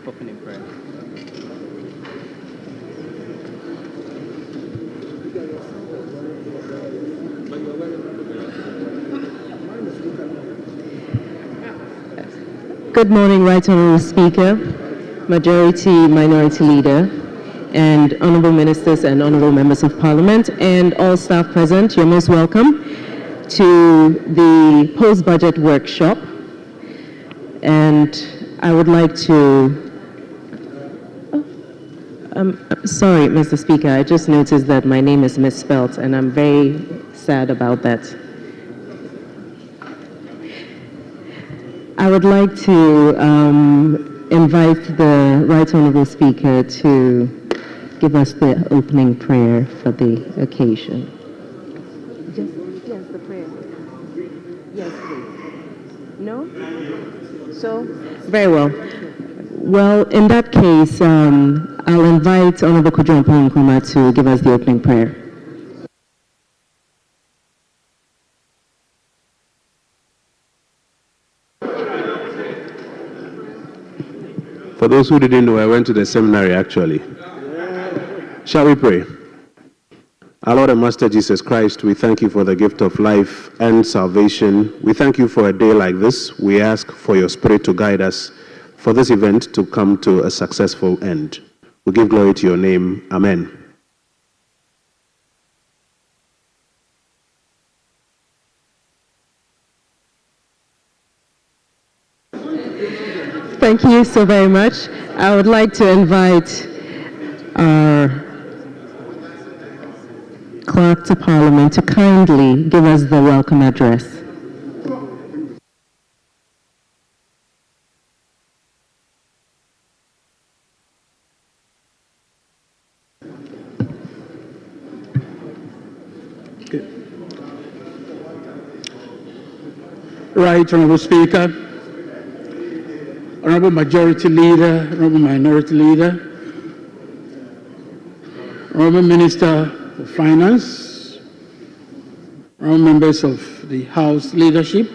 opening prayer. Good morning, Right Honourable Speaker, Majority Minority Leader, and Honourable Ministers and Honourable Members of Parliament, and all staff present. You're most welcome to the post-budget workshop. And I would like to... sorry, Mr. Speaker, I just noticed that my name is misspelled, and I'm very sad about that. I would like to invite the Right Honourable Speaker to give us the opening prayer for the occasion. Yes, the prayer. Yes, please. No? So? Very well. Well, in that case, I'll invite Honourable Kojo Nkrumah to give us the opening prayer. For those who didn't know, I went to the seminary actually. Shall we pray? Our Lord and Master Jesus Christ, we thank you for the gift of life and salvation. We thank you for a day like this. We ask for your Spirit to guide us for this event to come to a successful end. We give glory to your name. Amen. Thank you so very much. I would like to invite our Clerk to Parliament to kindly give us the welcome address. Right Honourable Speaker, Honourable Majority Leader, Honourable Minority Leader, Honourable Minister of Finance, Honourable Members of the House Leadership,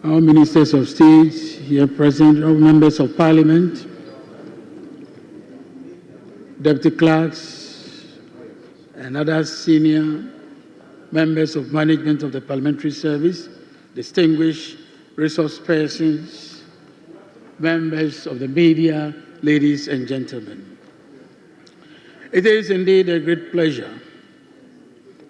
Honourable Ministers of State here present, Honourable Members of Parliament, Deputy Clerks, and other senior members of management of the Parliamentary Service, distinguished resource persons, members of the media, ladies and gentlemen. It is indeed a great pleasure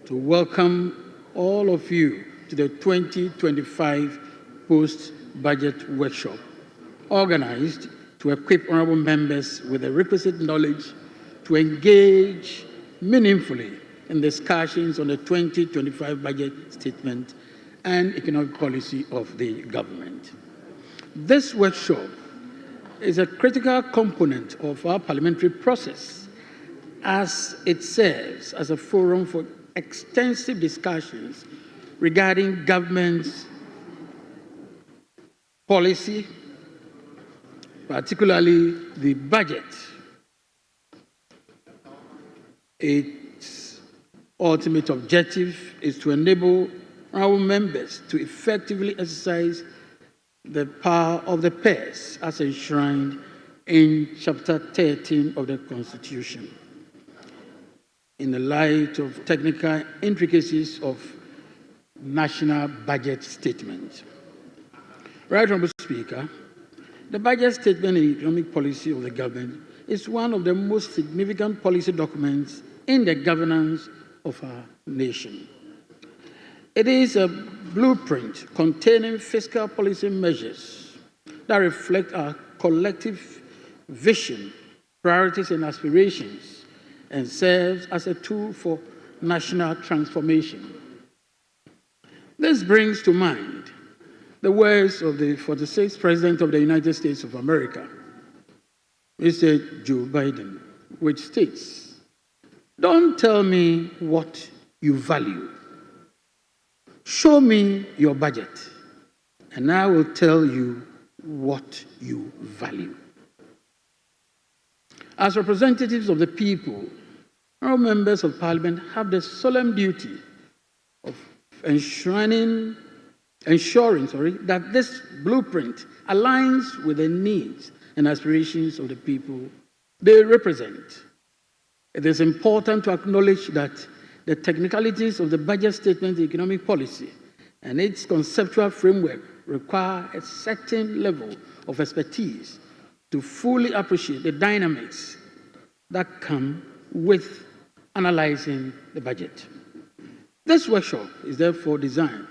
to welcome all of you to the 2025 Post-Budget Workshop, organized to equip honorable members with the requisite knowledge to engage meaningfully in discussions on the 2025 budget statement and economic policy of the government. This workshop is a critical component of our parliamentary process, as it serves as a forum for extensive discussions regarding government's policy, particularly the budget. Its ultimate objective is to enable our members to effectively exercise the power of the purse as enshrined in Chapter 13 of the Constitution, in the light of technical intricacies of national budget statement. Right Honourable Speaker, the budget statement and economic policy of the government is one of the most significant policy documents in the governance of our nation. It is a blueprint containing fiscal policy measures that reflect our collective vision, priorities, and aspirations, and serves as a tool for national transformation. This brings to mind the words of the 46th President of the United States of America, Mr. Joe Biden, which states, "Don't tell me what you value. Show me your budget, and I will tell you what you value." As representatives of the people, our members of Parliament have the solemn duty of enshrining ensuring that this blueprint aligns with the needs and aspirations of the people they represent. It is important to acknowledge that the technicalities of the budget statement economic policy and its conceptual framework require a certain level of expertise to fully appreciate the dynamics that come with analyzing the budget. This workshop is therefore designed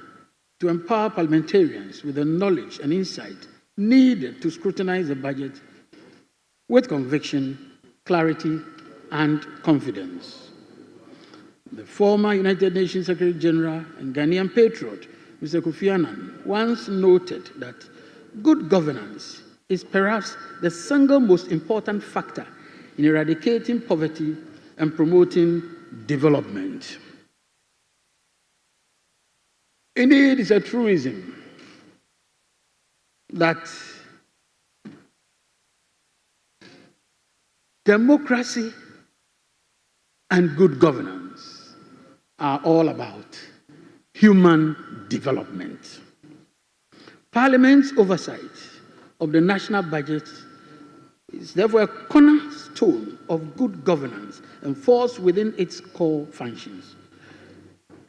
to empower parliamentarians with the knowledge and insight needed to scrutinize the budget with conviction, clarity, and confidence. The former United Nations Secretary General and Ghanaian patriot, Mr. Kofi Annan, once noted that good governance is perhaps the single most important factor in eradicating poverty and promoting development. Indeed, it's a truism that democracy and good governance are all about human development. Parliament's oversight of the national budget is therefore a cornerstone of good governance and falls within its core functions.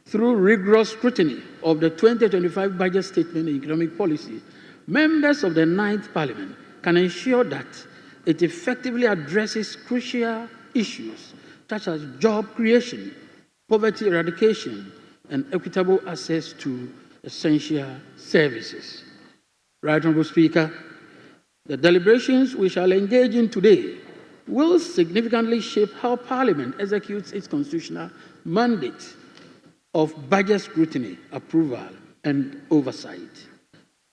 Through rigorous scrutiny of the 2025 budget statement and economic policy, members of the 9th Parliament can ensure that it effectively addresses crucial issues such as job creation, poverty eradication, and equitable access to essential services. Right Honourable Speaker, the deliberations we shall engage in today will significantly shape how Parliament executes its constitutional mandate of budget scrutiny, approval, and oversight.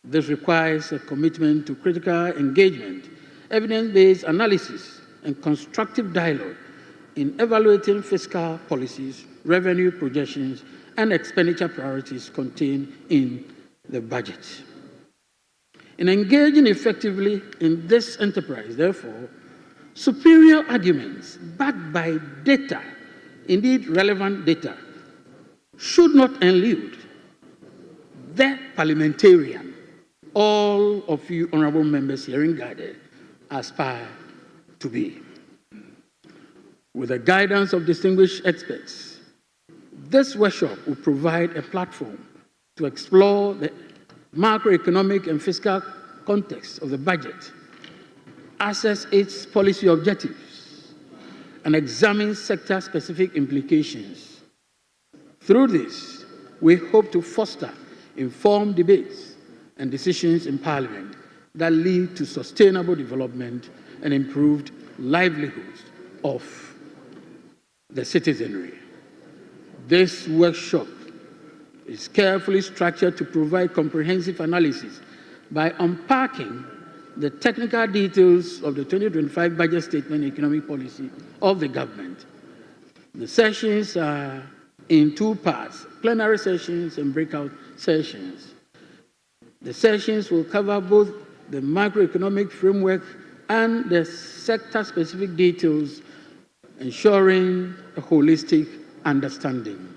This requires a commitment to critical engagement, evidence-based analysis, and constructive dialogue in evaluating fiscal policies, revenue projections, and expenditure priorities contained in the budget. In engaging effectively in this enterprise, therefore, superior arguments backed by data, indeed relevant data, should not elude the parliamentarian, all of you honorable members herein guided, aspire to be. With the guidance of distinguished experts, this workshop will provide a platform to explore the macroeconomic and fiscal context of the budget, assess its policy objectives, and examine sector-specific implications. Through this, we hope to foster informed debates and decisions in Parliament that lead to sustainable development and improved livelihoods of the citizenry. This workshop is carefully structured to provide comprehensive analysis by unpacking the technical details of the 2025 budget statement and economic policy of the government. The sessions are in two parts, plenary sessions and breakout sessions. The sessions will cover both the macroeconomic framework and the sector-specific details, ensuring a holistic understanding.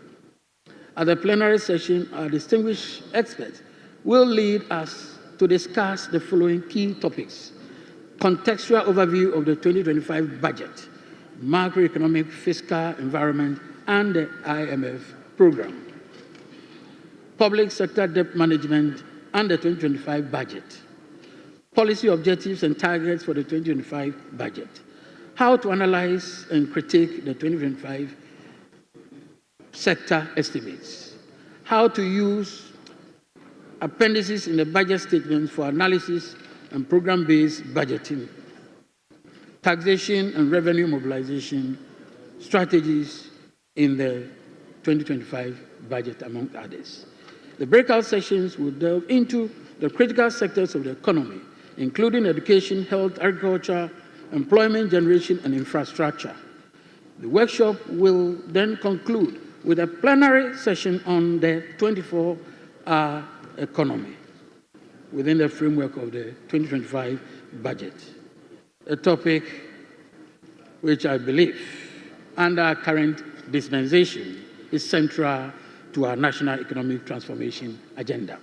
At the plenary session, our distinguished experts will lead us to discuss the following key topics: contextual overview of the 2025 budget, macroeconomic fiscal environment, and the IMF program, public sector debt management and the 2025 budget, policy objectives and targets for the 2025 budget, how to analyze and critique the 2025 sector estimates, how to use appendices in the budget statements for analysis and program-based budgeting, taxation and revenue mobilization strategies in the 2025 budget, among others. The breakout sessions will delve into the critical sectors of the economy, including education, health, agriculture, employment generation, and infrastructure. The workshop will then conclude with a plenary session on the 24-hour economy within the framework of the 2025 budget, a topic which I believe, under our current dispensation, is central to our national economic transformation agenda.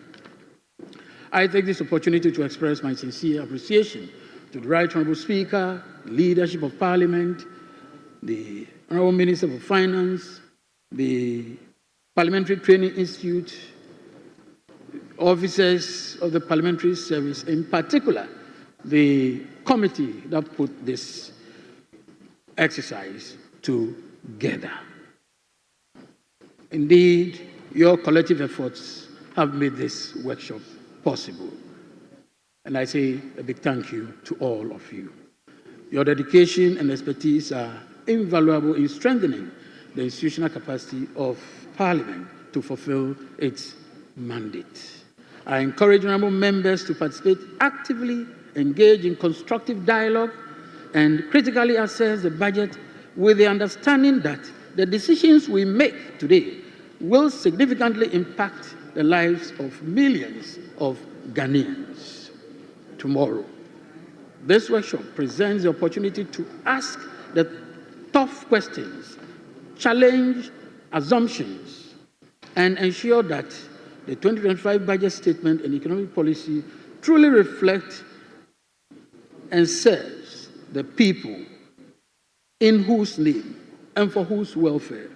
I take this opportunity to express my sincere appreciation to the Right Honourable Speaker, the leadership of Parliament, the Honourable Minister for Finance, the Parliamentary Training Institute, officers of the Parliamentary Service, in particular, the committee that put this exercise together. Indeed, your collective efforts have made this workshop possible. And I say a big thank you to all of you. Your dedication and expertise are invaluable in strengthening the institutional capacity of Parliament to fulfill its mandate. I encourage honourable members to participate actively, engage in constructive dialogue, and critically assess the budget with the understanding that the decisions we make today will significantly impact the lives of millions of Ghanaians tomorrow. This workshop presents the opportunity to ask the tough questions, challenge assumptions, and ensure that the 2025 budget statement and economic policy truly reflect and serves the people in whose name and for whose welfare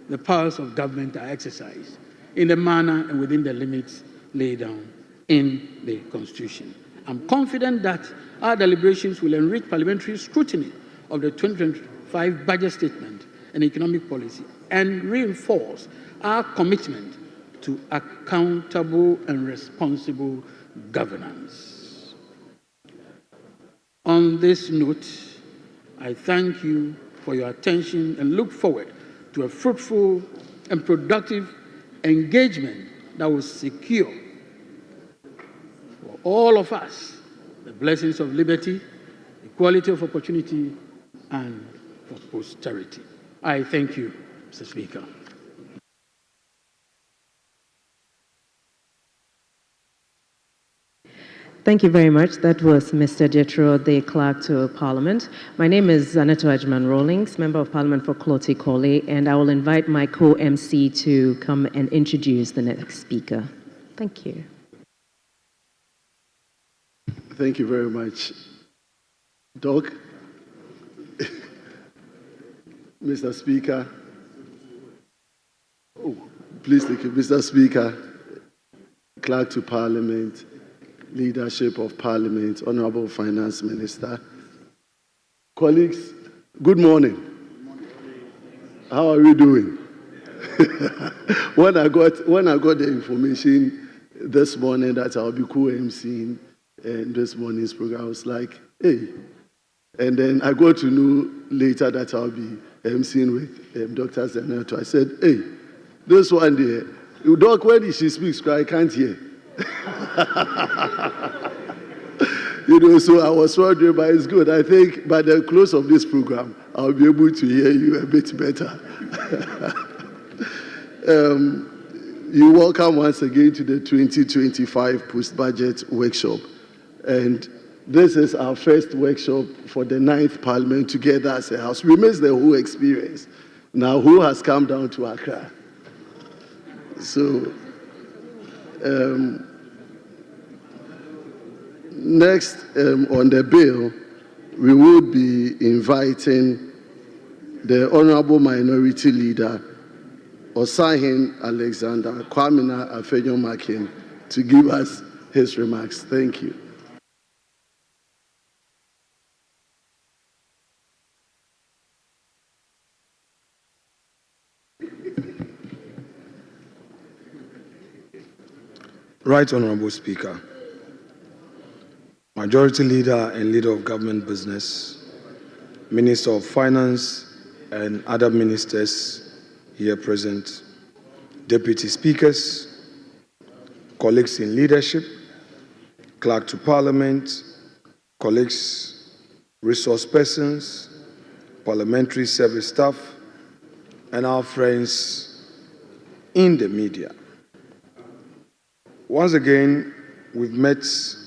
the powers of government are exercised in the manner and within the limits laid down in the Constitution. I'm confident that our deliberations will enrich parliamentary scrutiny of the 2025 budget statement and economic policy and reinforce our commitment to accountable and responsible governance. On this note, I thank you for your attention and look forward to a fruitful and productive engagement that will secure for all of us the blessings of liberty, equality of opportunity, and for posterity. I thank you, Mr. Speaker. Thank you very much. That was Mr. Jethro, the Clerk to Parliament. My name is Aneto Ajman Rawlings, Member of Parliament for Klote Kole, and I will invite my co-MC to come and introduce the next speaker. Thank you. Thank you very much, Doc. Mr. Speaker. Oh, please take it. Mr. Speaker, Clerk to Parliament, Leadership of Parliament, Honourable Finance Minister, colleagues, good morning. How are we doing? When I got the information this morning that I'll be co-emceeing this morning's program, I was like, hey. And then I got to know later that I'll be emceeing with Dr. Zenato. I said, hey, this one there, Doc, when she speaks, I can't hear. So I was wondering, but it's good. I think by the close of this program, I'll be able to hear you a bit better. You're welcome once again to the 2025 post-budget workshop. And this is our first workshop for the 9th Parliament together as a house. We missed the whole experience. Now, who has come down to Accra? So, next on the bill, we would be inviting the Honourable Minority Leader, Osahin Alexander Kwamina Afenyo-Makin, to give us his remarks. Thank you. Right Honourable Speaker, Majority Leader and Leader of Government Business, Minister of Finance and other ministers here present, Deputy Speakers, colleagues in leadership, Clerk to Parliament, colleagues, resource persons, parliamentary service staff, and our friends in the media. Once again, we've met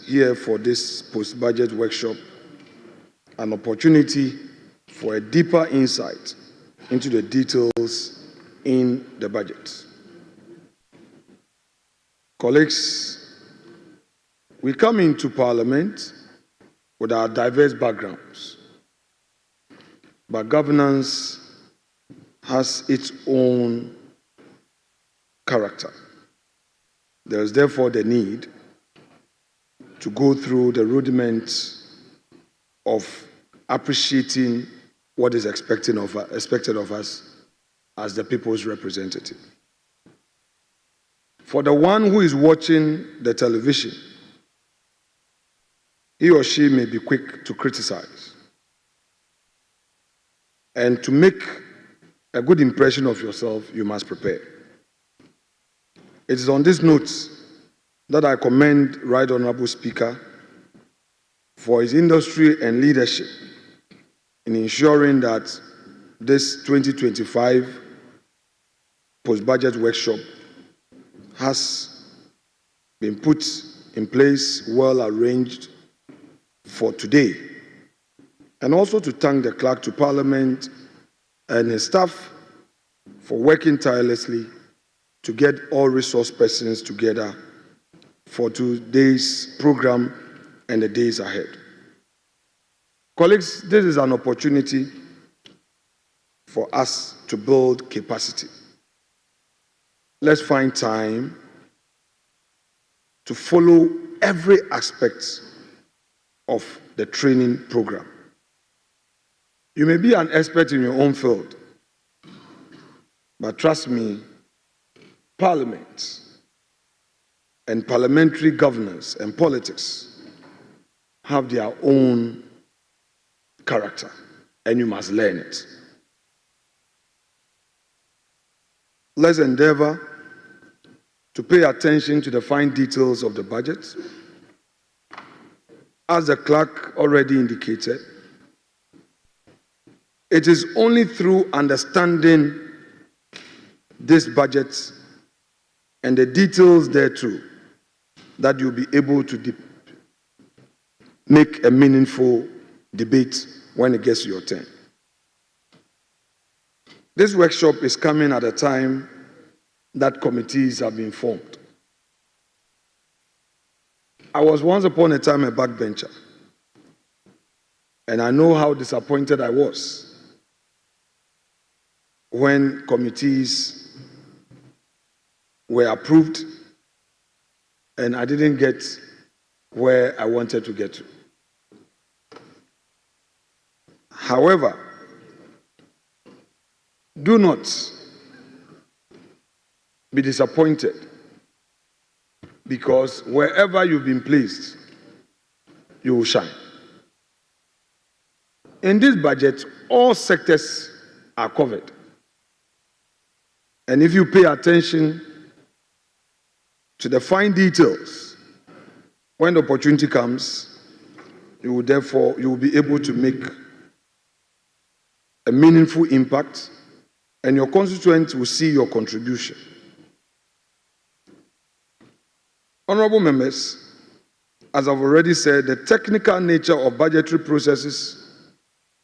here for this post-budget workshop, an opportunity for a deeper insight into the details in the budget. Colleagues, We come into Parliament with our diverse backgrounds, but governance has its own character. There is therefore the need to go through the rudiments of appreciating what is expected of us as the people's representative. For the one who is watching the television, he or she may be quick to criticize. And to make a good impression of yourself, you must prepare. It is on these notes that I commend Right Honorable Speaker for his industry and leadership in ensuring that this 2025 post-budget workshop has been put in place, well arranged for today. And also to thank the Clerk to Parliament and his staff for working tirelessly to get all resource persons together for today's program and the days ahead. Colleagues, this is an opportunity for us to build capacity. Let's find time to follow every aspect of the training program. You may be an expert in your own field, but trust me, Parliament and parliamentary governance and politics have their own character, and you must learn it. Let's endeavor to pay attention to the fine details of the budget. As the clerk already indicated, it is only through understanding this budget and the details thereto that you'll be able to make a meaningful debate when it gets to your turn. This workshop is coming at a time that committees have been formed. I was once upon a time a backbencher, and I know how disappointed I was when committees were approved and I didn't get where I wanted to get to. However, do not be disappointed, because wherever you've been placed, you will shine. In this budget, all sectors are covered. And if you pay attention to the fine details, when the opportunity comes, you will be able to make a meaningful impact, and your constituents will see your contribution. Honorable members, as I've already said, the technical nature of budgetary processes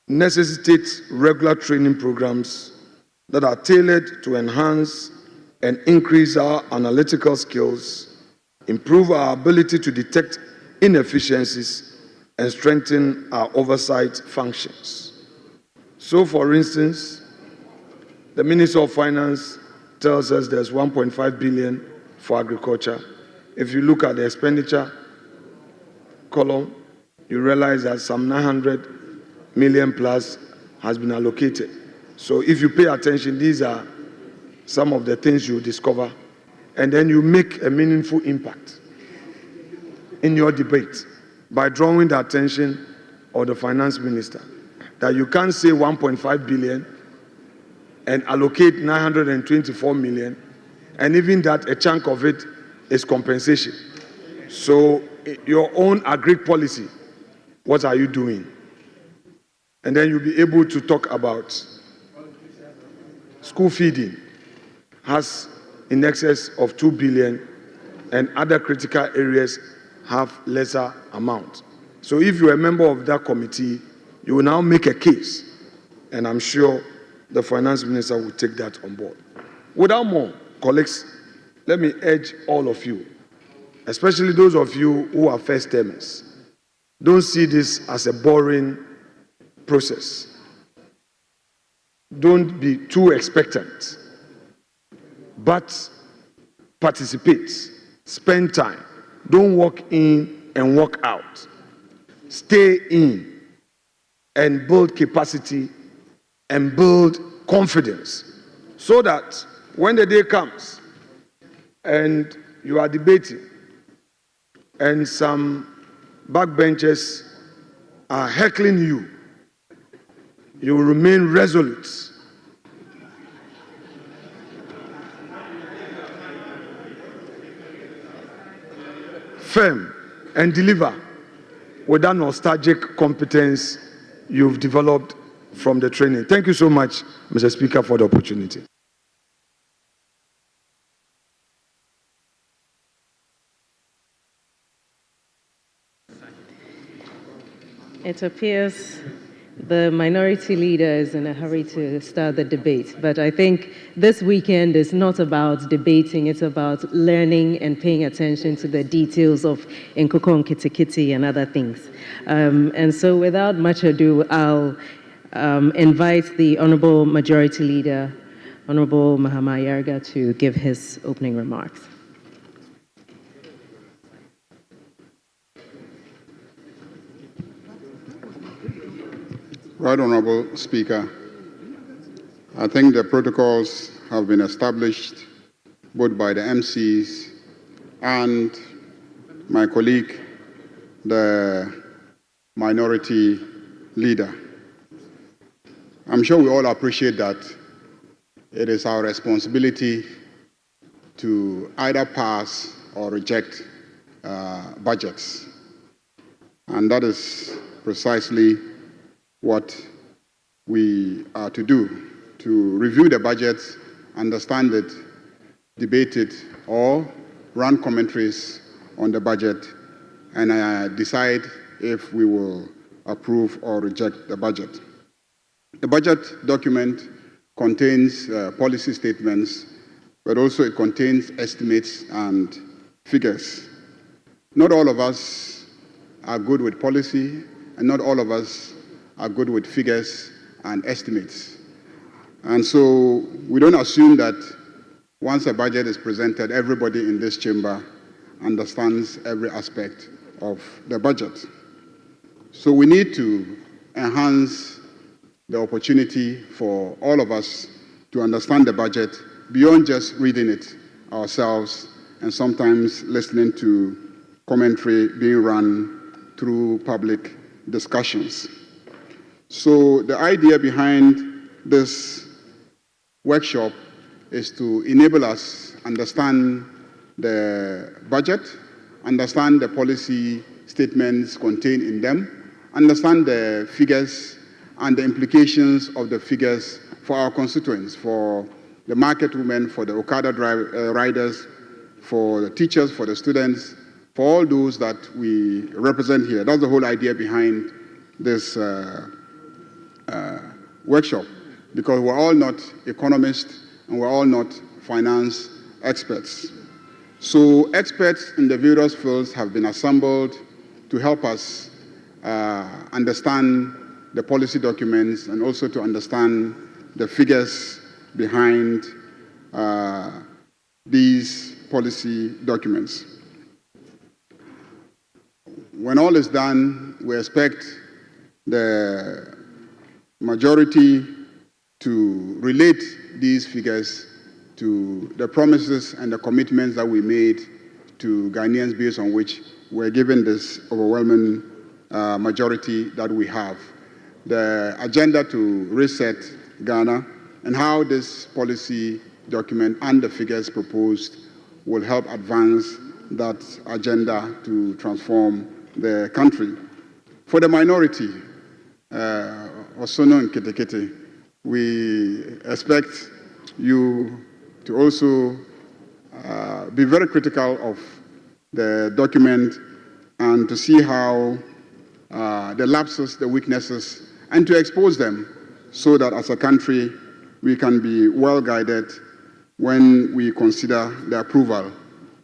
necessitates regular training programs that are tailored to enhance and increase our analytical skills, improve our ability to detect inefficiencies, and strengthen our oversight functions. So, for instance, the Minister of Finance tells us there's 1.5 billion for agriculture. If you look at the expenditure column, you realize that some 900 million plus has been allocated. So if you pay attention, these are some of the things you discover, and then you make a meaningful impact in your debate by drawing the attention of the finance minister that you can't say 1.5 billion and allocate 924 million, and even that a chunk of it is compensation. So your own agri policy, what are you doing? And then you'll be able to talk about school feeding has in excess of 2 billion, and other critical areas have lesser amount. So if you're a member of that committee, you will now make a case, and I'm sure the finance minister will take that on board. Without more, colleagues, let me urge all of you especially those of you who are first-timers, don't see this as a boring process. Don't be too expectant, but participate, spend time. Don't walk in and walk out. Stay in and build capacity and build confidence so that when the day comes and you are debating and some backbenchers are heckling you, you will remain resolute. Firm and deliver with that nostalgic competence you've developed from the training. Thank you so much, Mr. Speaker, for the opportunity. It appears the minority leader is in a hurry to start the debate, but I think this weekend is not about debating, it's about learning and paying attention to the details of Nkoko Nkitikiti and other things. And so without much ado, I'll invite the Honorable Majority Leader, Honorable Mahama Yarga, to give his opening remarks. Right Honorable Speaker, I think the protocols have been established both by the MCs and my colleague, the minority leader. I'm sure we all appreciate that it is our responsibility to either pass or reject budgets. And that is precisely what we are to do, to review the budget, understand it, debate it, or run commentaries on the budget, and decide if we will approve or reject the budget. The budget document contains policy statements, but also it contains estimates and figures. Not all of us are good with policy, and not all of us are good with figures and estimates. And so we don't assume that once a budget is presented, everybody in this chamber understands every aspect of the budget. So we need to enhance the opportunity for all of us to understand the budget beyond just reading it ourselves and sometimes listening to commentary being run through public discussions. So the idea behind this workshop is to enable us understand the budget, understand the policy statements contained in them, understand the figures and the implications of the figures for our constituents, for the market women, for the Okada riders, for the teachers, for the students, for all those that we represent here. That's the whole idea behind this workshop, because we're all not economists and we're all not finance experts. So experts in the various fields have been assembled to help us understand the policy documents and also to understand the figures behind these policy documents. When all is done, we expect the majority to relate these figures to the promises and the commitments that we made to Ghanaians based on which we're given this overwhelming majority that we have. The agenda to reset Ghana and how this policy document and the figures proposed will help advance that agenda to transform the country. For the minority, Osono and Kitikiti, we expect you to also be very critical of the document and to see how the lapses, the weaknesses, and to expose them so that as a country we can be well guided when we consider the approval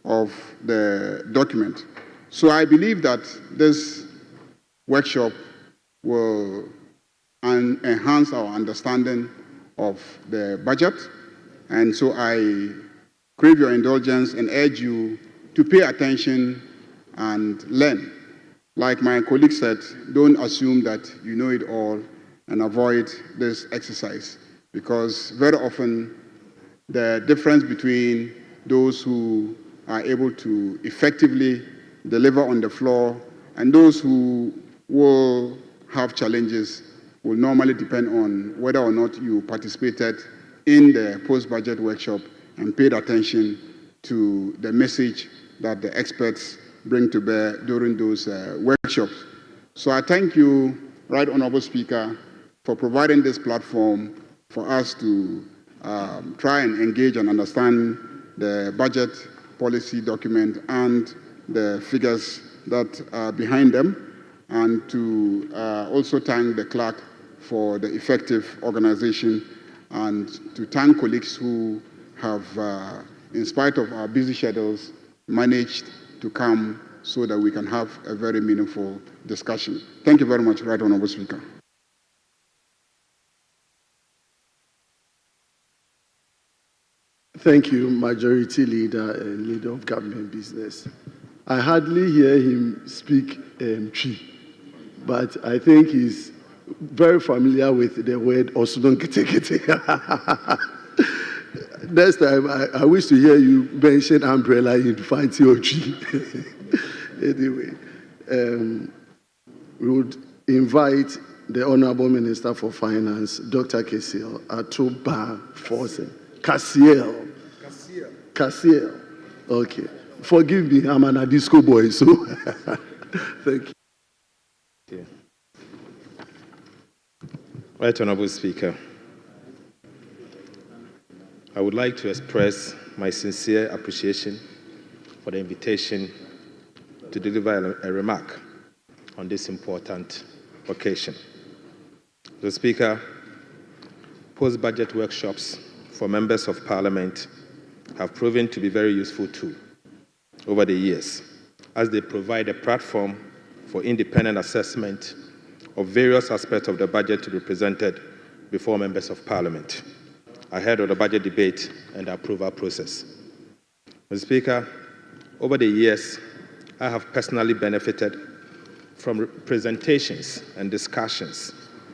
of the document. So I believe that this workshop will enhance our understanding of the budget. And so I crave your indulgence and urge you to pay attention and learn. Like my colleague said, don't assume that you know it all and avoid this exercise, because very often the difference between those who are able to effectively deliver on the floor and those who will have challenges will normally depend on whether or not you participated in the post-budget workshop and paid attention to the message that the experts bring to bear during those workshops. So I thank you, Right Honorable Speaker, for providing this platform for us to try and engage and understand the budget policy document and the figures that are behind them, and to also thank the clerk for the effective organization, and to thank colleagues who have, in spite of our busy schedules, managed to come so that we can have a very meaningful discussion. Thank you very much, Right Honorable Speaker. Thank you, Majority Leader and Leader of Government Business. I hardly hear him speak Twi, but I think he's very familiar with the word Osudon Kete. Next time, I wish to hear you mention umbrella in Fanti Ochi. Anyway, we would invite the Honorable Minister for Finance, Dr. Kesiel Atuba Forsen. Kasiel. Okay. Forgive me, I'm an Adisco boy, so thank you. Yeah. Right Honorable Speaker, I would like to express my sincere appreciation for the invitation to deliver a remark on this important occasion. The Speaker, post-budget workshops for members of Parliament have proven to be very useful too over the years, as they provide a platform for independent assessment of various aspects of the budget to be presented before members of Parliament ahead of the budget debate and the approval process. Mr. Speaker, over the years, I have personally benefited from presentations and discussions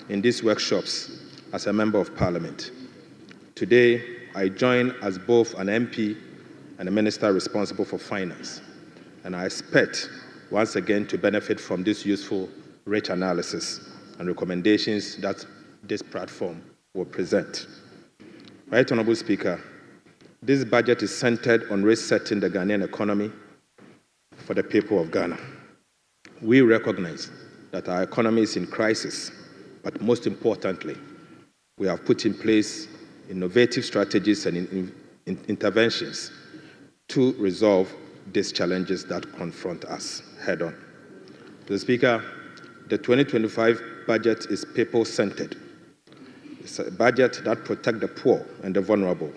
in these workshops as a member of Parliament. Today, I join as both an MP and a minister responsible for finance, and I expect once again to benefit from this useful, rich analysis and recommendations that this platform will present. Right Honorable Speaker, this budget is centered on resetting the Ghanaian economy for the people of Ghana. We recognize that our economy is in crisis, but most importantly, we have put in place innovative strategies and interventions to resolve these challenges that confront us head-on. Mr. Speaker, the 2025 budget is people-centered. It's a budget that protects the poor and the vulnerable,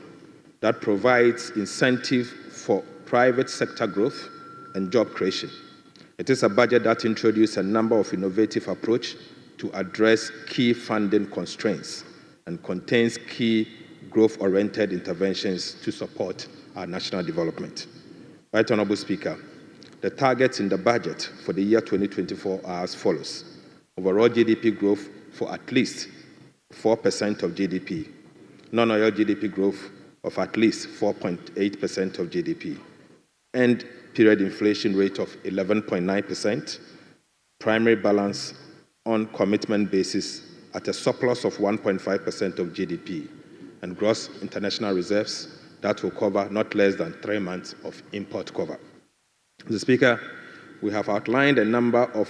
that provides incentive for private sector growth and job creation. It is a budget that introduces a number of innovative approaches to address key funding constraints and contains key growth-oriented interventions to support our national development. Right Honorable Speaker, the targets in the budget for the year 2024 are as follows: overall GDP growth for at least 4% of GDP, non-oil GDP growth of at least 4.8% of GDP, end period inflation rate of 11.9%, primary balance on commitment basis at a surplus of 1.5% of GDP, and gross international reserves that will cover not less than 3 months of import cover. Mr. Speaker, we have outlined a number of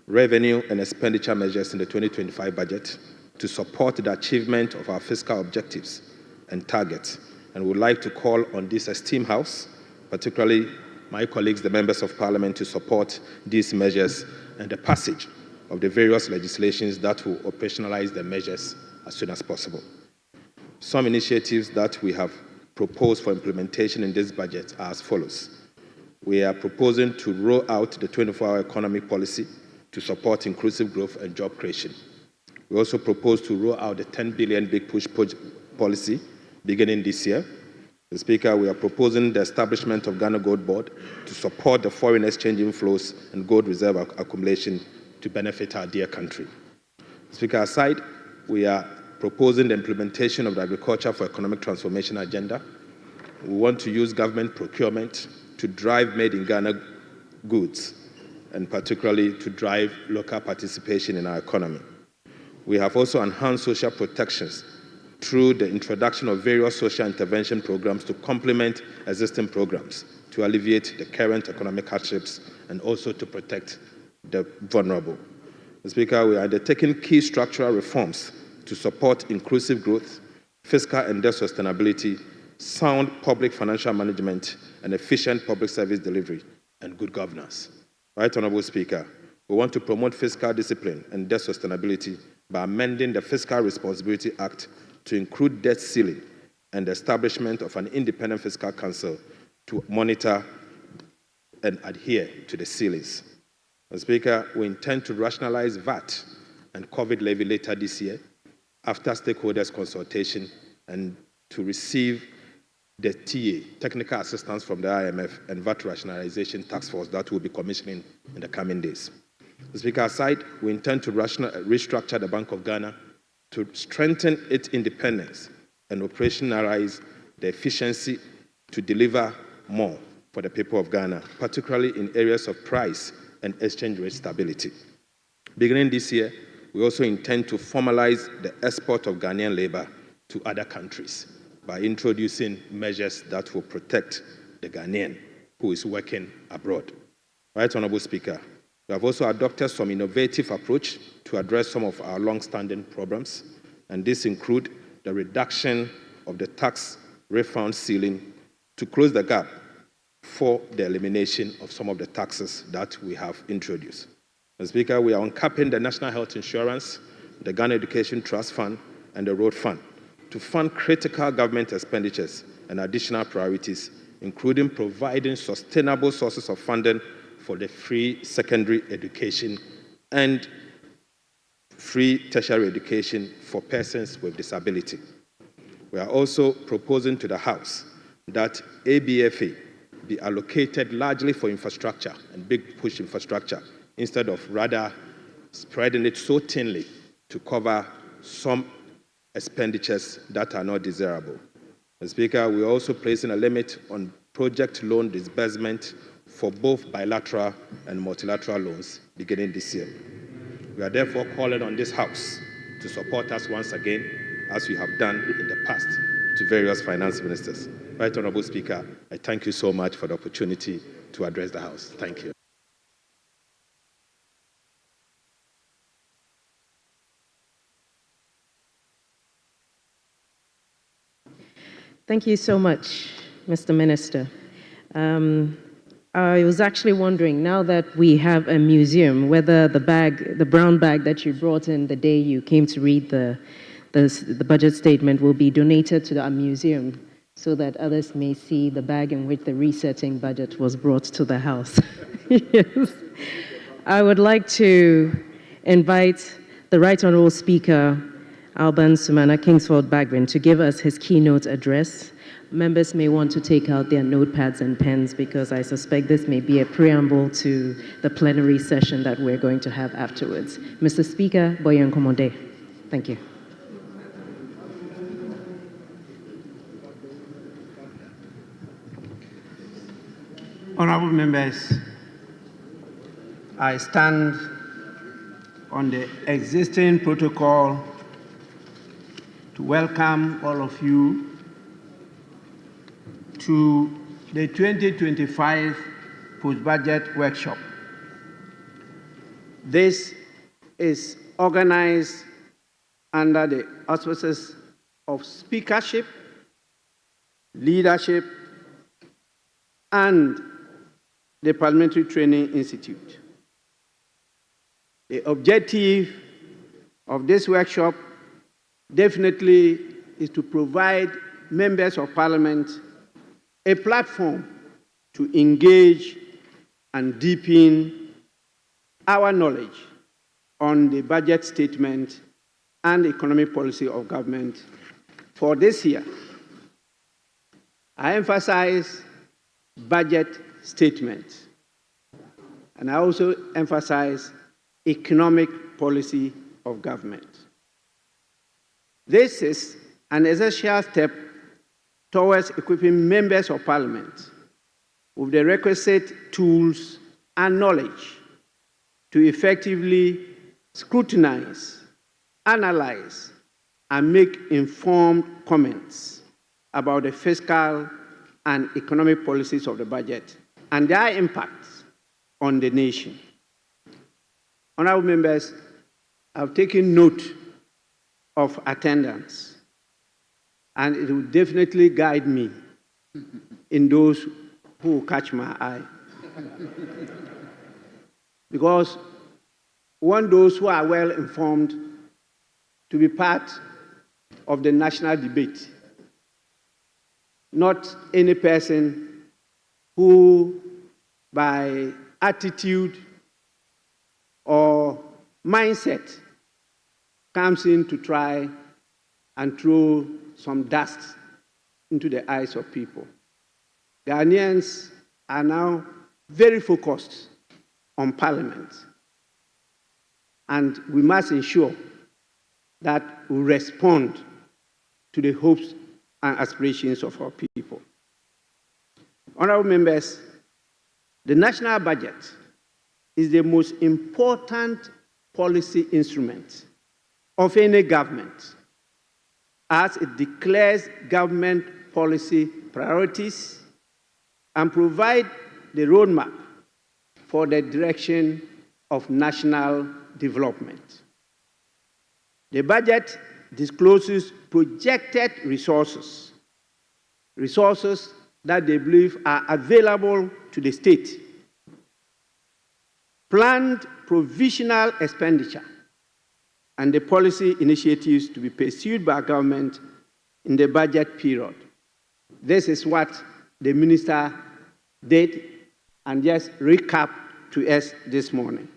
revenue and expenditure measures in the 2025 budget to support the achievement of our fiscal objectives and targets, and would like to call on this esteemed House, particularly my colleagues, the members of Parliament, to support these measures and the passage of the various legislations that will operationalize the measures as soon as possible. Some initiatives that we have proposed for implementation in this budget are as follows: we are proposing to roll out the 24-hour economic policy to support inclusive growth and job creation. We also propose to roll out the 10 billion Big Push policy beginning this year. Mr. Speaker, we are proposing the establishment of Ghana Gold Board to support the foreign exchange inflows and gold reserve accumulation to benefit our dear country. Mr. Speaker, aside, we are proposing the implementation of the Agriculture for Economic Transformation agenda. We want to use government procurement to drive made-in-Ghana goods, and particularly to drive local participation in our economy. We have also enhanced social protections through the introduction of various social intervention programs to complement existing programs to alleviate the current economic hardships and also to protect the vulnerable. Mr. Speaker, we are undertaking key structural reforms to support inclusive growth, fiscal and debt sustainability, sound public financial management, and efficient public service delivery and good governance. Right, Honorable Speaker, we want to promote fiscal discipline and debt sustainability by amending the Fiscal Responsibility Act to include debt ceiling and the establishment of an independent fiscal council to monitor and adhere to the ceilings. Mr. Speaker, we intend to rationalize VAT and COVID levy later this year after stakeholders' consultation and to receive the TA, technical assistance from the IMF and VAT rationalization task force that will be commissioning in the coming days. Mr. Speaker, aside, we intend to restructure the Bank of Ghana to strengthen its independence and operationalize the efficiency to deliver more for the people of Ghana, particularly in areas of price and exchange rate stability. Beginning this year, we also intend to formalize the export of Ghanaian labor to other countries by introducing measures that will protect the Ghanaian who is working abroad. Right, Honorable Speaker, we have also adopted some innovative approach to address some of our long-standing problems, and this include the reduction of the tax refund ceiling to close the gap for the elimination of some of the taxes that we have introduced. Mr. Speaker, we are uncapping the National Health Insurance, the Ghana Education Trust Fund, and the Road Fund to fund critical government expenditures and additional priorities, including providing sustainable sources of funding for the free secondary education and free tertiary education for persons with disability. We are also proposing to the House that ABFA be allocated largely for infrastructure and big push infrastructure instead of rather spreading it so thinly to cover some expenditures that are not desirable. Mr. Speaker, we are also placing a limit on project loan disbursement for both bilateral and multilateral loans beginning this year. We are therefore calling on this House to support us once again, as we have done in the past to various finance ministers. Right, Honorable Speaker, I thank you so much for the opportunity to address the House. Thank you. Thank you so much, Mr. Minister. I was actually wondering, now that we have a museum, whether the brown bag that you brought in the day you came to read the budget statement will be donated to a museum so that others may see the bag in which the resetting budget was brought to the House. Yes. I would like to invite the Right Honourable Speaker, Alban Sumana Kingsford Bagrin, to give us his keynote address. Members may want to take out their notepads and pens because I suspect this may be a preamble to the plenary session that we're going to have afterwards. Mr. Speaker, Boyan Komode. Thank you. Honourable members, I stand on the existing protocol to welcome all of you to the 2025 post-budget workshop. This is organized under the auspices of speakership, leadership, and the Parliamentary Training Institute. The objective of this workshop definitely is to provide members of Parliament a platform to engage and deepen our knowledge on the budget statement and economic policy of government for this year. I emphasize budget statement, and I also emphasize economic policy of government. This is an essential step towards equipping members of parliament with the requisite tools and knowledge to effectively scrutinize, analyze, and make informed comments about the fiscal and economic policies of the budget and their impacts on the nation. Honorable members, I've taken note of attendance, and it will definitely guide me in those who will catch my eye. Because we want those who are well informed to be part of the national debate, not any person who, by attitude or mindset, comes in to try and throw some dust into the eyes of people. Ghanaians are now very focused on Parliament, and we must ensure that we respond to the hopes and aspirations of our people. Honorable members, the national budget is the most important policy instrument of any government, as it declares government policy priorities and provides the roadmap for the direction of national development. The budget discloses projected resources that they believe are available to the state, planned provisional expenditure, and the policy initiatives to be pursued by government in the budget period. This is what the minister did and just recap to us this morning.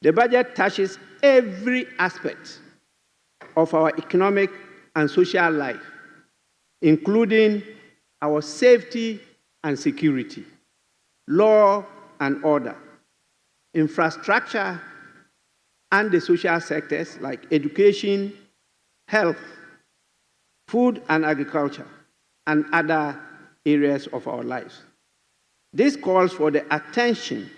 The budget touches every aspect of our economic and social life, including our safety and security, law and order, infrastructure, and the social sectors like education, health, food and agriculture, and other areas of our lives. This calls for the attention,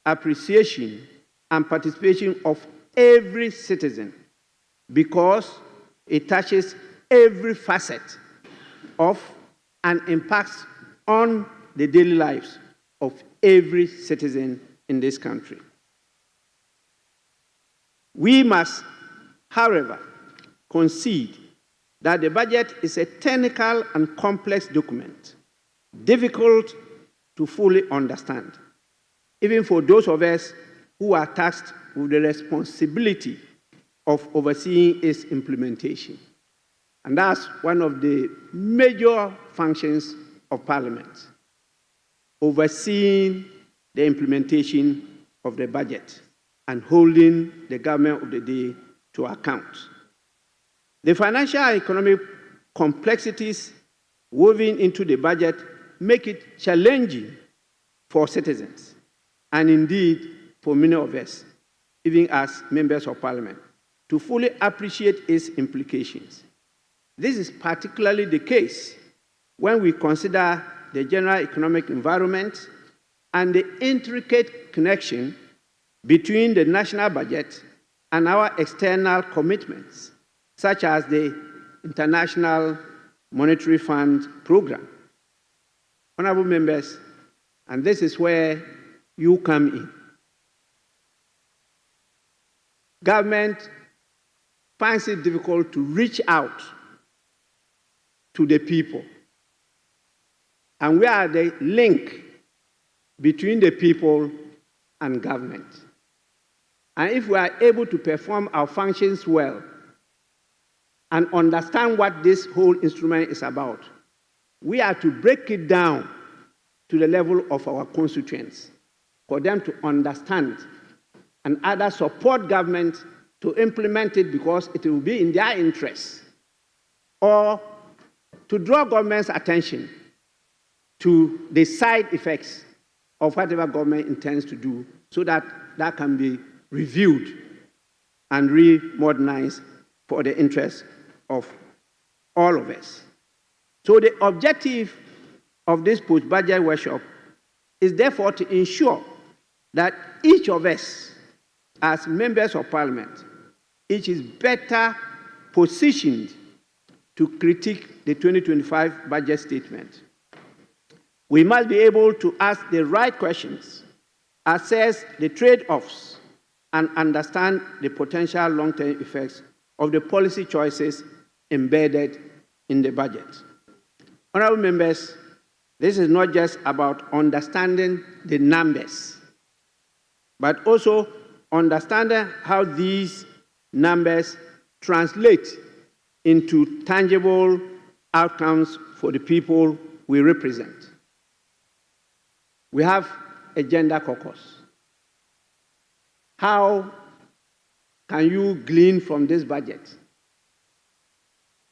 appreciation, and participation of every citizen because it touches every facet of and impacts on the daily lives of every citizen in this country. We must, however, concede that the budget is a technical and complex document, difficult to fully understand, even for those of us who are tasked with the responsibility of overseeing its implementation. And that's one of the major functions of Parliament, overseeing the implementation of the budget and holding the government of the day to account. The financial and economic complexities woven into the budget make it challenging for citizens, and indeed for many of us, even as members of Parliament, to fully appreciate its implications. This is particularly the case when we consider the general economic environment and the intricate connection between the national budget and our external commitments, such as the International Monetary Fund program. Honorable members, and this is where you come in. Government finds it difficult to reach out to the people. And we are the link between the people and government. And if we are able to perform our functions well and understand what this whole instrument is about, we are to break it down to the level of our constituents, for them to understand and either support government to implement it because it will be in their interest, or to draw government's attention to the side effects of whatever government intends to do so that that can be reviewed and re-modernized for the interest of all of us. So the objective of this post-budget workshop is therefore to ensure that each of us, as members of parliament, each is better positioned to critique the 2025 budget statement. We must be able to ask the right questions, assess the trade-offs, and understand the potential long-term effects of the policy choices embedded in the budget. Honorable members, this is not just about understanding the numbers, but also understanding how these numbers translate into tangible outcomes for the people we represent. We have a gender caucus. How can you glean from this budget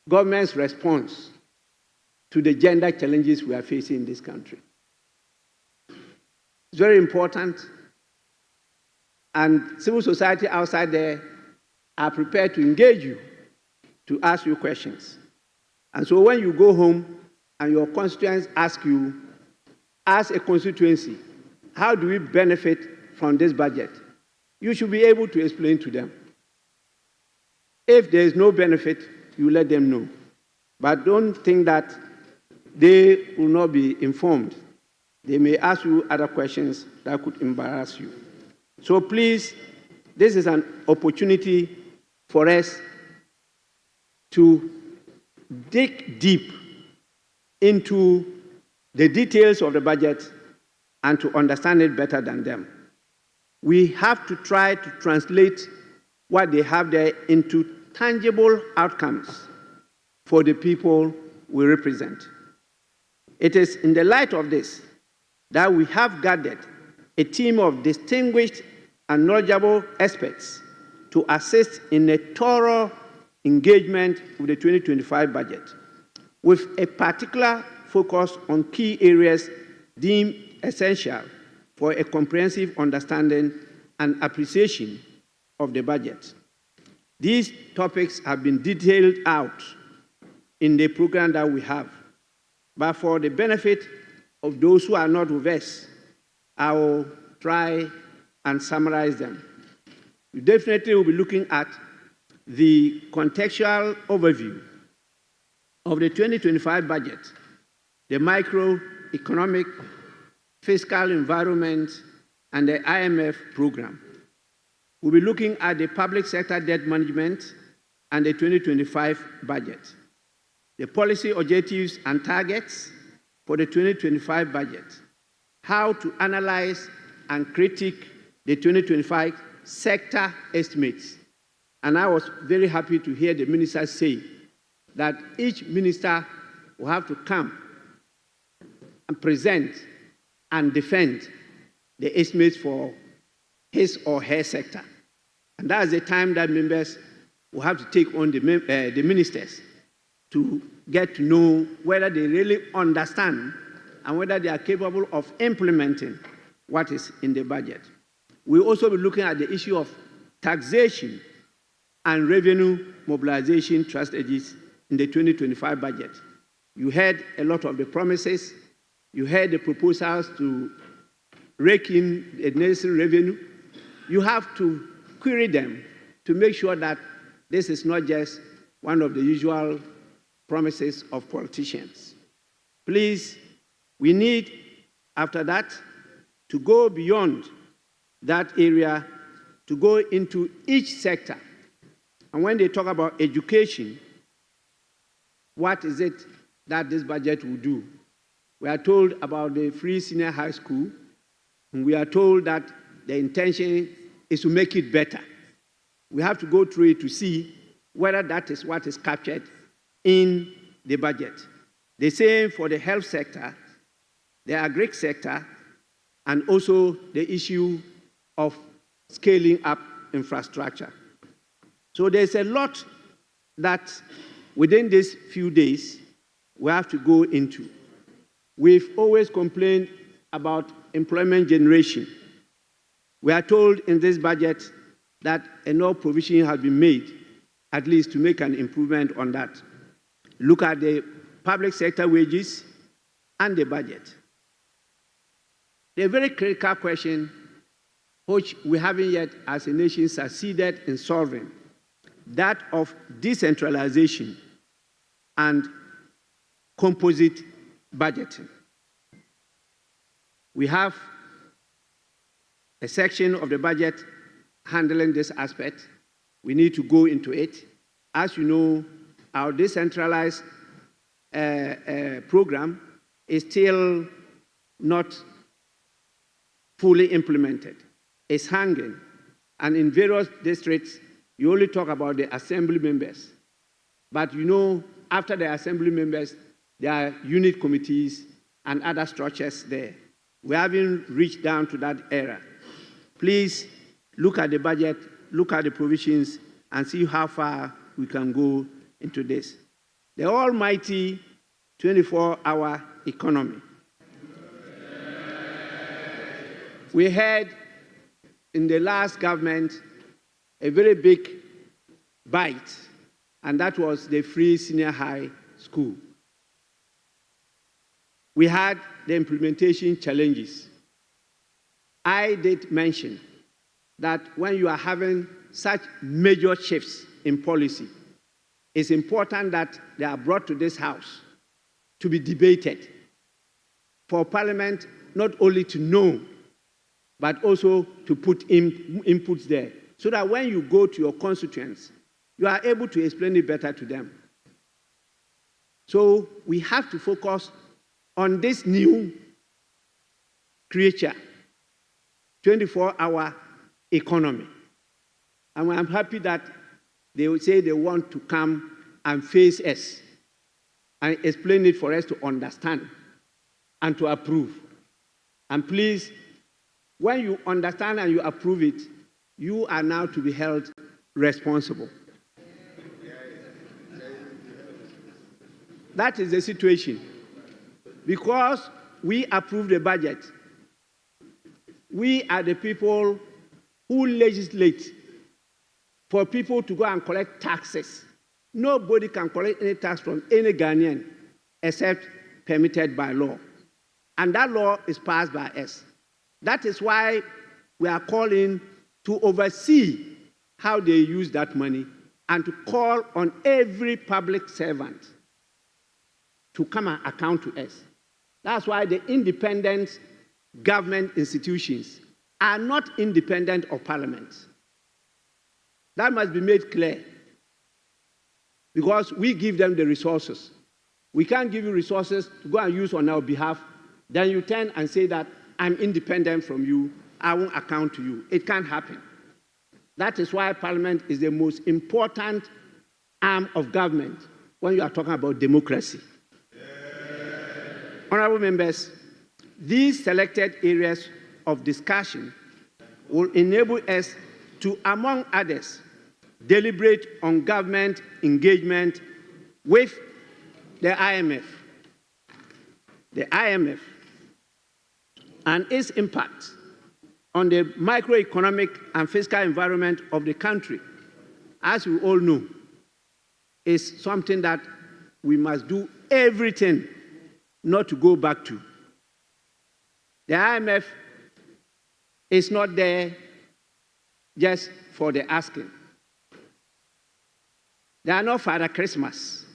government's response to the gender challenges we are facing in this country? It's very important, and civil society outside there are prepared to engage you, to ask you questions. And so when you go home and your constituents ask you, as a constituency, how do we benefit from this budget? You should be able to explain to them. If there is no benefit, you let them know. But don't think that they will not be informed. They may ask you other questions that could embarrass you. So please, this is an opportunity for us to dig deep into the details of the budget and to understand it better than them. We have to try to translate what they have there into tangible outcomes for the people we represent. It is in the light of this that we have gathered a team of distinguished and knowledgeable experts to assist in a thorough engagement with the 2025 budget, with a particular focus on key areas deemed essential for a comprehensive understanding and appreciation of the budget. These topics have been detailed out in the program that we have, but for the benefit of those who are not with us, I will try and summarize them. We definitely will be looking at the contextual overview of the 2025 budget, the microeconomic, fiscal environment, and the IMF program. We'll be looking at the public sector debt management and the 2025 budget, the policy objectives and targets for the 2025 budget, how to analyze and critique the 2025 sector estimates. And I was very happy to hear the minister say that each minister will have to come and present and defend the estimates for his or her sector. And that is the time that members will have to take on the ministers to get to know whether they really understand and whether they are capable of implementing what is in the budget. We'll also be looking at the issue of taxation and revenue mobilization strategies in the 2025 budget. You heard a lot of the promises. You heard the proposals to rake in the necessary revenue. You have to query them to make sure that this is not just one of the usual promises of politicians. Please, we need, after that, to go beyond that area, to go into each sector. And when they talk about education, what is it that this budget will do? We are told about the free senior high school, and we are told that the intention is to make it better. We have to go through it to see whether that is what is captured in the budget. The same for the health sector. the agri sector, and also the issue of scaling up infrastructure. So there's a lot that within these few days we have to go into. We've always complained about employment generation. We are told in this budget that enough provision has been made, at least to make an improvement on that. Look at the public sector wages and the budget. The very critical question, which we haven't yet as a nation succeeded in solving, that of decentralization and composite budgeting. We have a section of the budget handling this aspect. We need to go into it. As you know, our decentralized program is still not fully implemented. It's hanging. And in various districts, you only talk about the assembly members. But you know, after the assembly members, there are unit committees and other structures there. We haven't reached down to that era. Please look at the budget, look at the provisions, and see how far we can go into this. The almighty 24-hour economy. We had in the last government a very big bite, and that was the free senior high school. We had the implementation challenges. I did mention that when you are having such major shifts in policy, it's important that they are brought to this House to be debated, for Parliament not only to know, but also to put inputs there, so that when you go to your constituents, you are able to explain it better to them. So we have to focus on this new creature, 24-hour economy. And I'm happy that they will say they want to come and face us and explain it for us to understand and to approve. And please, when you understand and you approve it, you are now to be held responsible. That is the situation. Because we approve the budget, we are the people who legislate for people to go and collect taxes. Nobody can collect any tax from any Ghanaian except permitted by law. And that law is passed by us. That is why we are calling to oversee how they use that money and to call on every public servant to come and account to us. That's why the independent government institutions are not independent of Parliament. That must be made clear, because we give them the resources. We can't give you resources to go and use on our behalf, then you turn and say that I'm independent from you, I won't account to you. It can't happen. That is why Parliament is the most important arm of government when you are talking about democracy. Honorable members, these selected areas of discussion will enable us to, among others, deliberate on government engagement with the IMF. The IMF and its impact on the microeconomic and fiscal environment of the country, as we all know, is something that we must do everything not to go back to. The IMF is not there just for the asking. They are not Father Christmas.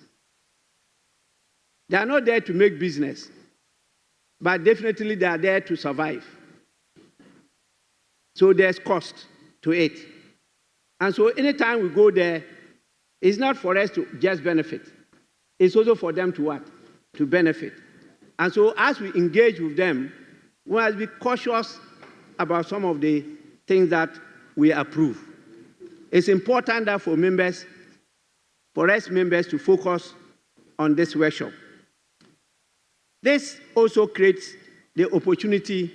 They are not there to make business, but definitely they are there to survive. So there's cost to it. And so anytime we go there, it's not for us to just benefit. It's also for them to what? To benefit. And so as we engage with them, we must be cautious about some of the things that we approve. It's important that for us members to focus on this workshop. This also creates the opportunity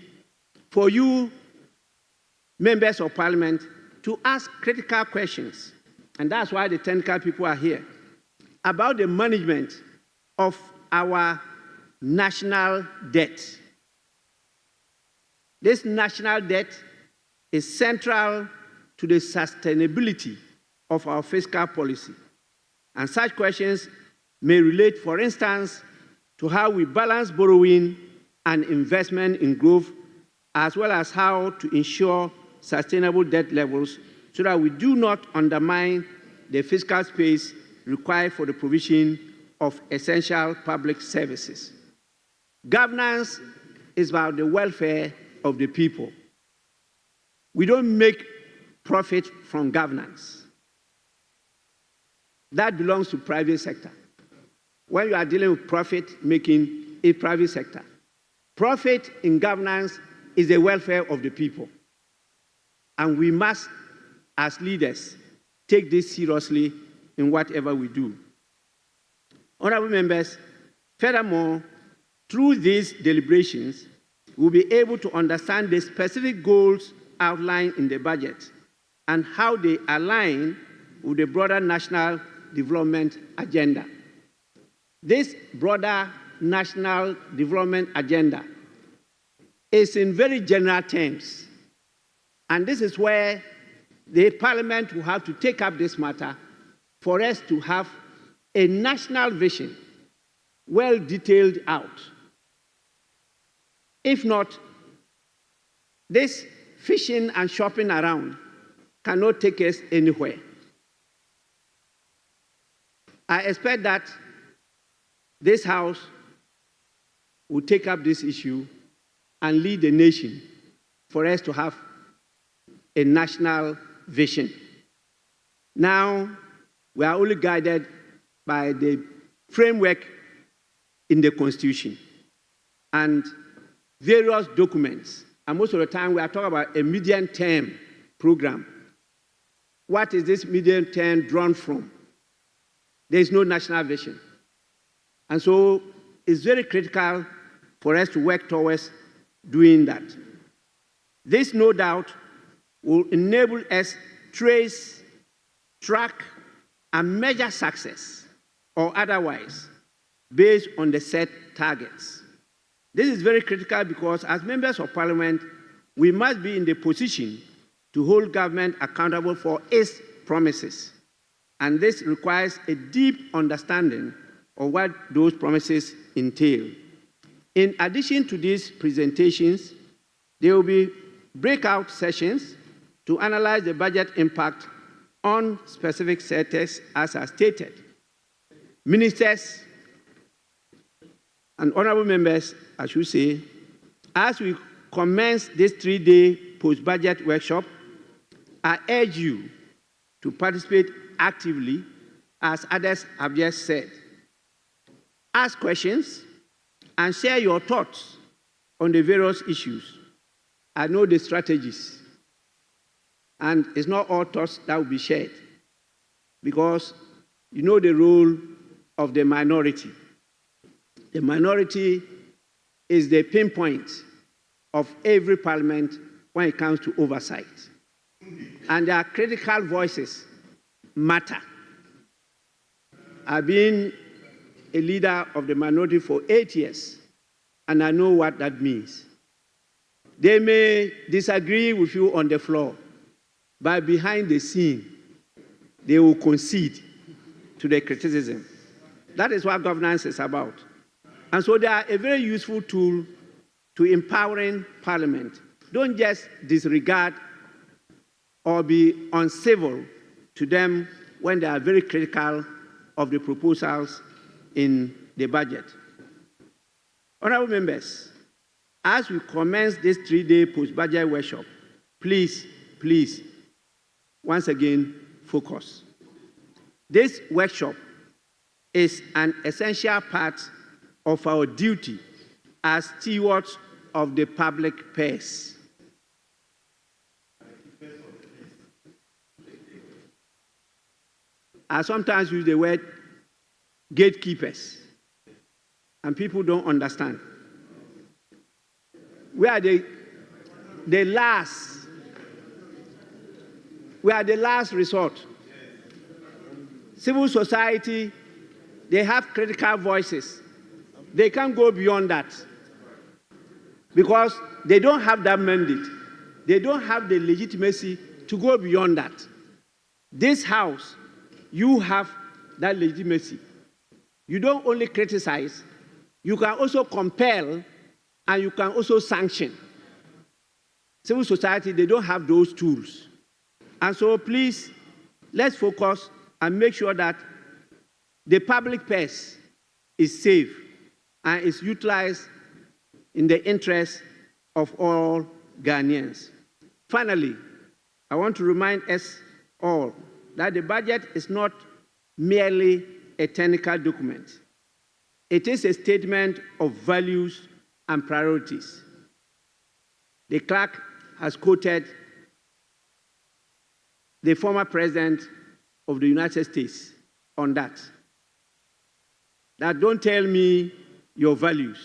for you, members of parliament, to ask critical questions, and that's why the technical people are here, about the management of our national debt. This national debt is central to the sustainability of our fiscal policy. And such questions may relate, for instance, to how we balance borrowing and investment in growth, as well as how to ensure sustainable debt levels so that we do not undermine the fiscal space required for the provision of essential public services. Governance is about the welfare of the people. We don't make profit from governance. That belongs to private sector. When you are dealing with profit making, a private sector. Profit in governance is the welfare of the people. And we must, as leaders, take this seriously in whatever we do. Honorable members, furthermore, through these deliberations, we'll be able to understand the specific goals outlined in the budget and how they align with the broader national development agenda. This broader national development agenda is in very general terms, and this is where the parliament will have to take up this matter for us to have a national vision well detailed out. If not, this fishing and shopping around cannot take us anywhere. I expect that this House will take up this issue and lead the nation for us to have a national vision. Now, we are only guided by the framework in the Constitution and various documents. And most of the time, we are talking about a medium-term program. What is this medium-term drawn from? There is no national vision. And so it's very critical for us to work towards doing that. This, no doubt, will enable us to trace, track, and measure success, or otherwise, based on the set targets. This is very critical because as members of parliament, we must be in the position to hold government accountable for its promises. And this requires a deep understanding of what those promises entail. In addition to these presentations, there will be breakout sessions to analyze the budget impact on specific sectors as I stated. Ministers and honorable members, I should say, as we commence this 3-day post-budget workshop, I urge you to participate actively, as others have just said. Ask questions and share your thoughts on the various issues. I know the strategies, and it's not all thoughts that will be shared, because you know the role of the minority. The minority is the pinpoint of every parliament when it comes to oversight. And their critical voices matter. I've been a leader of the minority for 8 years, and I know what that means. They may disagree with you on the floor, but behind the scene, they will concede to the criticism. That is what governance is about. And so they are a very useful tool to empowering Parliament. Don't just disregard or be uncivil to them when they are very critical of the proposals in the budget. Honorable members, as we commence this 3-day post-budget workshop, please, once again, focus. This workshop is an essential part of our duty as stewards of the public purse. I sometimes use the word gatekeepers, and people don't understand. we are the last. We are the last resort. Civil society, they have critical voices. They can't go beyond that because they don't have that mandate. They don't have the legitimacy to go beyond that. This House, you have that legitimacy. You don't only criticize, you can also compel, and you can also sanction. Civil society, they don't have those tools. And so please, let's focus and make sure that the public purse is safe and is utilized in the interest of all Ghanaians. Finally, I want to remind us all that the budget is not merely a technical document. It is a statement of values and priorities. The clerk has quoted the former president of the United States on that. Now, don't tell me your values.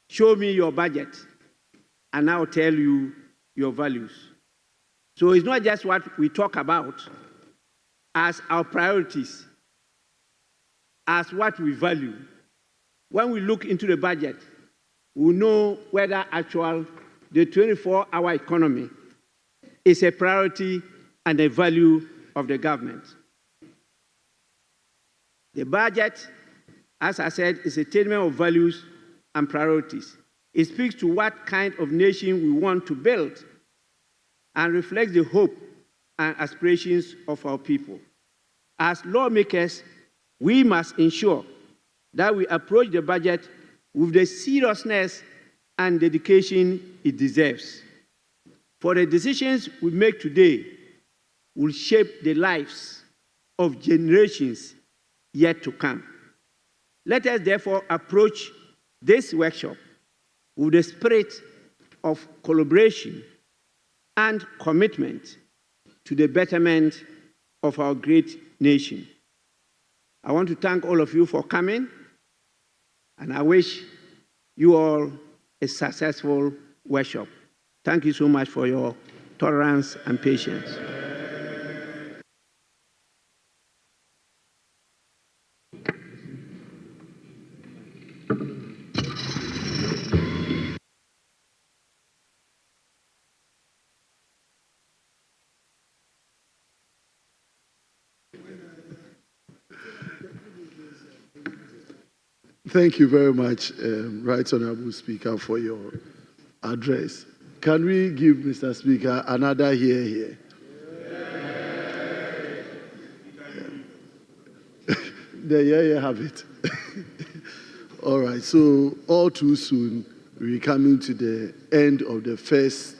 Show me your budget, and I'll tell you your values. So it's not just what we talk about as our priorities, as what we value. When we look into the budget, we know whether the 24-hour economy is a priority and a value of the government. The budget, as I said, is a statement of values and priorities. It speaks to what kind of nation we want to build and reflects the hope and aspirations of our people. As lawmakers, we must ensure that we approach the budget with the seriousness and dedication it deserves. For the decisions we make today will shape the lives of generations yet to come. Let us therefore approach this workshop with the spirit of collaboration and commitment to the betterment of our great nation. I want to thank all of you for coming, and I wish you all a successful workshop. Thank you so much for your tolerance and patience. Thank you very much, Right Honorable Speaker, for your address. Can we give Mr. Speaker another here? There you have it. All right, so all too soon, we're coming to the end of the first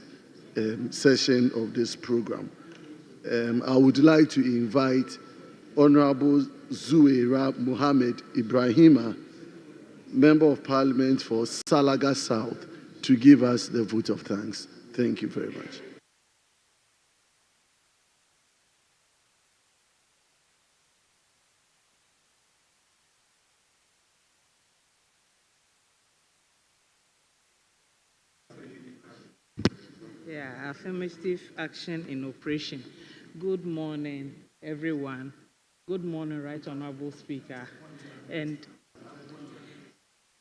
session of this program. I would like to invite Honorable Zuwaira Mohammed Ibrahima, Member of Parliament for Salaga South, to give us the vote of thanks. Thank you very much. Yeah, affirmative action in operation. Good morning, everyone. Good morning, Right Honorable Speaker. And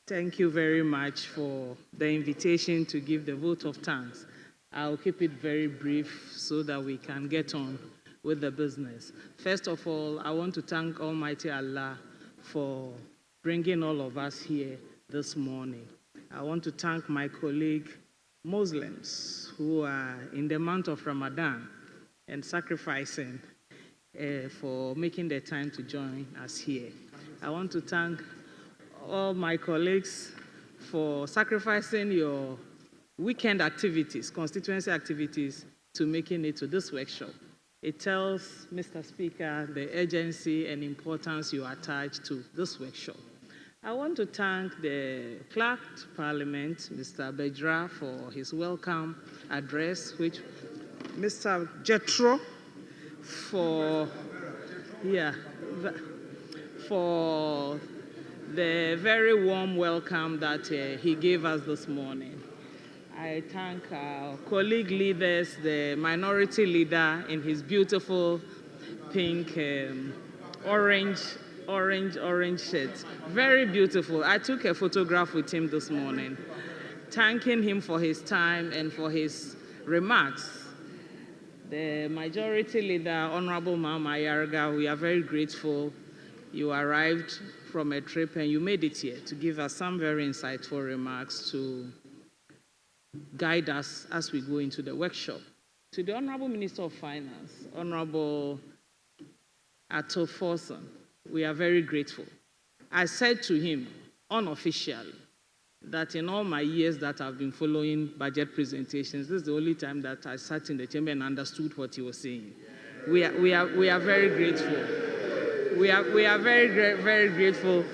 thank you very much for the invitation to give the vote of thanks. I'll keep it very brief so that we can get on with the business. First of all, I want to thank Almighty Allah for bringing all of us here this morning. I want to thank my colleague Muslims who are in the month of Ramadan and sacrificing for making the time to join us here. I want to thank all my colleagues for sacrificing your weekend activities, constituency activities, to making it to this workshop. It tells, Mr. Speaker, the urgency and importance you attach to this workshop. I want to thank the Clerk to Parliament, Mr. Bejra, for his welcome address, which Mr. Jetro for the very warm welcome that he gave us this morning. I thank our colleague leaders, the minority leader in his beautiful pink, orange shirt. Very beautiful. I took a photograph with him this morning, thanking him for his time and for his remarks. The majority leader, Honorable Mama Yarga, we are very grateful. You arrived from a trip and you made it here to give us some very insightful remarks to guide us as we go into the workshop. To the Honorable Minister of Finance, Honorable Ato Forson, we are very grateful. I said to him unofficially that in all my years that I've been following budget presentations, this is the only time that I sat in the chamber and understood what he was saying. We are very grateful. We are very grateful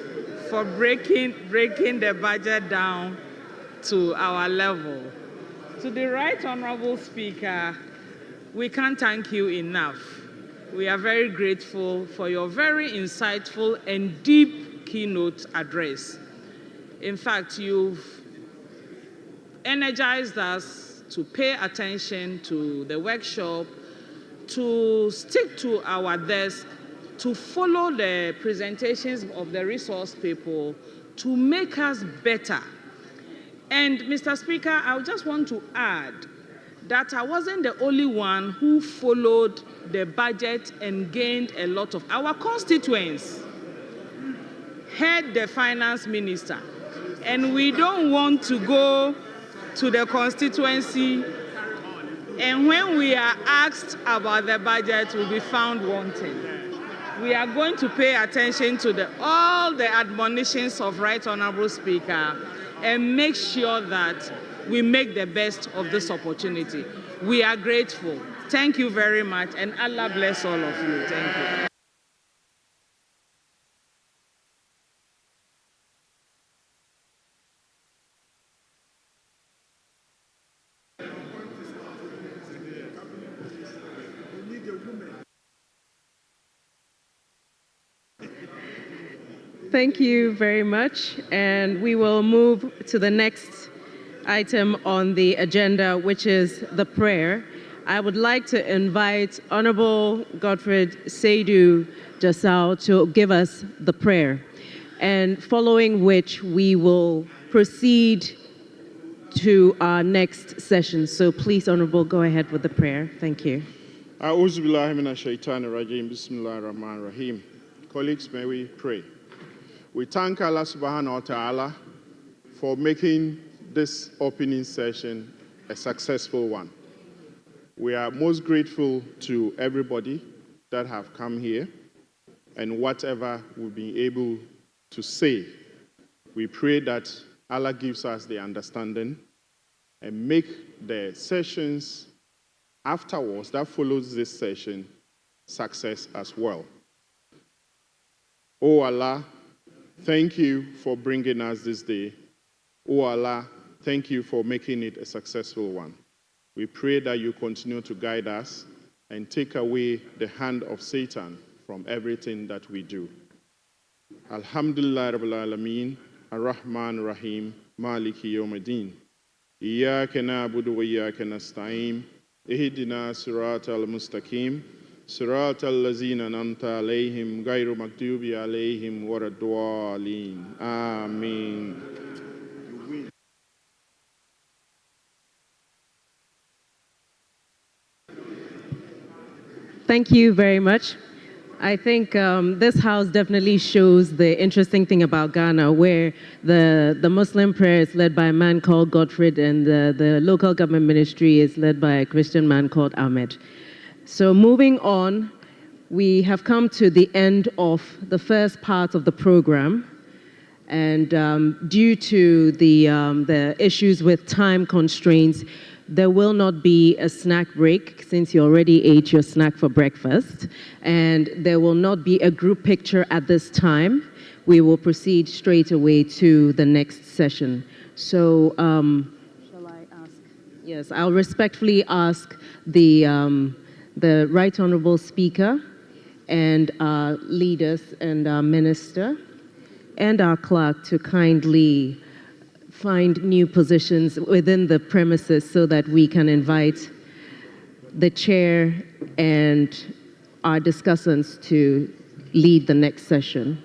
for breaking the budget down to our level. To the Right Honorable Speaker, we can't thank you enough. We are very grateful for your very insightful and deep keynote address. In fact, you've energized us to pay attention to the workshop, to stick to our desk, to follow the presentations of the resource people, to make us better. And Mr. Speaker, I just want to add that I wasn't the only one who followed the budget and gained a lot of our constituents. Heard the finance minister, and we don't want to go to the constituency, and when we are asked about the budget, we'll be found wanting. We are going to pay attention to all the admonitions of Right Honorable Speaker and make sure that we make the best of this opportunity. We are grateful. Thank you very much, and Allah bless all of you. Thank you. Thank you very much. And we will move to the next item on the agenda, which is the prayer. I would like to invite Honorable Godfred Seydu Jasau to give us the prayer, and following which we will proceed to our next session. So please, Honorable, go ahead with the prayer. Thank you. A'udhu billahi minash shaitanir rajim. Bismillahir rahmanir rahim. Colleagues, may we pray. We thank Allah subhanahu wa ta'ala for making this opening session a successful one. We are most grateful to everybody that have come here and whatever we've been able to say. We pray that Allah gives us the understanding and make the sessions afterwards that follows this session success as well. Oh Allah, thank you for bringing us this day. Oh Allah, thank you for making it a successful one. We pray that you continue to guide us and take away the hand of Satan from everything that we do. Alhamdulillah Rabbil Alameen, Ar-Rahman Ar-Rahim, Maliki Yawmiddin. Iyyaka na'budu wa iyyaka nasta'in. Ihdina siratal mustaqim. Siratal lazina an'amta alayhim ghayru maghdubi alayhim waladdallin. Amen. Thank you very much. I think this house definitely shows the interesting thing about Ghana, where the Muslim prayer is led by a man called Godfred, and the local government ministry is led by a Christian man called Ahmed. So moving on, we have come to the end of the first part of the program. And due to the issues with time constraints, there will not be a snack break since you already ate your snack for breakfast. And there will not be a group picture at this time. We will proceed straight away to the next session. So, shall I ask? Yes, I'll respectfully ask the Right Honorable Speaker and our leaders and our minister and our clerk to kindly find new positions within the premises so that we can invite the chair and our discussants to lead the next session.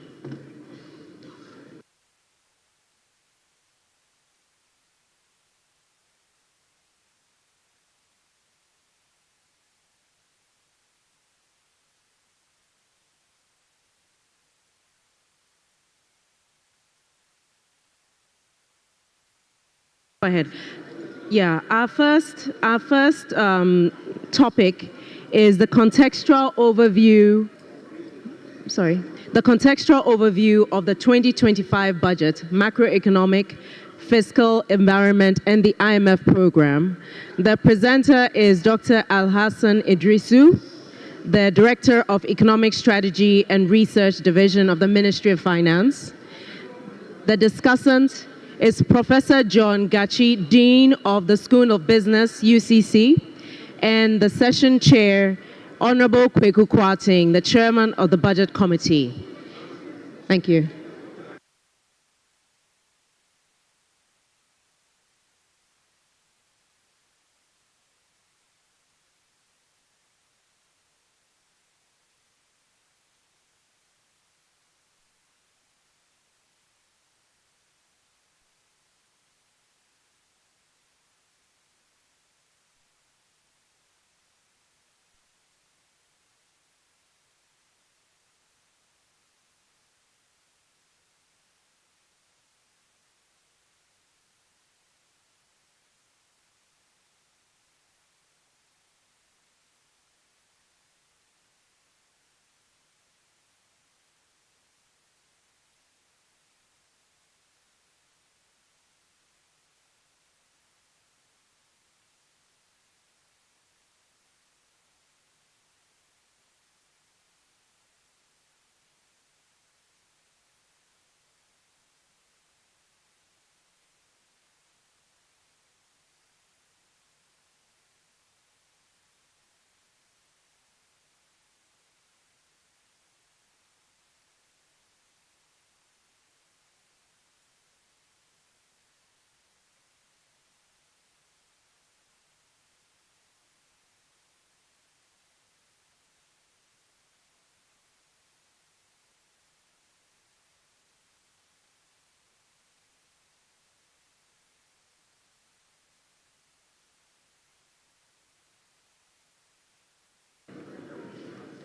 Go ahead. Yeah, our first topic is the contextual overview. The contextual overview of the 2025 budget, macroeconomic, fiscal environment, and the IMF program. The presenter is Dr. Alhassan Idrisu, the Director of Economic Strategy and Research Division of the Ministry of Finance. The discussant is Professor John Gachi, Dean of the School of Business, UCC, and the session chair, Honorable Kweku Kwarteng, the Chairman of the Budget Committee. Thank you.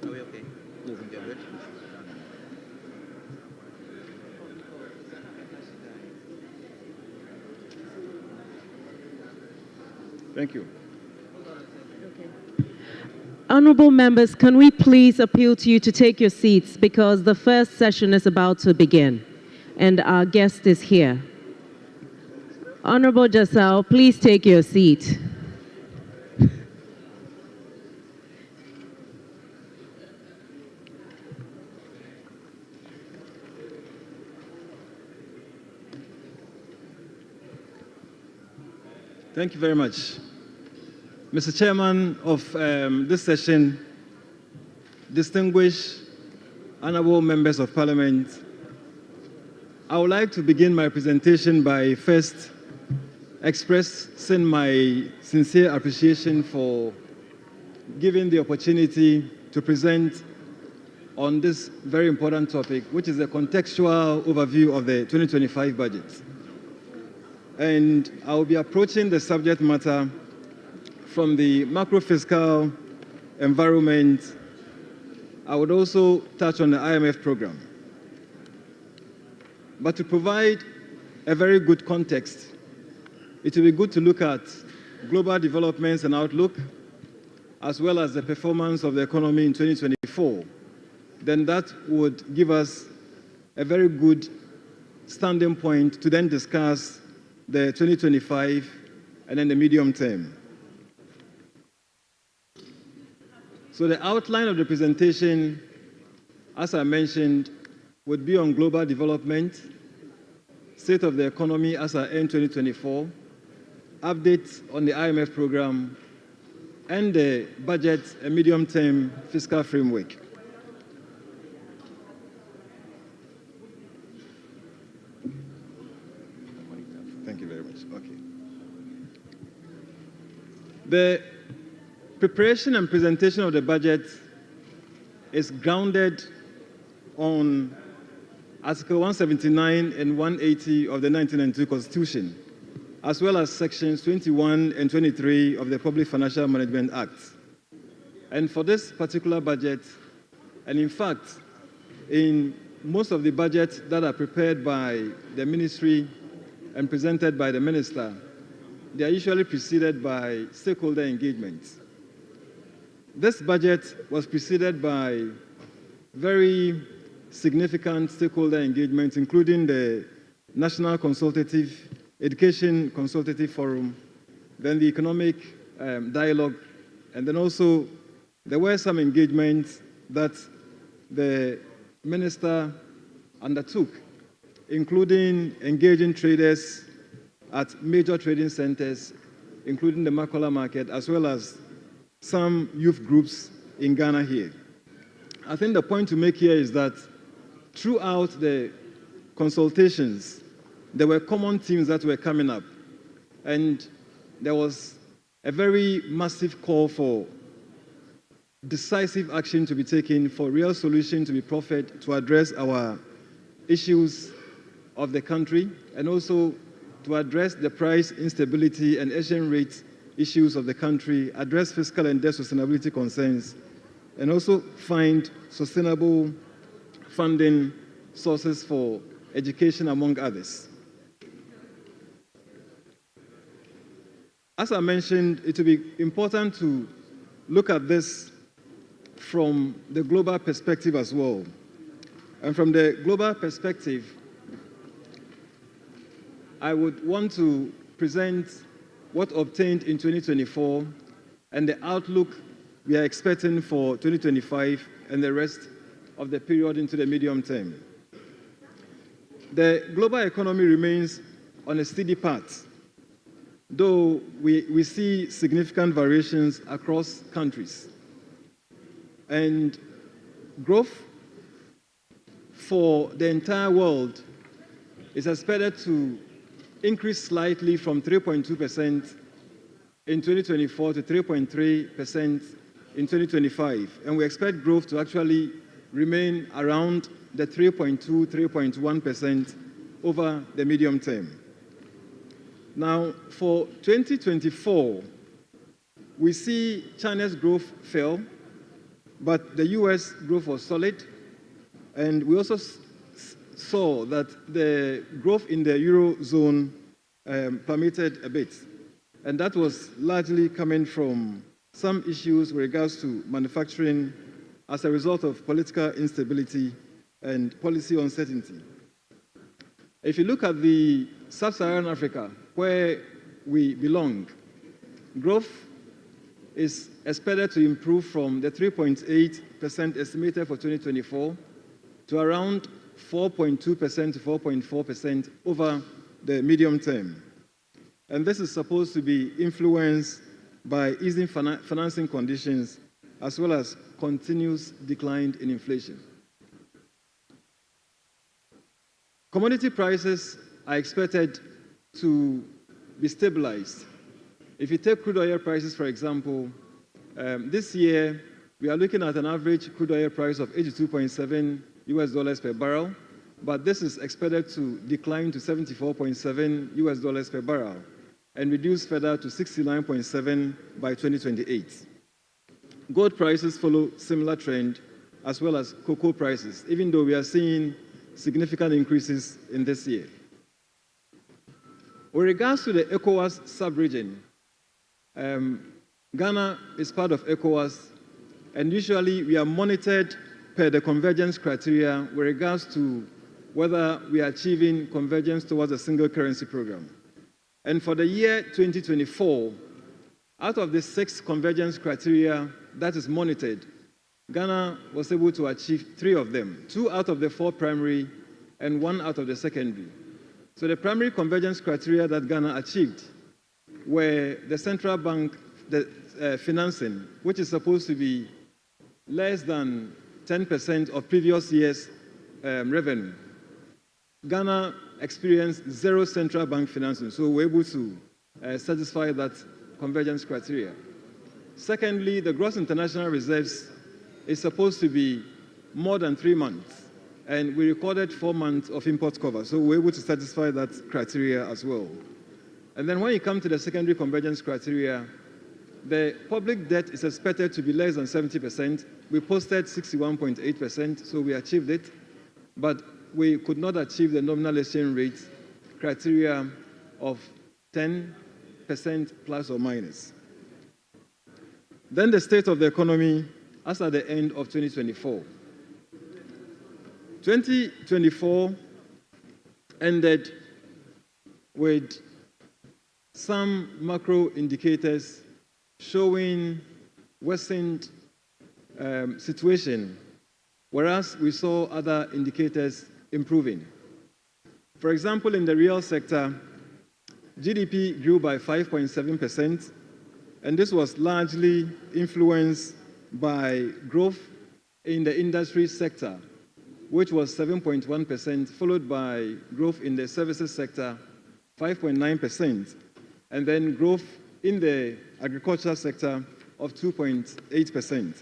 Are we okay? You're good? Thank you. Honorable members, can we please appeal to you to take your seats because the first session is about to begin and our guest is here. Honorable Jasal, please take your seat. Thank you very much. Mr. Chairman of this session, distinguished honorable members of Parliament, I would like to begin my presentation by first expressing my sincere appreciation for giving the opportunity to present on this very important topic, which is a contextual overview of the 2025 budget. And I will be approaching the subject matter from the macro-fiscal environment. I would also touch on the IMF program. But to provide a very good context, it will be good to look at global developments and outlook, as well as the performance of the economy in 2024. Then that would give us a very good standing point to then discuss the 2025 and then the medium term. So the outline of the presentation, as I mentioned, would be on global development, state of the economy as at end 2024, updates on the IMF program, and the budget and medium-term fiscal framework. Thank you. The preparation and presentation of the budget is grounded on Article 179 and 180 of the 1992 Constitution, as well as Sections 21 and 23 of the Public Financial Management Act. And for this particular budget, and in fact, in most of the budgets that are prepared by the ministry and presented by the minister, they are usually preceded by stakeholder engagement. This budget was preceded by very significant stakeholder engagement, including the National Education Consultative Forum, then the Economic Dialogue, and then also there were some engagements that the minister undertook, including engaging traders at major trading centers, including the Makola market, as well as some youth groups in Ghana here. I think the point to make here is that throughout the consultations, there were common themes that were coming up, and there was a very massive call for decisive action to be taken, for real solution to be proffered to address our issues of the country, and also to address the price instability and exchange rate issues of the country, address fiscal and debt sustainability concerns, and also find sustainable funding sources for education, among others. As I mentioned, it will be important to look at this from the global perspective as well. And from the global perspective, I would want to present what obtained in 2024 and the outlook we are expecting for 2025 and the rest of the period into the medium term. The global economy remains on a steady path, though we see significant variations across countries. And growth for the entire world is expected to increase slightly from 3.2% in 2024 to 3.3% in 2025. And we expect growth to actually remain around the 3.2, 3.1% over the medium term. Now, for 2024, we see China's growth fell, but the US growth was solid. And we also saw that the growth in the Eurozone plummeted a bit. And that was largely coming from some issues with regards to manufacturing as a result of political instability and policy uncertainty. If you look at the sub-Saharan Africa, where we belong, growth is expected to improve from the 3.8% estimated for 2024 to around 4.2% to 4.4% over the medium term. And this is supposed to be influenced by easing financing conditions as well as continuous decline in inflation. Commodity prices are expected to be stabilized. If you take crude oil prices, for example, this year we are looking at an average crude oil price of $82.7 per barrel, but this is expected to decline to $74.7 per barrel and reduce further to $69.7 by 2028. Gold prices follow similar trend, as well as cocoa prices, even though we are seeing significant increases in this year. With regards to the ECOWAS sub-region, Ghana is part of ECOWAS, and usually we are monitored per the convergence criteria with regards to whether we are achieving convergence towards a single currency program. And for the year 2024, out of the 6 convergence criteria that is monitored, Ghana was able to achieve 3 of them, 2 out of the 4 primary and 1 out of the secondary. So the primary convergence criteria that Ghana achieved were the central bank financing, which is supposed to be less than 10% of previous year's revenue. Ghana experienced 0 central bank financing, so we're able to satisfy that convergence criteria. Secondly, the gross international reserves is supposed to be more than 3 months, and we recorded 4 months of import cover, so we're able to satisfy that criteria as well. And then when you come to the secondary convergence criteria, the public debt is expected to be less than 70%. We posted 61.8%, so we achieved it, but we could not achieve the nominal exchange rate criteria of 10% plus or minus. Then the state of the economy as at the end of 2024. 2024 ended with some macro indicators showing worsened situation, whereas we saw other indicators improving. For example, in the real sector, GDP grew by 5.7%, and this was largely influenced by growth in the industry sector, which was 7.1%, followed by growth in the services sector, 5.9%, and then growth in the agricultural sector of 2.8%.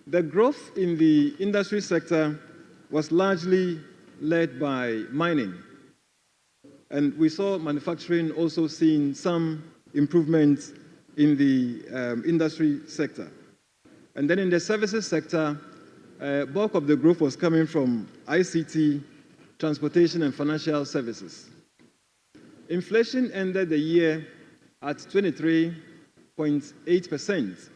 The growth in the industry sector was largely led by mining, and we saw manufacturing also seeing some improvements in the industry sector. And then in the services sector, bulk of the growth was coming from ICT, transportation, and financial services. Inflation ended the year at 23.8%,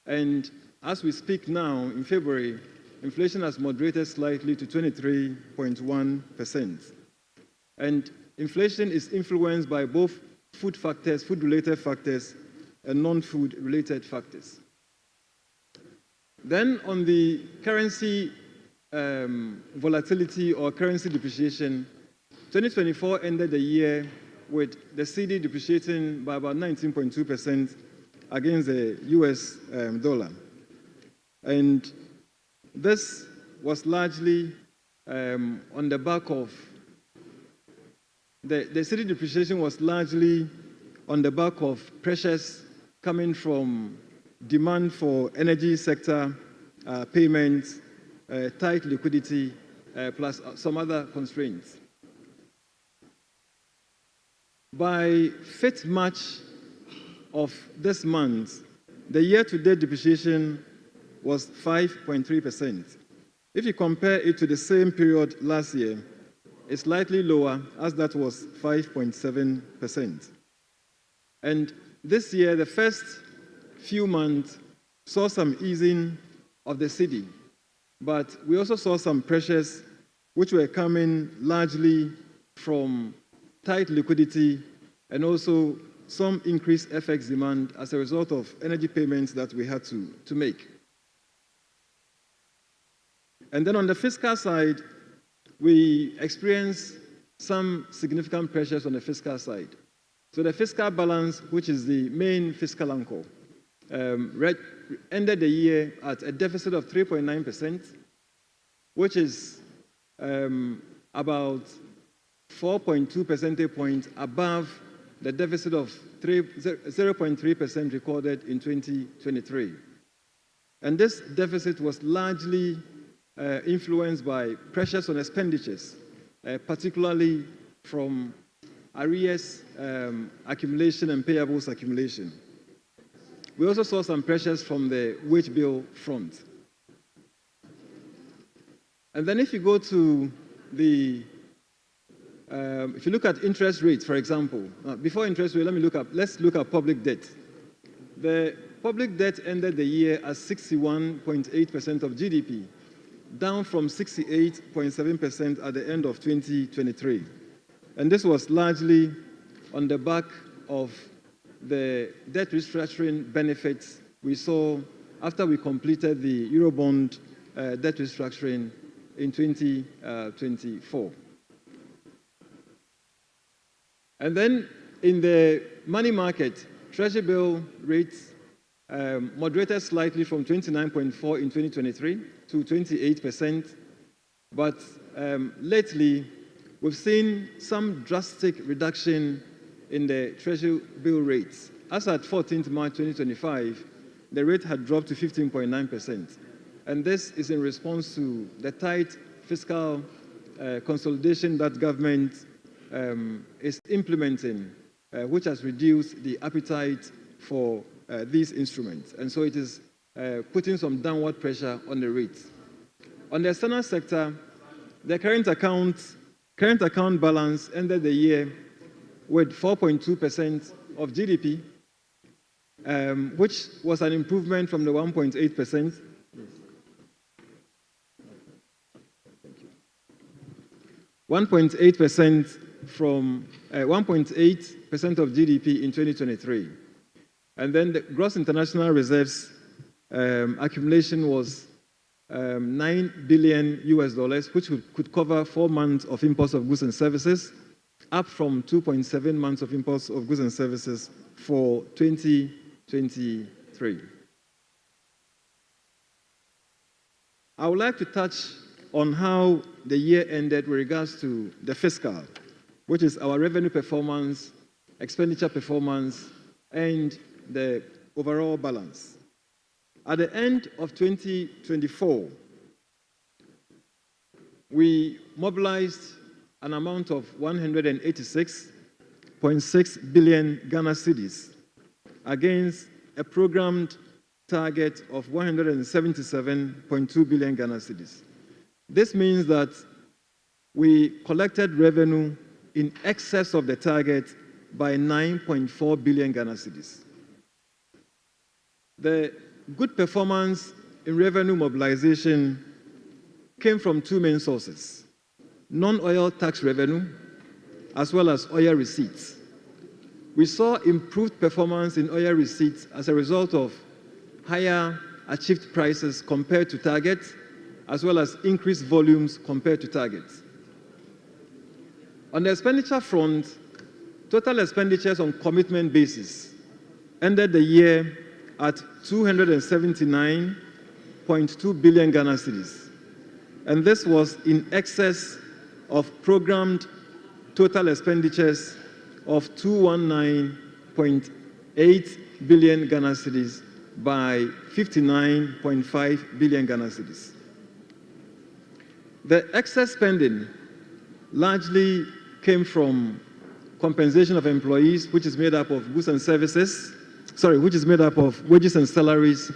and as we speak now, in February, inflation has moderated slightly to 23.1%. And inflation is influenced by both food factors, food-related factors, and non-food-related factors. Then on the currency volatility or currency depreciation, 2024 ended the year with the CD depreciating by about 19.2% against the US dollar. And this was largely on the back of the CD depreciation was largely on the back of pressures coming from demand for energy sector payments, tight liquidity, plus some other constraints. By 5th March of this month, the year-to-date depreciation was 5.3%. If you compare it to the same period last year, it's slightly lower, as that was 5.7%. And this year, the first few months saw some easing of the cedi, but we also saw some pressures which were coming largely from tight liquidity and also some increased FX demand as a result of energy payments that we had to make. And then on the fiscal side, we experienced some significant pressures on the fiscal side. So the fiscal balance, which is the main fiscal anchor, ended the year at a deficit of 3.9%, which is about 4.2 percentage points above the deficit of 0.3% recorded in 2023. And this deficit was largely influenced by pressures on expenditures, particularly from arrears accumulation and payables accumulation. We also saw some pressures from the wage bill front. And then if you go to the, if you look at interest rates, for example, before interest rate, let's look at public debt. The public debt ended the year at 61.8% of GDP, down from 68.7% at the end of 2023. And this was largely on the back of the debt restructuring benefits we saw after we completed the Eurobond debt restructuring in 2024. And then in the money market, Treasury bill rates moderated slightly from 29.4 in 2023 to 28%. But lately, we've seen some drastic reduction in the Treasury bill rates. As at 14th March 2025, the rate had dropped to 15.9%. And this is in response to the tight fiscal consolidation that government is implementing, which has reduced the appetite for these instruments. And so it is putting some downward pressure on the rates. On the external sector, the current account balance ended the year with 4.2% of GDP, which was an improvement from the 1.8%. 1.8% from 1.8% of GDP in 2023. And then the gross international reserves accumulation was $9 billion US, which could cover 4 months of imports of goods and services, up from 2.7 months of imports of goods and services for 2023. I would like to touch on how the year ended with regards to the fiscal, which is our revenue performance, expenditure performance, and the overall balance. At the end of 2024, we mobilized an amount of 186.6 billion Ghana cedis against a programmed target of 177.2 billion Ghana cedis. This means that we collected revenue in excess of the target by 9.4 billion Ghana cedis. The good performance in revenue mobilization came from two main sources: non-oil tax revenue, as well as oil receipts. We saw improved performance in oil receipts as a result of higher achieved prices compared to targets, as well as increased volumes compared to targets. On the expenditure front, total expenditures on commitment basis ended the year at 279.2 billion Ghana cedis. And this was in excess of programmed total expenditures of 219.8 billion Ghana cedis by 59.5 billion Ghana cedis. The excess spending largely came from compensation of employees, which is made up of goods and services, which is made up of wages and salaries,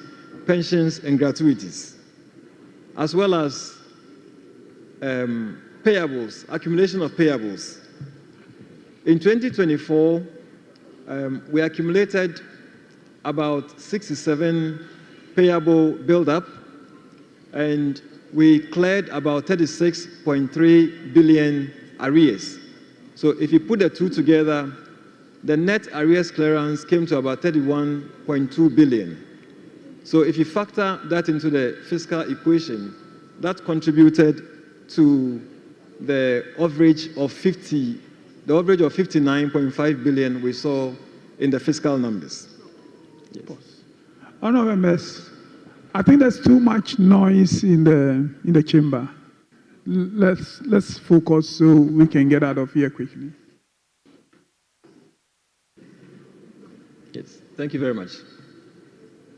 pensions and gratuities, as well as payables, accumulation of payables. In 2024, we accumulated about 67 payable build-up, and we cleared about 36.3 billion arrears. So if you put the two together, the net arrears clearance came to about 31.2 billion. So if you factor that into the fiscal equation, that contributed to the average of 59.5 billion we saw in the fiscal numbers. Yes. Honourable members, I think there's too much noise in the chamber. Let's focus so we can get out of here quickly. Yes, thank you very much.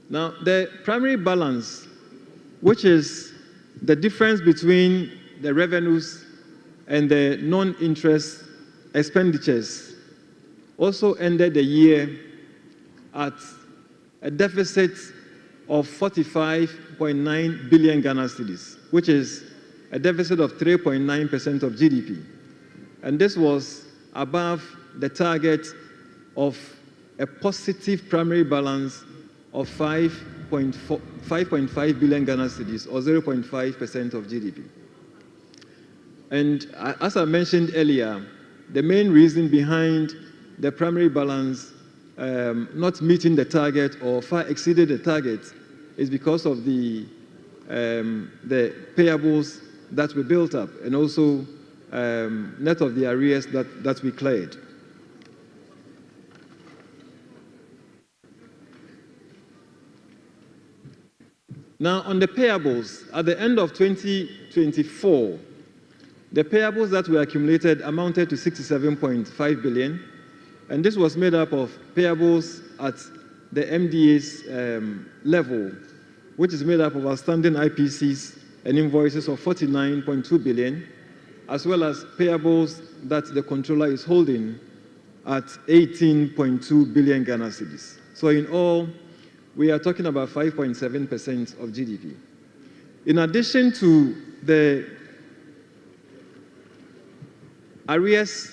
Now, the primary balance, which is the difference between the revenues and the non-interest expenditures, also ended the year at a deficit of 45.9 billion Ghana cedis, which is a deficit of 3.9% of GDP. And this was above the target of a positive primary balance of 5.5 billion Ghana cedis, or 0.5% of GDP. And as I mentioned earlier, the main reason behind the primary balance not meeting the target or far exceeded the target is because of the payables that we built up, and also net of the arrears that we cleared. Now, on the payables, at the end of 2024, the payables that were accumulated amounted to 67.5 billion, And this was made up of payables at the MDA's level, which is made up of outstanding IPCs and invoices of 49.2 billion, as well as payables that the controller is holding at 18.2 billion Ghana cedis. So in all, we are talking about 5.7% of GDP. In addition to the arrears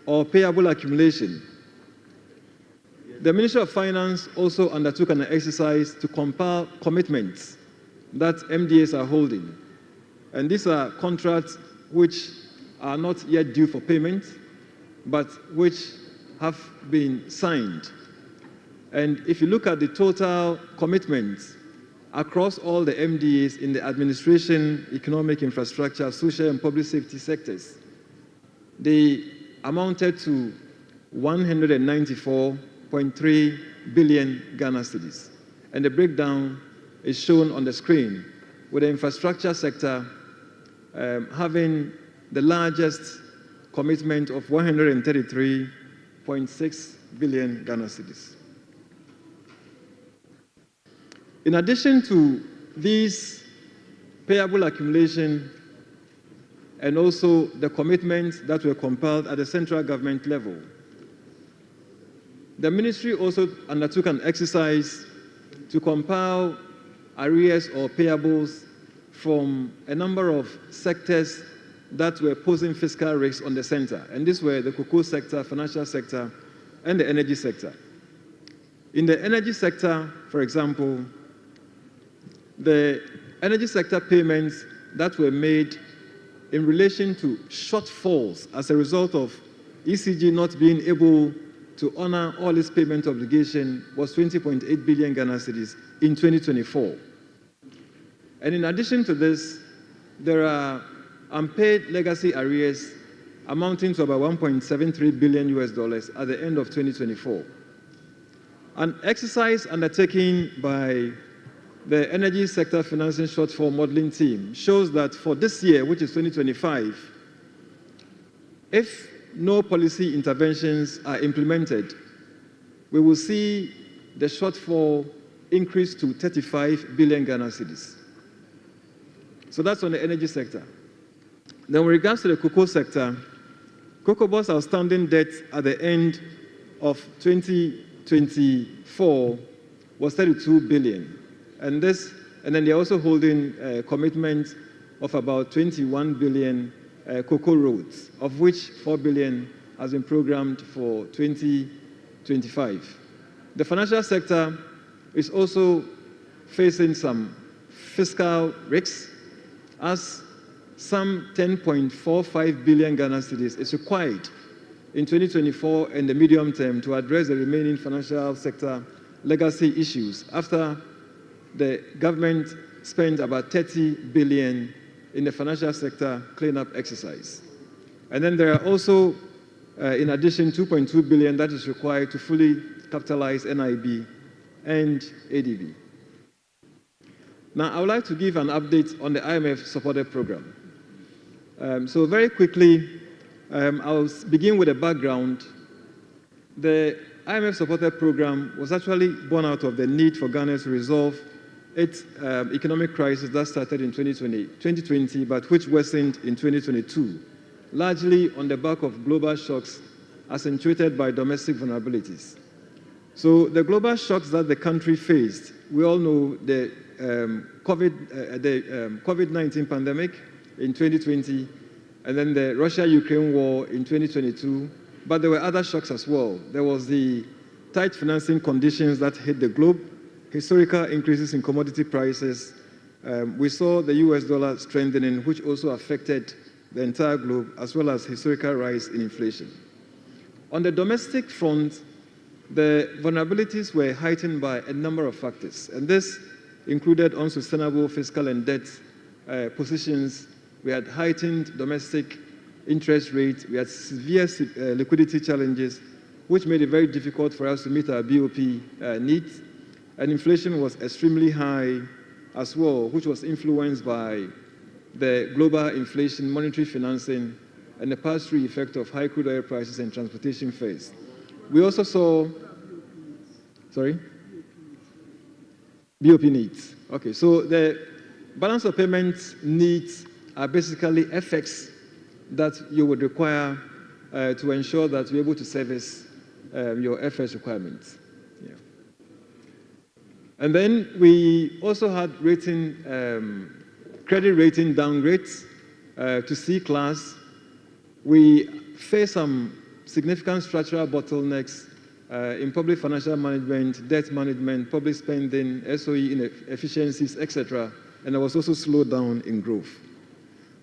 or payable accumulation, the Ministry of Finance also undertook an exercise to compile commitments that MDAs are holding. And these are contracts which are not yet due for payment, but which have been signed. And if you look at the total commitments across all the MDAs in the administration, economic infrastructure, social and public safety sectors, they amounted to 194.3 billion Ghana cedis. And the breakdown is shown on the screen, with the infrastructure sector having the largest commitment of 133.6 billion Ghana cedis. In addition to these payable accumulation and also the commitments that were compiled at the central government level, the ministry also undertook an exercise to compile arrears or payables from a number of sectors that were posing fiscal risks on the center. And these were the cocoa sector, financial sector, and the energy sector. In the energy sector, for example, the energy sector payments that were made in relation to shortfalls as a result of ECG not being able to honor all its payment obligation was 20.8 billion Ghana cedis in 2024. And in addition to this, there are unpaid legacy arrears amounting to about $1.73 billion at the end of 2024. An exercise undertaken by the energy sector financing shortfall modeling team shows that for this year, which is 2025, if no policy interventions are implemented, we will see the shortfall increase to 35 billion Ghana cedis. So that's on the energy sector. Then with regards to the cocoa sector, Cocoa Board's outstanding debt at the end of 2024 was 32 billion. And then they're also holding a commitment of about 21 billion cocoa roads, of which 4 billion has been programmed for 2025. The financial sector is also facing some fiscal risks, as some 10.45 billion Ghana cedis is required in 2024 and the medium term to address the remaining financial sector legacy issues after the government spent about 30 billion in the financial sector cleanup exercise. And then there are also, in addition, 2.2 billion that is required to fully capitalize NIB and ADB. Now, I would like to give an update on the IMF-supported program. So very quickly, I'll begin with a background. The IMF-supported program was actually born out of the need for Ghana to resolve its economic crisis that started in 2020, but which worsened in 2022, largely on the back of global shocks accentuated by domestic vulnerabilities. So the global shocks that the country faced, we all know the COVID-19 pandemic in 2020, and then the Russia-Ukraine war in 2022, but there were other shocks as well. There was the tight financing conditions that hit the globe, historical increases in commodity prices. We saw the US dollar strengthening, which also affected the entire globe, as well as historical rise in inflation. On the domestic front, the vulnerabilities were heightened by a number of factors, and this included unsustainable fiscal and debt positions. We had heightened domestic interest rates. We had severe liquidity challenges, which made it very difficult for us to meet our BOP needs. And inflation was extremely high as well, which was influenced by the global inflation, monetary financing, and the pass-through effect of high crude oil prices and transportation fares. We also saw, sorry? BOP needs. Okay, so the balance of payments needs are basically FX that you would require to ensure that you're able to service your FX requirements. Yeah. And then we also had credit rating downgrades to C class. We face some significant structural bottlenecks in public financial management, debt management, public spending, SOE inefficiencies, etc. And there was also slowdown in growth.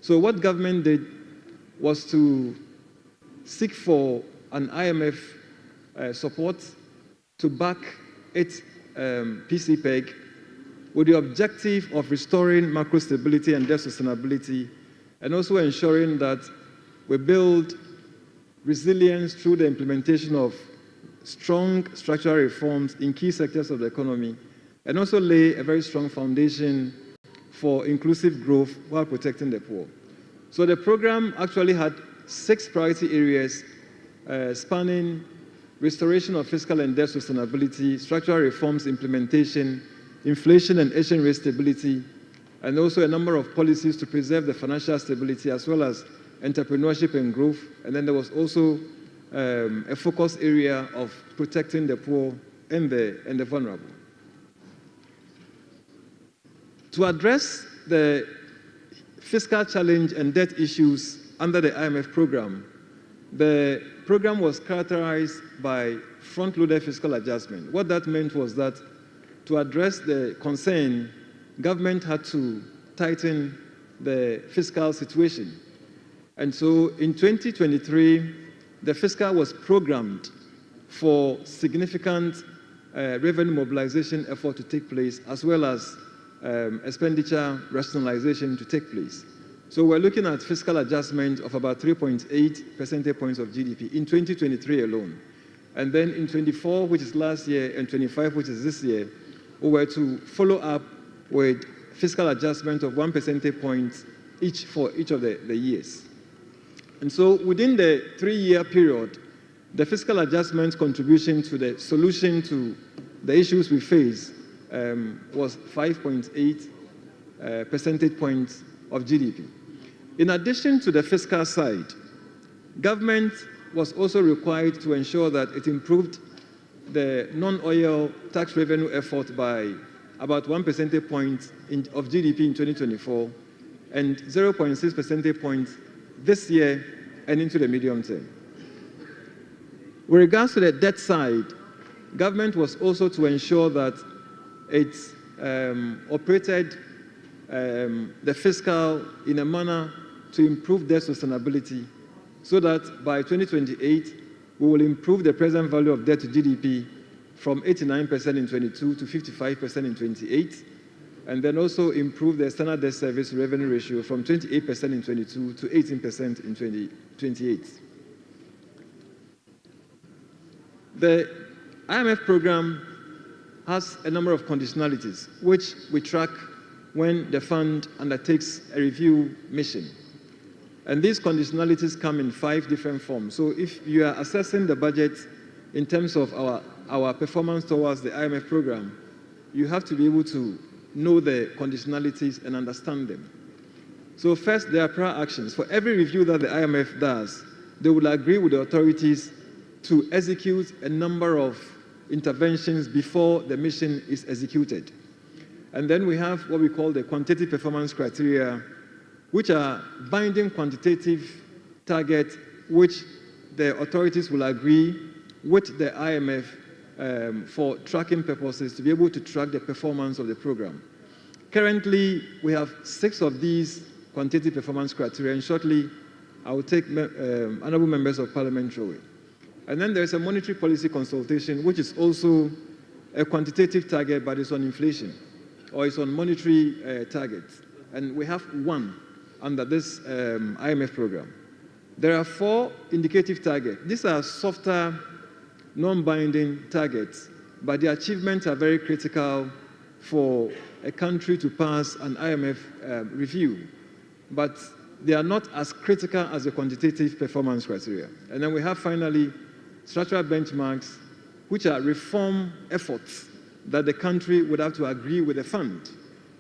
So what government did was to seek for an IMF support to back its PCPEG with the objective of restoring macro stability and debt sustainability, and also ensuring that we build resilience through the implementation of strong structural reforms in key sectors of the economy, and also lay a very strong foundation for inclusive growth while protecting the poor. So the program actually had 6 priority areas spanning restoration of fiscal and debt sustainability, structural reforms implementation, inflation and exchange rate stability, and also a number of policies to preserve the financial stability as well as entrepreneurship and growth. And then there was also a focus area of protecting the poor and the vulnerable. To address the fiscal challenge and debt issues under the IMF program, the program was characterized by front-loaded fiscal adjustment. What that meant was that to address the concern, government had to tighten the fiscal situation. And so in 2023, the fiscal was programmed for significant revenue mobilization effort to take place, as well as expenditure rationalization to take place. So we're looking at fiscal adjustment of about 3.8 percentage points of GDP in 2023 alone. And then in 24, which is last year, and 25, which is this year, we were to follow up with fiscal adjustment of 1 percentage point each for each of the years. And so within the 3-year period, the fiscal adjustment contribution to the solution to the issues we face was 5.8 percentage points of GDP. In addition to the fiscal side, government was also required to ensure that it improved the non-oil tax revenue effort by about 1 percentage point of GDP in 2024 and 0.6 percentage points this year and into the medium term. With regards to the debt side, government was also to ensure that it operated the fiscal in a manner to improve debt sustainability so that by 2028, we will improve the present value of debt to GDP from 89% in 22 to 55% in 28, and then also improve the standard debt service revenue ratio from 28% in 22 to 18% in 2028. The IMF program has a number of conditionalities, which we track when the fund undertakes a review mission. And these conditionalities come in 5 different forms. So if you are assessing the budget in terms of our performance towards the IMF program, you have to be able to know the conditionalities and understand them. So first, there are prior actions. For every review that the IMF does, they will agree with the authorities to execute a number of interventions before the mission is executed. And then we have what we call the quantitative performance criteria, which are binding quantitative targets which the authorities will agree with the IMF for tracking purposes to be able to track the performance of the program. Currently, we have 6 of these quantitative performance criteria, and shortly I will take honorable members of parliament through it. And then there's a monetary policy consultation, which is also a quantitative target, but it's on inflation, or it's on monetary targets. And we have 1 under this IMF program. There are 4 indicative targets. These are softer, non-binding targets, but the achievements are very critical for a country to pass an IMF review. But they are not as critical as the quantitative performance criteria. And then we have finally structural benchmarks, which are reform efforts that the country would have to agree with the fund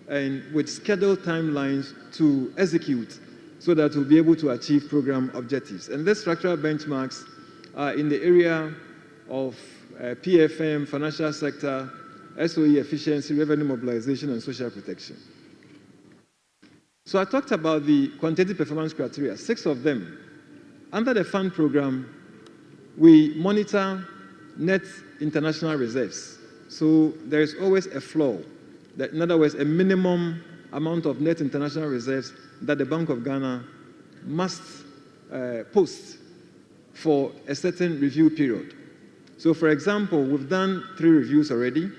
and with scheduled timelines to execute so that we'll be able to achieve program objectives. And these structural benchmarks are in the area of PFM, financial sector, SOE efficiency, revenue mobilization, and social protection. So I talked about the quantitative performance criteria, 6 of them. Under the fund program, we monitor net international reserves. So there is always a floor. In other words, a minimum amount of net international reserves that the Bank of Ghana must post for a certain review period. So for example, we've done 3 reviews already.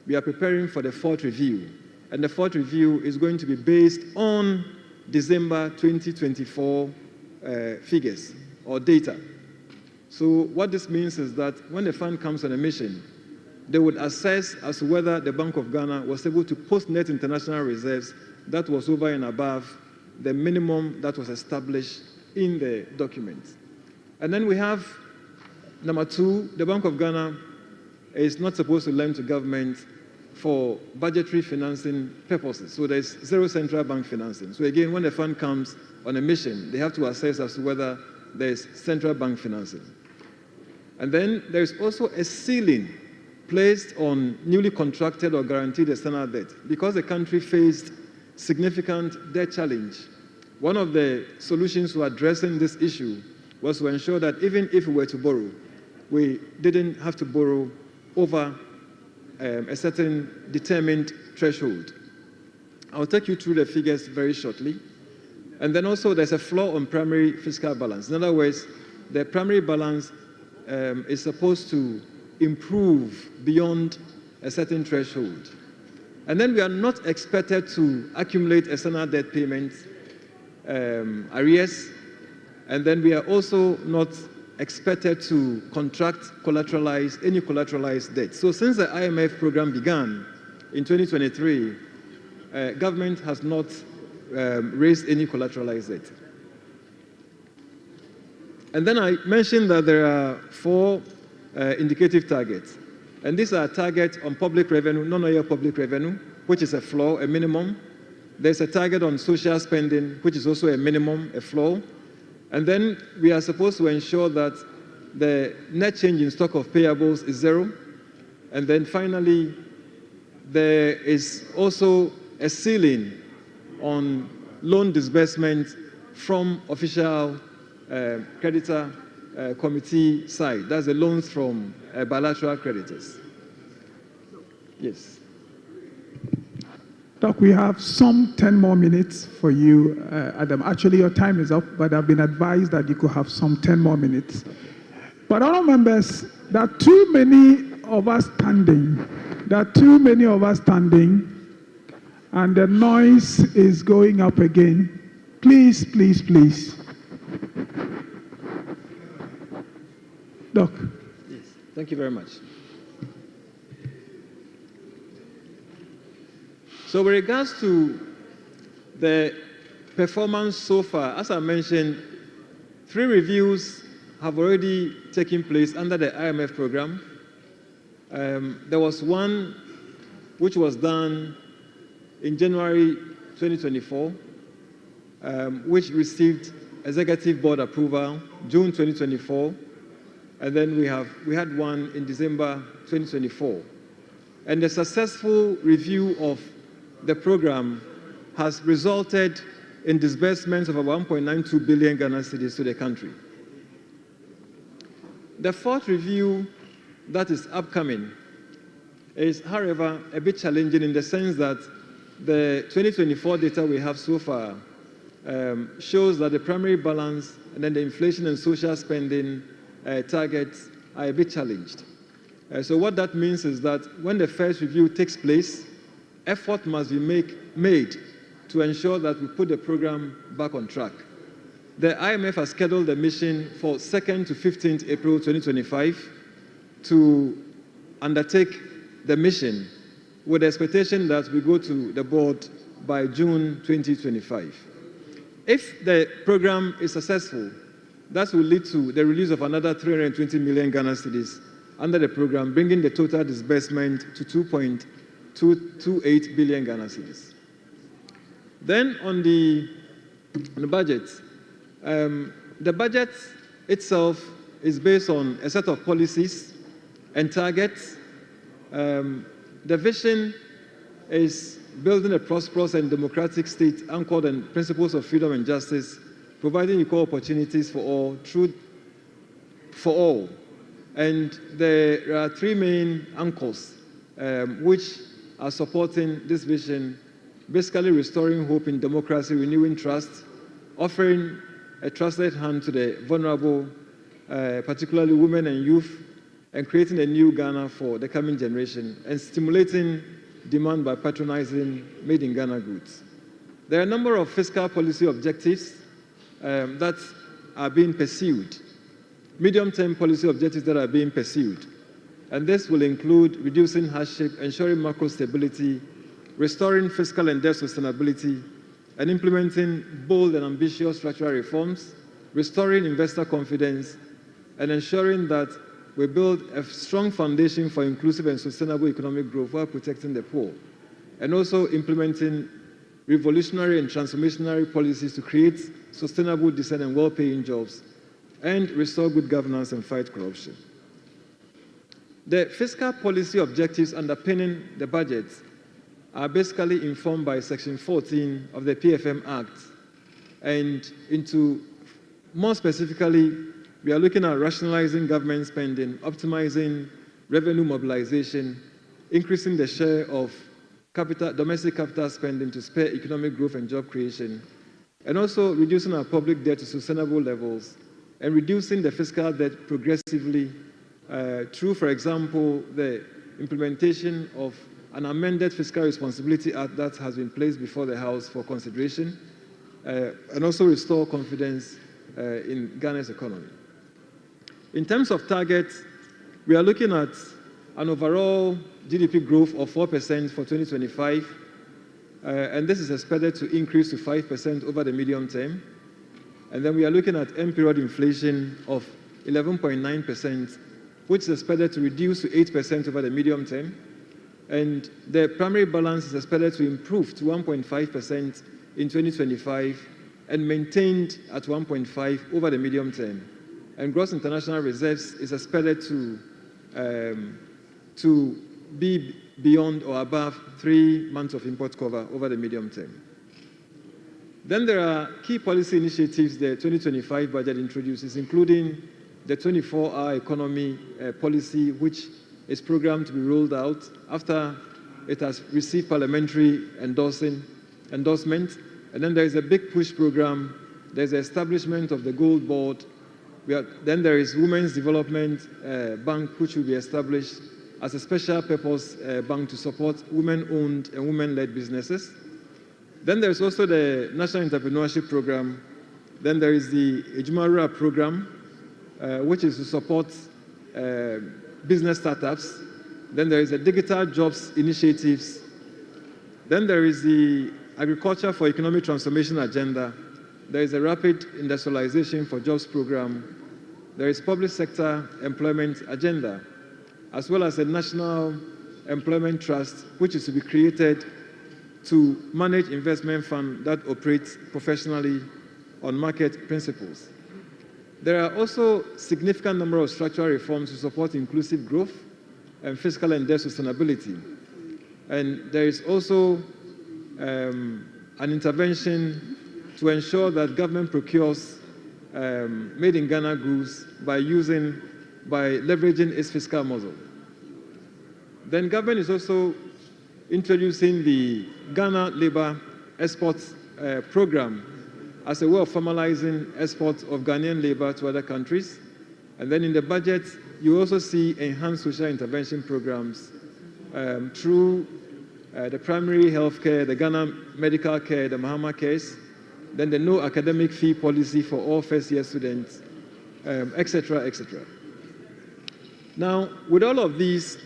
We are preparing for the 4th review. And the 4th review is going to be based on December 2024 figures or data. So what this means is that when the fund comes on a mission, they would assess as to whether the Bank of Ghana was able to post net international reserves that was over and above the minimum that was established in the document. And then we have number 2, the Bank of Ghana is not supposed to lend to government for budgetary financing purposes. So there's zero central bank financing. So again, when the fund comes on a mission, they have to assess as to whether there's central bank financing. And then there's also a ceiling placed on newly contracted or guaranteed external debt. Because the country faced significant debt challenge, one of the solutions to addressing this issue was to ensure that even if we were to borrow, we didn't have to borrow over a certain determined threshold. I'll take you through the figures very shortly. And then also there's a floor on primary fiscal balance. In other words, the primary balance is supposed to improve beyond a certain threshold. And then we are not expected to accumulate external debt payments, arrears, and then we are also not expected to contract any collateralized debt. So since the IMF program began in 2023, government has not raised any collateralized debt. And then I mentioned that there are 4 indicative targets. And these are targets on public revenue, non-oil public revenue, which is a floor, a minimum. There's a target on social spending, which is also a minimum, a floor. And then we are supposed to ensure that the net change in stock of payables is 0. And then finally, there is also a ceiling on loan disbursement from official creditor committee side. That's the loans from bilateral creditors. Yes. Doc, we have some 10 more minutes for you, Adam. Actually, your time is up, but I've been advised that you could have some 10 more minutes. But honourable members, there are too many of us standing. There are too many of us standing, and the noise is going up again. Please, please, please. Doc. Yes, thank you very much. So with regards to the performance so far, as I mentioned, 3 reviews have already taken place under the IMF program. There was one which was done in January 2024, which received executive board approval, June 2024, and then we had one in December 2024. And the successful review of the program has resulted in disbursements of about 1.92 billion Ghana cedis to the country. The 4th review that is upcoming is, however, a bit challenging in the sense that the 2024 data we have so far shows that the primary balance and then the inflation and social spending targets are a bit challenged. So what that means is that when the first review takes place, effort must be made to ensure that we put the program back on track. The IMF has scheduled the mission for 2nd to 15th April 2025 to undertake the mission with the expectation that we go to the board by June 2025. If the program is successful, That will lead to the release of another 320 million Ghana cedis under the program, bringing the total disbursement to 2.228 billion Ghana cedis. Then on the budget, the budget itself is based on a set of policies and targets. The vision is building a prosperous and democratic state anchored on principles of freedom and justice, providing equal opportunities for all, for all. And there are three main anchors which are supporting this vision, basically restoring hope in democracy, renewing trust, offering a trusted hand to the vulnerable, particularly women and youth, and creating a new Ghana for the coming generation, and stimulating demand by patronizing made-in-Ghana goods. There are a number of fiscal policy objectives that are being pursued, medium-term policy objectives that are being pursued. And this will include reducing hardship, ensuring macro stability, restoring fiscal and debt sustainability, and implementing bold and ambitious structural reforms, restoring investor confidence, and ensuring that we build a strong foundation for inclusive and sustainable economic growth while protecting the poor, and also implementing revolutionary and transformationary policies to create sustainable, decent, and well-paying jobs, and restore good governance and fight corruption. The fiscal policy objectives underpinning the budget are basically informed by Section 14 of the PFM Act, and more specifically, we are looking at rationalizing government spending, optimizing revenue mobilization, increasing the share of domestic capital spending to spur economic growth and job creation, and also reducing our public debt to sustainable levels, and reducing the fiscal debt progressively through, for example, the implementation of an amended Fiscal Responsibility Act that has been placed before the House for consideration, and also restore confidence in Ghana's economy. In terms of targets, we are looking at an overall GDP growth of 4% for 2025, and this is expected to increase to 5% over the medium term. And then we are looking at end-period inflation of 11.9%, which is expected to reduce to 8% over the medium term. And the primary balance is expected to improve to 1.5% in 2025 and maintained at 1.5% over the medium term. And gross international reserves is expected to be beyond or above 3 months of import cover over the medium term. Then there are key policy initiatives the 2025 budget introduces, including the 24-hour economy policy, which is programmed to be rolled out after it has received parliamentary endorsement. And then there is a big push program. There's the establishment of the Gold Board. Then there is Women's Development Bank, which will be established as a special purpose bank to support women-owned and women-led businesses. Then there's also the National Entrepreneurship Program. Then there is the Ejumarura Program, which is to support business startups. Then there is the Digital Jobs Initiatives. Then there is the Agriculture for Economic Transformation Agenda. There is a Rapid Industrialization for Jobs Program. There is Public Sector Employment Agenda, as well as a National Employment Trust, which is to be created to manage investment fund that operates professionally on market principles. There are also significant number of structural reforms to support inclusive growth and fiscal and debt sustainability. And there is also an intervention to ensure that government procures made-in-Ghana goods by leveraging its fiscal muscle. Then government is also introducing the Ghana Labour Exports Program as a way of formalizing exports of Ghanaian labor to other countries. And then in the budget, you also see enhanced social intervention programs through the primary health care, the Ghana medical care, the Mahama Cares, then the no academic fee policy for all first-year students, etc., etc. Now, with all of these,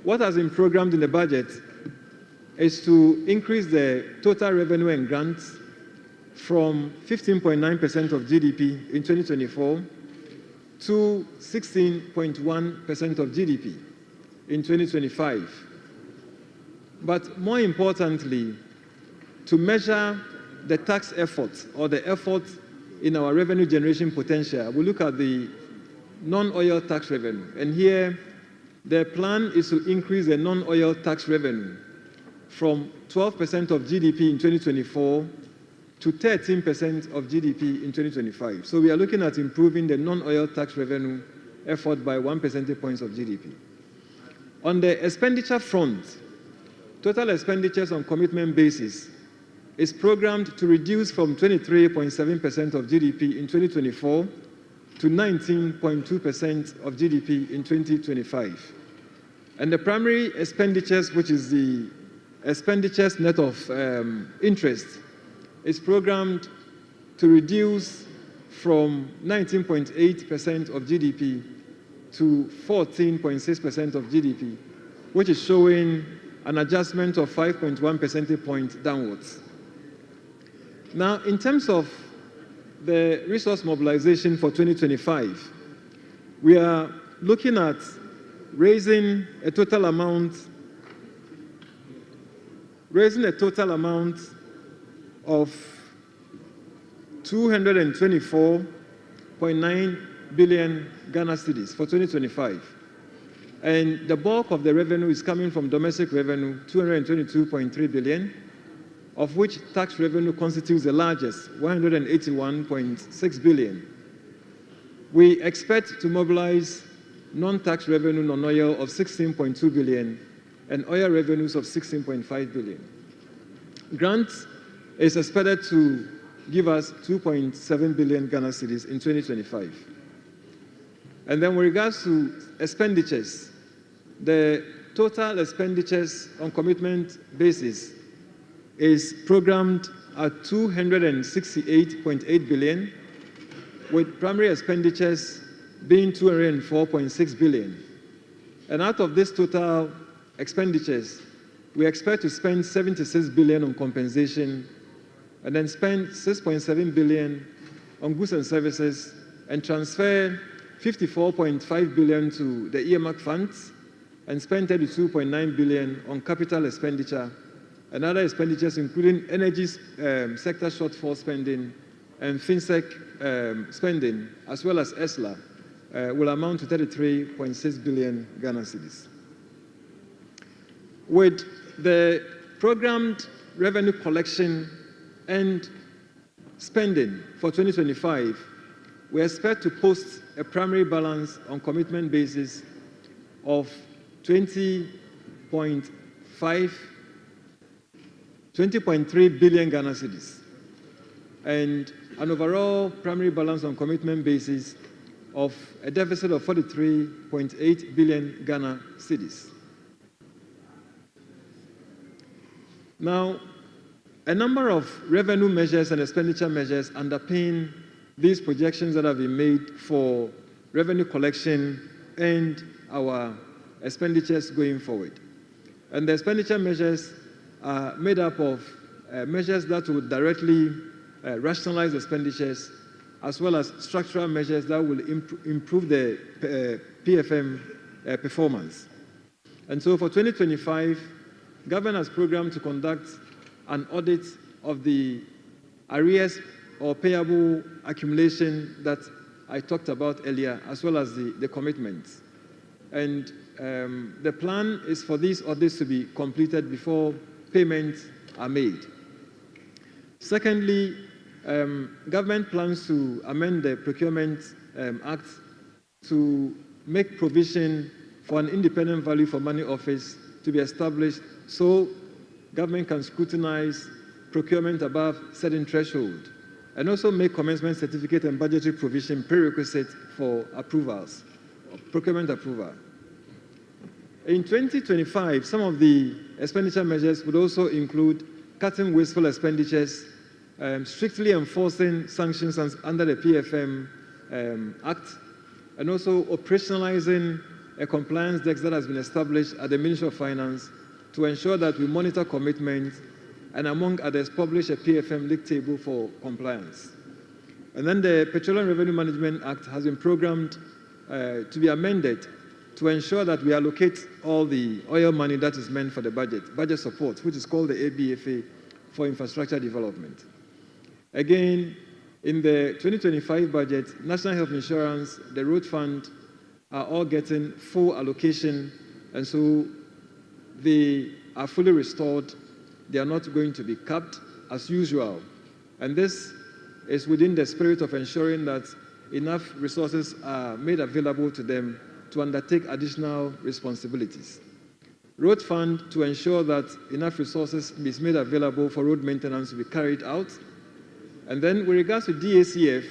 what has been programmed in the budget is to increase the total revenue and grants from 15.9% of GDP in 2024 to 16.1% of GDP in 2025. But more importantly, to measure the tax effort or the effort in our revenue generation potential, we look at the non-oil tax revenue. And here, the plan is to increase the non-oil tax revenue from 12% of GDP in 2024 to 13% of GDP in 2025. So we are looking at improving the non-oil tax revenue effort by 1 percentage point of GDP. On the expenditure front, total expenditures on commitment basis is programmed to reduce from 23.7% of GDP in 2024 to 19.2% of GDP in 2025. And the primary expenditures, which is the expenditures net of interest, is programmed to reduce from 19.8% of GDP to 14.6% of GDP, which is showing an adjustment of 5.1 percentage points downwards. Now, in terms of the resource mobilization for 2025, we are looking at raising a total amount of 224.9 billion Ghana cedis for 2025. And the bulk of the revenue is coming from domestic revenue, 222.3 billion, of which tax revenue constitutes the largest, 181.6 billion. We expect to mobilize non-tax revenue non-oil of 16.2 billion and oil revenues of 16.5 billion. Grants is expected to give us 2.7 billion Ghana cedis in 2025. And then with regards to expenditures, the total expenditures on commitment basis is programmed at 268.8 billion, with primary expenditures being 204.6 billion. And out of this total expenditures, we expect to spend 76 billion on compensation and then spend 6.7 billion on goods and services and transfer 54.5 billion to the earmark funds and spend 32.9 billion on capital expenditure and other expenditures, including energy sector shortfall spending and FinSec spending, as well as ESLA, will amount to 33.6 billion Ghana cedis. With the programmed revenue collection and spending for 2025, we expect to post a primary balance on commitment basis of 20.3 billion Ghana cedis and an overall primary balance on commitment basis of a deficit of 43.8 billion Ghana cedis. Now, a number of revenue measures and expenditure measures underpin these projections that have been made for revenue collection and our expenditures going forward. And the expenditure measures are made up of measures that will directly rationalize expenditures, as well as structural measures that will improve the PFM performance. And so for 2025, government has programmed to conduct an audit of the arrears or payable accumulation that I talked about earlier, as well as the commitments. And the plan is for these audits to be completed before payments are made. Secondly, government plans to amend the Procurement Act to make provision for an independent value for money office to be established so government can scrutinize procurement above certain threshold, and also make commencement certificate and budgetary provision prerequisite for approvals, procurement approval. In 2025, some of the expenditure measures would also include cutting wasteful expenditures, strictly enforcing sanctions under the PFM Act, and also operationalizing a compliance desk that has been established at the Ministry of Finance to ensure that we monitor commitments and among others, publish a PFM league table for compliance. And then the Petroleum Revenue Management Act has been programmed to be amended to ensure that we allocate all the oil money that is meant for the budget support, which is called the ABFA for infrastructure development. Again, in the 2025 budget, National Health Insurance, the Road Fund are all getting full allocation, and so they are fully restored. They are not going to be capped as usual. And this is within the spirit of ensuring that enough resources are made available to them to undertake additional responsibilities. Road Fund to ensure that enough resources is made available for road maintenance to be carried out. And then with regards to DACF,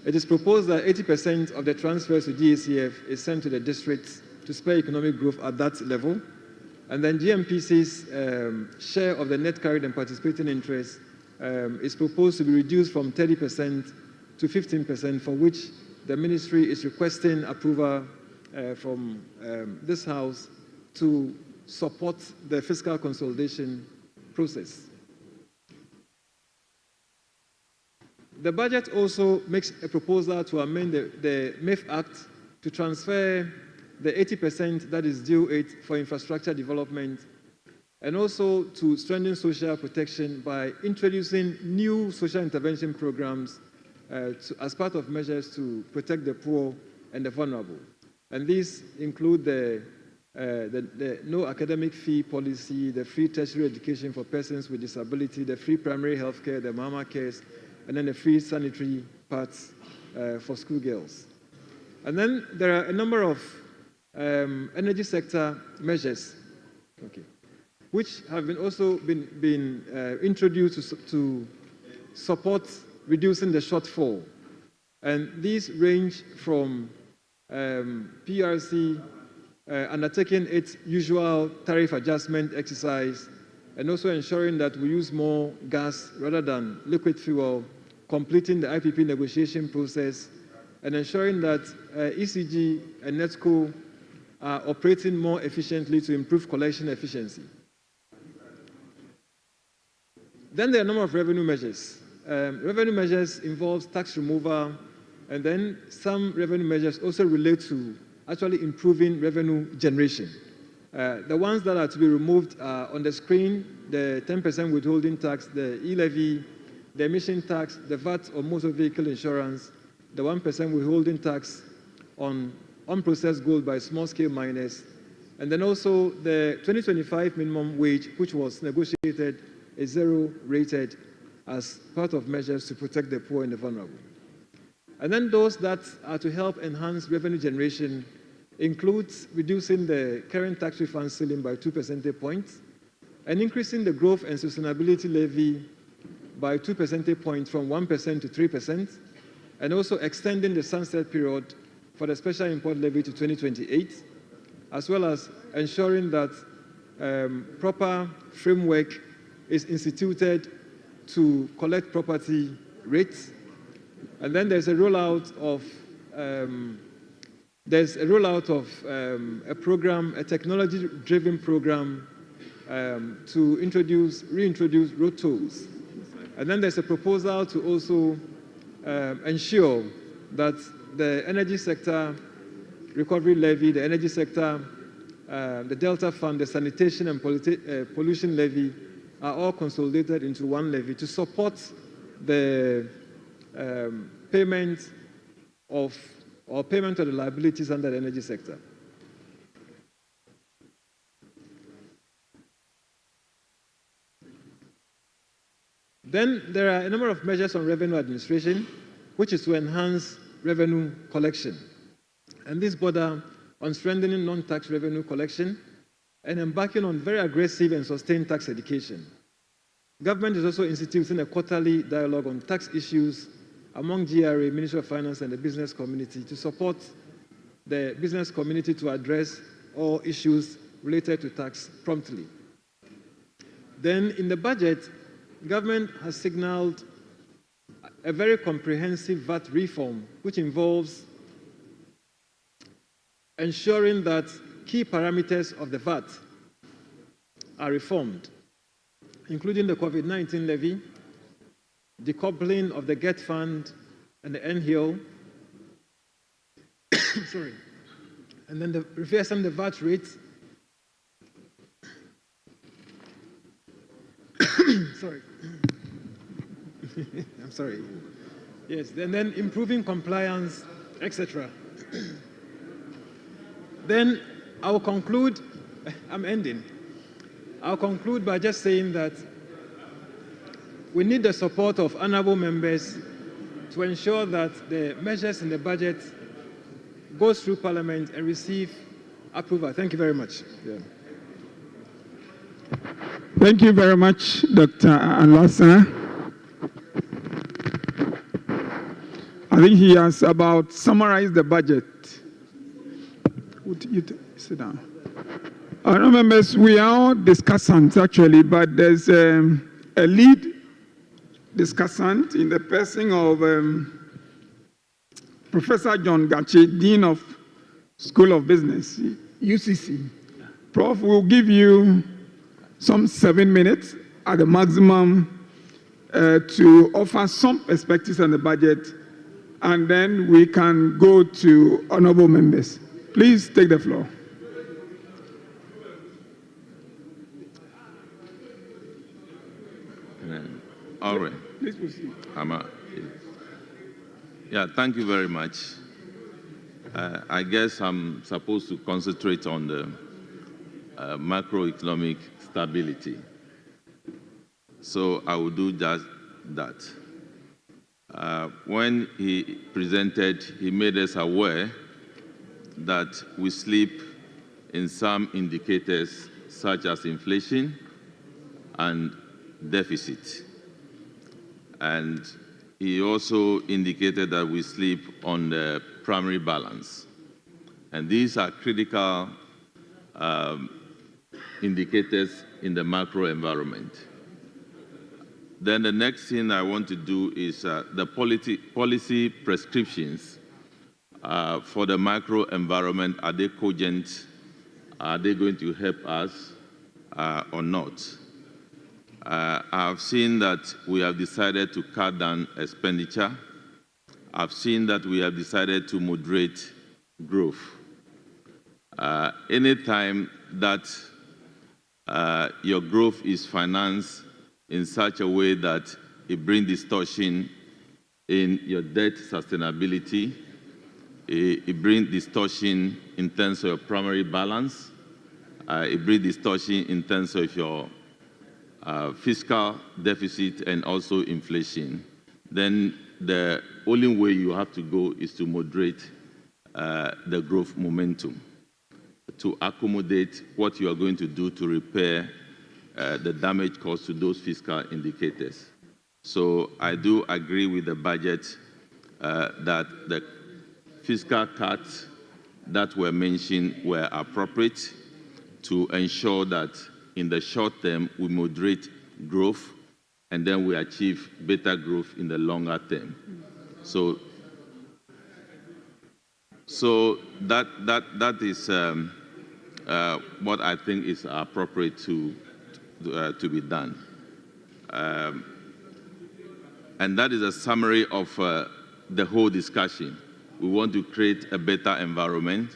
it is proposed that 80% of the transfers to DACF is sent to the districts to spur economic growth at that level. And then GMPC's share of the net carried and participating interest is proposed to be reduced from 30% to 15%, for which the ministry is requesting approval from this House to support the fiscal consolidation process. The budget also makes a proposal to amend the MIF Act to transfer the 80% that is due it for infrastructure development, and also to strengthen social protection by introducing new social intervention programs as part of measures to protect the poor and the vulnerable. And these include the no academic fee policy, the free tertiary education for persons with disability, the free primary health care, the mama cares, and then the free sanitary pads for schoolgirls. And then there are a number of energy sector measures, which have also been introduced to support reducing the shortfall. And these range from PRC undertaking its usual tariff adjustment exercise, and also ensuring that we use more gas rather than liquid fuel, completing the IPP negotiation process, and ensuring that ECG and NETCO are operating more efficiently to improve collection efficiency. Then there are a number of revenue measures. Revenue measures involves tax removal, and then some revenue measures also relate to actually improving revenue generation. The ones that are to be removed are on the screen: the 10% withholding tax, the e-levy, the emission tax, the VAT on motor vehicle insurance, the 1% withholding tax on unprocessed gold by small-scale miners, and then also the 2025 minimum wage, which was negotiated, is zero-rated as part of measures to protect the poor and the vulnerable. And then those that are to help enhance revenue generation includes reducing the current tax refund ceiling by 2 percentage points and increasing the growth and sustainability levy by 2 percentage points from 1% to 3%, and also extending the sunset period for the special import levy to 2028, as well as ensuring that proper framework is instituted to collect property rates. And then there's a rollout of a program, a technology-driven program to reintroduce road tolls. And then there's a proposal to also ensure that the energy sector recovery levy, the energy sector, the Delta Fund, the sanitation and pollution levy are all consolidated into one levy to support the payment of the liabilities under the energy sector. Then there are a number of measures on revenue administration, which is to enhance revenue collection. And this border on strengthening non-tax revenue collection and embarking on very aggressive and sustained tax education. Government is also instituting a quarterly dialogue on tax issues among GRA, Ministry of Finance, and the business community to support the business community to address all issues related to tax promptly. Then in the budget, government has signaled a very comprehensive VAT reform, which involves ensuring that key parameters of the VAT are reformed. including the COVID-19 levy, decoupling of the GET fund and the NHIL, sorry, and then the reversing the VAT rate, sorry, I'm sorry, yes, and then improving compliance, etc. Then I'll conclude, I'm ending. I'll conclude by just saying that we need the support of honorable members to ensure that the measures in the budget goes through Parliament and receive approval. Thank you very much. Yeah. Thank you very much, Dr. Alasa. I think he has about summarized the budget. Would you sit down? Honourable members, we are all discussants actually, but there's a lead discussant in the person of Professor John Gachi, Dean of School of Business, UCC. Prof will give you some 7 minutes at the maximum to offer some perspectives on the budget, and then we can go to honorable members. Please take the floor. All right. Please proceed. Yeah, thank you very much. I guess I'm supposed to concentrate on the macroeconomic stability. So I will do just that. When he presented, he made us aware that we slip in some indicators such as inflation and deficit. And he also indicated that we sleep on the primary balance. And these are critical indicators in the macro environment. Then the next thing I want to do is the policy prescriptions for the macro environment. Are they cogent? Are they going to help us or not? I've seen that we have decided to cut down expenditure. I've seen that we have decided to moderate growth. Anytime that your growth is financed in such a way that it brings distortion in your debt sustainability, it brings distortion in terms of your primary balance, it brings distortion in terms of your fiscal deficit and also inflation, then the only way you have to go is to moderate the growth momentum, to accommodate what you are going to do to repair the damage caused to those fiscal indicators. So I do agree with the budget that the fiscal cuts that were mentioned were appropriate to ensure that in the short term, we moderate growth, and then we achieve better growth in the longer term. So that is what I think is appropriate to be done. And that is a summary of the whole discussion. We want to create a better environment.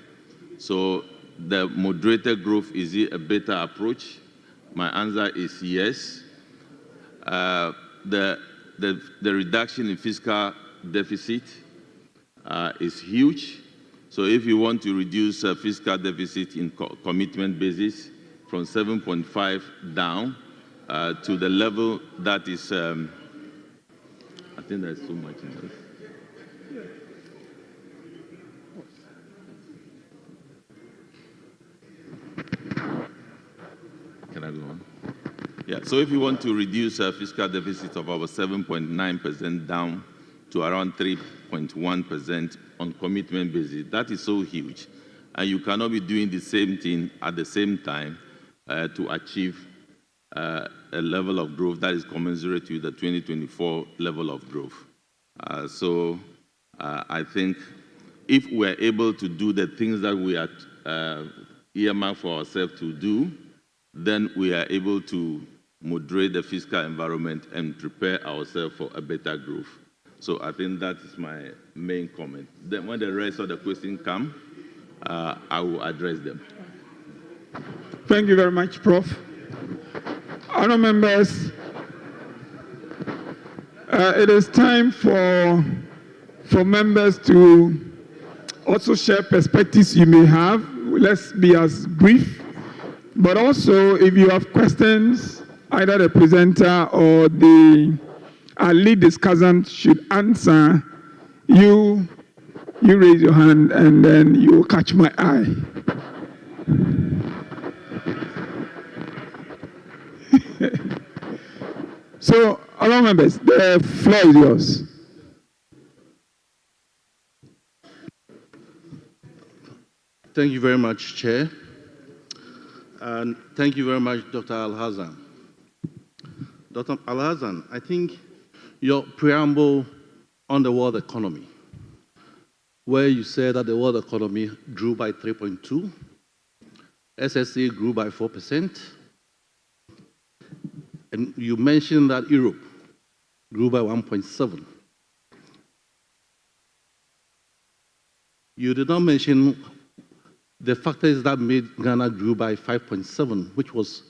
So the moderated growth, is it a better approach? My answer is yes. The reduction in fiscal deficit is huge. So if you want to reduce fiscal deficit in commitment basis from 7.5 down to the level that is, I think there's so much in this. Can I go on? Yeah, so if you want to reduce a fiscal deficit of over 7.9% down to around 3.1% on commitment basis, that is so huge. And you cannot be doing the same thing at the same time to achieve a level of growth that is commensurate with the 2024 level of growth. So I think if we're able to do the things that we are earmarked for ourselves to do, then we are able to moderate the fiscal environment, and prepare ourselves for a better growth. So I think that is my main comment. Then when the rest of the questions come, I will address them. Thank you very much, Prof. Honourable members, it is time for members to also share perspectives you may have. Let's be as brief. But also, if you have questions, either the presenter or our lead discussant should answer, you raise your hand and then you will catch my eye. So, honourable members, the floor is yours. Thank you very much, Chair. And thank you very much, Dr. Al-Hassan. Dr. Al-Hassan, I think your preamble on the world economy, where you said that the world economy grew by 3.2, SSA grew by 4%, and you mentioned that Europe grew by 1.7. You did not mention the factors that made Ghana grew by 5.7, which was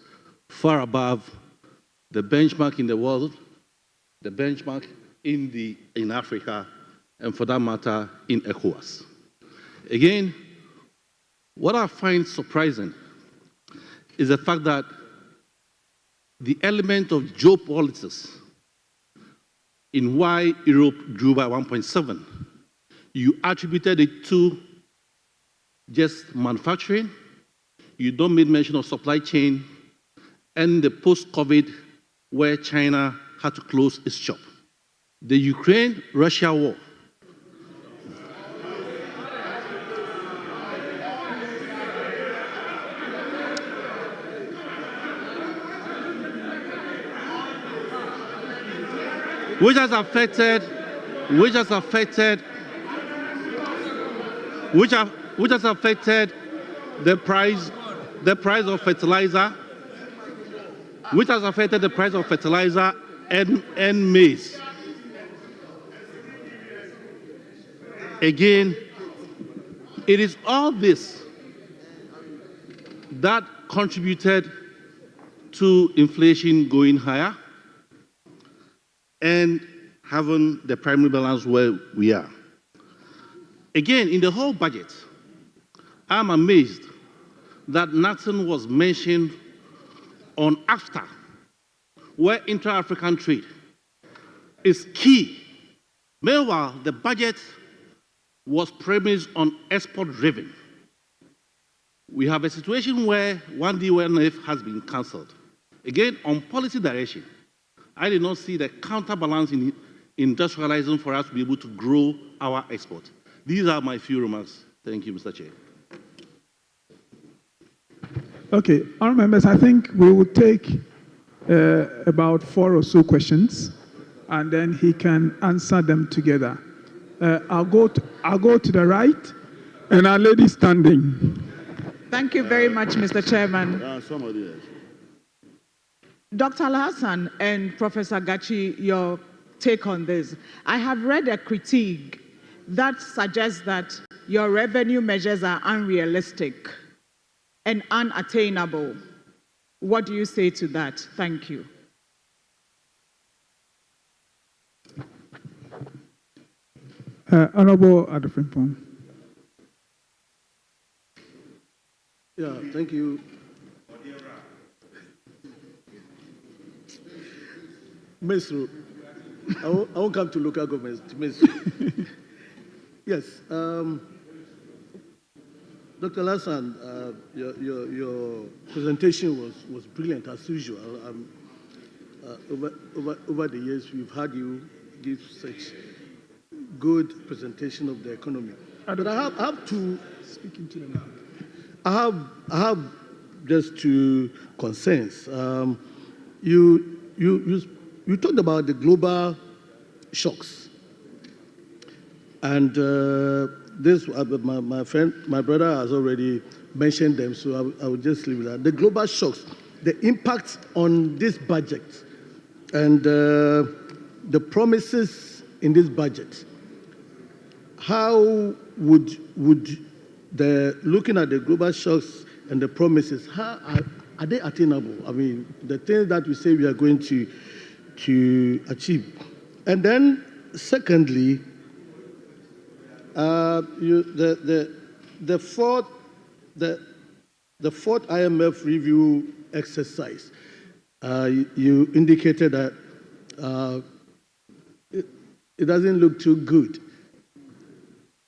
far above the benchmark in the world, the benchmark in Africa, and for that matter, in ECOWAS. Again, what I find surprising is the fact that the element of geopolitics in why Europe grew by 1.7, you attributed it to just manufacturing, you don't make mention of supply chain, and the post-COVID where China had to close its shop. The Ukraine-Russia war. Which has affected the price of fertilizer, which has affected the price of fertilizer and maize. Again, it is all this that contributed to inflation going higher and having the primary balance where we are. Again, in the whole budget, I'm amazed that nothing was mentioned on AFTA, where intra-African trade is key. Meanwhile, the budget was premised on export-driven. We have a situation where one DONF has been cancelled. Again, on policy direction, I did not see the counterbalance in industrializing for us to be able to grow our export. These are my few remarks. Thank you, Mr. Chair. Okay, honourable members, I think we will take about 4 or so questions, and then he can answer them together. I'll go to the right, and our lady standing. Thank you very much, Mr. Chairman. Somebody else. Dr. Al-Hassan and Professor Gachi, your take on this. I have read a critique that suggests that your revenue measures are unrealistic and unattainable. What do you say to that? Thank you. Honourable Adofrimpong. Yeah, thank you. Mesro, I won't come to local governments. Mesro. Yes. Dr. Lassan, your presentation was brilliant as usual. Over the years, we've had you give such good presentation of the economy. But I have to speak into the mic. I have just 2 concerns. You talked about the global shocks, and this my brother has already mentioned them, so I will just leave that. The global shocks the impact on this budget and the promises in this budget, how would looking at the global shocks and the promises, how are they attainable? I mean, the things that we say we are going to achieve. And then, secondly, the fourth IMF review exercise, you indicated that it doesn't look too good.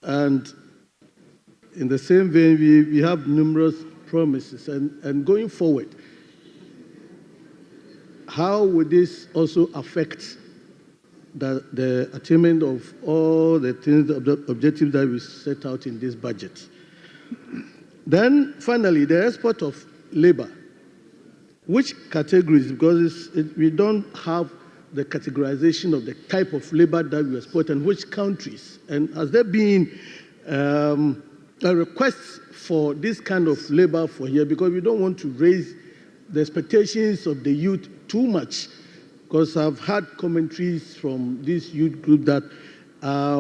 And in the same vein, we have numerous promises. And going forward, how would this also affect the attainment of all the things, the objectives that we set out in this budget? Then, finally, the export of labor. Which categories? Because we don't have the categorization of the type of labor that we export and which countries. And has there been a request for this kind of labor for here? Because we don't want to raise the expectations of the youth too much. Because I've had commentaries from this youth group that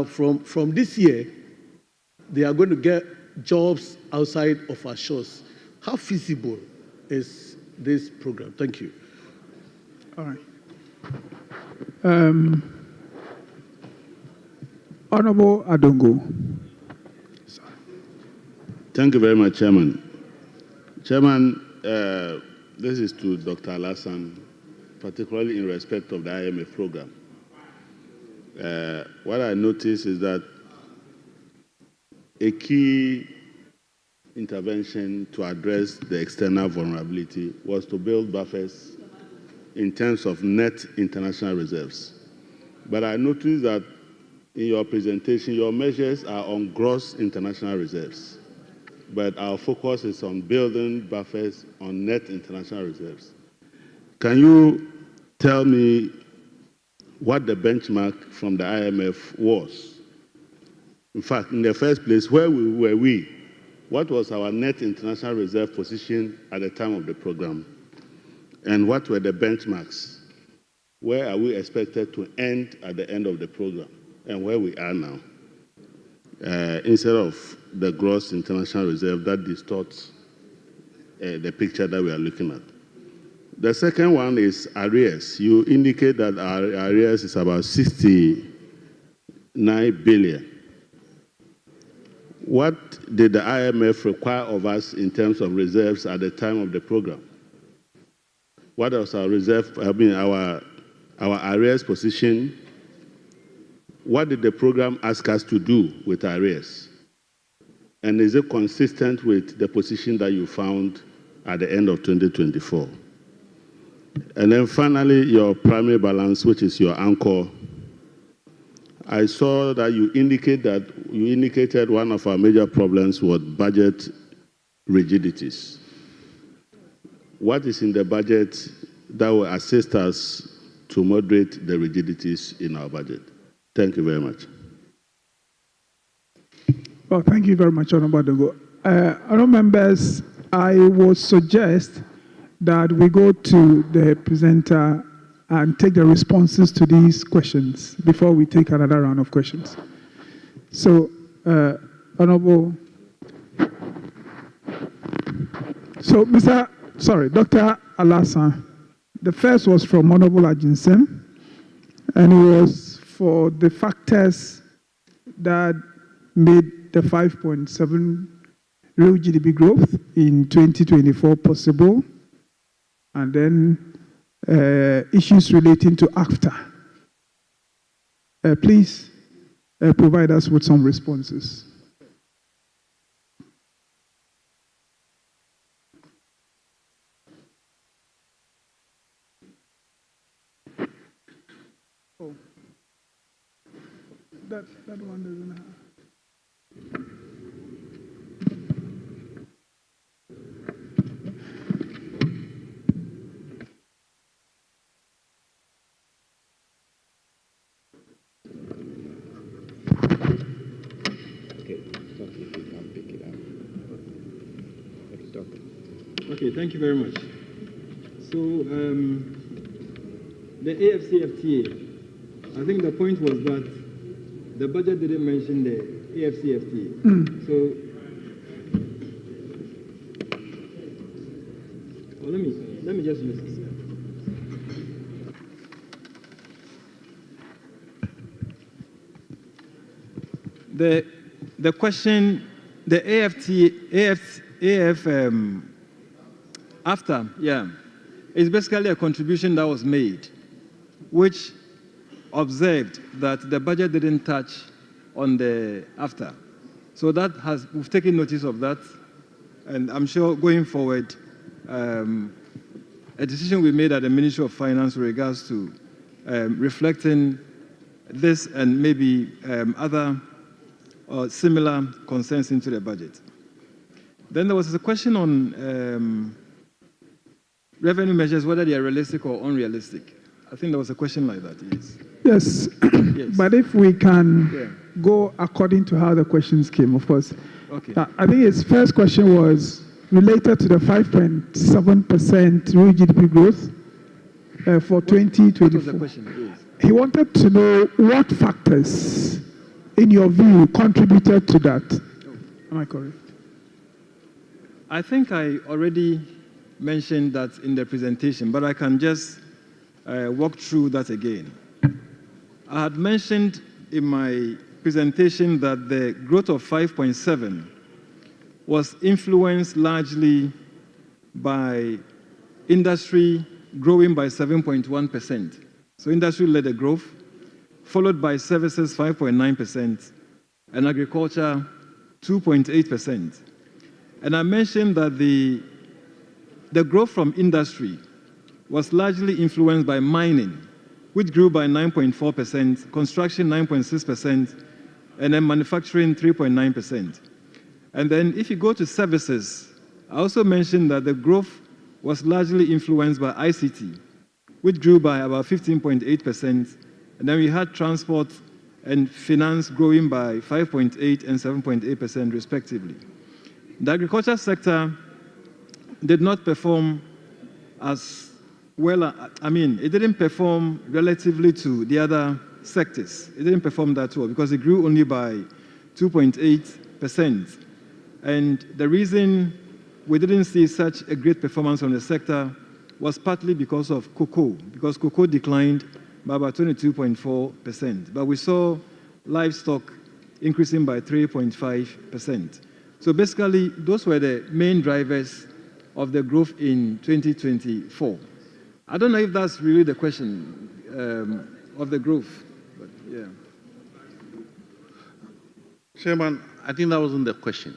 from this year, they are going to get jobs outside of our shores. How feasible is this program? Thank you. All right. Honorable Adongo. Thank you very much, Chairman. Chairman, this is to Dr. Alassane, particularly in respect of the IMF program. What I noticed is that a key intervention to address the external vulnerability was to build buffers in terms of net international reserves. But I noticed that in your presentation, your measures are on gross international reserves, but our focus is on building buffers on net international reserves. Can you tell me what the benchmark from the IMF was? In fact, in the first place, where were we? What was our net international reserve position at the time of the program? And what were the benchmarks? Where are we expected to end at the end of the program? And where we are now? Instead of the gross international reserve, that distorts the picture that we are looking at. The second one is arrears. You indicate that our arrears is about 69 billion. What did the IMF require of us in terms of reserves at the time of the program? What was our reserve, our arrears position? What did the program ask us to do with arrears? And is it consistent with the position that you found at the end of 2024? And then finally, your primary balance, which is your anchor. I saw that you indicated one of our major problems was budget rigidities. What is in the budget that will assist us to moderate the rigidities in our budget? Thank you very much. Well, thank you very much, Honorable Adongo. Honorable members, I would suggest that we go to the presenter and take the responses to these questions before we take another round of questions. So, Dr. Alassane, the first was from Honorable Ajinsem, and it was for the factors that made the 5.7 real GDP growth in 2024 possible, and then issues relating to AFTA. Please provide us with some responses. Oh, that one doesn't have. Okay, thank you very much. So the AFCFTA, I think the point was that the budget didn't mention the AFCFTA. So well, let me just use this. The question, the after, yeah, is basically a contribution that was made, which observed that the budget didn't touch on the after. So we've taken notice of that, and I'm sure going forward, a decision we made at the Ministry of Finance with regards to reflecting this and maybe other or similar concerns into the budget. Then there was a question on revenue measures, whether they are realistic or unrealistic. I think there was a question like that, yes. Yes, Yes. but if we can go according to how the questions came, of course. Okay. I think his first question was related to the 5.7% real GDP growth for 2024. What was the question? Yes. He wanted to know what factors, in your view, contributed to that. Am I correct? I think I already mentioned that in the presentation, but I can just walk through that again. I had mentioned in my presentation that the growth of 5.7 was influenced largely by industry growing by 7.1%. So industry led the growth, followed by services 5.9% and agriculture 2.8%. And I mentioned that the growth from industry was largely influenced by mining, which grew by 9.4%, construction 9.6%, and then manufacturing 3.9%. And then if you go to services, I also mentioned that the growth was largely influenced by ICT, which grew by about 15.8%. And then we had transport and finance growing by 5.8% and 7.8% respectively. The agriculture sector did not perform as well. It didn't perform relatively to the other sectors. It didn't perform that well because it grew only by 2.8%. And the reason we didn't see such a great performance on the sector was partly because of cocoa, because cocoa declined by about 22.4%. But we saw livestock increasing by 3.5%. So basically, those were the main drivers of the growth in 2024. I don't know if that's really the question of the growth, but yeah. Chairman, I think that wasn't the question.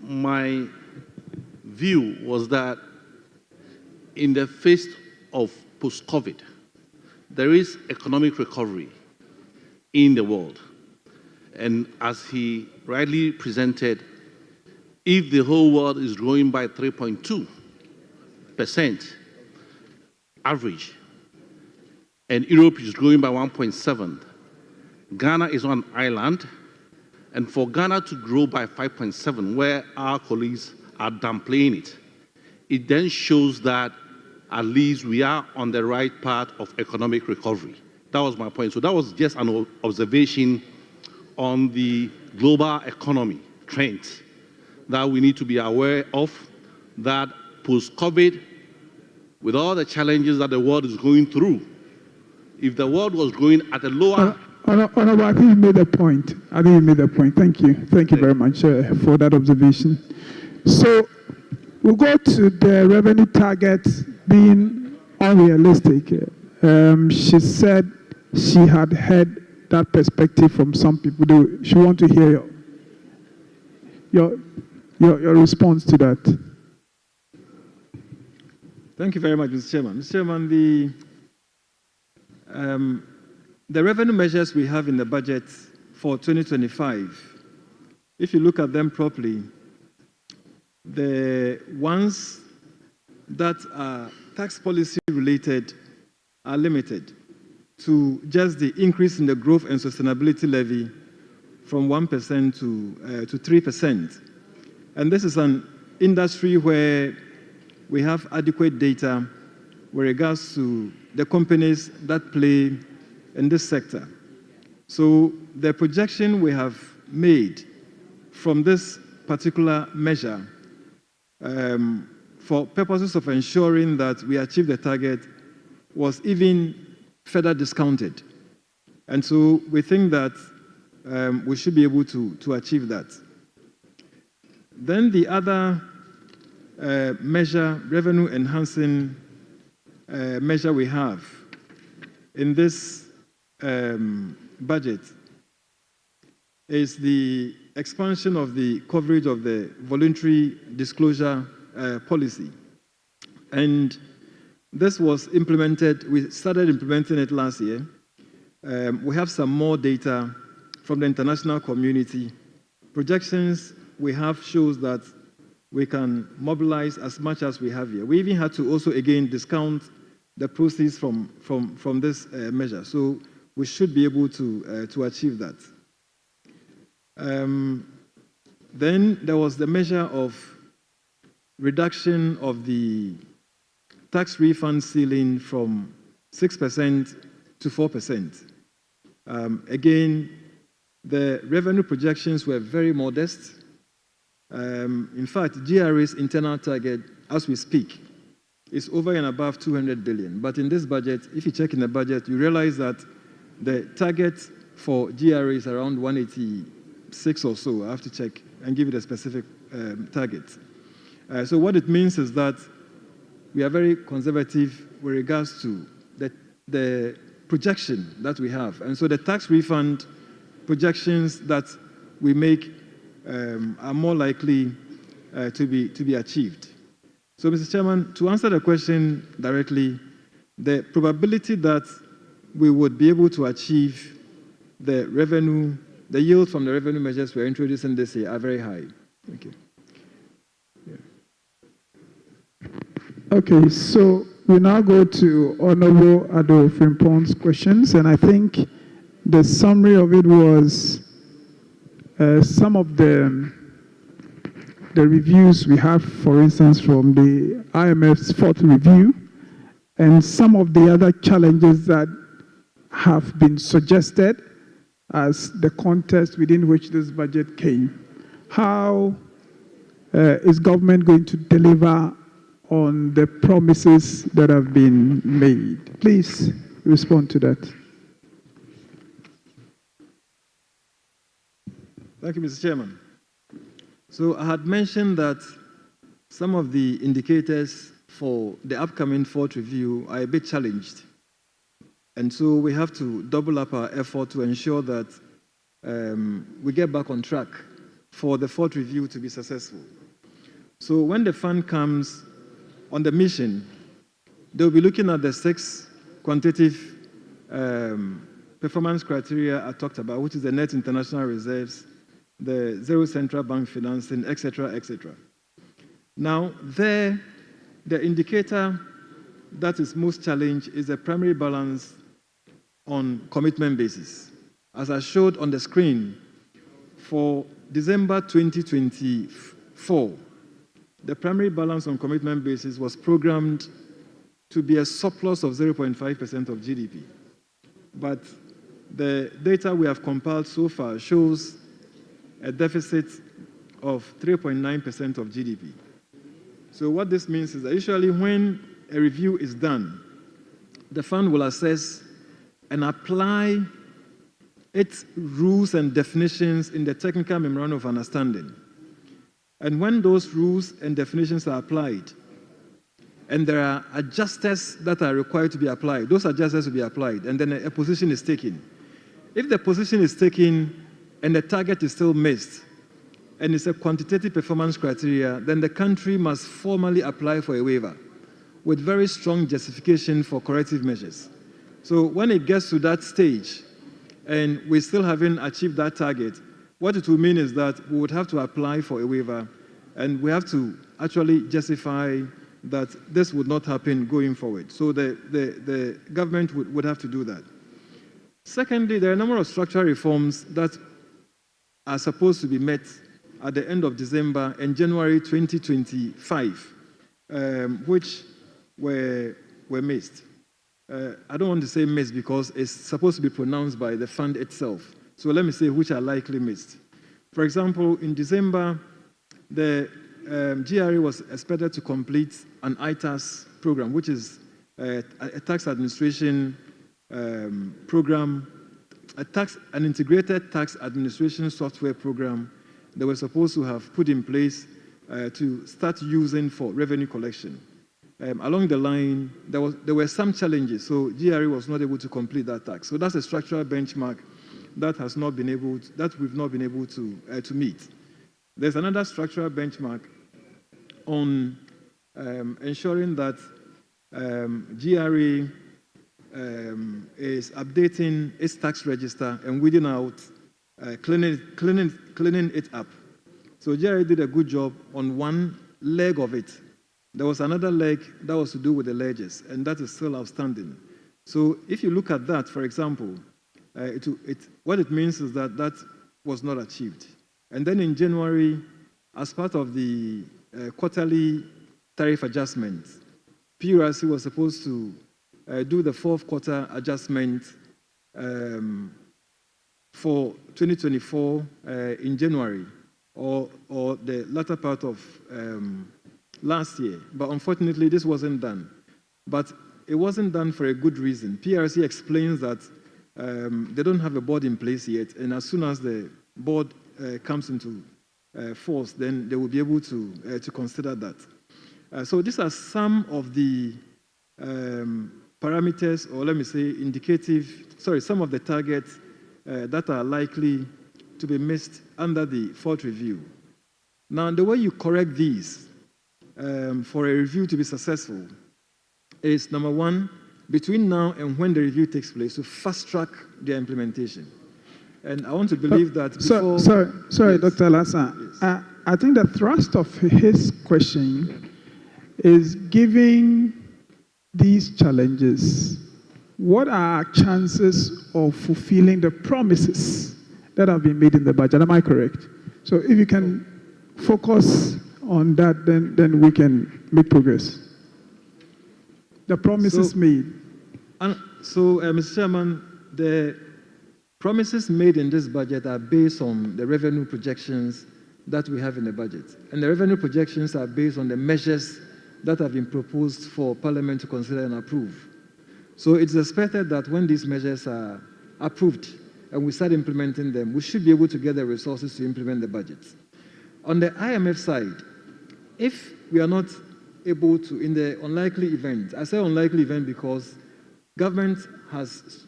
My view was that in the face of post-COVID, there is economic recovery in the world. And as he rightly presented, if the whole world is growing by 3.2% average, and Europe is growing by 1.7%, Ghana is on an island, and for Ghana to grow by 5.7%, where our colleagues are downplaying it, it then shows that at least we are on the right path of economic recovery. That was my point. So that was just an observation on the global economy trends that we need to be aware of, that post-COVID, with all the challenges that the world is going through, if the world was growing at a lower... Honorable, I think you made a point. Thank you. Thank you very much for that observation. So we'll go to the revenue target being unrealistic. She said she had heard that perspective from some people. She want to hear your response to that. Thank you very much, Mr. Chairman. Mr. Chairman, the revenue measures we have in the budget for 2025, if you look at them properly, the ones that are tax policy related are limited to just the increase in the growth and sustainability levy from 1% to 3%. And this is an industry where we have adequate data with regards to the companies that play in this sector. So the projection we have made from this particular measure for purposes of ensuring that we achieve the target was even further discounted. And so we think that we should be able to achieve that. Then the other measure, revenue enhancing measure we have in this budget is the expansion of the coverage of the voluntary disclosure policy. And this was implemented, we started implementing it last year. We have some more data from the international community. Projections we have shows that we can mobilize as much as we have here. We even had to also again discount the proceeds from this measure. So we should be able to achieve that. Then there was the measure of reduction of the tax refund ceiling from 6% to 4%. Again, the revenue projections were very modest. In fact, GRA's internal target, as we speak, is over and above 200 billion. But in this budget, if you check in the budget, you realize that the target for GRA is around 186 or so. I have to check and give it a specific target. So what it means is that we are very conservative with regards to the projection that we have. And so the tax refund projections that we make are more likely to be achieved. So, Mr. Chairman, to answer the question directly, the probability that we would be able to achieve the revenue, the yield from the revenue measures we're introducing this year are very high. Thank you. Okay, so we now go to Honorable Ado Frimpon's questions, and I think the summary of it was some of the reviews we have, for instance, from the IMF's fourth review, and some of the other challenges that have been suggested as the context within which this budget came. How is government going to deliver on the promises that have been made? Please respond to that. Thank you, Mr. Chairman. So I had mentioned that some of the indicators for the upcoming fourth review are a bit challenged. And so we have to double up our effort to ensure that we get back on track for the fourth review to be successful. So when the fund comes on the mission, they'll be looking at the 6 quantitative performance criteria I talked about, which is the net international reserves, the zero central bank financing, etc., etc. Now, the indicator that is most challenged is the primary balance on commitment basis. As I showed on the screen, for December 2024, the primary balance on commitment basis was programmed to be a surplus of 0.5% of GDP. But the data we have compiled so far shows a deficit of 3.9% of GDP. So what this means is that usually when a review is done, the fund will assess and apply its rules and definitions in the technical memorandum of understanding. And when those rules and definitions are applied, and there are adjusters that are required to be applied, those adjusters will be applied, and then a position is taken. If the position is taken and the target is still missed, and it's a quantitative performance criteria, then the country must formally apply for a waiver with very strong justification for corrective measures. So when it gets to that stage, and we still haven't achieved that target, what it will mean is that we would have to apply for a waiver, and we have to actually justify that this would not happen going forward. So the government would have to do that. Secondly, there are a number of structural reforms that are supposed to be met at the end of December and January 2025. which were missed. I don't want to say missed because it's supposed to be pronounced by the fund itself. So let me say which are likely missed. For example, in December, the GRA was expected to complete an ITAS program, which is a tax administration program, an integrated tax administration software program they were supposed to have put in place to start using for revenue collection. Along the line, there were some challenges, so GRA was not able to complete that task. So that's a structural benchmark that we've not been able to meet. There's another structural benchmark on ensuring that GRA is updating its tax register and weeding out, cleaning it up. So GRA did a good job on one leg of it. There was another leg that was to do with the ledgers, and that is still outstanding. So if you look at that, for example, what it means is that that was not achieved. And then in January, as part of the quarterly tariff adjustment, PURC was supposed to do the fourth quarter adjustment for 2024 in January or the latter part of last year. But unfortunately, this wasn't done. But it wasn't done for a good reason. PRC explains that they don't have a board in place yet, and as soon as the board comes into force, then they will be able to consider that. So these are some of the parameters, or let me say some of the targets that are likely to be missed under the fourth review. Now, the way you correct these for a review to be successful is, number one, between now and when the review takes place, to fast-track their implementation. And I want to believe that before... Sorry, Dr. Alassane. Yes. I think the thrust of his question is, giving these challenges, what are our chances of fulfilling the promises that have been made in the budget? Am I correct? So if you can focus on that, then we can make progress. The promises made. Mr. Chairman, the promises made in this budget are based on the revenue projections that we have in the budget. And the revenue projections are based on the measures that have been proposed for Parliament to consider and approve. So it's expected that when these measures are approved and we start implementing them, we should be able to get the resources to implement the budget. On the IMF side, if we are not able to, in the unlikely event, I say unlikely event because government has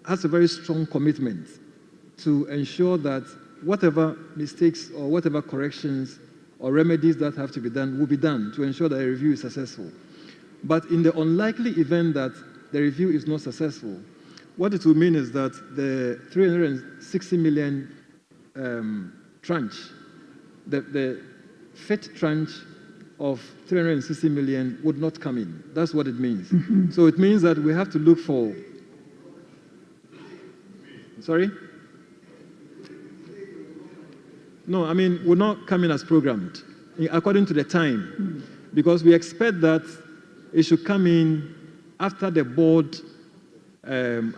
a very strong commitment to ensure that whatever mistakes or whatever corrections or remedies that have to be done will be done to ensure that a review is successful. But in the unlikely event that the review is not successful, what it will mean is that the 360 million tranche, the fifth tranche of 360 million would not come in. That's what it means. Mm-hmm. So it means that we have to look for... Sorry? No, I mean, will not come in as programmed, according to the time, because we expect that it should come in after the board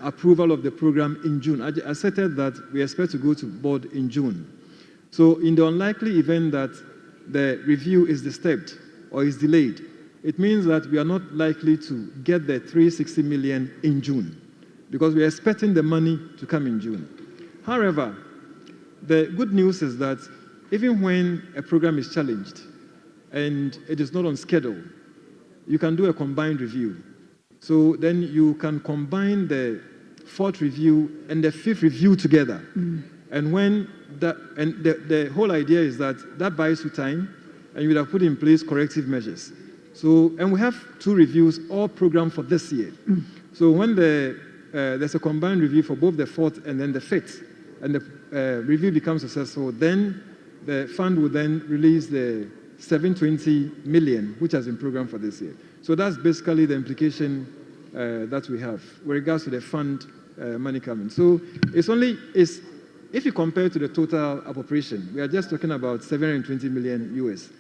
approval of the program in June. I stated that we expect to go to board in June. So in the unlikely event that the review is disturbed or is delayed, it means that we are not likely to get the 360 million in June, because we are expecting the money to come in June. However, the good news is that even when a program is challenged and it is not on schedule, you can do a combined review. So then you can combine the fourth review and the fifth review together. Mm. And when the whole idea is that that buys you time, and you would have put in place corrective measures. So, and we have two reviews all programmed for this year. Mm. So when there's a combined review for both the fourth and then the fifth, and the review becomes successful, then the fund will then release the 720 million, which has been programmed for this year. So that's basically the implication that we have with regards to the fund money coming. So if you compare to the total appropriation, we are just talking about 720 million US.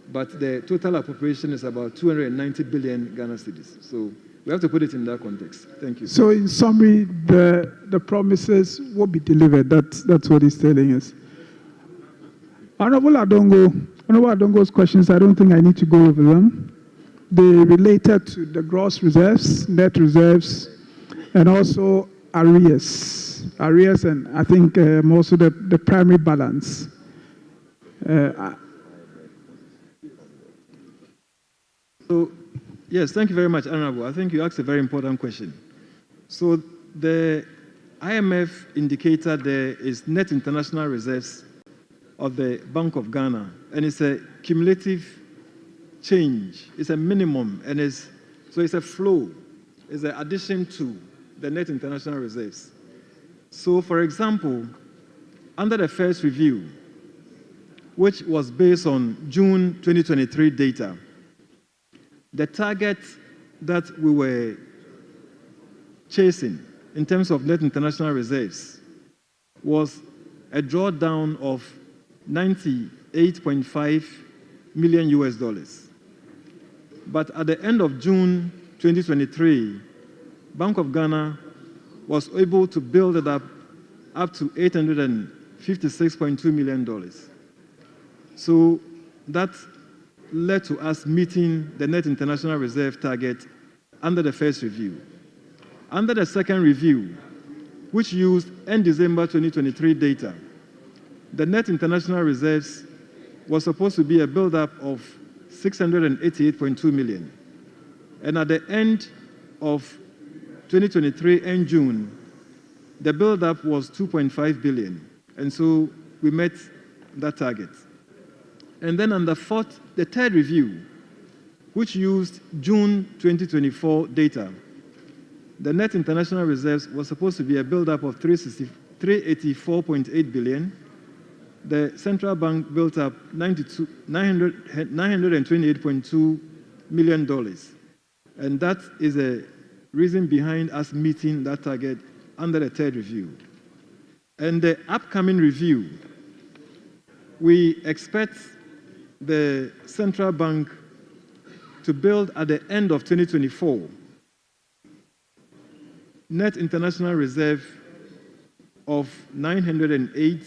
but the total appropriation is about 290 billion Ghana cedis. So we have to put it in that context. Thank you. So in summary, the promises will be delivered. That's what he's telling us. Honorable Adongo's questions, I don't think I need to go over them. They related to the gross reserves, net reserves, and also arrears. Arrears and I think also the primary balance. So, yes, thank you very much, Honorable. I think you asked a very important question. So the IMF indicator there is net international reserves of the Bank of Ghana, and it's a cumulative change. It's a minimum, and so it's a flow. It's an addition to the net international reserves. So, for example, under the first review, which was based on June 2023 data, the target that we were chasing in terms of net international reserves was a drawdown of $98.5 million US. But at the end of June 2023, Bank of Ghana was able to build it up to $856.2 million. So that led to us meeting the net international reserve target under the first review. Under the second review, which used end December 2023 data, the net international reserves was supposed to be a buildup of $688.2 million. And at the end of 2023, end June, the buildup was $2.5 billion. And so we met that target. And then on the third review, which used June 2024 data, the net international reserves was supposed to be a buildup of $384.8 billion. The central bank built up $928.2 million. And that is a reason behind us meeting that target under the third review. And the upcoming review, we expect the central bank to build at the end of 2024 net international reserve of $908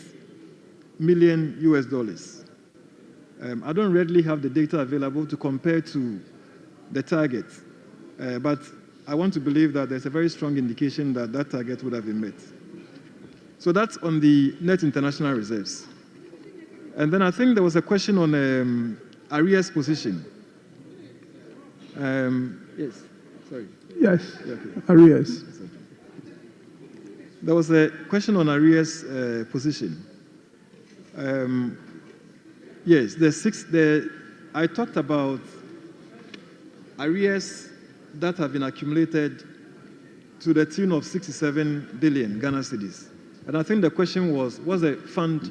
million US. I don't readily have the data available to compare to the target, but I want to believe that there's a very strong indication that that target would have been met. So that's on the net international reserves. And then I think there was a question on arrears position. Yes, sorry. Yes, Yeah, okay. arrears. There was a question on arrears position. Yes, I talked about arrears that have been accumulated to the tune of 67 billion Ghana cedis. And I think the question was the fund,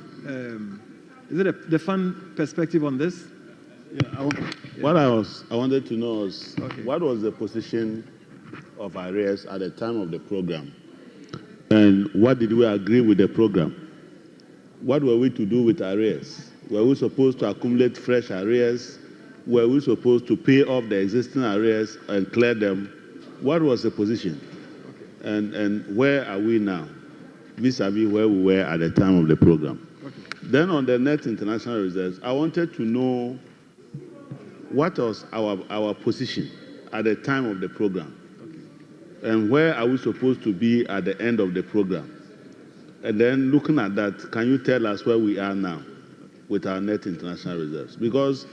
is it the fund perspective on this? Yeah, what I wanted to know is, what was the position of arrears at the time of the program? And what did we agree with the program? What were we to do with arrears? Were we supposed to accumulate fresh arrears? Were we supposed to pay off the existing arrears and clear them? What was the position? And where are we now, vis-a-vis where we were at the time of the program? Then on the net international reserves, I wanted to know what was our position at the time of the program, and where are we supposed to be at the end of the program? And then looking at that, can you tell us where we are now with our net international reserves? Because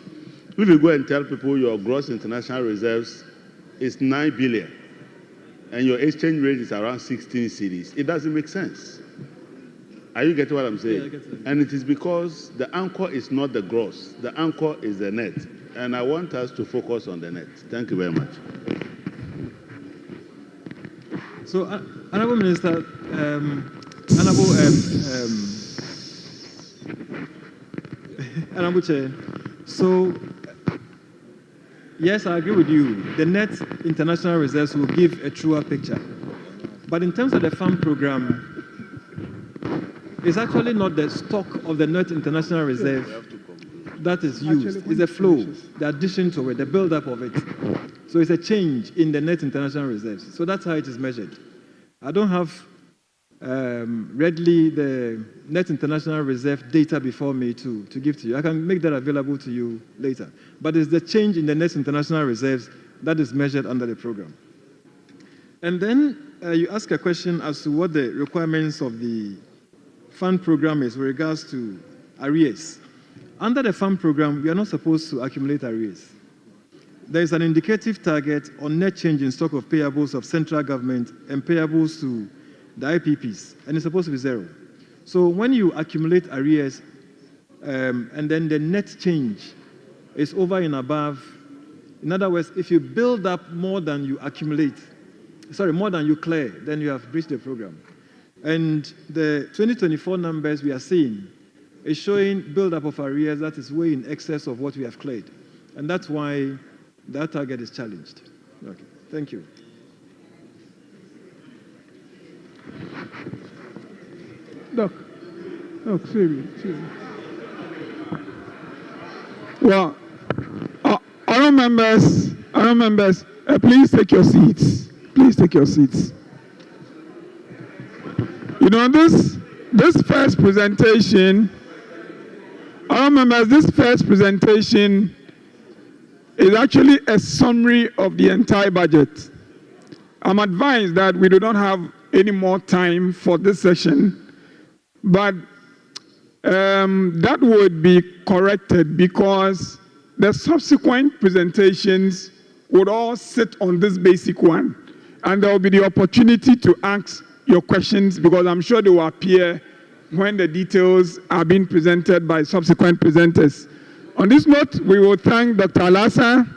if you go and tell people your gross international reserves is 9 billion and your exchange rate is around 16 cedis, it doesn't make sense. Are you getting what I'm saying? Yeah, I get it. And it is because the anchor is not the gross, the anchor is the net. And I want us to focus on the net. Thank you very much. So, Honorable Minister, Honorable Chair, so yes, I agree with you. The net international reserves will give a truer picture. But in terms of the fund program, it's actually not the stock of the net international reserve that is used. It's a flow, the addition to it, the build-up of it. So it's a change in the net international reserves. So that's how it is measured. I don't have readily the net international reserve data before me to give to you. I can make that available to you later. But it's the change in the net international reserves that is measured under the program. And then you ask a question as to what the requirements of the fund program is with regards to arrears. Under the fund program, we are not supposed to accumulate arrears. There is an indicative target on net change in stock of payables of central government and payables to the IPPs, and it's supposed to be zero. So when you accumulate arrears, and then the net change is over and above, in other words, if you build up more than you accumulate, more than you clear, then you have breached the program. And the 2024 numbers we are seeing is showing build-up of arrears that is way in excess of what we have cleared. And that's why that target is challenged. Okay, thank you. Doc, Siri. Well, other members, please take your seats. Please take your seats. You know, this first presentation, other members, this first presentation is actually a summary of the entire budget. I'm advised that we do not have any more time for this session, but that would be corrected because the subsequent presentations would all sit on this basic one, and there will be the opportunity to ask your questions because I'm sure they will appear when the details are being presented by subsequent presenters. On this note, we will thank Dr. Alhassan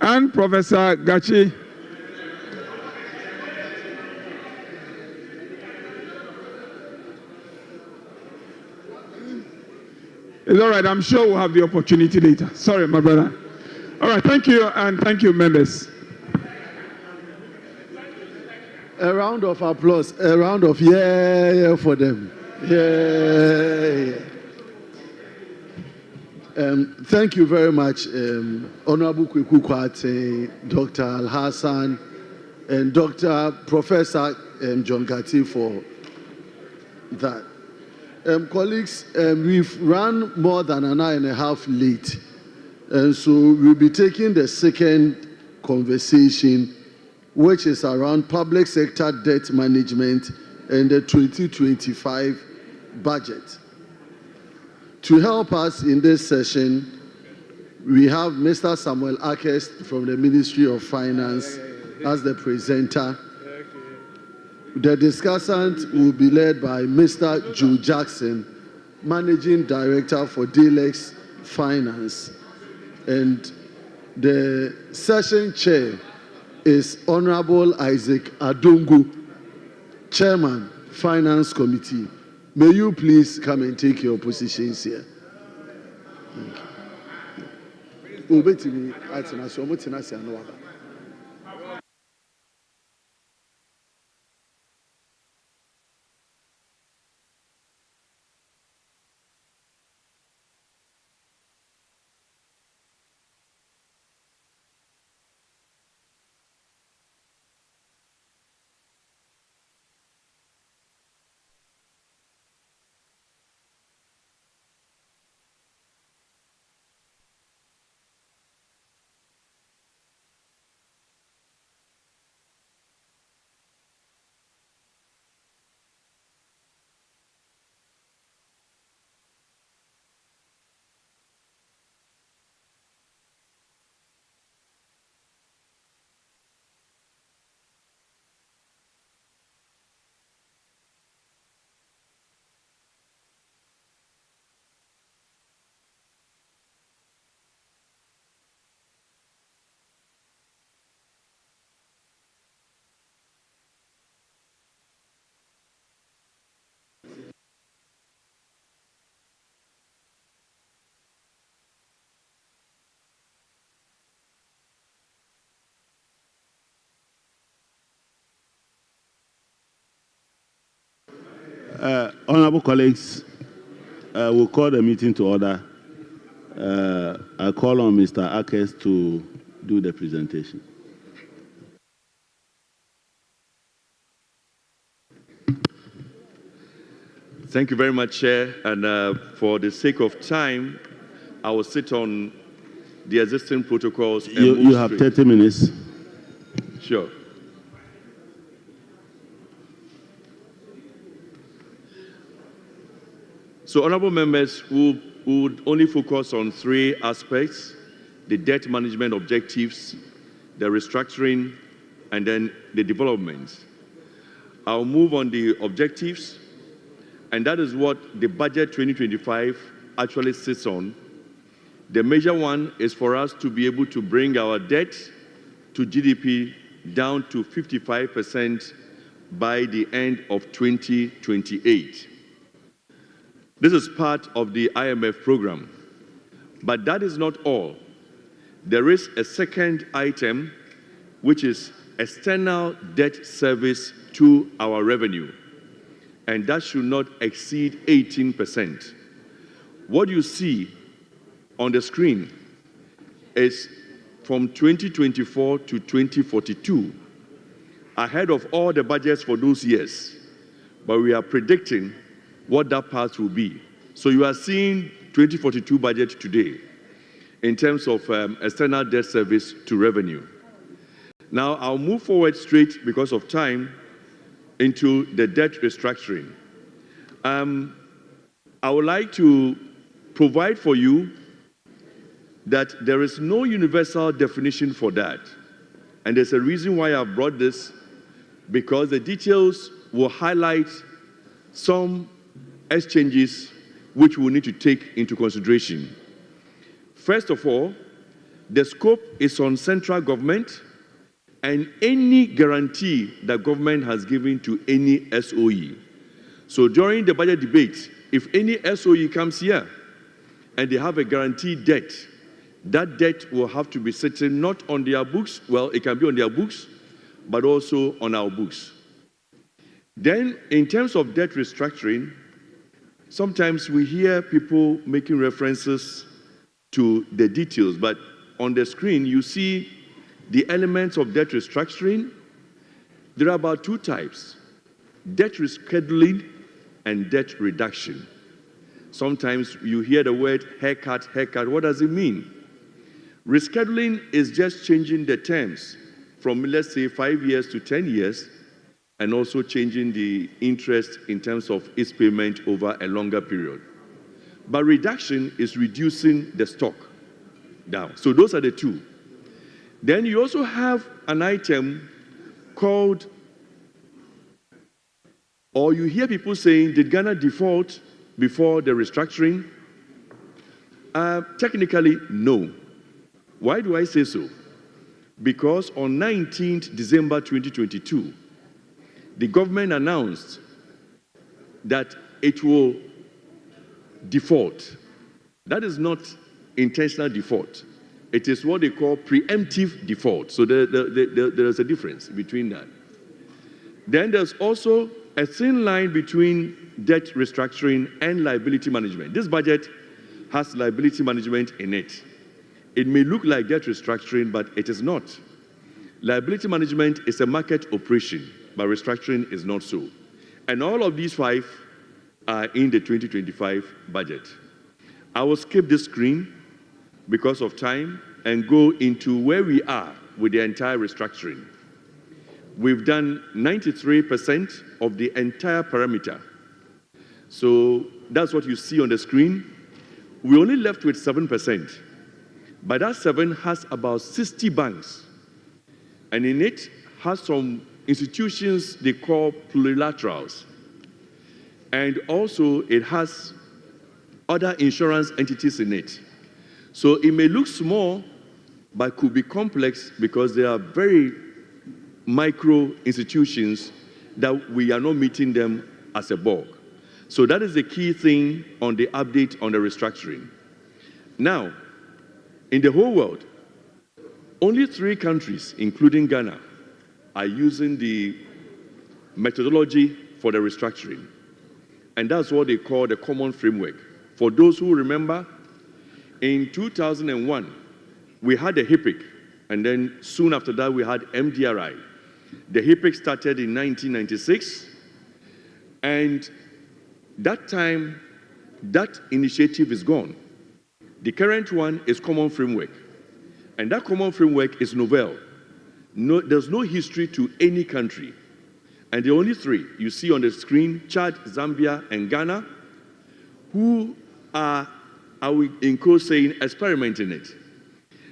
and Professor Gachi. It's all right. I'm sure we'll have the opportunity later. Sorry, my brother. All right. Thank you, and thank you, members. A round of applause. A round of yeah for them. Yeah. Thank you very much, Honorable Kweku Kwate, Dr. Alhassan, and Dr. Professor John Gatti for that. Colleagues, we've run more than an hour and a half late, and so we'll be taking the second conversation, which is around public sector debt management and the 2025 budget. To help us in this session, we have Mr. Samuel Akest from the Ministry of Finance as the presenter. The discussant will be led by Mr. Joe Jackson, Managing Director for Delex Finance. And the session chair is Honorable Isaac Adongo, Chairman, Finance Committee. May you please come and take your positions here. Honorable colleagues, we'll call the meeting to order. I call on Mr. Akes to do the presentation. Thank you very much, Chair. And for the sake of time, I will sit on the existing protocols. And You have 30 minutes. Sure. So, honorable members, we would only focus on three aspects: the debt management objectives, the restructuring, and then the development. I'll move on the objectives, and that is what the budget 2025 actually sits on. The major one is for us to be able to bring our debt to GDP down to 55% by the end of 2028. This is part of the IMF program. But that is not all. There is a second item, which is external debt service to our revenue, and that should not exceed 18%. What you see on the screen is from 2024 to 2042, ahead of all the budgets for those years, but we are predicting what that path will be. So you are seeing 2042 budget today in terms of external debt service to revenue. Now, I'll move forward straight, because of time, into the debt restructuring. I would like to provide for you that there is no universal definition for that. And there's a reason why I've brought this, because the details will highlight some exchanges which we need to take into consideration. First of all, the scope is on central government and any guarantee that government has given to any SOE. So during the budget debate, if any SOE comes here and they have a guaranteed debt, that debt will have to be sitting not on their books, well, it can be on their books, but also on our books. Then, in terms of debt restructuring, sometimes we hear people making references to the details, but on the screen you see the elements of debt restructuring. There are about two types: debt rescheduling and debt reduction. Sometimes you hear the word haircut. What does it mean? Rescheduling is just changing the terms from, let's say, 5 years to 10 years, and also changing the interest in terms of its payment over a longer period. But reduction is reducing the stock down. So those are the two. Then you also have an item called, or you hear people saying, did Ghana default before the restructuring? Technically, no. Why do I say so? Because on 19th December 2022, the government announced that it will default. That is not intentional default. It is what they call preemptive default. So there is a difference between that. Then there's also a thin line between debt restructuring and liability management. This budget has liability management in it. It may look like debt restructuring, but it is not. Liability management is a market operation, but restructuring is not so. And all of these five are in the 2025 budget. I will skip this screen because of time and go into where we are with the entire restructuring. We've done 93% of the entire parameter. So that's what you see on the screen. We only left with 7%. But that 7 has about 60 banks. And in it has some institutions they call plurilaterals. And also it has other insurance entities in it. So it may look small, but could be complex because there are very micro institutions that we are not meeting them as a bulk. So that is the key thing on the update on the restructuring. Now, in the whole world, only 3 countries, including Ghana, are using the methodology for the restructuring. And that's what they call the common framework. For those who remember, In 2001, we had the HIPIC, and then soon after that, we had MDRI. The HIPIC started in 1996, and that time, that initiative is gone. The current one is Common Framework, and that Common Framework is novel. There's no history to any country, and the only three you see on the screen, Chad, Zambia, and Ghana, who are we in quotes saying, experimenting it.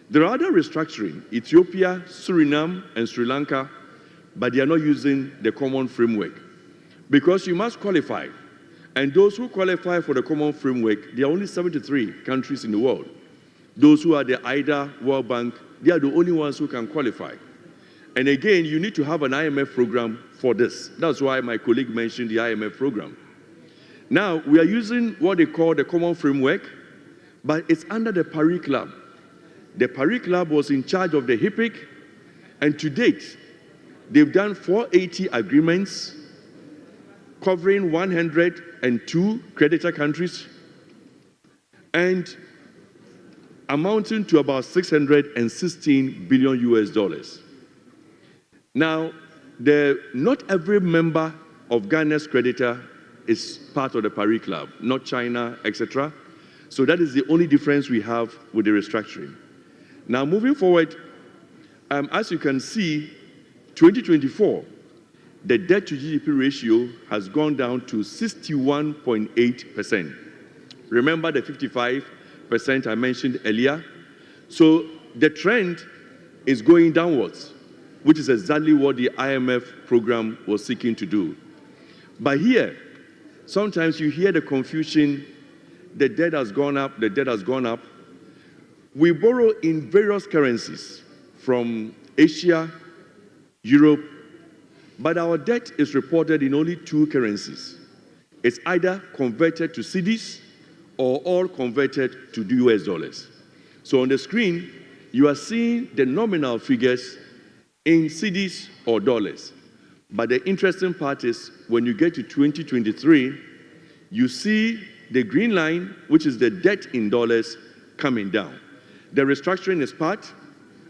There are other restructuring, Ethiopia, Suriname, and Sri Lanka, but they are not using the Common Framework because you must qualify. And those who qualify for the Common Framework, there are only 73 countries in the world. Those who are the IDA, World Bank, they are the only ones who can qualify. And again, you need to have an IMF program for this. That's why my colleague mentioned the IMF program. Now, we are using what they call the Common Framework, but it's under the Paris Club. The Paris Club was in charge of the HIPIC, and to date, they've done 480 agreements covering 102 creditor countries and amounting to about $616 billion US. Now, not every member of Ghana's creditor is part of the Paris Club, not China, etc. So that is the only difference we have with the restructuring. Now, moving forward, as you can see, 2024, the debt to GDP ratio has gone down to 61.8%. Remember the 55% I mentioned earlier? So the trend is going downwards, which is exactly what the IMF program was seeking to do. But here, sometimes you hear the confusion, the debt has gone up, the debt has gone up. We borrow in various currencies from Asia, Europe, but our debt is reported in only two currencies. It's either converted to cedis or all converted to US dollars. So on the screen, you are seeing the nominal figures in cedis or dollars. But the interesting part is when you get to 2023, you see the green line, which is the debt in dollars, coming down. The restructuring is part,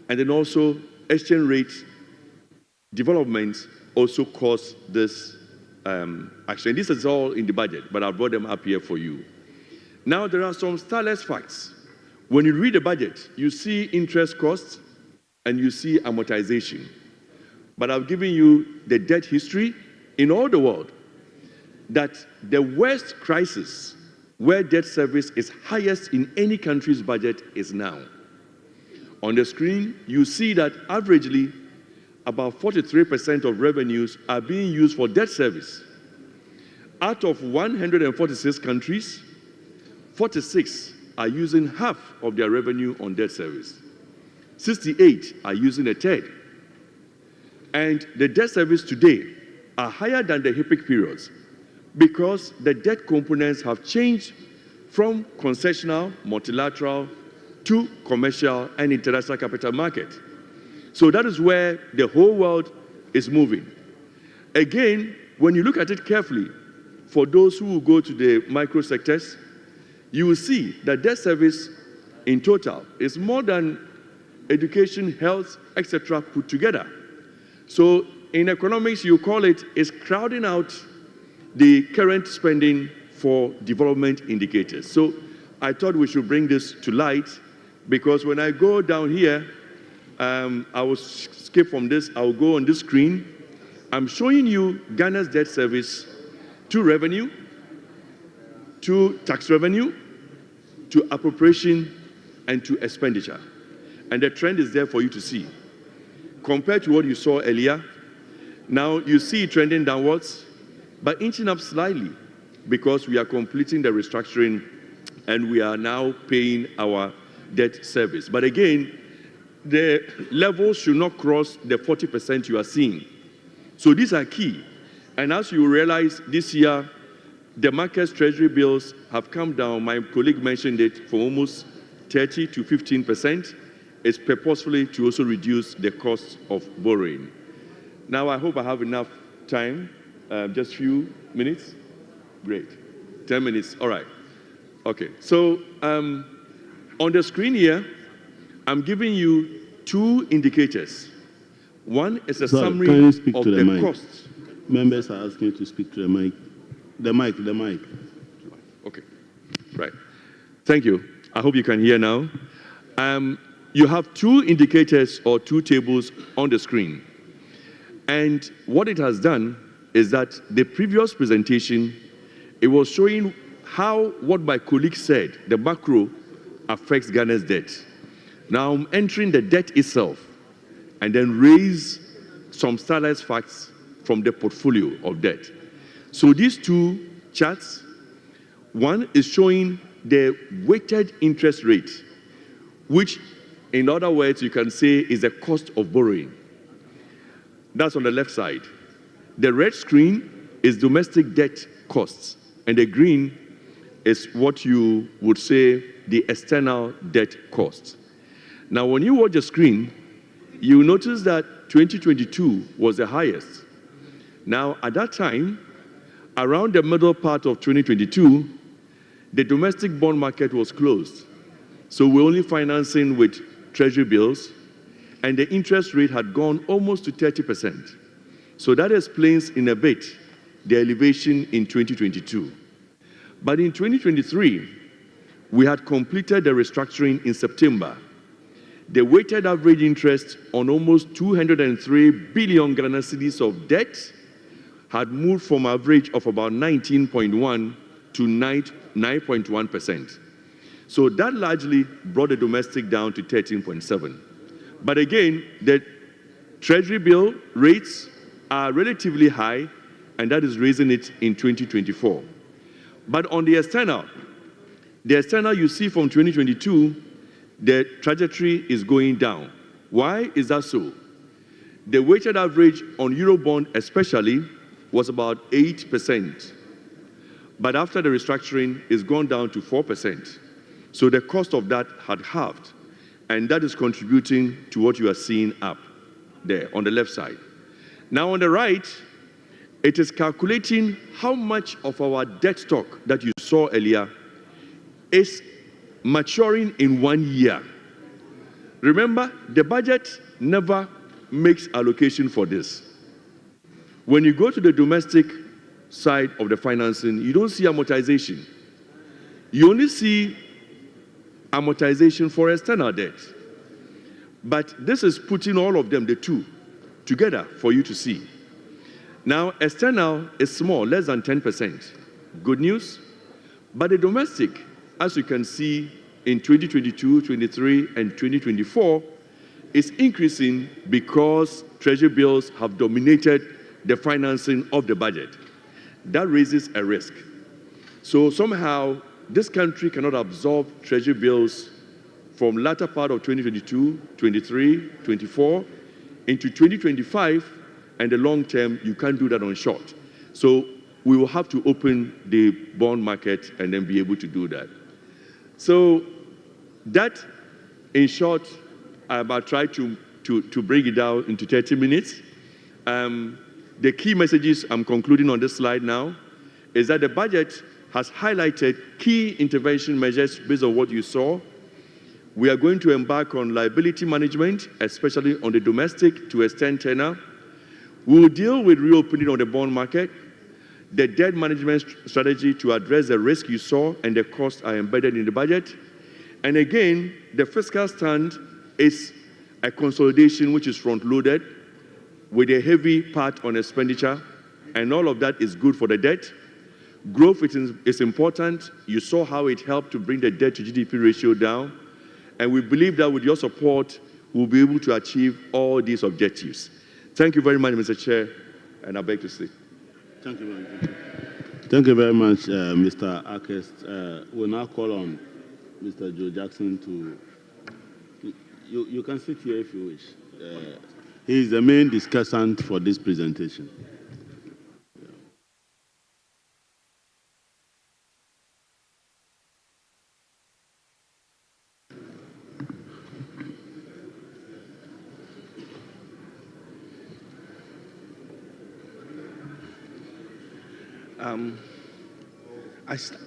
and then also exchange rate developments also cause this action. This is all in the budget, but I've brought them up here for you. Now, there are some starless facts. When you read the budget, you see interest costs and you see amortization. But I've given you the debt history in all the world, that the worst crisis where debt service is highest in any country's budget is now. On the screen, you see that averagely about 43% of revenues are being used for debt service. Out of 146 countries, 46 are using half of their revenue on debt service. 68 are using a third. And the debt service today are higher than the HIPIC periods because the debt components have changed from concessional, multilateral, to commercial and international capital market. So that is where the whole world is moving. Again, when you look at it carefully, for those who will go to the micro sectors, you will see that debt service in total is more than education, health, etc. put together. So in economics, you call it is crowding out the current spending for development indicators. So I thought we should bring this to light because when I go down here, I will skip from this, I'll go on this screen. I'm showing you Ghana's debt service to revenue, to tax revenue, to appropriation, and to expenditure. And the trend is there for you to see. Compared to what you saw earlier, now you see it trending downwards, but inching up slightly because we are completing the restructuring and we are now paying our debt service. But again, the levels should not cross the 40% you are seeing. So these are key. And as you realize this year, the market's treasury bills have come down. My colleague mentioned it from almost 30 to 15%. It's purposefully to also reduce the cost of borrowing. Now, I hope I have enough time. Just a few minutes? Great. 10 minutes. All right. Okay. So On the screen here, I'm giving you two indicators. One is a Sorry, summary can you speak of to the the mic? costs. Members are asking you to speak to the mic. The mic. Okay, right. Thank you. I hope you can hear now. You have two indicators or two tables on the screen. And what it has done is that the previous presentation, it was showing how what my colleague said, the macro, affects Ghana's debt. Now I'm entering the debt itself and then raise some stylized facts from the portfolio of debt. So these two charts, one is showing the weighted interest rate, which in other words you can say is the cost of borrowing. That's on the left side. The red screen is domestic debt costs, and the green is what you would say the external debt costs. Now, when you watch the screen, you notice that 2022 was the highest. Now, at that time, around the middle part of 2022, the domestic bond market was closed. So we're only financing with treasury bills, and the interest rate had gone almost to 30%. So that explains in a bit the elevation in 2022. But in 2023, we had completed the restructuring in September. The weighted average interest on almost 203 billion Ghana cedis of debt had moved from average of about 19.1 to 9.1%. So that largely brought the domestic down to 13.7. But again, the treasury bill rates are relatively high, and that is raising it in 2024. But on the external you see from 2022, the trajectory is going down. Why is that so? The weighted average on Eurobond especially was about 8%. But after the restructuring, it's gone down to 4%. So the cost of that had halved. And that is contributing to what you are seeing up there on the left side. Now on the right, it is calculating how much of our debt stock that you saw earlier is maturing in 1 year. Remember, the budget never makes allocation for this. When you go to the domestic side of the financing, you don't see amortization. You only see amortization for external debt. But this is putting all of them, the two, together for you to see. Now, external is small, less than 10%. Good news. But the domestic, as you can see in 2022, 23, and 2024, is increasing because treasury bills have dominated the financing of the budget. That raises a risk. So somehow, this country cannot absorb treasury bills from latter part of 2022, 23, 24 into 2025, and the long term, you can't do that on short. So we will have to open the bond market and then be able to do that. So that, in short, I'll try to bring it down into 30 minutes. The key messages I'm concluding on this slide now is that the budget has highlighted key intervention measures based on what you saw. We are going to embark on liability management, especially on the domestic to extend tenor. We will deal with reopening of the bond market, the debt management strategy to address the risk you saw and the costs are embedded in the budget. And again, the fiscal stand is a consolidation which is front-loaded with a heavy part on expenditure, and all of that is good for the debt. Growth is important. You saw how it helped to bring the debt to GDP ratio down. And we believe that with your support, we'll be able to achieve all these objectives. Thank you very much, Mr. Chair, and I beg to speak. Thank you very much. Thank you very much, Mr. Akest. We'll now call on Mr. Joe Jackson to... You can sit here if you wish. He is the main discussant for this presentation.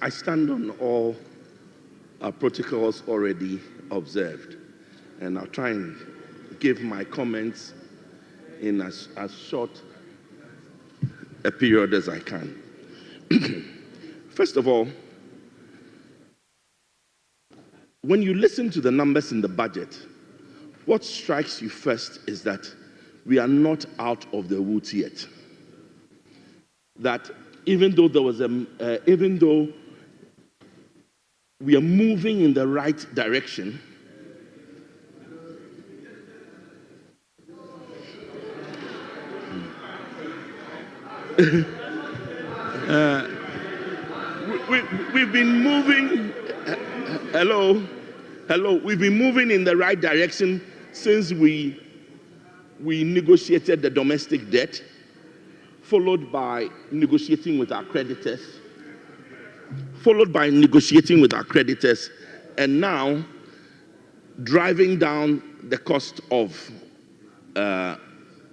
I stand on all are protocols already observed. And I'll try and give my comments in as short a period as I can. First of all, when you listen to the numbers in the budget, what strikes you first is that we are not out of the woods yet. That even though even though we are moving in the right direction, we've been moving. We've been moving in the right direction since we negotiated the domestic debt, followed by negotiating with our creditors, and now driving down the cost of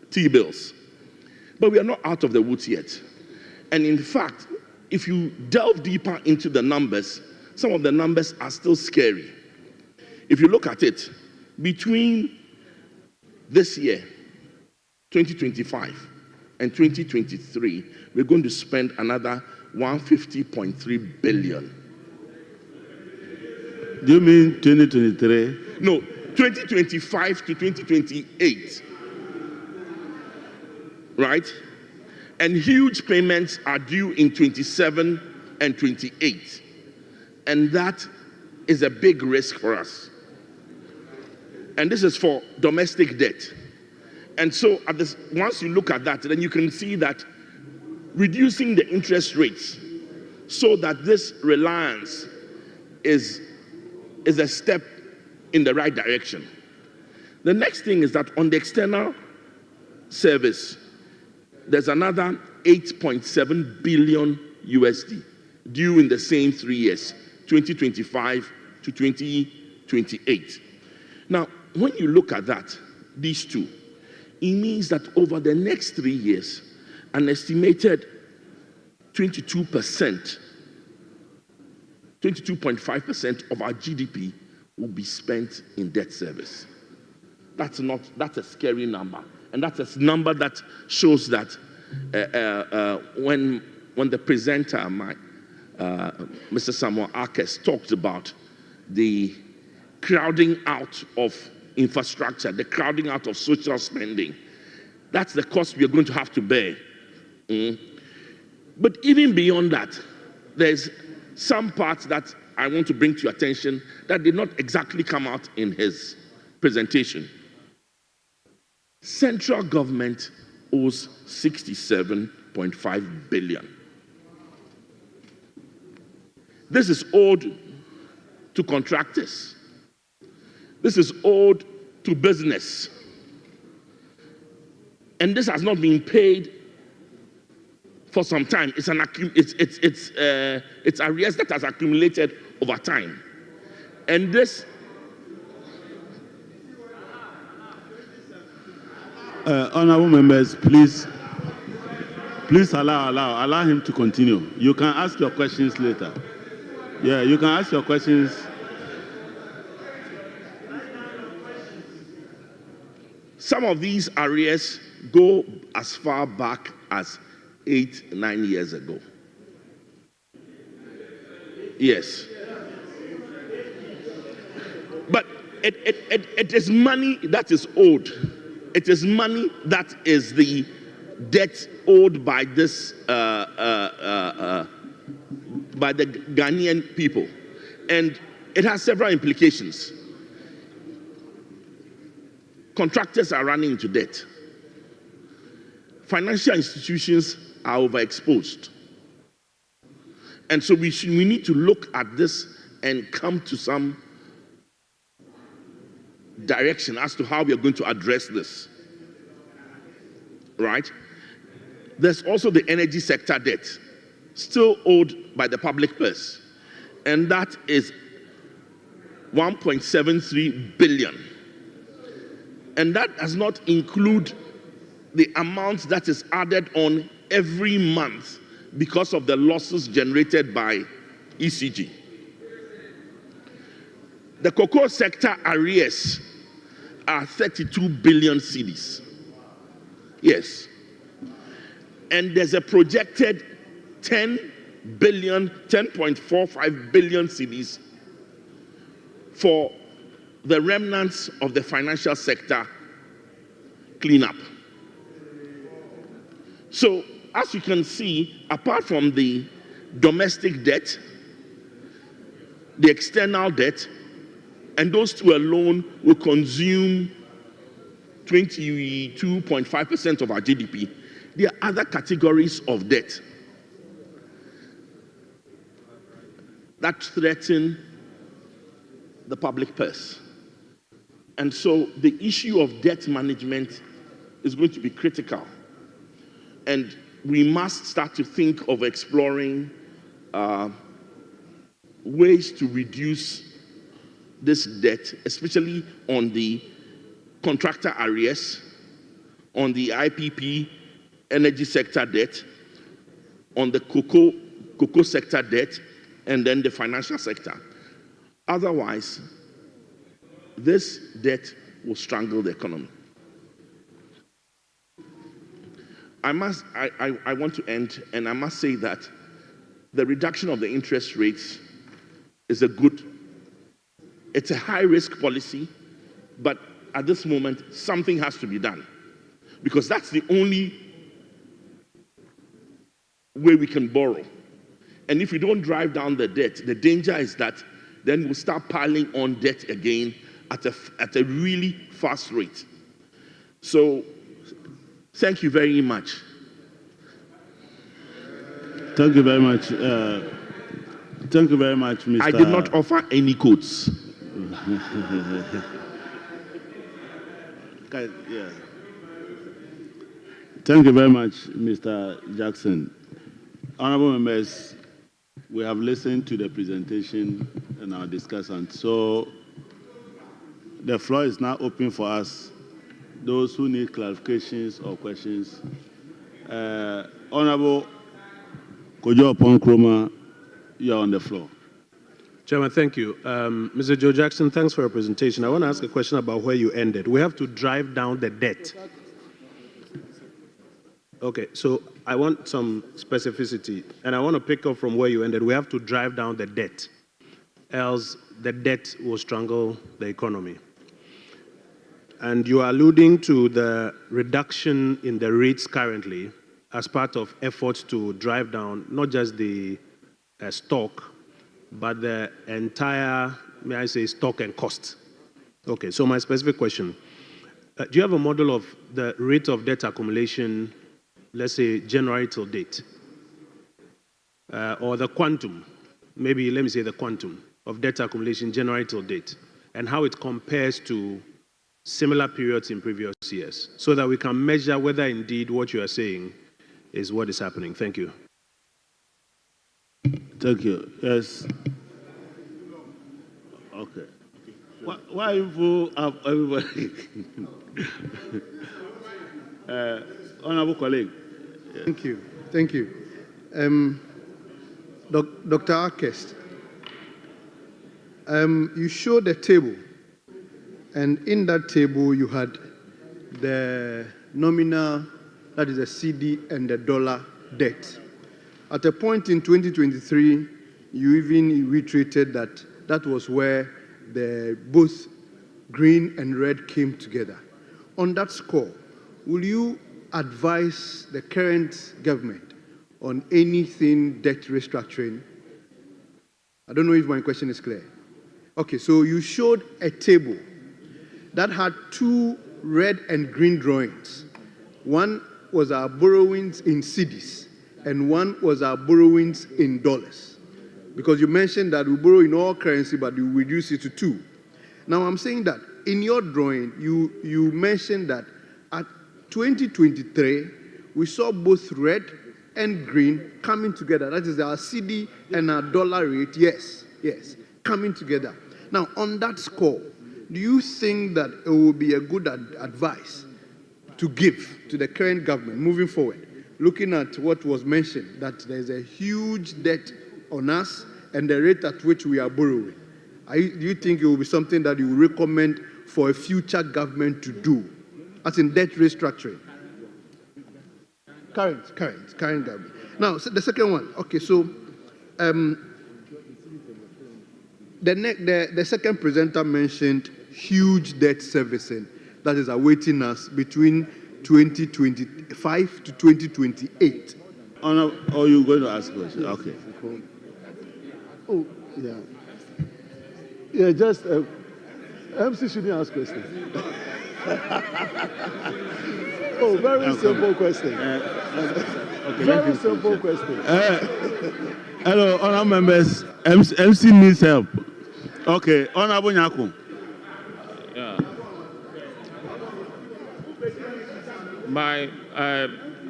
T-bills. But we are not out of the woods yet. And in fact, if you delve deeper into the numbers, some of the numbers are still scary. If you look at it, between this year, 2025, and 2023, we're going to spend another 150.3 billion. Do you mean 2023? No, 2025 to 2028. Right? And huge payments are due in 27 and 28. And that is a big risk for us. And this is for domestic debt. And so once you look at that, then you can see that reducing the interest rates so that this reliance is a step in the right direction. The next thing is that on the external service, there's another 8.7 billion USD due in the same 3 years, 2025 to 2028. Now, when you look at that, these two, it means that over the next 3 years, an estimated 22.5% of our GDP will be spent in debt service. That's a scary number. And that's a number that shows that when the presenter, Mr. Samuel Akes, talked about the crowding out of infrastructure, the crowding out of social spending, that's the cost we are going to have to bear. But even beyond that, there's some parts that I want to bring to your attention that did not exactly come out in his presentation. Central government owes 67.5 billion. This is owed to contractors. This is owed to business. And this has not been paid for some time. It's arrears that has accumulated over time. And this honorable members, please allow him to continue. You can ask your questions later. Yeah, you can ask your questions. Some of these arrears go as far back as 8-9 years ago. Yes. But it is money that is owed. It is money that is the debt owed by this by the Ghanaian people, and it has several implications. Contractors are running into debt. Financial institutions are overexposed, and so we need to look at this and come to some direction as to how we are going to address this. Right? There's also the energy sector debt, still owed by the public purse, and that is 1.73 billion. And that does not include the amount that is added on every month because of the losses generated by ECG. The cocoa sector arrears are 32 billion cedis. Yes. And there's a projected 10.45 billion cedis for the remnants of the financial sector cleanup. So, as you can see, apart from the domestic debt, the external debt, and those two alone will consume 22.5% of our GDP. There are other categories of debt that threaten the public purse. And so the issue of debt management is going to be critical. And we must start to think of exploring ways to reduce this debt, especially on the contractor arrears, on the IPP energy sector debt, on the cocoa sector debt, and then the financial sector. Otherwise, this debt will strangle the economy. I want to end, and I must say that the reduction of the interest rates is it's a high-risk policy, but at this moment, something has to be done. Because that's the only way we can borrow. And if we don't drive down the debt, the danger is that then we'll start piling on debt again at a really fast rate. So, thank you very much. Thank you very much. Thank you very much, Mr. I did not offer any quotes. Yeah. Thank you very much, Mr. Jackson. Honorable members, we have listened to the presentation and our discussion. So the floor is now open for us, those who need clarifications or questions. Honorable Kojo Opon-Kroma, you are on the floor. Chairman, thank you. Mr. Joe Jackson, thanks for your presentation. I want to ask a question about where you ended. We have to drive down the debt. Okay, so I want some specificity, and I want to pick up from where you ended. We have to drive down the debt, else the debt will strangle the economy. And you are alluding to the reduction in the rates currently as part of efforts to drive down not just the stock, but the entire, may I say, stock and cost. Okay, so my specific question, do you have a model of the rate of debt accumulation, let's say January till date? Or the quantum, maybe let me say the quantum of debt accumulation January till date, and how it compares to similar periods in previous years, so that we can measure whether indeed what you are saying is what is happening. Thank you. Thank you. Yes. Okay. Why you have everybody? Honorable colleague. Yes. Thank you. Thank you. Dr. Arkest, you showed a table, and in that table you had the nominal, that is the CD, and the dollar debt. At a point in 2023, you even reiterated that that was where both green and red came together. On that score, will you advise the current government on anything debt restructuring? I don't know if my question is clear. Okay, so you showed a table that had two red and green drawings. One was our borrowings in cedis, and one was our borrowings in dollars. Because you mentioned that we borrow in all currency, but you reduce it to two. Now I'm saying that in your drawing, you mentioned that at 2023, we saw both red and green coming together. That is our CD and our dollar rate, yes, coming together. Now on that score, do you think that it will be a good advice to give to the current government moving forward, looking at what was mentioned, that there's a huge debt on us and the rate at which we are borrowing? Do you think it will be something that you will recommend for a future government to do, as in debt restructuring? Current government. Now, so the second one. Okay, so the second presenter mentioned huge debt servicing that is awaiting us between 2025 to 2028. Or you're going to ask questions? Okay. Oh, yeah. Yeah, just MC shouldn't ask questions. Oh, very simple question. Okay, Very simple question. Hello, honorable members. MC needs help. Okay, Honorable Nyako. Yeah.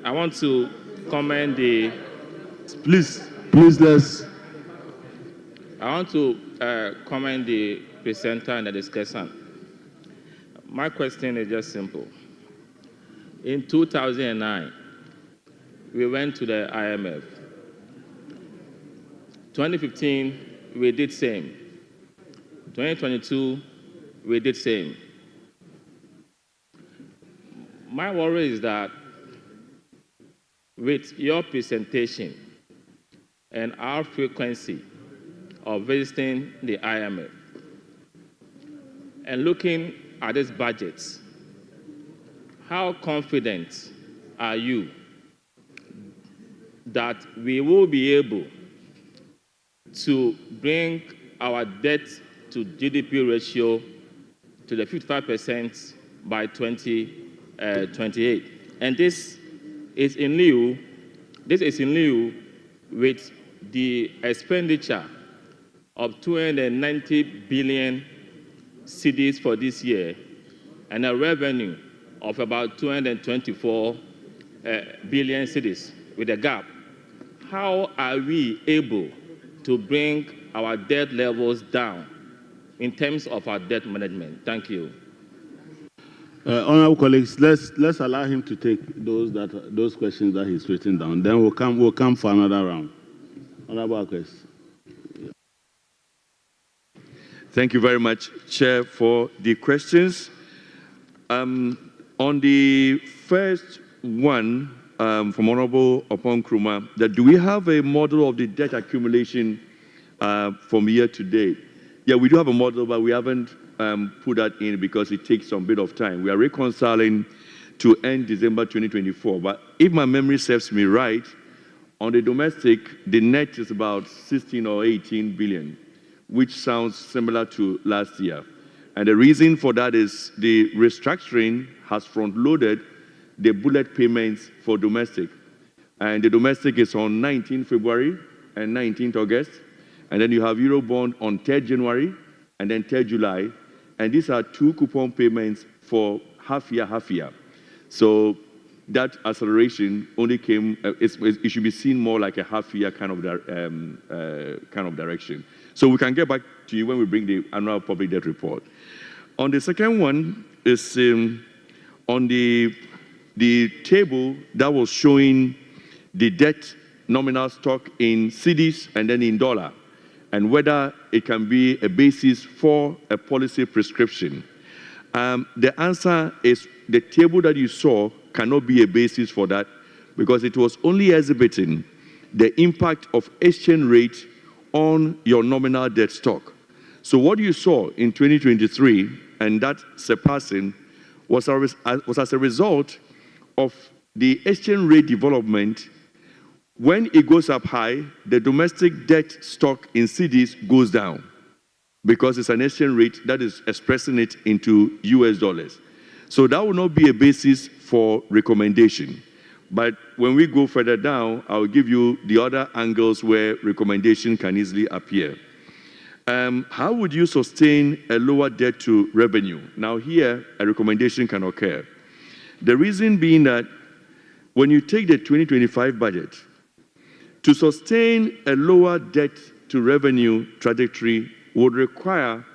I want to comment the. Please, let's. I want to comment the presenter and the discussion. My question is just simple. In 2009, we went to the IMF. 2015, we did same. 2022, we did same. My worry is that with your presentation and our frequency of visiting the IMF and looking at these budgets, how confident are you that we will be able to bring our debt to GDP ratio to the 55% by 2028? And this is in lieu with the expenditure of 290 billion cedis for this year and a revenue of about 224 billion cedis with a gap. How are we able to bring our debt levels down in terms of our debt management? Thank you. Honorable colleagues, let's allow him to take those questions that he's written down. Then we'll come for another round. Honorable Akres. Thank you very much, Chair, for the questions. On the first one from Honorable Opon Kruma, that do we have a model of the debt accumulation from year to date? Yeah, we do have a model, but we haven't put that in because it takes some bit of time. We are reconciling to end December 2024. But if my memory serves me right, on the domestic, the net is about 16 or 18 billion, which sounds similar to last year. And the reason for that is the restructuring has front-loaded the bullet payments for domestic. And the domestic is on 19th February and 19th August. And then you have Eurobond on 3rd January and then 3rd July. And these are two coupon payments for half year. So that acceleration only came, it should be seen more like a half year kind of direction. So we can get back to you when we bring the annual public debt report. On the second one is on the table that was showing the debt nominal stock in cedis and then in dollar, and whether it can be a basis for a policy prescription. The answer is the table that you saw cannot be a basis for that because it was only exhibiting the impact of exchange rate on your nominal debt stock. So what you saw in 2023 and that surpassing was as a result of the exchange rate development. When it goes up high, the domestic debt stock in cedis goes down because it's an exchange rate that is expressing it into US dollars. So that will not be a basis for recommendation. But when we go further down, I'll give you the other angles where recommendation can easily appear. How would you sustain a lower debt to revenue? Now here, a recommendation can occur. The reason being that when you take the 2025 budget, to sustain a lower debt to revenue trajectory would require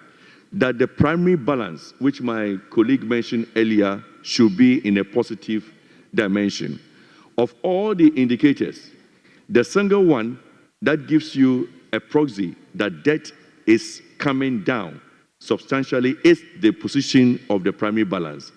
that the primary balance, which my colleague mentioned earlier, should be in a positive dimension. Of all the indicators, the single one that gives you a proxy that debt is coming down substantially is the position of the primary balance.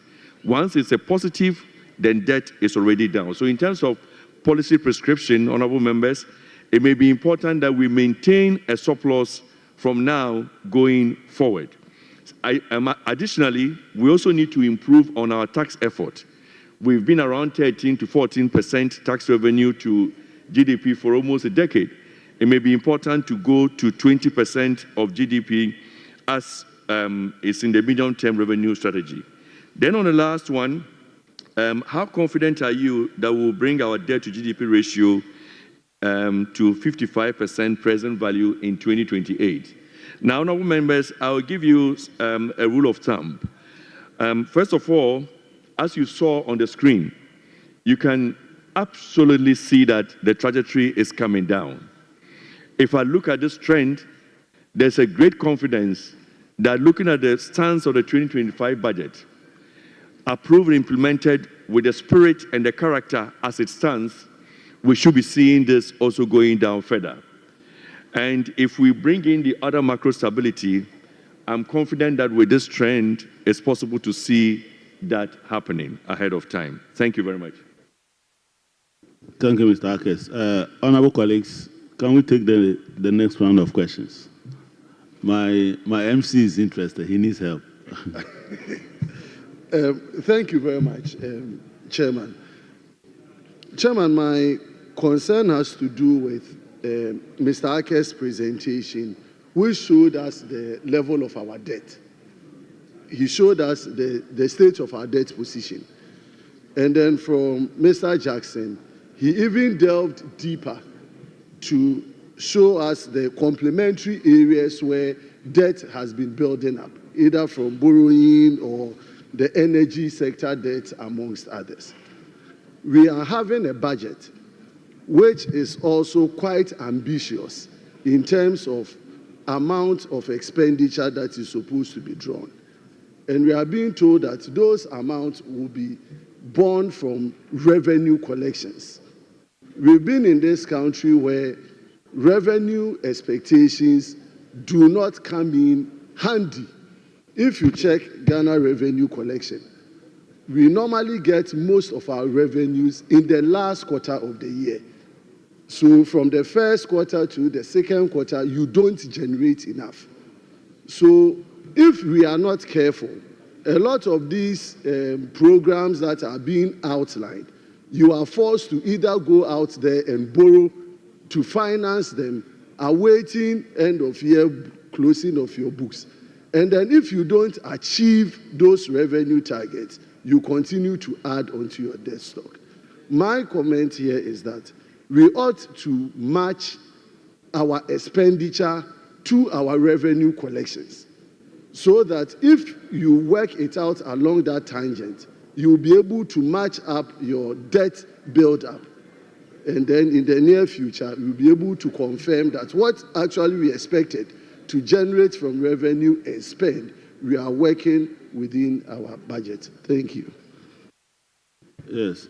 Once it's a positive, then debt is already down. So in terms of policy prescription, honorable members, it may be important that we maintain a surplus from now going forward. Additionally, we also need to improve on our tax effort. We've been around 13 to 14% tax revenue to GDP for almost a decade. It may be important to go to 20% of GDP as is in the medium-term revenue strategy. Then on the last one, how confident are you that we'll bring our debt to GDP ratio to 55% present value in 2028? Now, honorable members, I'll give you a rule of thumb. First of all, as you saw on the screen, you can absolutely see that the trajectory is coming down. If I look at this trend, there's a great confidence that looking at the stance of the 2025 budget, approved and implemented with the spirit and the character as it stands, we should be seeing this also going down further. And if we bring in the other macro stability, I'm confident that with this trend, it's possible to see that happening ahead of time. Thank you very much. Thank you, Mr. Akes. Honorable colleagues, can we take the next round of questions? My MC is interested. He needs help. Thank you very much, Chairman. Chairman, my concern has to do with Mr. Akes' presentation, which showed us the level of our debt. He showed us the state of our debt position. And then from Mr. Jackson, he even delved deeper to show us the complementary areas where debt has been building up, either from borrowing or the energy sector debt, amongst others. We are having a budget which is also quite ambitious in terms of amount of expenditure that is supposed to be drawn. And we are being told that those amounts will be borne from revenue collections. We've been in this country where revenue expectations do not come in handy. If you check Ghana revenue collection, we normally get most of our revenues in the last quarter of the year. So from the first quarter to the second quarter, you don't generate enough. So if we are not careful, a lot of these programs that are being outlined, you are forced to either go out there and borrow to finance them, awaiting end of year closing of your books. And then if you don't achieve those revenue targets, you continue to add onto your debt stock. My comment here is that we ought to match our expenditure to our revenue collections, so that if you work it out along that tangent, you'll be able to match up your debt build-up. And then in the near future, you'll be able to confirm that what actually we expected to generate from revenue and spend, we are working within our budget. Thank you. Yes.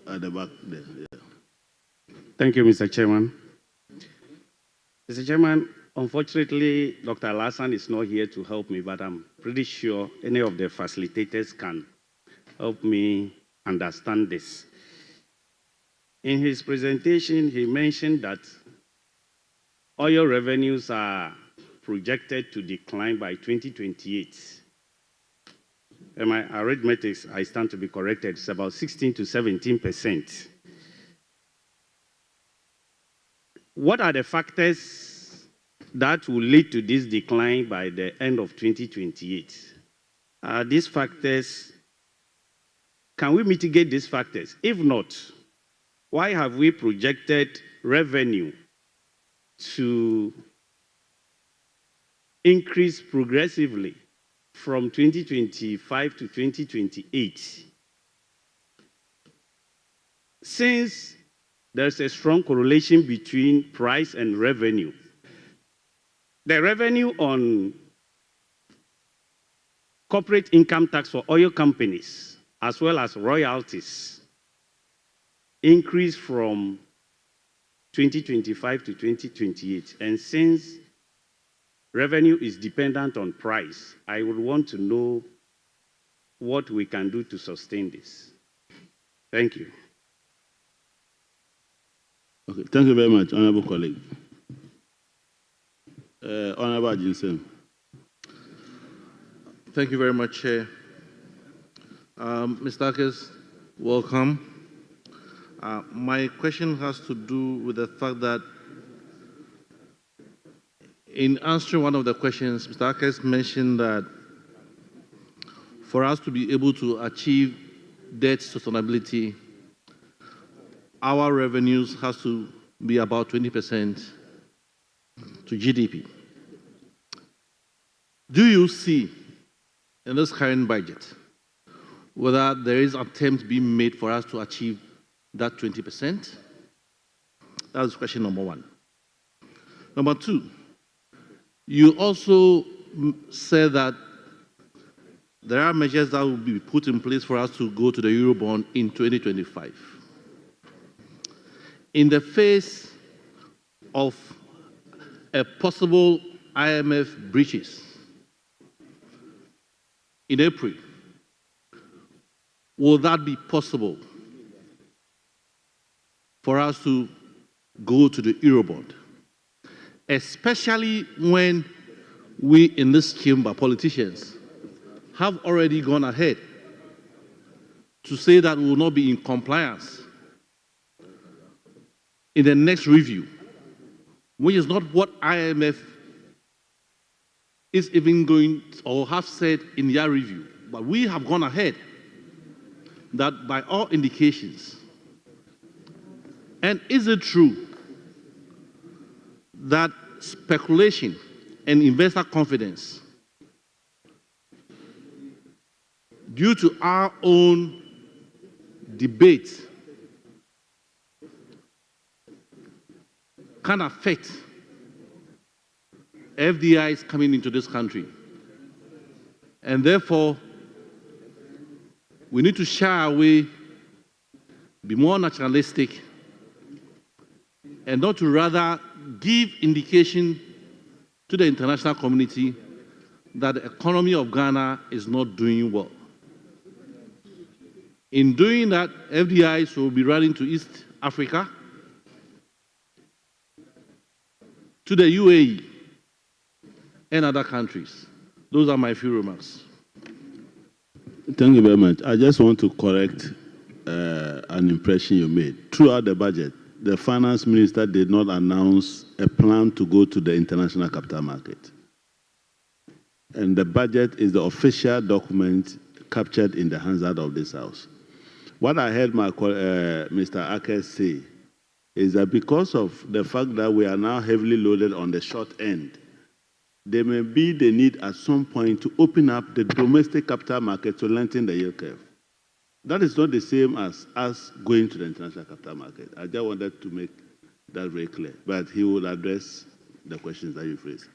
At the back there. Yeah. Thank you, Mr. Chairman. Mr. Chairman, unfortunately, Dr. Lassan is not here to help me, but I'm pretty sure any of the facilitators can help me understand this. In his presentation, he mentioned that oil revenues are projected to decline by 2028. And my arithmetic, I stand to be corrected, it's about 16 to 17%. What are the factors that will lead to this decline by the end of 2028? Are these factors, can we mitigate these factors? If not, why have we projected revenue to increase progressively from 2025 to 2028? Since there's a strong correlation between price and revenue, the revenue on corporate income tax for oil companies, as well as royalties, increased from 2025 to 2028. And since revenue is dependent on price, I would want to know what we can do to sustain this. Thank you. Okay, thank you very much, honorable colleague. Honorable Jinsen. Thank you very much, Chair. Mr. Akes, welcome. My question has to do with the fact that in answering one of the questions, Mr. Akes mentioned that for us to be able to achieve debt sustainability, our revenues has to be about 20% to GDP. Do you see in this current budget whether there is attempt being made for us to achieve that 20%? That's question number one. Number two, you also said that there are measures that will be put in place for us to go to the Eurobond in 2025. In the face of a possible IMF breaches in April, will that be possible for us to go to the Eurobond? Especially when we in this chamber, politicians, have already gone ahead to say that we will not be in compliance in the next review, which is not what IMF is even going or have said in their review. But we have gone ahead that by all indications. And is it true that speculation and investor confidence, due to our own debate, can affect FDIs coming into this country? And therefore, we need to shy away, be more naturalistic, and not to rather give indication to the international community that the economy of Ghana is not doing well. In doing that, FDIs will be running to East Africa, to the UAE, and other countries. Those are my few remarks. Thank you very much. I just want to correct an impression you made. Throughout the budget, the finance minister did not announce a plan to go to the international capital market. And the budget is the official document captured in the Hansard of this House. What I heard Mr. Akes say is that because of the fact that we are now heavily loaded on the short end, there may be the need at some point to open up the domestic capital market to lengthen the yield curve. That is not the same as us going to the international capital market. I just wanted to make that very clear. But he will address the questions that you raised.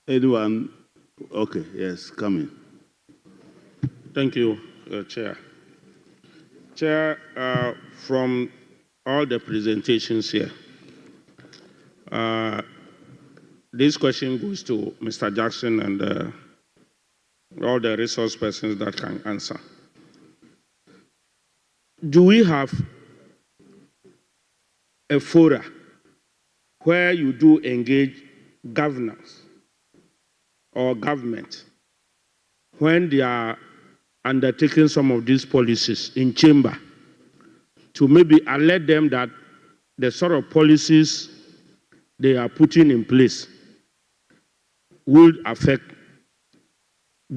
Anyone? Okay, yes, come in. Thank you, Chair. Chair, from all the presentations here, this question goes to Mr. Jackson and all the resource persons that can answer. Do we have a fora where you do engage governors or government when they are undertaking some of these policies in chamber to maybe alert them that the sort of policies they are putting in place will affect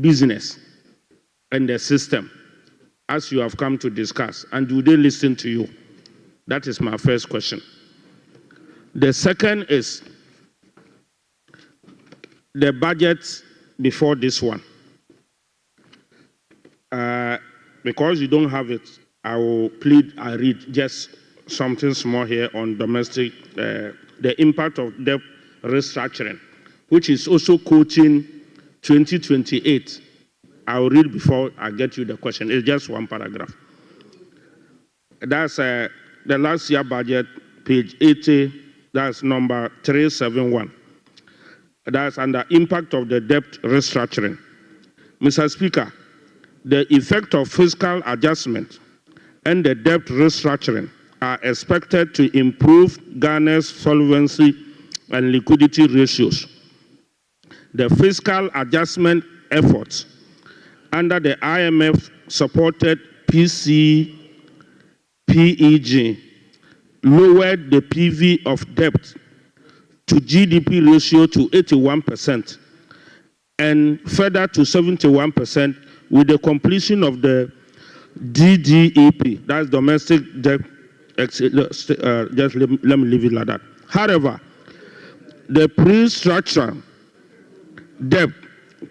business and the system, as you have come to discuss? And do they listen to you? That is my first question. The second is the budget before this one. Because you don't have it, I will plead, I read just something small here on domestic, the impact of debt restructuring, which is also quoting 2028. I will read before I get you the question. It's just one paragraph. That's the last year budget, page 80, that's number 371. That's under impact of the debt restructuring. Mr. Speaker, the effect of fiscal adjustment and the debt restructuring are expected to improve Ghana's solvency and liquidity ratios. The fiscal adjustment efforts under the IMF-supported PEG lowered the PV of debt to GDP ratio to 81% and further to 71% with the completion of the DDAP, that's domestic debt. Just let me leave it like that. However, the pre-structural debt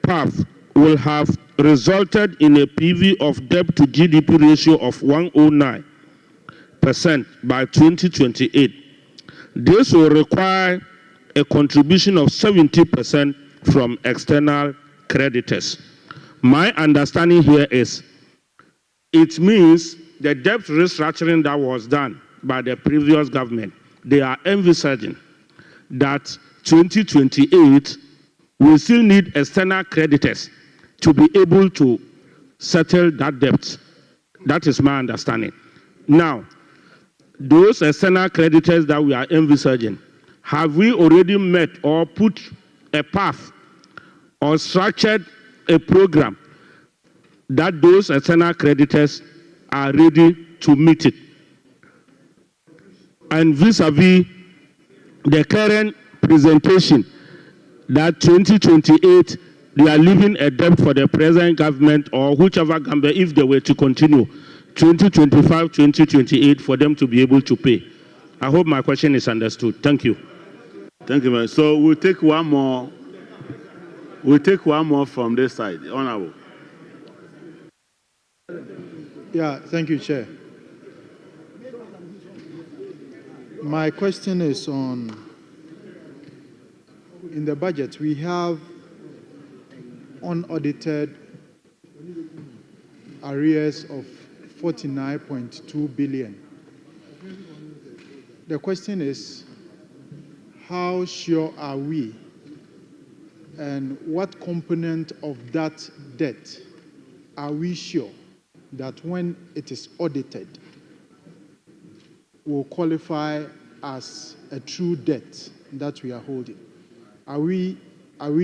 path will have resulted in a PV of debt to GDP ratio of 109% by 2028. This will require a contribution of 70% from external creditors. My understanding here is it means the debt restructuring that was done by the previous government, they are envisaging that 2028 we still need external creditors to be able to settle that debt. That is my understanding. Now, those external creditors that we are envisaging, have we already met or put a path or structured a program that those external creditors are ready to meet it? And vis-a-vis the current presentation that 2028 they are leaving a debt for the present government or whichever government, if they were to continue, 2025, 2028 for them to be able to pay. I hope my question is understood. Thank you. Thank you, man. So we'll take one more. We'll take one more from this side. Honorable. Yeah, thank you, Chair. My question is on, in the budget, we have unaudited arrears of 49.2 billion. The question is, how sure are we and what component of that debt are we sure that when it is audited will qualify as a true debt that we are holding? Are we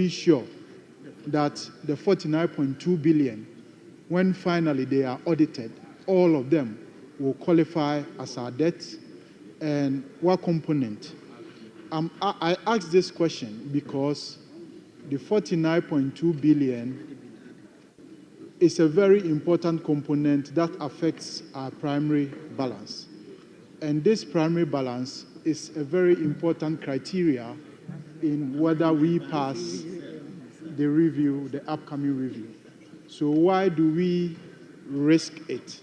sure that the 49.2 billion, when finally they are audited, all of them will qualify as our debt? And what component? I ask this question because the 49.2 billion is a very important component that affects our primary balance. And this primary balance is a very important criteria in whether we pass the review, the upcoming review. So why do we risk it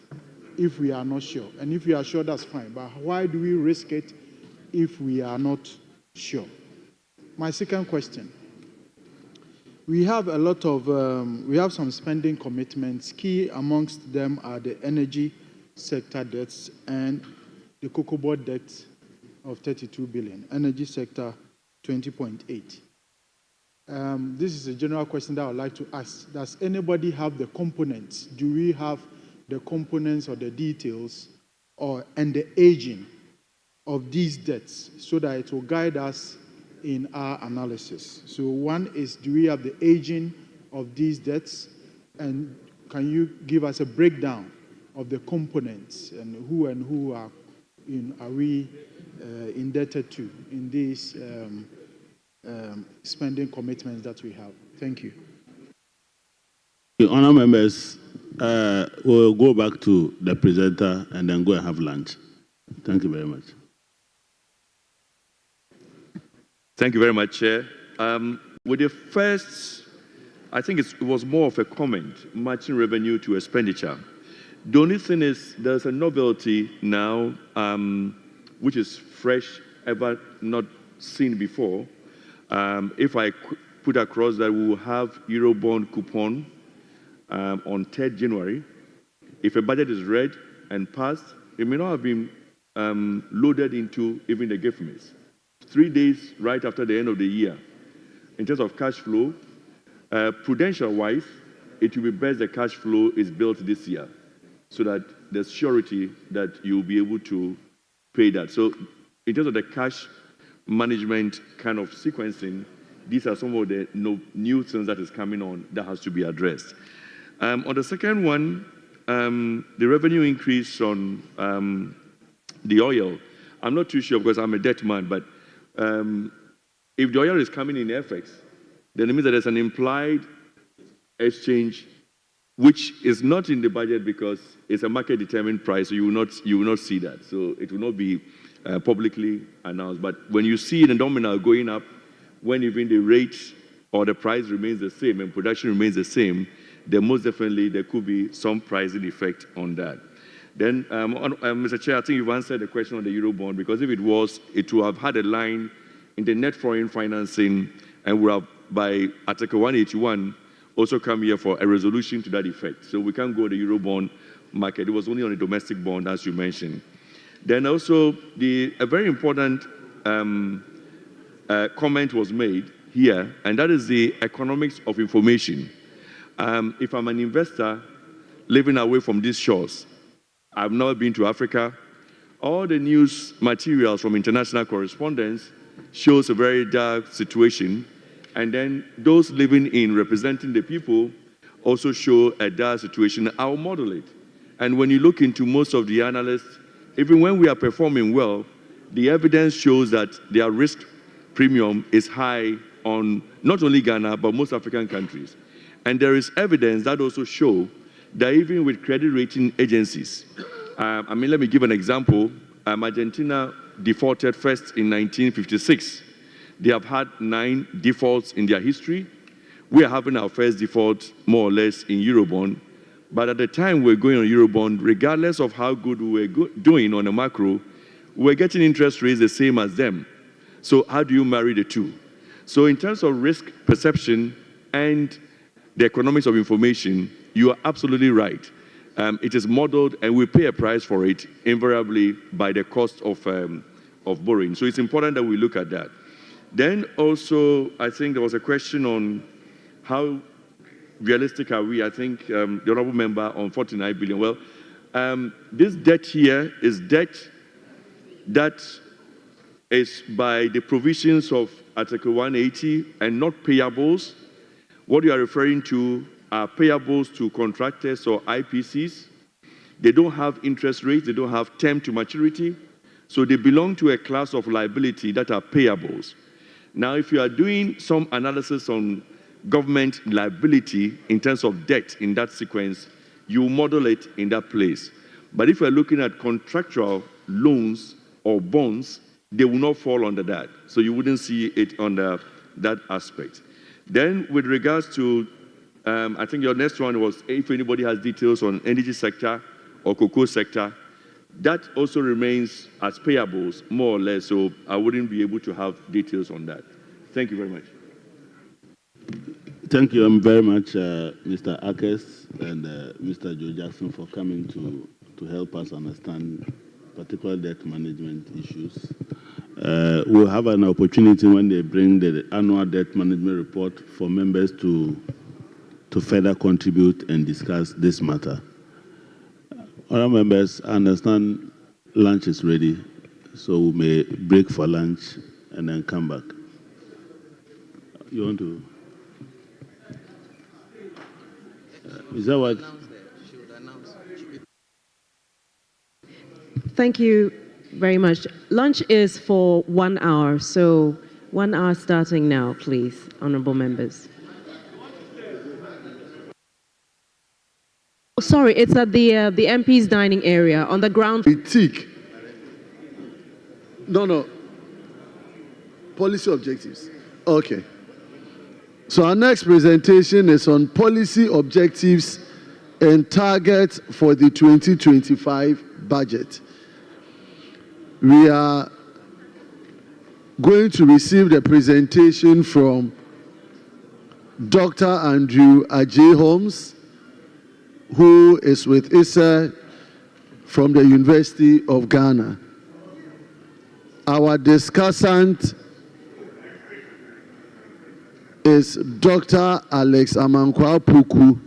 if we are not sure? And if we are sure, that's fine. But why do we risk it if we are not sure? My second question. We have a lot of, we have some spending commitments. Key amongst them are the energy sector debts and the cocoa board debt of 32 billion. Energy sector, 20.8. This is a general question that I would like to ask. Does anybody have the components? Do we have the components or the details and the aging of these debts so that it will guide us in our analysis? So one is, do we have the aging of these debts? And can you give us a breakdown of the components and who are we indebted to in these spending commitments that we have? Thank you. Honour members, we'll go back to the presenter and then go and have lunch. Thank you very much. Thank you very much, Chair. With the first, I think it was more of a comment, matching revenue to expenditure. The only thing is there's a novelty now, which is fresh, ever not seen before. If I put across that we will have Eurobond coupon on 3rd January. If a budget is read and passed, it may not have been loaded into even the gift miss. 3 days right after the end of the year. In terms of cash flow, prudential-wise, it will be best the cash flow is built this year so that there's surety that you'll be able to pay that. So in terms of the cash management kind of sequencing, these are some of the new things that is coming on that has to be addressed. On the second one, the revenue increase on the oil, I'm not too sure because I'm a debt man, but if the oil is coming in FX, then it means that there's an implied exchange which is not in the budget because it's a market-determined price, so you will not see that. So it will not be publicly announced. But when you see the nominal going up, when even the rate or the price remains the same and production remains the same, then most definitely there could be some pricing effect on that. Then, Mr. Chair, I think you've answered the question on the Eurobond, because if it was, it would have had a line in the net foreign financing and would have, by Article 181, also come here for a resolution to that effect. So we can't go the Eurobond market. It was only on the domestic bond, as you mentioned. Then also, a very important comment was made here, and that is the economics of information. If I'm an investor living away from these shores, I've not been to Africa, all the news materials from international correspondence shows a very dark situation, and then those living in representing the people also show a dark situation. I'll model it. And when you look into most of the analysts, even when we are performing well, the evidence shows that their risk premium is high on not only Ghana, but most African countries. And there is evidence that also show that even with credit rating agencies, let me give an example. Argentina defaulted first in 1956. They have had 9 defaults in their history. We are having our first default more or less in Eurobond. But at the time we're going on Eurobond, regardless of how good we were doing on a macro, we're getting interest rates the same as them. So how do you marry the two? So in terms of risk perception and the economics of information, you are absolutely right. It is modeled, and we pay a price for it invariably by the cost of borrowing. So it's important that we look at that. Then also, I think there was a question on how realistic are we? I think the honorable member on 49 billion. Well, this debt here is debt that is by the provisions of Article 180 and not payables. What you are referring to are payables to contractors or IPCs. They don't have interest rates, they don't have term to maturity, so they belong to a class of liability that are payables. Now, if you are doing some analysis on government liability in terms of debt in that sequence, you model it in that place. But if you're looking at contractual loans or bonds, they will not fall under that. So you wouldn't see it under that aspect. Then with regards to, I think your next one was if anybody has details on energy sector or cocoa sector, that also remains as payables, more or less, so I wouldn't be able to have details on that. Thank you very much. Thank you very much, Mr. Akes and Mr. Joe Jackson, for coming to help us understand particular debt management issues. We'll have an opportunity when they bring the annual debt management report for members to further contribute and discuss this matter. Other members, I understand lunch is ready, so we may break for lunch and then come back. You want to? Is that what? Thank you very much. Lunch is for 1 hour, so 1 hour starting now, please, honorable members. Oh, sorry, it's at the MP's dining area on the ground. Critique. No. Policy objectives. Okay. So our next presentation is on policy objectives and targets for the 2025 budget. We are going to receive the presentation from Dr. Andrew Ajay Holmes, who is with ISA from the University of Ghana. Our discussant is Dr. Alex Amankwa Puku,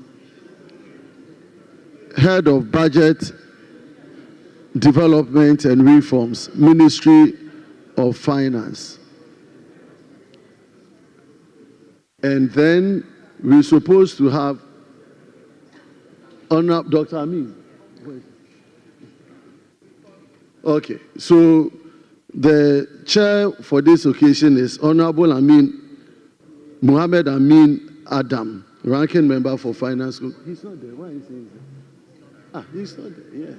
Head of Budget, Development and Reforms, Ministry of Finance. And then we're supposed to have Honorable Dr. Amin. Okay, so the chair for this occasion is Honorable Mohammed Amin Adam, ranking member for Finance Group. He's not there. Why is he there? He's not there. Yeah.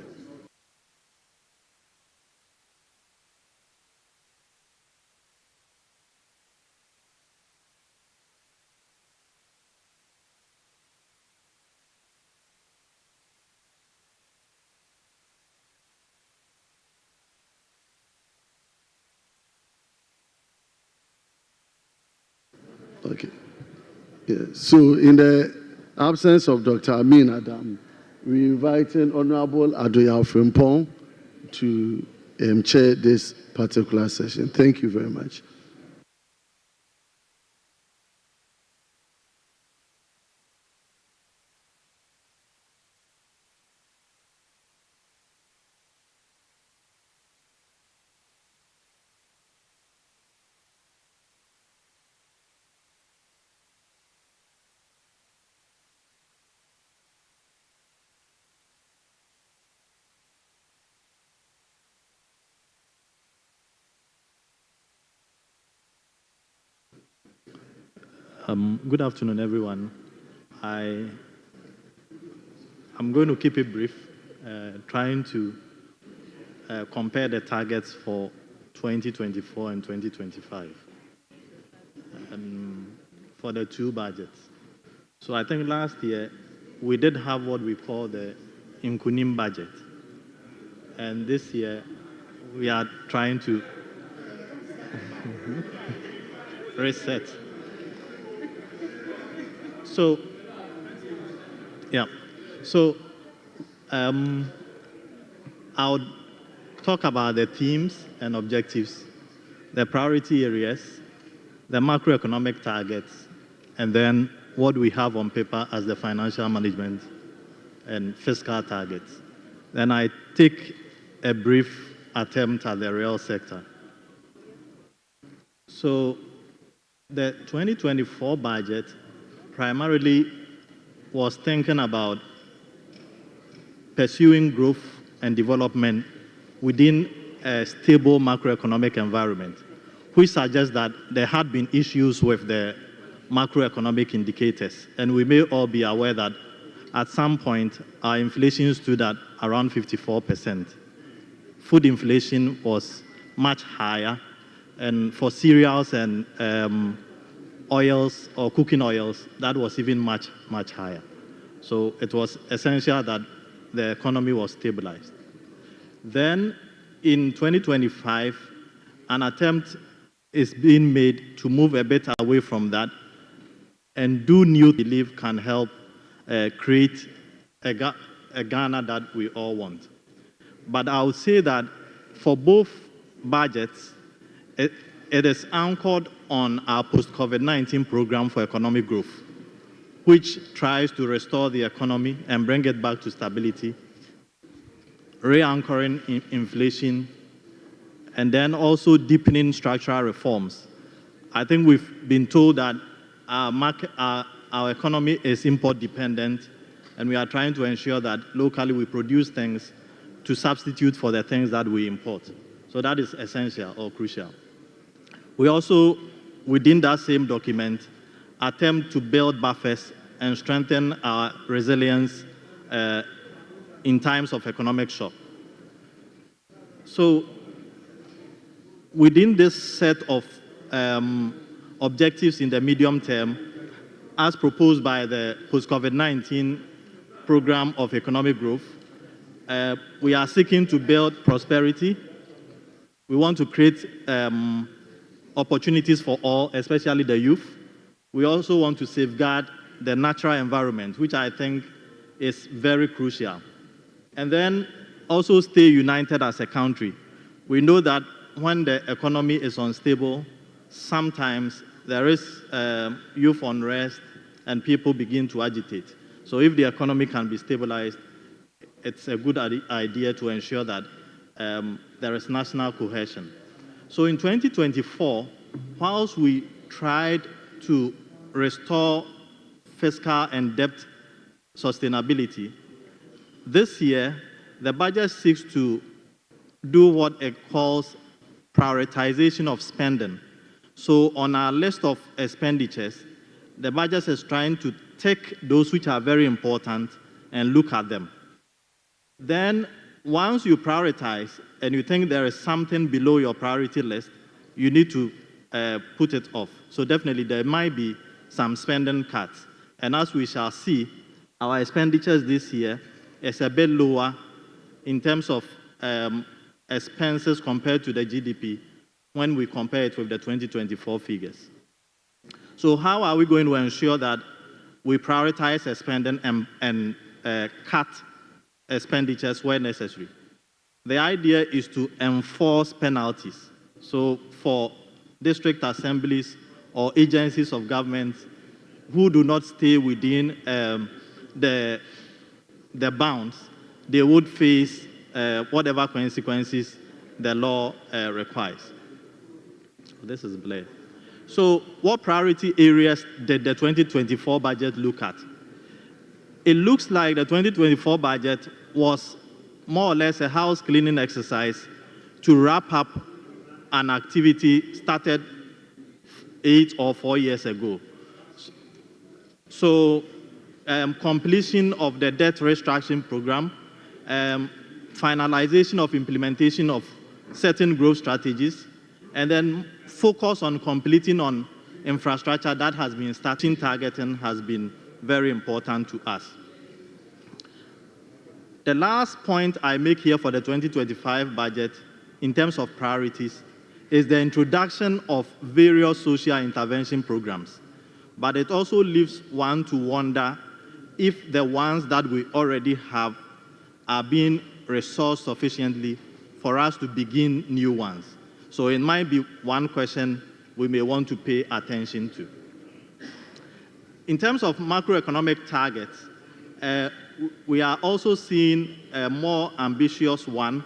Okay. Yeah. So in the absence of Dr. Amin Adam, we're inviting Honorable Adoya Frimpong to chair this particular session. Thank you very much. Good afternoon, everyone. I'm going to keep it brief, trying to compare the targets for 2024 and 2025 for the two budgets. So I think last year we did have what we call the Nkunim budget. And this year we are trying to reset. So, yeah. So, I'll talk about the themes and objectives, the priority areas, the macroeconomic targets, and then what we have on paper as the financial management and fiscal targets. Then I take a brief attempt at the real sector. So, the 2024 budget primarily was thinking about pursuing growth and development within a stable macroeconomic environment, which suggests that there had been issues with the macroeconomic indicators. And we may all be aware that at some point, our inflation stood at around 54%. Food inflation was much higher, and for cereals and oils or cooking oils, that was even much, much higher. So it was essential that the economy was stabilized. Then in 2025, an attempt is being made to move a bit away from that and do new belief can help create a Ghana that we all want. But I would say that for both budgets, it is anchored on our post-COVID-19 program for economic growth, which tries to restore the economy and bring it back to stability, re-anchoring inflation, and then also deepening structural reforms. I think we've been told that our economy is import dependent, and we are trying to ensure that locally we produce things to substitute for the things that we import. So that is essential or crucial. We also, within that same document, attempt to build buffers and strengthen our resilience in times of economic shock. So within this set of objectives in the medium term, as proposed by the post-COVID-19 program of economic growth, we are seeking to build prosperity. We want to create opportunities for all, especially the youth. We also want to safeguard the natural environment, which I think is very crucial. And then also stay united as a country. We know that when the economy is unstable, sometimes there is youth unrest and people begin to agitate. So if the economy can be stabilized, it's a good idea to ensure that there is national cohesion. So in 2024, whilst we tried to restore fiscal and debt sustainability, this year, the budget seeks to do what it calls prioritization of spending. So on our list of expenditures, the budget is trying to take those which are very important and look at them. Then, once you prioritize and you think there is something below your priority list, you need to put it off. So definitely there might be some spending cuts. And as we shall see, our expenditures this year is a bit lower in terms of expenses compared to the GDP when we compare it with the 2024 figures. So how are we going to ensure that we prioritize spending and cut expenditures where necessary? The idea is to enforce penalties. So for district assemblies or agencies of government who do not stay within the bounds, they would face whatever consequences the law requires. This is Blair. So what priority areas did the 2024 budget look at? It looks like the 2024 budget was more or less a house cleaning exercise to wrap up an activity started 8 or 4 years ago. So completion of the debt restructuring program, finalization of implementation of certain growth strategies, and then focus on completing on infrastructure that has been starting targeting has been very important to us. The last point I make here for the 2025 budget in terms of priorities is the introduction of various social intervention programs. But it also leaves one to wonder if the ones that we already have are being resourced sufficiently for us to begin new ones. So it might be one question we may want to pay attention to. In terms of macroeconomic targets, we are also seeing a more ambitious one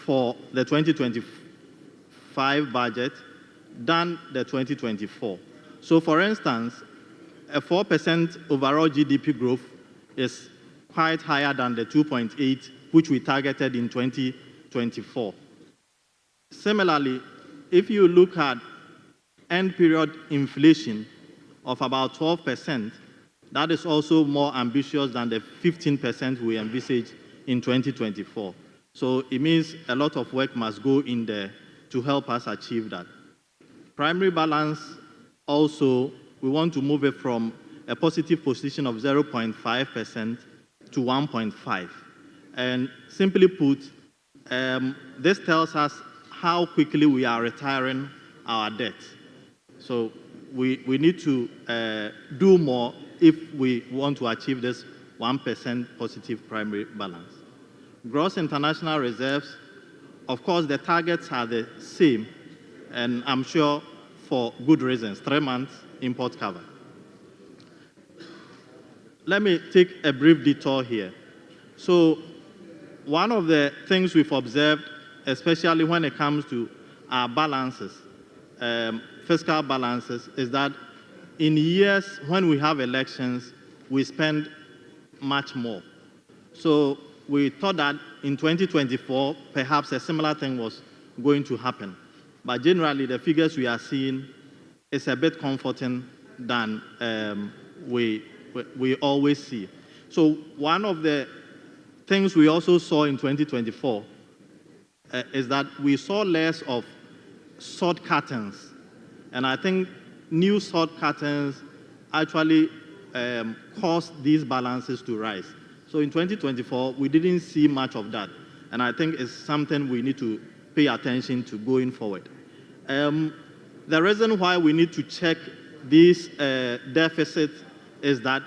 for the 2025 budget than the 2024. So for instance, a 4% overall GDP growth is quite higher than the 2.8 which we targeted in 2024. Similarly, if you look at end period inflation of about 12%, that is also more ambitious than the 15% we envisaged in 2024. So it means a lot of work must go in there to help us achieve that. Primary balance also, we want to move it from a positive position of 0.5% to 1.5. And simply put, this tells us how quickly we are retiring our debt. So we need to do more if we want to achieve this 1% positive primary balance. Gross international reserves, of course, the targets are the same, and I'm sure for good reasons, 3 months import cover. Let me take a brief detour here. So one of the things we've observed, especially when it comes to our balances, fiscal balances, is that in years when we have elections, we spend much more. So we thought that in 2024, perhaps a similar thing was going to happen. But generally, the figures we are seeing is a bit comforting than we always see. So one of the things we also saw in 2024 is that we saw less of short patterns. And I think new short patterns actually caused these balances to rise. So in 2024, we didn't see much of that. And I think it's something we need to pay attention to going forward. The reason why we need to check this deficit is that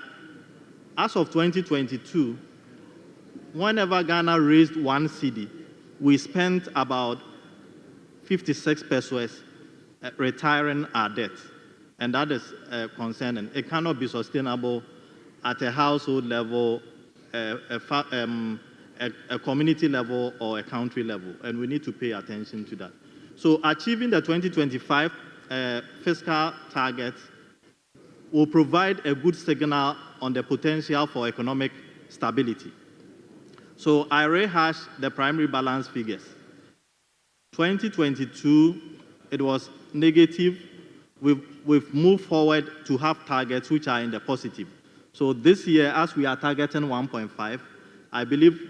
as of 2022, whenever Ghana raised 1 cedi, we spent about 56 pesos retiring our debt. And that is concerning. It cannot be sustainable at a household level, a community level, or a country level. And we need to pay attention to that. So achieving the 2025 fiscal targets will provide a good signal on the potential for economic stability. So I rehash the primary balance figures. 2022, it was negative. We've moved forward to have targets which are in the positive. So this year, as we are targeting 1.5, I believe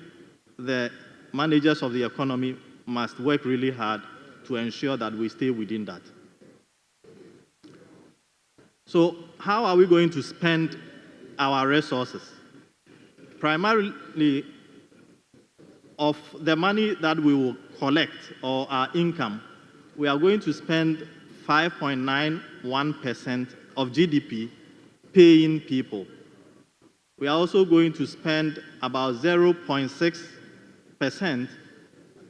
the managers of the economy must work really hard to ensure that we stay within that. So how are we going to spend our resources? Primarily, of the money that we will collect or our income, we are going to spend 5.91% of GDP paying people. We are also going to spend about 0.6%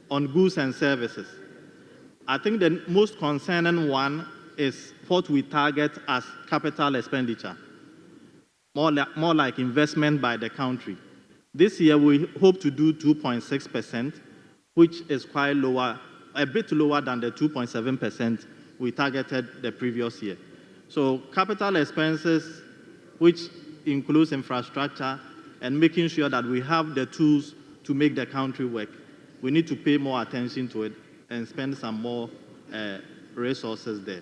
on goods and services. I think the most concerning one is what we target as capital expenditure, more like investment by the country. This year, we hope to do 2.6%, which is quite lower, a bit lower than the 2.7% we targeted the previous year. So capital expenses, which includes infrastructure and making sure that we have the tools to make the country work, we need to pay more attention to it and spend some more resources there.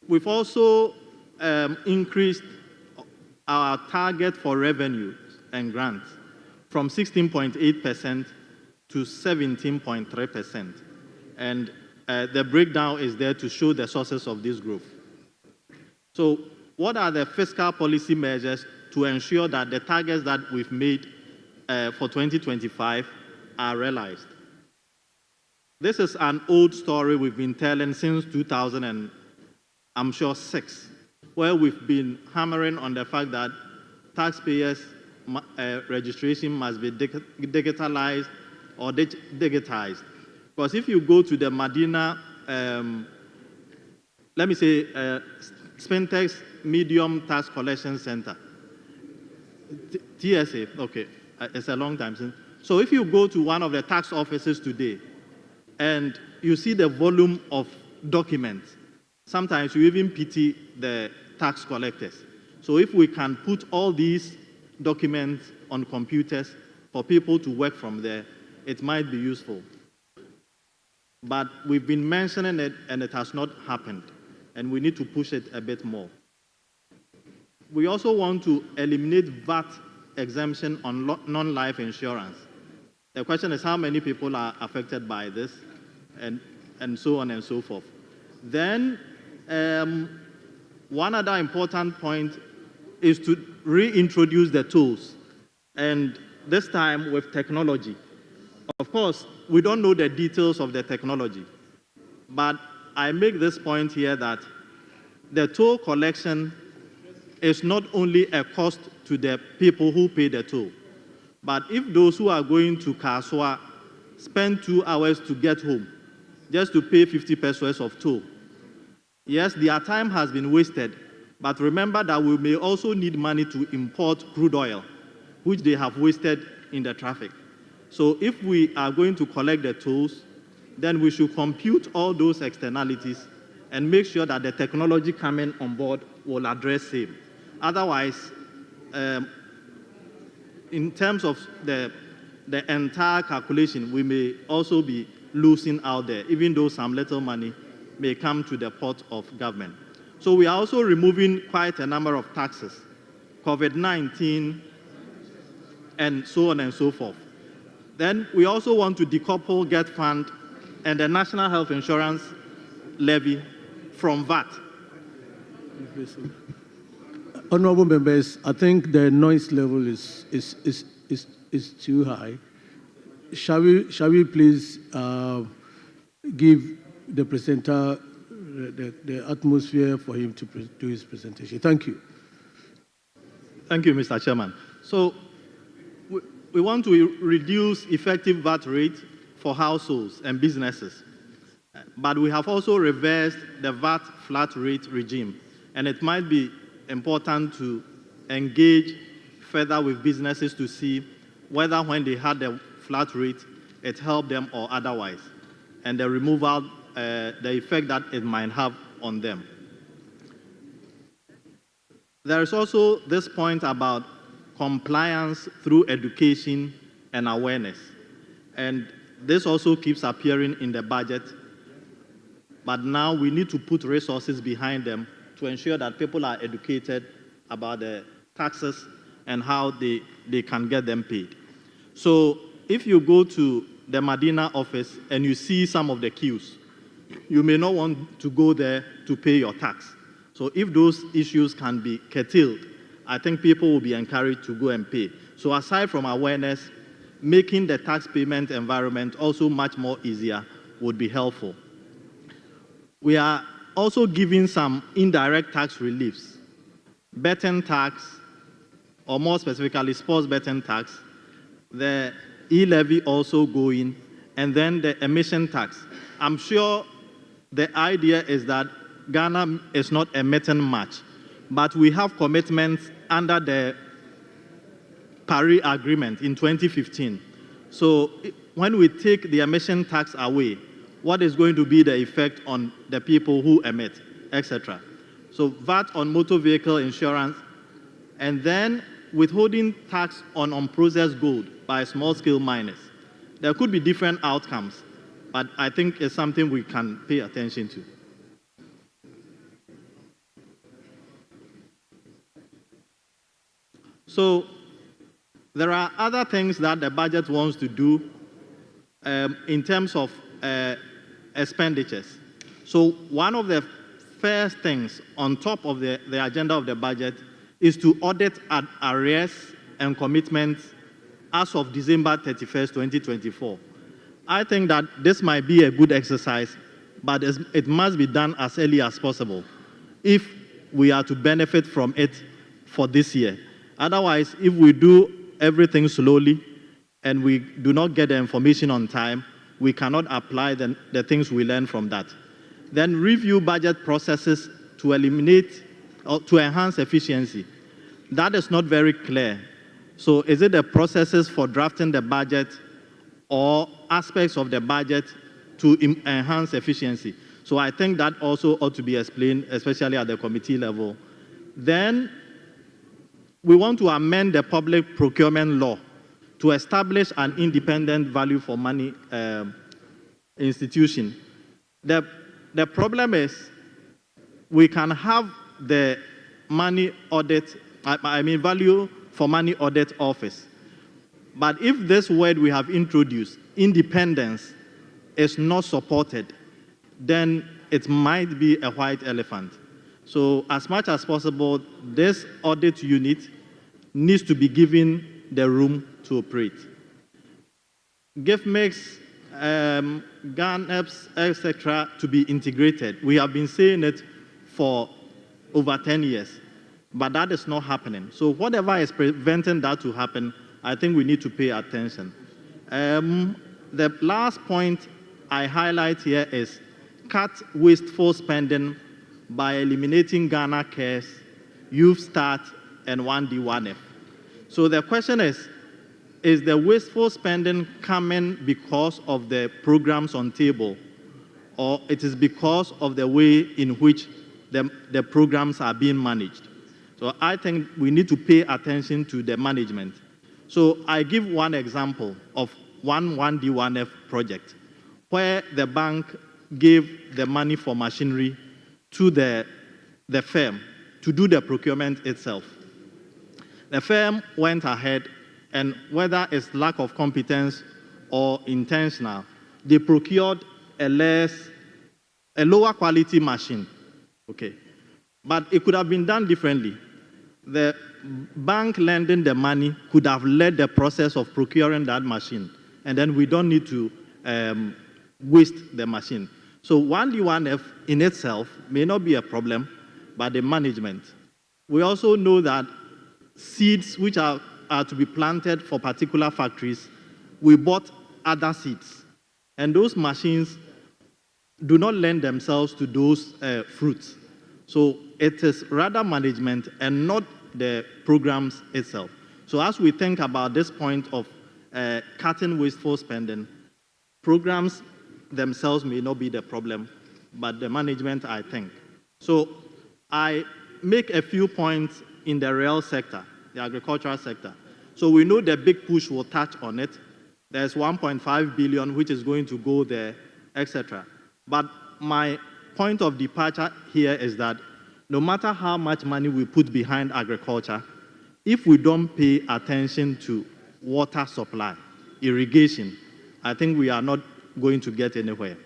We've also increased our target for revenue and grants from 16.8% to 17.3%. And the breakdown is there to show the sources of this growth. So what are the fiscal policy measures to ensure that the targets that we've made for 2025 are realized? This is an old story we've been telling since 2006, where we've been hammering on the fact that taxpayers' registration must be digitalized or digitized. Because if you go to the Medina, let me say, Spintex Medium Tax Collection Center, TSA, okay, it's a long time since. So if you go to one of the tax offices today and you see the volume of documents, sometimes you even pity the tax collectors. So if we can put all these documents on computers for people to work from there, it might be useful. But we've been mentioning it and it has not happened, and we need to push it a bit more. We also want to eliminate VAT exemption on non-life insurance. The question is how many people are affected by this, and so on and so forth. Then one other important point is to reintroduce the tools, and this time with technology. Of course, we don't know the details of the technology, but I make this point here that the toll collection is not only a cost to the people who pay the toll, but if those who are going to Kaswa spend 2 hours to get home just to pay 50 pesos of toll, yes, their time has been wasted, but remember that we may also need money to import crude oil, which they have wasted in the traffic. So if we are going to collect the tolls, then we should compute all those externalities and make sure that the technology coming on board will address same. Otherwise, in terms of the entire calculation, we may also be losing out there, even though some little money may come to the pot of government. So we are also removing quite a number of taxes, COVID-19, and so on and so forth. Then we also want to decouple GET Fund and the National Health Insurance Levy from VAT. Honorable members, I think the noise level is too high. Shall we please give the presenter the atmosphere for him to do his presentation? Thank you. Thank you, Mr. Chairman. So we want to reduce effective VAT rate for households and businesses. But we have also reversed the VAT flat rate regime, and it might be important to engage further with businesses to see whether when they had the flat rate, it helped them or otherwise, and the removal, the effect that it might have on them. There is also this point about compliance through education and awareness, and this also keeps appearing in the budget, but now we need to put resources behind them to ensure that people are educated about the taxes and how they can get them paid. So if you go to the Medina office and you see some of the queues, you may not want to go there to pay your tax. So if those issues can be curtailed, I think people will be encouraged to go and pay. So aside from awareness, making the tax payment environment also much more easier would be helpful. We are also giving some indirect tax reliefs, betting tax, or more specifically, sports betting tax, the e-levy also going, and then the emission tax. I'm sure the idea is that Ghana is not emitting much, but we have commitments under the Paris Agreement in 2015. So when we take the emission tax away, what is going to be the effect on the people who emit, etc.? So VAT on motor vehicle insurance, and then withholding tax on unprocessed gold by small-scale miners. There could be different outcomes, but I think it's something we can pay attention to. So there are other things that the budget wants to do in terms of expenditures. So one of the first things on top of the agenda of the budget is to audit arrears and commitments as of December 31st, 2024. I think that this might be a good exercise, but it must be done as early as possible if we are to benefit from it for this year. Otherwise, if we do everything slowly and we do not get the information on time, we cannot apply the things we learn from that. Then review budget processes to eliminate or to enhance efficiency. That is not very clear. So is it the processes for drafting the budget or aspects of the budget to enhance efficiency? So I think that also ought to be explained, especially at the committee level. Then we want to amend the public procurement law to establish an independent value for money institution. The problem is we can have the money audit, value for money audit office. But if this word we have introduced, independence, is not supported, then it might be a white elephant. So as much as possible, this audit unit needs to be given the room to operate. Gift mix, GANEPS, etc., to be integrated. We have been saying it for over 10 years, but that is not happening. So whatever is preventing that to happen, I think we need to pay attention. The last point I highlight here is cut wasteful spending by eliminating Ghana Cares, Youth Start, and 1D1F. So the question is the wasteful spending coming because of the programs on table, or it is because of the way in which the programs are being managed? So I think we need to pay attention to the management. So I give one example of 1D1F project, where the bank gave the money for machinery to the firm to do the procurement itself. The firm went ahead, and whether it's lack of competence or intentional, they procured a lower quality machine. Okay. But it could have been done differently. The bank lending the money could have led the process of procuring that machine, and then we don't need to waste the machine. So 1D1F in itself may not be a problem, but the management. We also know that seeds which are to be planted for particular factories, we bought other seeds. And those machines do not lend themselves to those fruits. So it is rather management and not the programs itself. So as we think about this point of cutting wasteful spending, programs themselves may not be the problem, but the management, I think. So I make a few points in the real sector, the agricultural sector. So we know the big push will touch on it. There's 1.5 billion which is going to go there, etc. But my point of departure here is that no matter how much money we put behind agriculture, if we don't pay attention to water supply, irrigation, I think we are not going to get anywhere.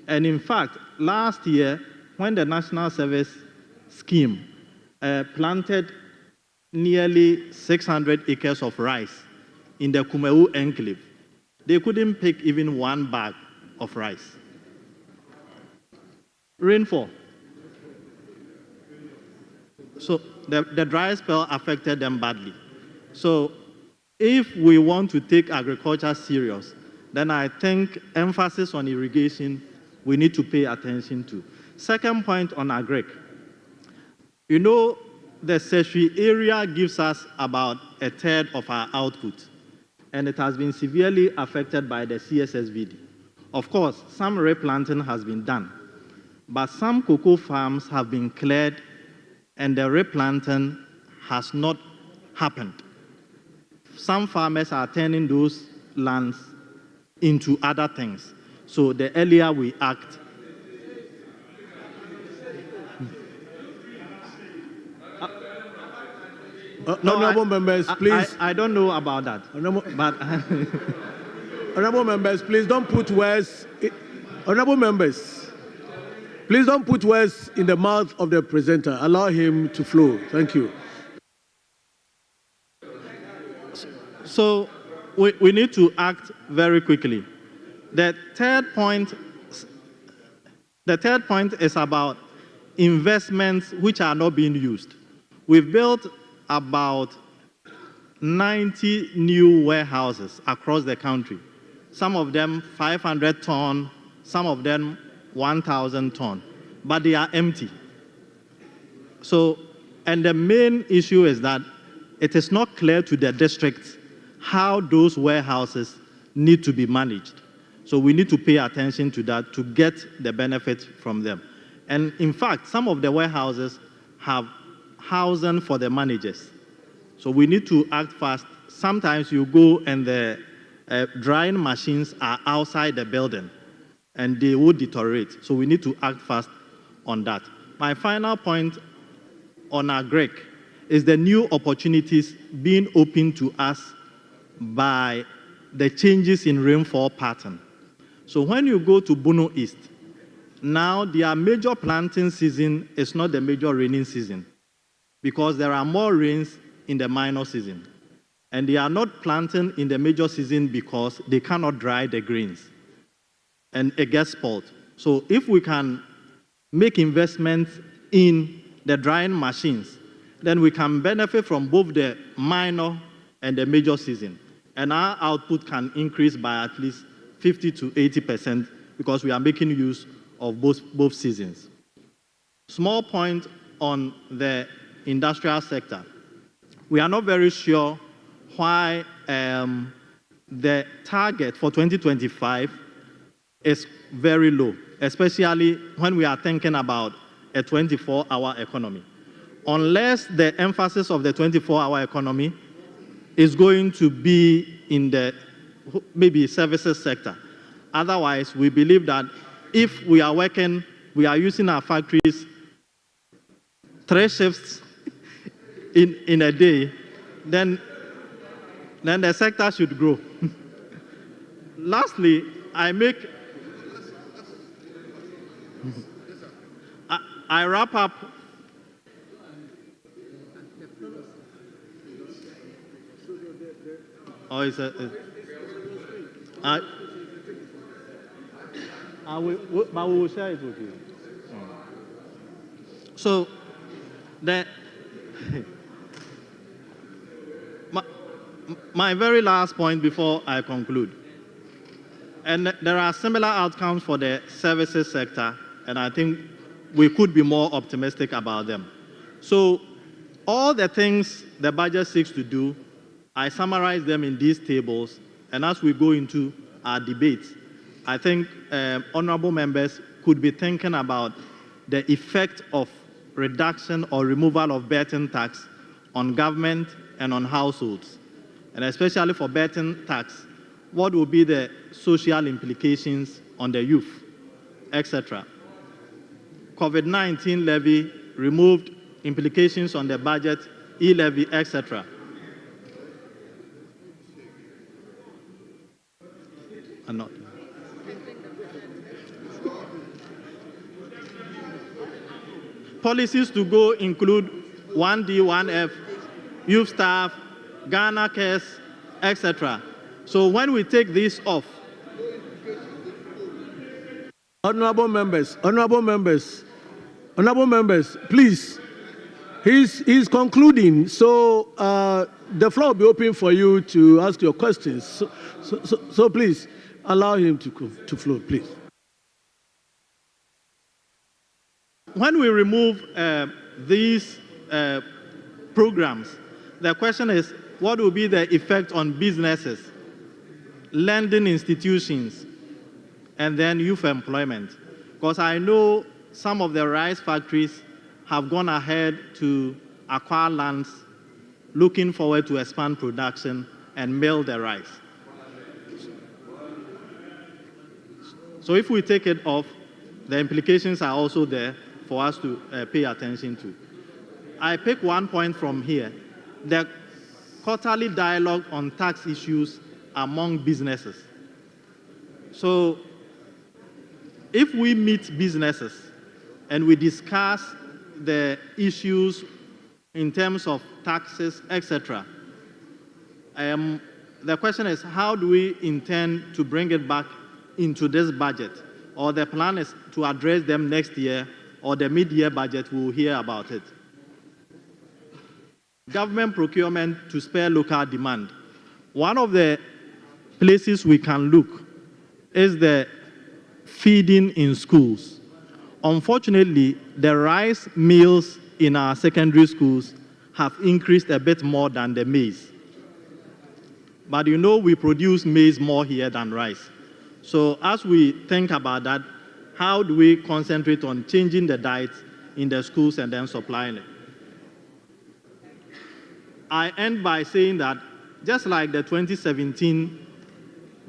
And in fact, last year, when the National Service Scheme planted nearly 600 acres of rice in the Kumeu enclave, they couldn't pick even one bag of rice. Rainfall. So the dry spell affected them badly. So if we want to take agriculture serious, then I think emphasis on irrigation we need to pay attention to. Second point on agric. You know, the Seshwi area gives us about a third of our output, and it has been severely affected by the CSSVD. Of course, some replanting has been done, but some cocoa farms have been cleared and the replanting has not happened. Some farmers are turning those lands into other things. So the earlier we act, Honorable members, please. I don't know about that. But Honorable members, please don't put words. Honorable members, please don't put words in the mouth of the presenter. Allow him to flow. Thank you. So we need to act very quickly. The third point is about investments which are not being used. We've built about 90 new warehouses across the country. Some of them 500 ton, some of them 1,000 ton, but they are empty. So, and the main issue is that it is not clear to the districts how those warehouses need to be managed. So we need to pay attention to that to get the benefit from them. And in fact, some of the warehouses have housing for the managers. So we need to act fast. Sometimes you go and the drying machines are outside the building and they will deteriorate. So we need to act fast on that. My final point on agric is the new opportunities being opened to us by the changes in rainfall pattern. So when you go to Bono East, now their major planting season is not the major raining season because there are more rains in the minor season. And they are not planting in the major season because they cannot dry the grains and it gets spoiled. So if we can make investments in the drying machines, then we can benefit from both the minor and the major season. And our output can increase by at least 50 to 80% because we are making use of both seasons. Small point on the industrial sector. We are not very sure why the target for 2025 is very low, especially when we are thinking about a 24-hour economy. Unless the emphasis of the 24-hour economy is going to be in the maybe services sector. Otherwise, we believe that if we are working, we are using our factories 3 shifts in a day, then the sector should grow. Lastly, I wrap up. Oh, it's but we will share it with you. So, my very last point before I conclude. And there are similar outcomes for the services sector, and I think we could be more optimistic about them. So all the things the budget seeks to do, I summarize them in these tables, and as we go into our debates, I think honorable members could be thinking about the effect of reduction or removal of betting tax on government and on households, and especially for betting tax, what will be the social implications on the youth, etc. COVID-19 levy removed, implications on the budget, e-levy, etc. And not. Policies to go include 1D, 1F, youth staff, Ghana Cares, etc. So when we take this off, Honorable members, please. He's concluding, so the floor will be open for you to ask your questions. So please allow him to flow, please. when we remove these programs, the question is, what will be the effect on businesses, lending institutions, and then youth employment? Because I know some of the rice factories have gone ahead to acquire lands, looking forward to expand production and mill the rice. So if we take it off, the implications are also there for us to pay attention to. I pick one point from here, the quarterly dialogue on tax issues among businesses. So if we meet businesses and we discuss the issues in terms of taxes, etc., the question is, how do we intend to bring it back into this budget? Or the plan is to address them next year, or the mid-year budget, we'll hear about it. Government procurement to spare local demand. One of the places we can look is the feeding in schools. Unfortunately, the rice meals in our secondary schools have increased a bit more than the maize. But you know we produce maize more here than rice. So as we think about that, how do we concentrate on changing the diet in the schools and then supplying it? I end by saying that just like the 2017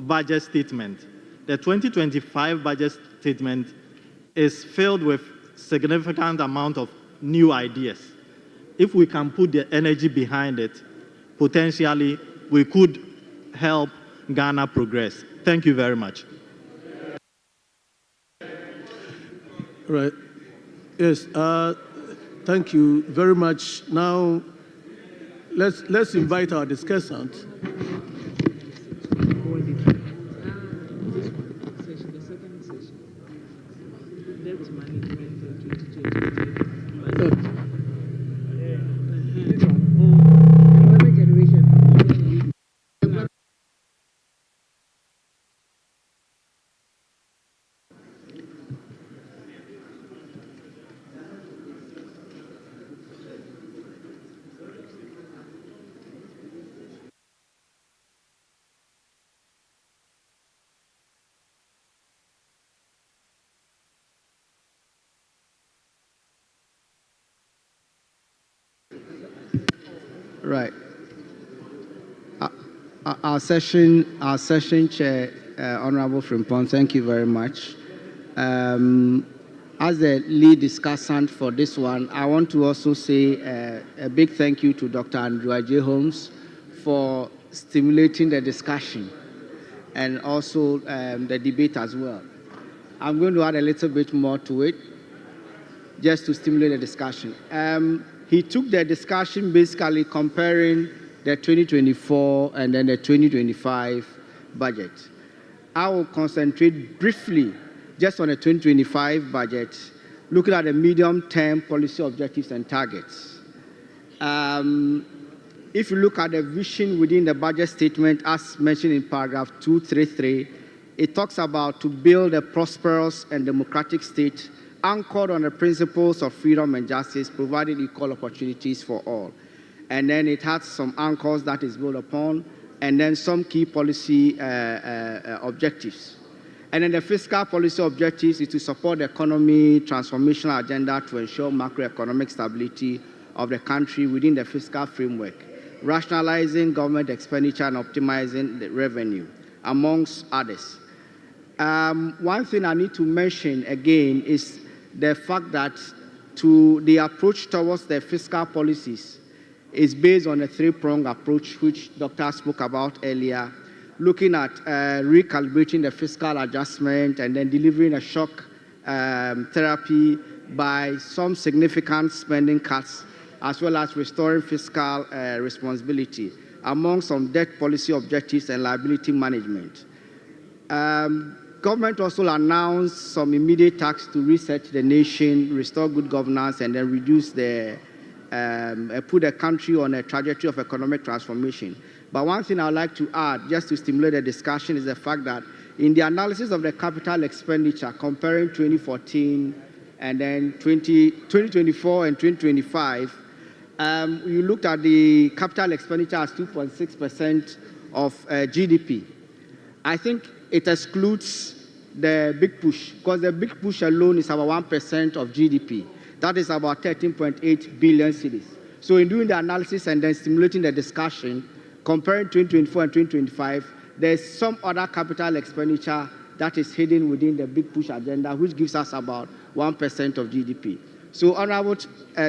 budget statement, the 2025 budget statement is filled with significant amount of new ideas. If we can put the energy behind it, potentially we could help Ghana progress. Thank you very much. Right. Yes. Thank you very much. Now, let's invite our discussants. Right. Our session chair, Honorable Frimpong, thank you very much. As the lead discussant for this one, I want to also say a big thank you to Dr. Andrew Ajay Holmes for stimulating the discussion and also the debate as well. I'm going to add a little bit more to it just to stimulate the discussion. He took the discussion basically comparing the 2024 and then the 2025 budget. I will concentrate briefly just on the 2025 budget, looking at the medium-term policy objectives and targets. If you look at the vision within the budget statement, as mentioned in paragraph 233, it talks about to build a prosperous and democratic state anchored on the principles of freedom and justice, providing equal opportunities for all. And then it has some anchors that is built upon, and then some key policy objectives. And then the fiscal policy objectives is to support the economy transformational agenda to ensure macroeconomic stability of the country within the fiscal framework, rationalizing government expenditure and optimizing the revenue, amongst others. One thing I need to mention again is the fact that the approach towards the fiscal policies is based on a three-pronged approach, which Dr. spoke about earlier, looking at recalibrating the fiscal adjustment and then delivering a shock therapy by some significant spending cuts, as well as restoring fiscal responsibility, among some debt policy objectives and liability management. Government also announced some immediate tasks to reset the nation, restore good governance, and then reduce put the country on a trajectory of economic transformation. But one thing I would like to add, just to stimulate the discussion, is the fact that in the analysis of the capital expenditure, comparing 2014 and then 2024 and 2025, you looked at the capital expenditure as 2.6% of GDP. I think it excludes the big push, because the big push alone is about 1% of GDP. That is about 13.8 billion cedis. So in doing the analysis and then stimulating the discussion, comparing 2024 and 2025, there's some other capital expenditure that is hidden within the big push agenda, which gives us about 1% of GDP. So, Honorable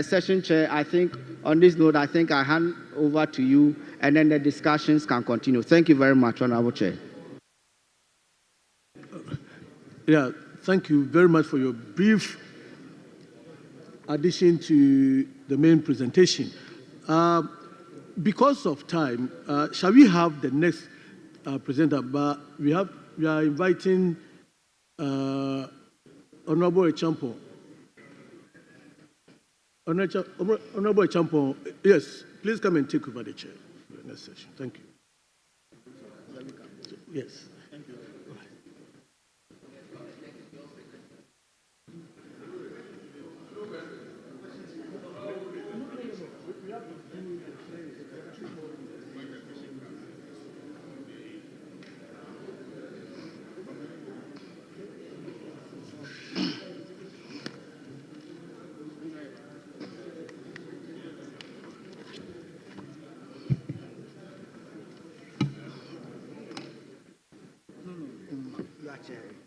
Session Chair, I think on this note, I think I hand over to you, and then the discussions can continue. Thank you very much, Honorable Chair. Yeah, thank you very much for your brief addition to the main presentation. Because of time, shall we have the next presenter? But we are inviting Honorable Echampo. Honorable Echampo, yes, please come and take over the chair for the next session. Thank you. Yes. Thank you.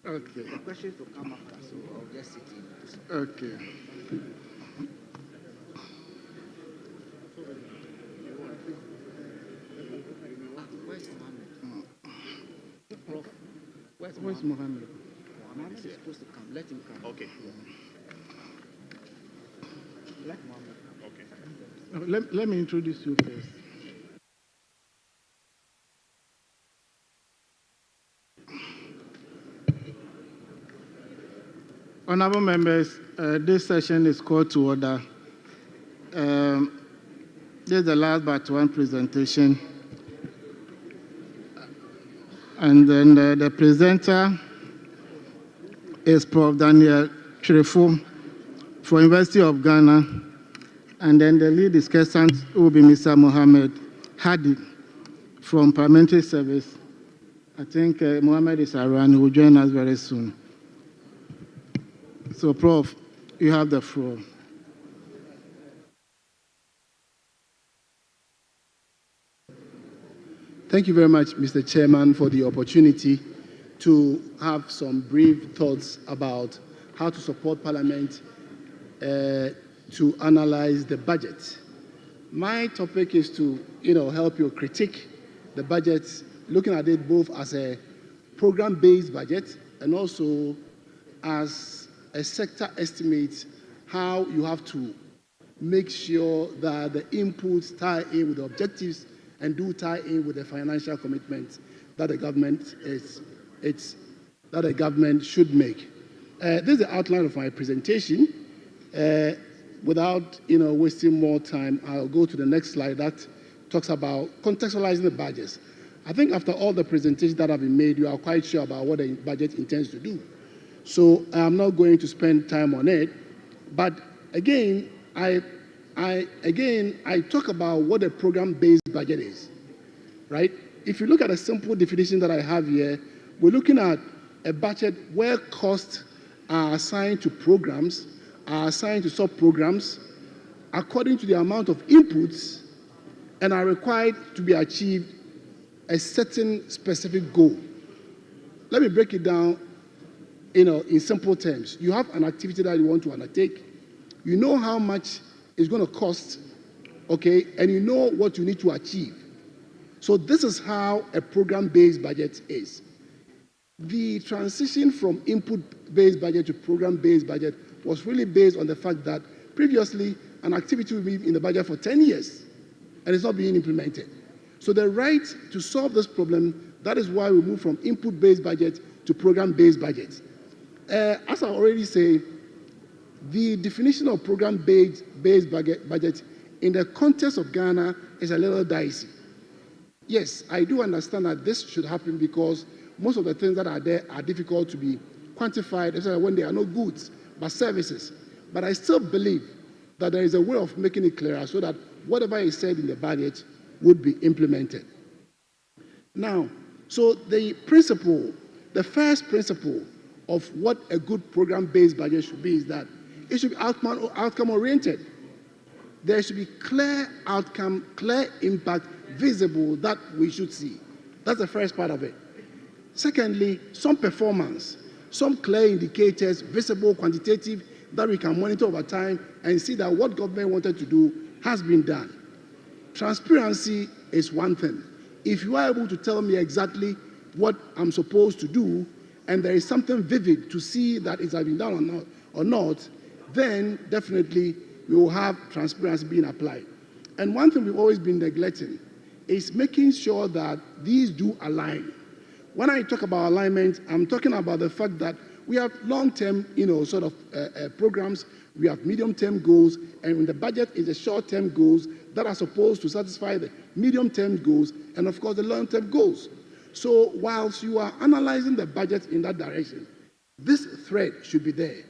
Okay. The questions will come after, so I'll just sit in. Okay. Where's Mohammed? Prof, where's Mohammed? Mohammed is supposed to come. Let him come. Okay. Let Mohammed come. Okay. Let me introduce you first. Honorable members, this session is called to order. This is the last but one presentation. And then the presenter is Prof. Daniel Trefo from University of Ghana. And then the lead discussant will be Mr. Mohammed Hadi from Parliamentary Service. I think Mohammed is around. He will join us very soon. So, Prof, you have the floor. Thank you very much, Mr. Chairman, for the opportunity to have some brief thoughts about how to support Parliament to analyze the budget. My topic is to, help you critique the budget, looking at it both as a program-based budget and also as a sector estimate how you have to make sure that the inputs tie in with the objectives and do tie in with the financial commitments that the government should make. This is the outline of my presentation. Without wasting more time, I'll go to the next slide that talks about contextualizing the budgets. I think after all the presentations that have been made, you are quite sure about what the budget intends to do. So I'm not going to spend time on it. But again, I talk about what a program-based budget is, right? If you look at a simple definition that I have here, we're looking at a budget where costs are assigned to programs, are assigned to sub-programs, according to the amount of inputs, and are required to be achieved a certain specific goal. Let me break it down, in simple terms. You have an activity that you want to undertake. You know how much it's going to cost, okay, and you know what you need to achieve. So this is how a program-based budget is. The transition from input-based budget to program-based budget was really based on the fact that previously an activity would be in the budget for 10 years and it's not being implemented. So the right to solve this problem, that is why we moved from input-based budget to program-based budget. As I already say, the definition of program-based budget in the context of Ghana is a little dicey. Yes, I do understand that this should happen because most of the things that are there are difficult to be quantified, especially when they are not goods, but services. But I still believe that there is a way of making it clearer so that whatever is said in the budget would be implemented. Now, so the first principle of what a good program-based budget should be is that it should be outcome-oriented. There should be clear outcome, clear impact, visible that we should see. That's the first part of it. Secondly, some performance, some clear indicators, visible, quantitative, that we can monitor over time and see that what government wanted to do has been done. Transparency is one thing. If you are able to tell me exactly what I'm supposed to do, and there is something vivid to see that it has been done or not, then definitely we will have transparency being applied. And one thing we've always been neglecting is making sure that these do align. When I talk about alignment, I'm talking about the fact that we have long-term, programs, we have medium-term goals, and in the budget is the short-term goals that are supposed to satisfy the medium-term goals and, of course, the long-term goals. So whilst you are analyzing the budget in that direction, this thread should be there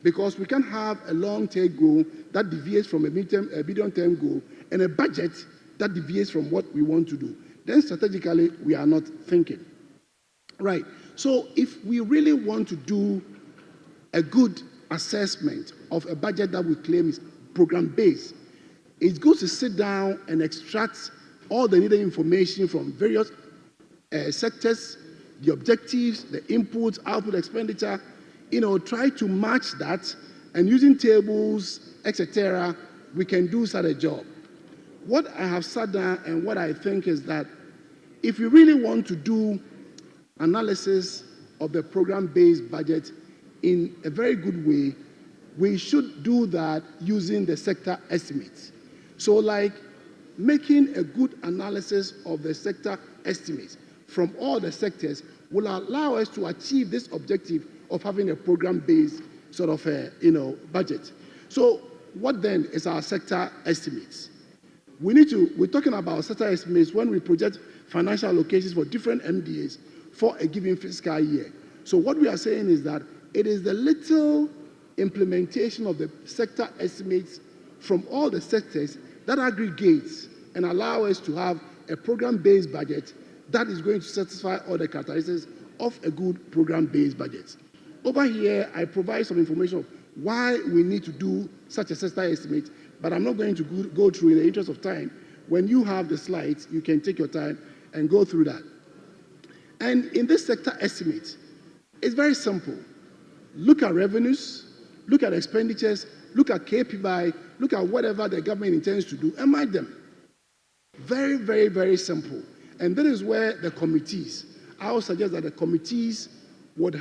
because we can have a long-term goal that deviates from a medium-term goal and a budget that deviates from what we want to do. Then strategically, we are not thinking. Right. So if we really want to do a good assessment of a budget that we claim is program-based, it's good to sit down and extract all the needed information from various sectors, the objectives, the inputs, output, expenditure, try to match that, and using tables, etc., we can do such a job. What I have sat down and what I think is that if you really want to do analysis of the program-based budget in a very good way, we should do that using the sector estimates. So like making a good analysis of the sector estimates from all the sectors will allow us to achieve this objective of having a program-based budget. So what then is our sector estimates? We're talking about sector estimates when we project financial allocations for different MDAs for a given fiscal year. So what we are saying is that it is the little implementation of the sector estimates from all the sectors that aggregates and allow us to have a program-based budget that is going to satisfy all the characteristics of a good program-based budget. Over here, I provide some information of why we need to do such a sector estimate, but I'm not going to go through in the interest of time. When you have the slides, you can take your time and go through that. And in this sector estimate, it's very simple. Look at revenues, look at expenditures, look at KPI, look at whatever the government intends to do, and mark them. Very, very, very simple. And that is where the committees, I would suggest that the committees would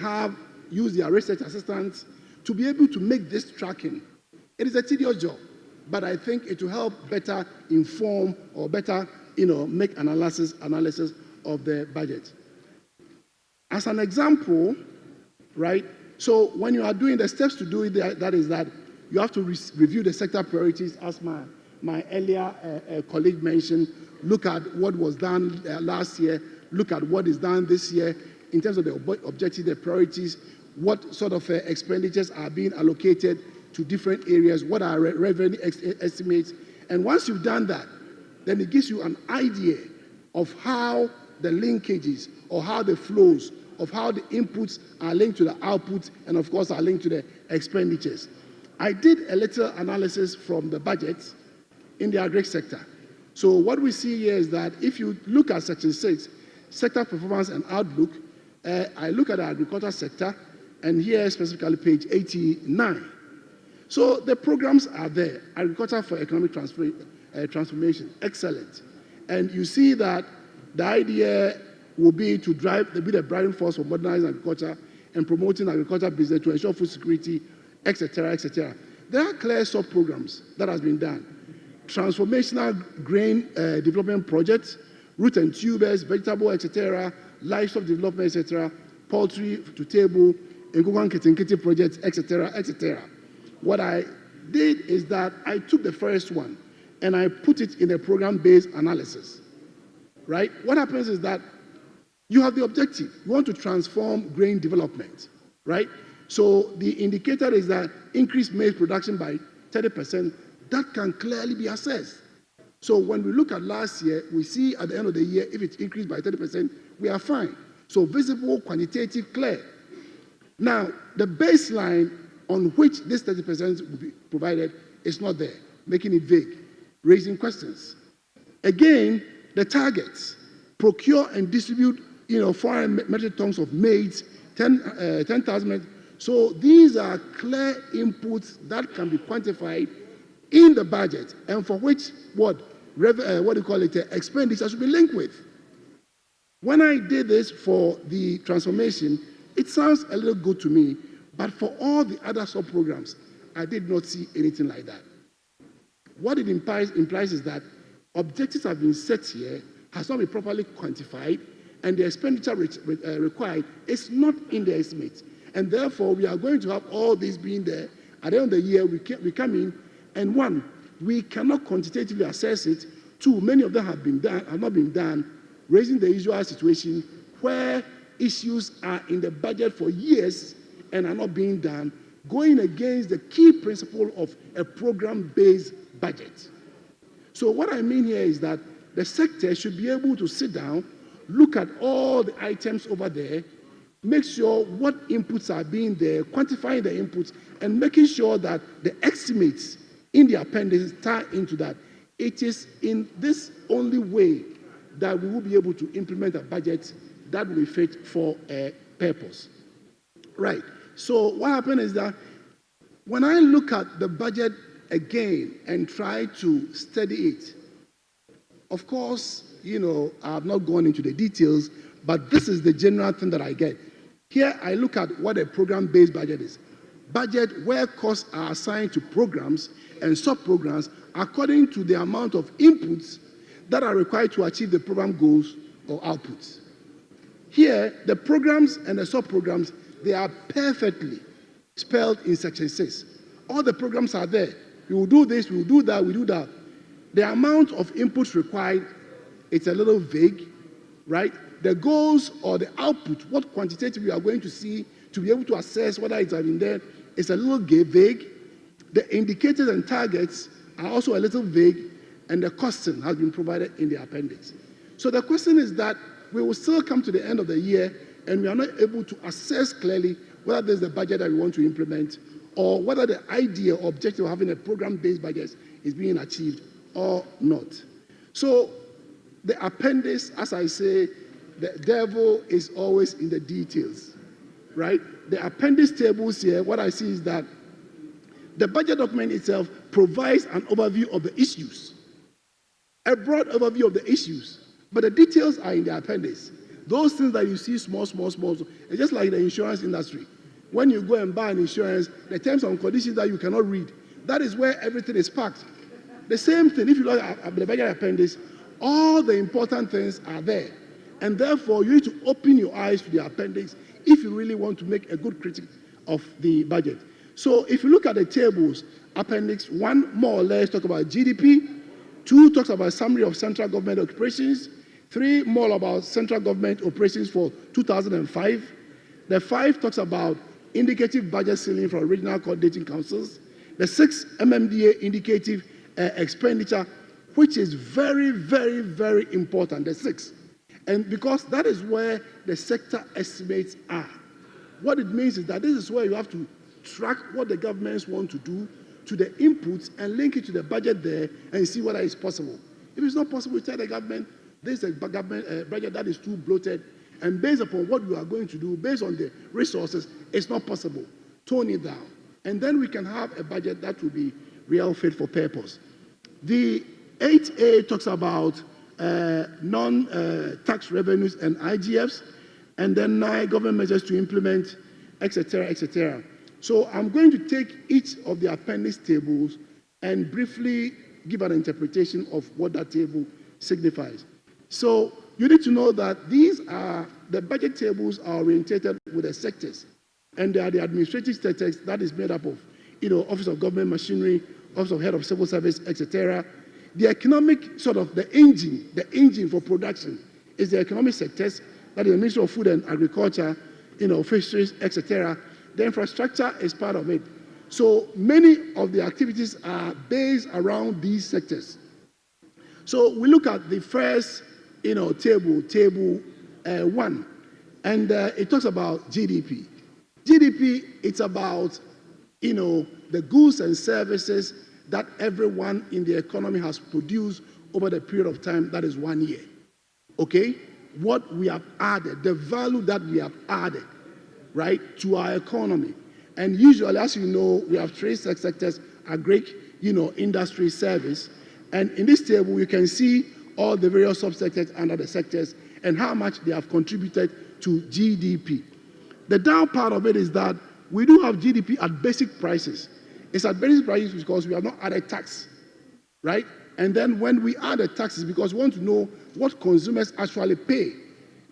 use their research assistants to be able to make this tracking. It is a tedious job, but I think it will help better inform or better, make analysis of the budget. As an example, right? So when you are doing the steps to do it, that is that you have to review the sector priorities, as my earlier colleague mentioned. Look at what was done last year, look at what is done this year in terms of the objectives, the priorities, what sort of expenditures are being allocated to different areas, what are revenue estimates. And once you've done that, then it gives you an idea of how the linkages or how the flows of how the inputs are linked to the outputs and of course are linked to the expenditures. I did a little analysis from the budget in the agri sector. So what we see here is that if you look at section 6, sector performance and outlook, I look at the agriculture sector, and here specifically page 89. So the programs are there. Agriculture for economic transformation, excellent. And you see that the idea will be to be the driving force for modernizing agriculture and promoting agriculture business to ensure food security, etc., etc. There are clear sub-programs that has been done. Transformational grain development projects, root and tubers, vegetable, etc., livestock development, etc., poultry to table, Ngogan Kitinkiti projects, etc., etc. What I did is that I took the first one and I put it in a program-based analysis, right? What happens is that you have the objective. You want to transform grain development, right? So the indicator is that increase maize production by 30%. That can clearly be assessed. So when we look at last year, we see at the end of the year, if it increased by 30%, we are fine. So visible, quantitative, clear. Now, the baseline on which this 30% will be provided is not there, making it vague, raising questions. Again, the targets, procure and distribute 400 metric tons of maize, 10,000. So these are clear inputs that can be quantified in the budget, and for which expenditure should be linked with. When I did this for the transformation, it sounds a little good to me, but for all the other sub-programs, I did not see anything like that. What it implies is that objectives have been set here, has not been properly quantified, and the expenditure required is not in the estimate. And therefore, we are going to have all this being there. At the end of the year, we come in, and one, we cannot quantitatively assess it. Two, many of them have not been done, raising the usual situation where issues are in the budget for years and are not being done, going against the key principle of a program-based budget. So what I mean here is that the sector should be able to sit down, look at all the items over there, make sure what inputs are being there, quantifying the inputs, and making sure that the estimates in the appendix tie into that. It is in this only way that we will be able to implement a budget that will be fit for a purpose. Right. So what happened is that when I look at the budget again and try to study it, of course, I have not gone into the details, but this is the general thing that I get. Here I look at what a program-based budget is. Budget where costs are assigned to programs and sub-programs according to the amount of inputs that are required to achieve the program goals or outputs. Here, the programs and the sub-programs, they are perfectly spelled in section 6. All the programs are there. We will do this, we will do that, we do that. The amount of inputs required, it's a little vague, right? The goals or the output, what quantitative we are going to see to be able to assess whether it's in there, is a little vague. The indicators and targets are also a little vague, and the costing has been provided in the appendix. So the question is that we will still come to the end of the year and we are not able to assess clearly whether there's the budget that we want to implement or whether the idea or objective of having a program-based budget is being achieved or not. So the appendix, as I say, the devil is always in the details, right? The appendix tables here, what I see is that the budget document itself provides an overview of the issues, a broad overview of the issues, but the details are in the appendix. Those things that you see small, it's just like the insurance industry. When you go and buy an insurance, the terms and conditions that you cannot read, that is where everything is packed. The same thing, if you look at the budget appendix, all the important things are there. And therefore, you need to open your eyes to the appendix if you really want to make a good critique of the budget. So if you look at the tables, appendix 1 more or less talks about GDP, 2 talks about summary of central government operations, 3 more about central government operations for 2005. The 5 talks about indicative budget ceiling for regional coordinating councils. The 6, MMDA indicative expenditure, which is very, very, very important, the 6. And because that is where the sector estimates are. What it means is that this is where you have to track what the governments want to do to the inputs and link it to the budget there and see whether it's possible. If it's not possible, you tell the government, this is a government budget that is too bloated, and based upon what we are going to do, based on the resources, it's not possible. Tone it down. And then we can have a budget that will be real fit for purpose. The 8A talks about non-tax revenues and IGFs, and then 9 government measures to implement, etc., etc. So I'm going to take each of the appendix tables and briefly give an interpretation of what that table signifies. So you need to know that the budget tables are orientated with the sectors, and they are the administrative sectors that is made up of, Office of Government Machinery, Office of Head of Civil Service, etc. The economic the engine for production is the economic sectors, that is the Ministry of Food and Agriculture, fisheries, etc. The infrastructure is part of it. So many of the activities are based around these sectors. So we look at the first, table 1, and it talks about GDP. GDP, it's about, the goods and services that everyone in the economy has produced over the period of time that is 1 year. Okay? What we have added, the value that we have added, right, to our economy. And usually, as you know, we have 3 sectors: agri, industry, service. And in this table, you can see all the various subsectors under the sectors and how much they have contributed to GDP. The down part of it is that we do have GDP at basic prices. It's at basic prices because we have not added tax, right? And then when we add the taxes, because we want to know what consumers actually pay,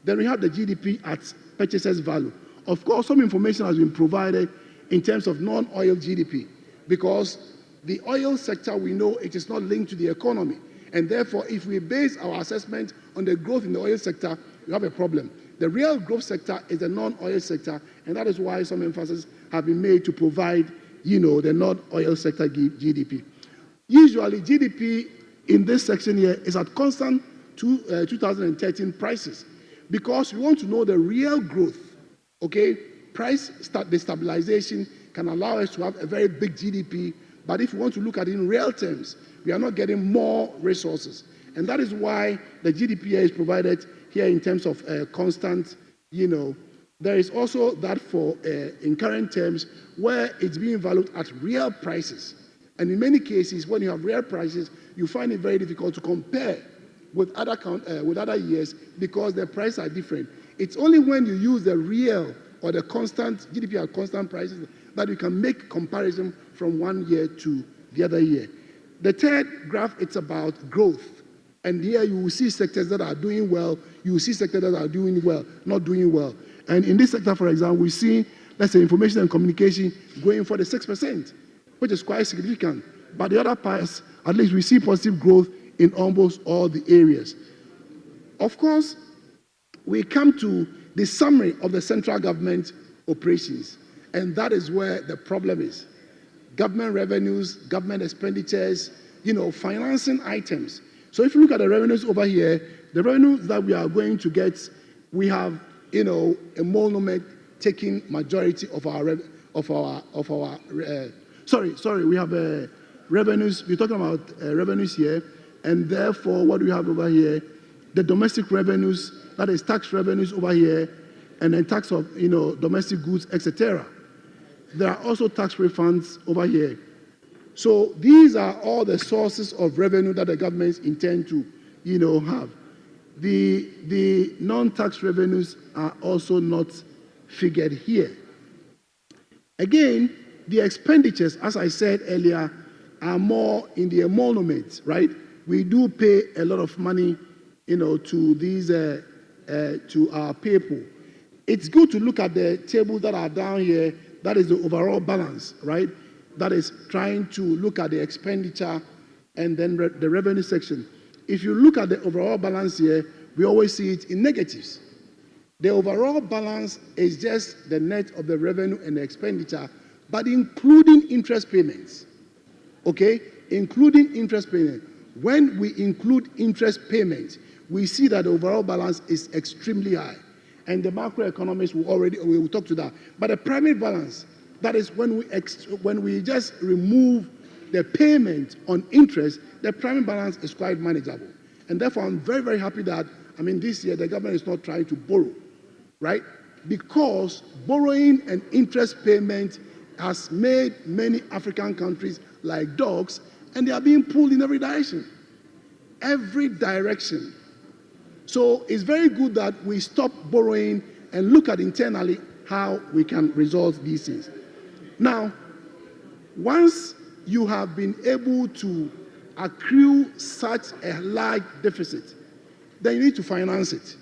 then we have the GDP at purchasers value. Of course, some information has been provided in terms of non-oil GDP, because the oil sector, we know it is not linked to the economy. And therefore, if we base our assessment on the growth in the oil sector, we have a problem. The real growth sector is the non-oil sector, and that is why some emphasis have been made to provide, the non-oil sector GDP. Usually, GDP in this section here is at constant 2013 prices, because we want to know the real growth. Okay, the stabilization can allow us to have a very big GDP, but if we want to look at it in real terms, we are not getting more resources. And that is why the GDP here is provided here in terms of constant, There is also that for in current terms where it's being valued at real prices. And in many cases, when you have real prices, you find it very difficult to compare with other years because the prices are different. It's only when you use the real or the constant GDP at constant prices that you can make comparison from one year to the other year. The third graph, it's about growth. And here you will see sectors that are doing well, you will see sectors that are doing well, not doing well. And in this sector, for example, we see, let's say, information and communication going for the 6%, which is quite significant. But the other parts, at least we see positive growth in almost all the areas. Of course, we come to the summary of the central government operations, and that is where the problem is. Government revenues, government expenditures, financing items. So if you look at the revenues over here, the revenues that we are going to get, we have, emolument taking majority of our we have revenues. We're talking about revenues here, and therefore, what do we have over here? The domestic revenues, that is tax revenues over here, and then tax of domestic goods, etc. There are also tax refunds over here. So these are all the sources of revenue that the governments intend to, have. The non-tax revenues are also not figured here. Again, the expenditures, as I said earlier, are more in the emolument, right? We do pay a lot of money, to these, to our people. It's good to look at the tables that are down here. That is the overall balance, right? That is trying to look at the expenditure and then the revenue section. If you look at the overall balance here, we always see it in negatives. The overall balance is just the net of the revenue and the expenditure, but including interest payments. Okay? Including interest payments. When we include interest payments, we see that the overall balance is extremely high. And the macroeconomists will talk to that. But the primary balance, that is when we just remove the payment on interest, the primary balance is quite manageable. And therefore, I'm very, very happy that, this year the government is not trying to borrow, right? Because borrowing and interest payment has made many African countries like dogs, and they are being pulled in every direction. Every direction. So it's very good that we stop borrowing and look at internally how we can resolve these things. Now, once you have been able to accrue such a large deficit, then you need to finance it.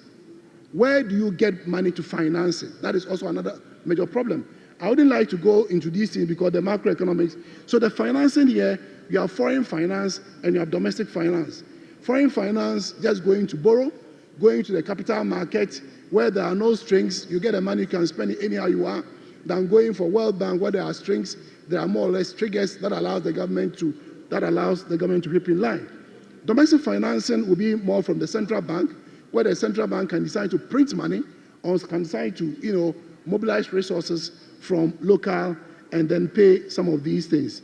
Where do you get money to finance it? That is also another major problem. I wouldn't like to go into these things because the macroeconomics. So the financing here, you have foreign finance and you have domestic finance. Foreign finance, just going to borrow, going to the capital market where there are no strings, you get the money, you can spend it anyhow you want, than going for World Bank where there are strings, there are more or less triggers that allows the government to keep in line. Domestic financing will be more from the central bank, where the central bank can decide to print money or can decide to, mobilize resources from local and then pay some of these things.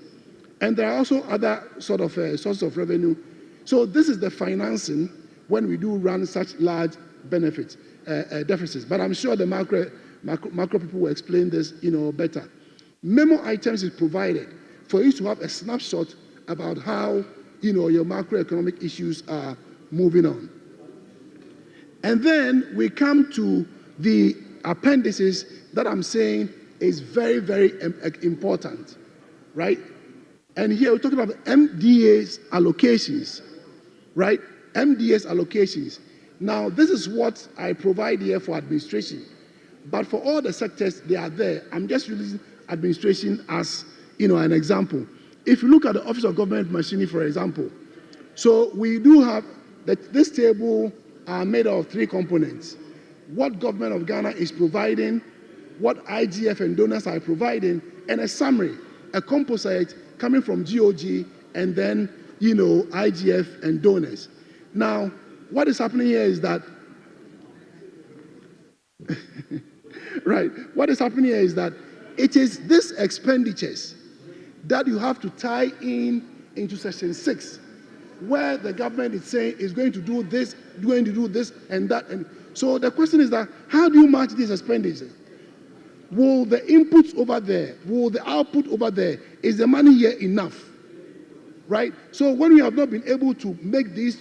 And there are also other sort of sources of revenue. So this is the financing when we do run such large deficits. But I'm sure the macro people will explain this, better. Memo items is provided for you to have a snapshot about how, your macroeconomic issues are moving on. And then we come to the appendices that I'm saying is very, very important, right? And here we're talking about MDA's allocations, right? MDA's allocations. Now, this is what I provide here for administration. But for all the sectors, they are there. I'm just using administration as, an example. If you look at the Office of Government Machinery, for example, so we do have this table are made of 3 components. What government of Ghana is providing, what IGF and donors are providing, and a summary, a composite coming from GOG, and then, IGF and donors. Now, what is happening here is that, right, what is happening here is that it is these expenditures that you have to tie into Section 6, where the government is saying is going to do this, and that. And so the question is that, how do you match these expenditures? Will the inputs over there, will the output over there, is the money here enough? Right? So when we have not been able to make these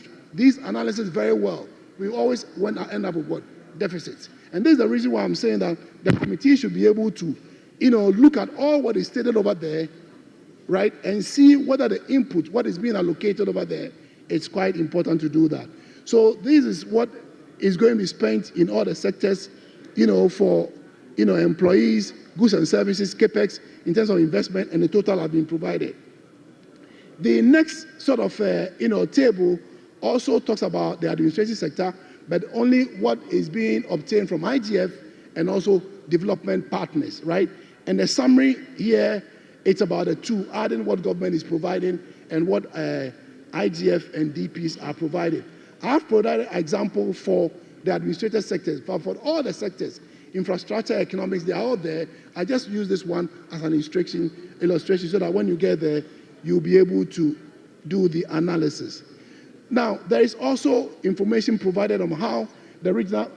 analysis very well, we always end up with what? Deficits. And this is the reason why I'm saying that the committee should be able to, look at all what is stated over there, right, and see whether the input, what is being allocated over there, it's quite important to do that. So this is what is going to be spent in all the sectors, for, employees, goods and services, capex, in terms of investment, and the total have been provided. The next sort of, table also talks about the administrative sector, but only what is being obtained from IGF and also development partners, right? And the summary here, it's about the 2, adding what government is providing and what IGF and DPs are providing. I have provided an example for the administrative sectors, but for all the sectors, infrastructure, economics, they are all there. I just use this one as an illustration so that when you get there, you'll be able to do the analysis. Now, there is also information provided on how the regional...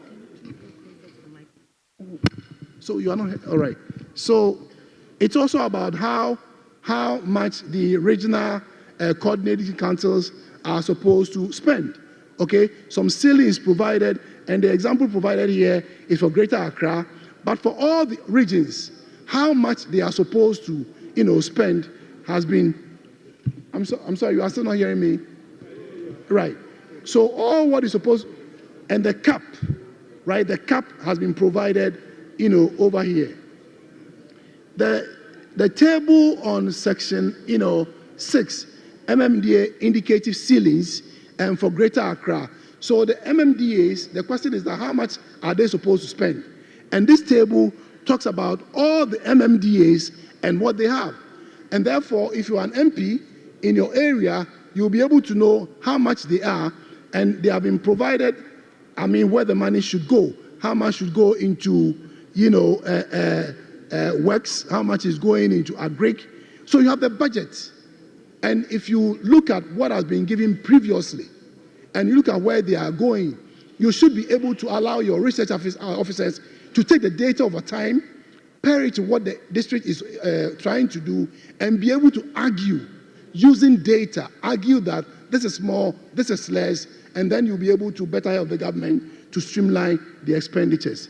So you are not... All right. So it's also about how much the regional coordinating councils are supposed to spend. Okay? Some ceiling is provided, and the example provided here is for Greater Accra. But for all the regions, how much they are supposed to, spend has been... I'm sorry, you are still not hearing me? Right. So all what is supposed... And the cap, right? The cap has been provided, over here. The table on section, 6, MMDA indicative ceilings, and for Greater Accra So the MMDAs, the question is that how much are they supposed to spend? And this table talks about all the MMDAs and what they have. And therefore, if you are an MP in your area, you'll be able to know how much they are, and they have been provided, where the money should go, how much should go into, works, how much is going into agric. So you have the budget. And if you look at what has been given previously, and you look at where they are going, you should be able to allow your research officers to take the data over time, pair it to what the district is trying to do, and be able to argue using data, argue that this is more, this is less, and then you'll be able to better help the government to streamline the expenditures.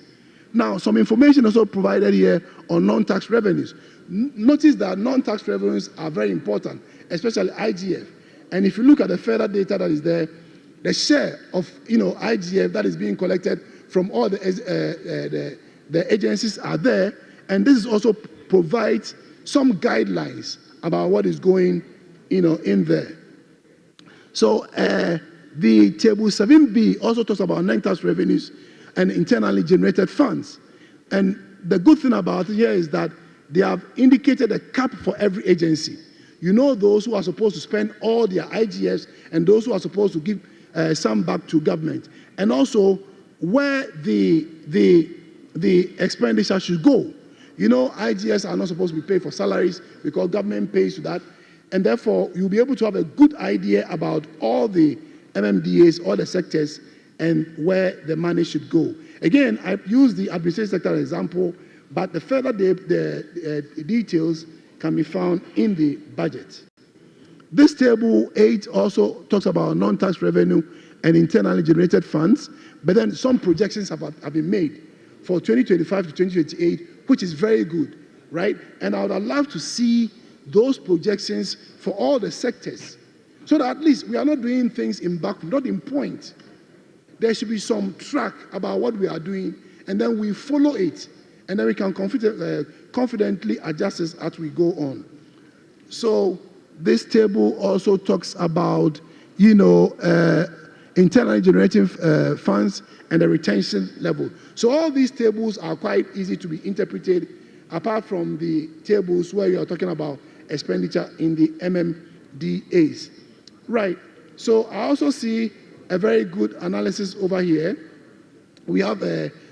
Now, some information also provided here on non-tax revenues. Notice that non-tax revenues are very important, especially IGF. And if you look at the further data that is there, the share of IGF that is being collected from all the agencies are there, and this is also provides some guidelines about what is going in there. So the table 7B also talks about non-tax revenues and internally generated funds. And the good thing about it here is that they have indicated a cap for every agency. You know those who are supposed to spend all their IGFs and those who are supposed to give some back to government. And also where the expenditure should go. IGS are not supposed to be paid for salaries because government pays to that. And therefore, you'll be able to have a good idea about all the MMDAs, all the sectors, and where the money should go. Again, I've used the administrative sector example, but the further the details can be found in the budget. This table 8 also talks about non-tax revenue and internally generated funds, but then some projections have been made for 2025 to 2028, which is very good, right? And I would love to see those projections for all the sectors, so that at least we are not doing things in back, not in point. There should be some track about what we are doing, and then we follow it, and then we can confidently adjust it as we go on. So this table also talks about, internally generating funds and the retention level. So all these tables are quite easy to be interpreted, apart from the tables where you are talking about expenditure in the MMDAs. Right. So I also see a very good analysis over here. We have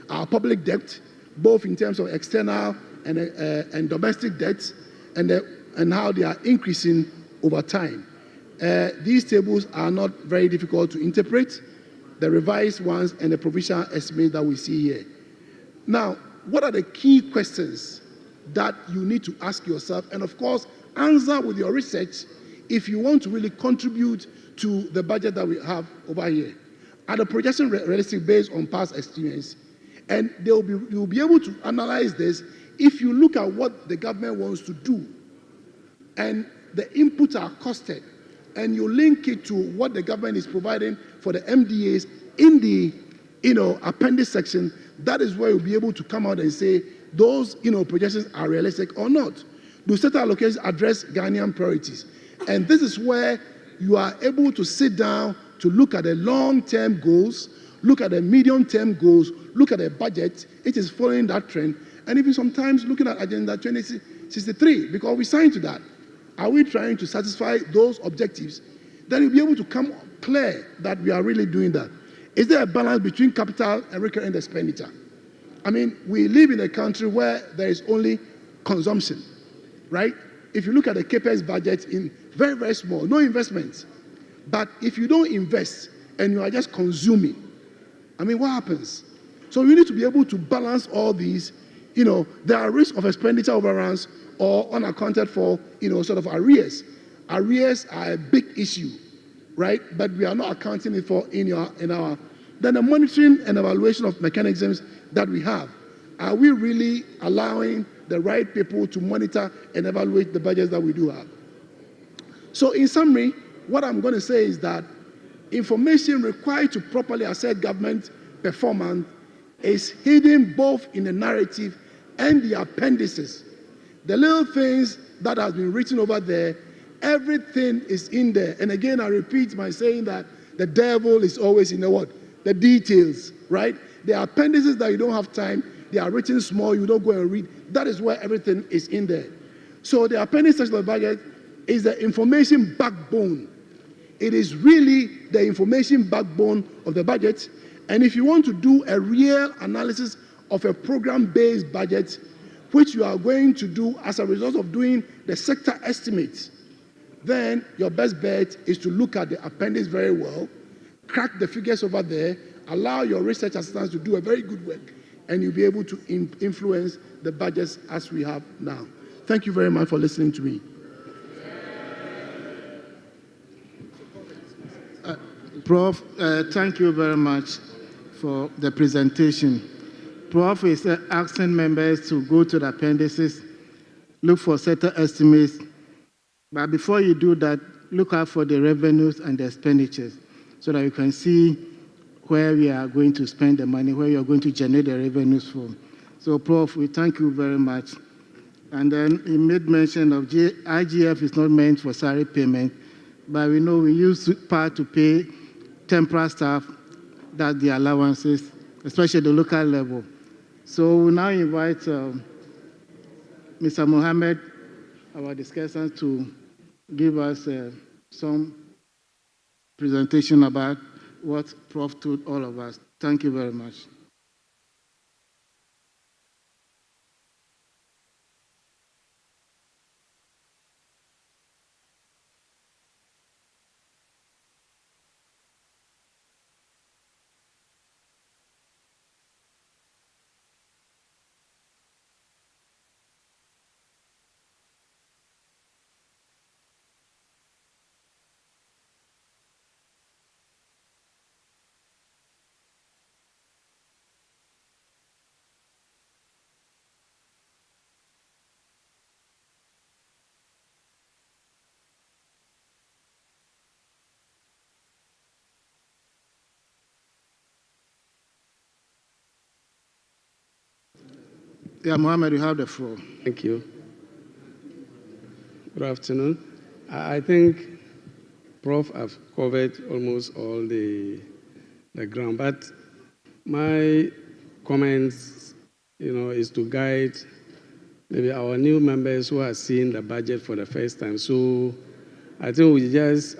our public debt, both in terms of external and domestic debts, and how they are increasing over time. These tables are not very difficult to interpret, the revised ones and the provisional estimates that we see here. Now, what are the key questions that you need to ask yourself, and of course, answer with your research if you want to really contribute to the budget that we have over here? Are the projections realistic based on past experience? And you'll be able to analyze this if you look at what the government wants to do, and the inputs are costed, and you link it to what the government is providing for the MDAs in the appendix section. That is where you'll be able to come out and say those projections are realistic or not. Do certain allocations address Ghanaian priorities? And this is where you are able to sit down to look at the long-term goals, look at the medium-term goals, look at the budget. It is following that trend, and even sometimes looking at Agenda 2063, because we signed to that. Are we trying to satisfy those objectives? Then you'll be able to come clear that we are really doing that. Is there a balance between capital and recurrent expenditure? We live in a country where there is only consumption, right? If you look at the CAPEX budget, in very, very small, no investments. But if you don't invest and you are just consuming, what happens? So you need to be able to balance all these. There are risks of expenditure overruns or unaccounted for, sort of arrears. Arrears are a big issue, right? But we are not accounting it for in our. Then the monitoring and evaluation of mechanisms that we have. Are we really allowing the right people to monitor and evaluate the budgets that we do have? So in summary, what I'm going to say is that information required to properly assess government performance is hidden both in the narrative and the appendices. The little things that has been written over there, everything is in there. And again, I repeat by saying that the devil is always in the what? The details, right? There are appendices that you don't have time. They are written small. You don't go and read. That is where everything is in there. So the appendix section of the budget is the information backbone. It is really the information backbone of the budget. And if you want to do a real analysis of a program-based budget, which you are going to do as a result of doing the sector estimates, then your best bet is to look at the appendix very well, crack the figures over there, allow your research assistants to do a very good work, and you'll be able to influence the budgets as we have now. Thank you very much for listening to me. Prof, thank you very much for the presentation. Prof is asking members to go to the appendices, look for sector estimates, but before you do that, look out for the revenues and the expenditures so that you can see where we are going to spend the money, where you are going to generate the revenues from. So, Prof, we thank you very much. And then he made mention of IGF is not meant for salary payment, but we know we use part to pay temporary staff, that's the allowances, especially the local level. So we now invite Mr. Mohammed, our discussant, to give us some presentation about what Prof told all of us. Thank you very much. Yeah, Mohammed, you have the floor. Thank you. Good afternoon. I think Prof have covered almost all the ground, but my comments, is to guide maybe our new members who are seeing the budget for the first time. So I think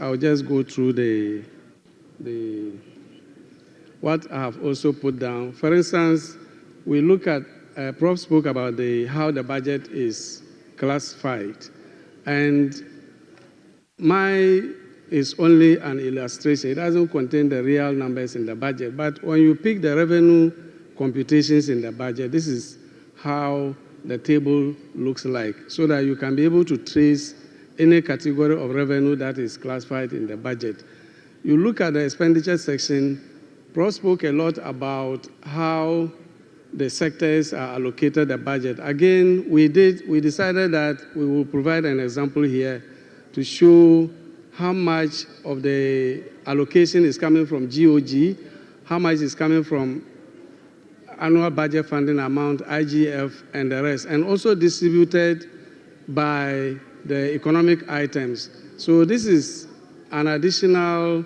I'll just go through the what I have also put down. For instance, we look at Prof spoke about how the budget is classified, and my is only an illustration. It doesn't contain the real numbers in the budget, but when you pick the revenue computations in the budget, this is how the table looks like, so that you can be able to trace any category of revenue that is classified in the budget. You look at the expenditure section, Prof spoke a lot about how the sectors are allocated the budget. Again, we decided that we will provide an example here to show how much of the allocation is coming from GOG, how much is coming from annual budget funding amount, IGF, and the rest, and also distributed by the economic items. So this is an additional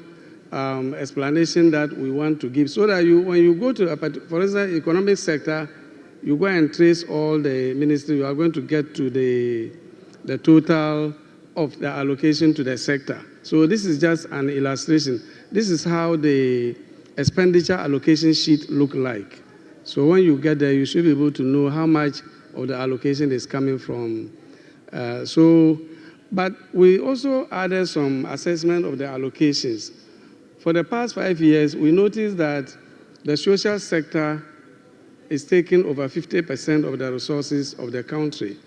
explanation that we want to give, so that when you go to, for instance, economic sector, you go and trace all the ministries, you are going to get to the total of the allocation to the sector. So this is just an illustration. This is how the expenditure allocation sheet look like. So when you get there, you should be able to know how much of the allocation is coming from. But we also added some assessment of the allocations. For the past 5 years, we noticed that the social sector is taking over 50% of the resources of the country.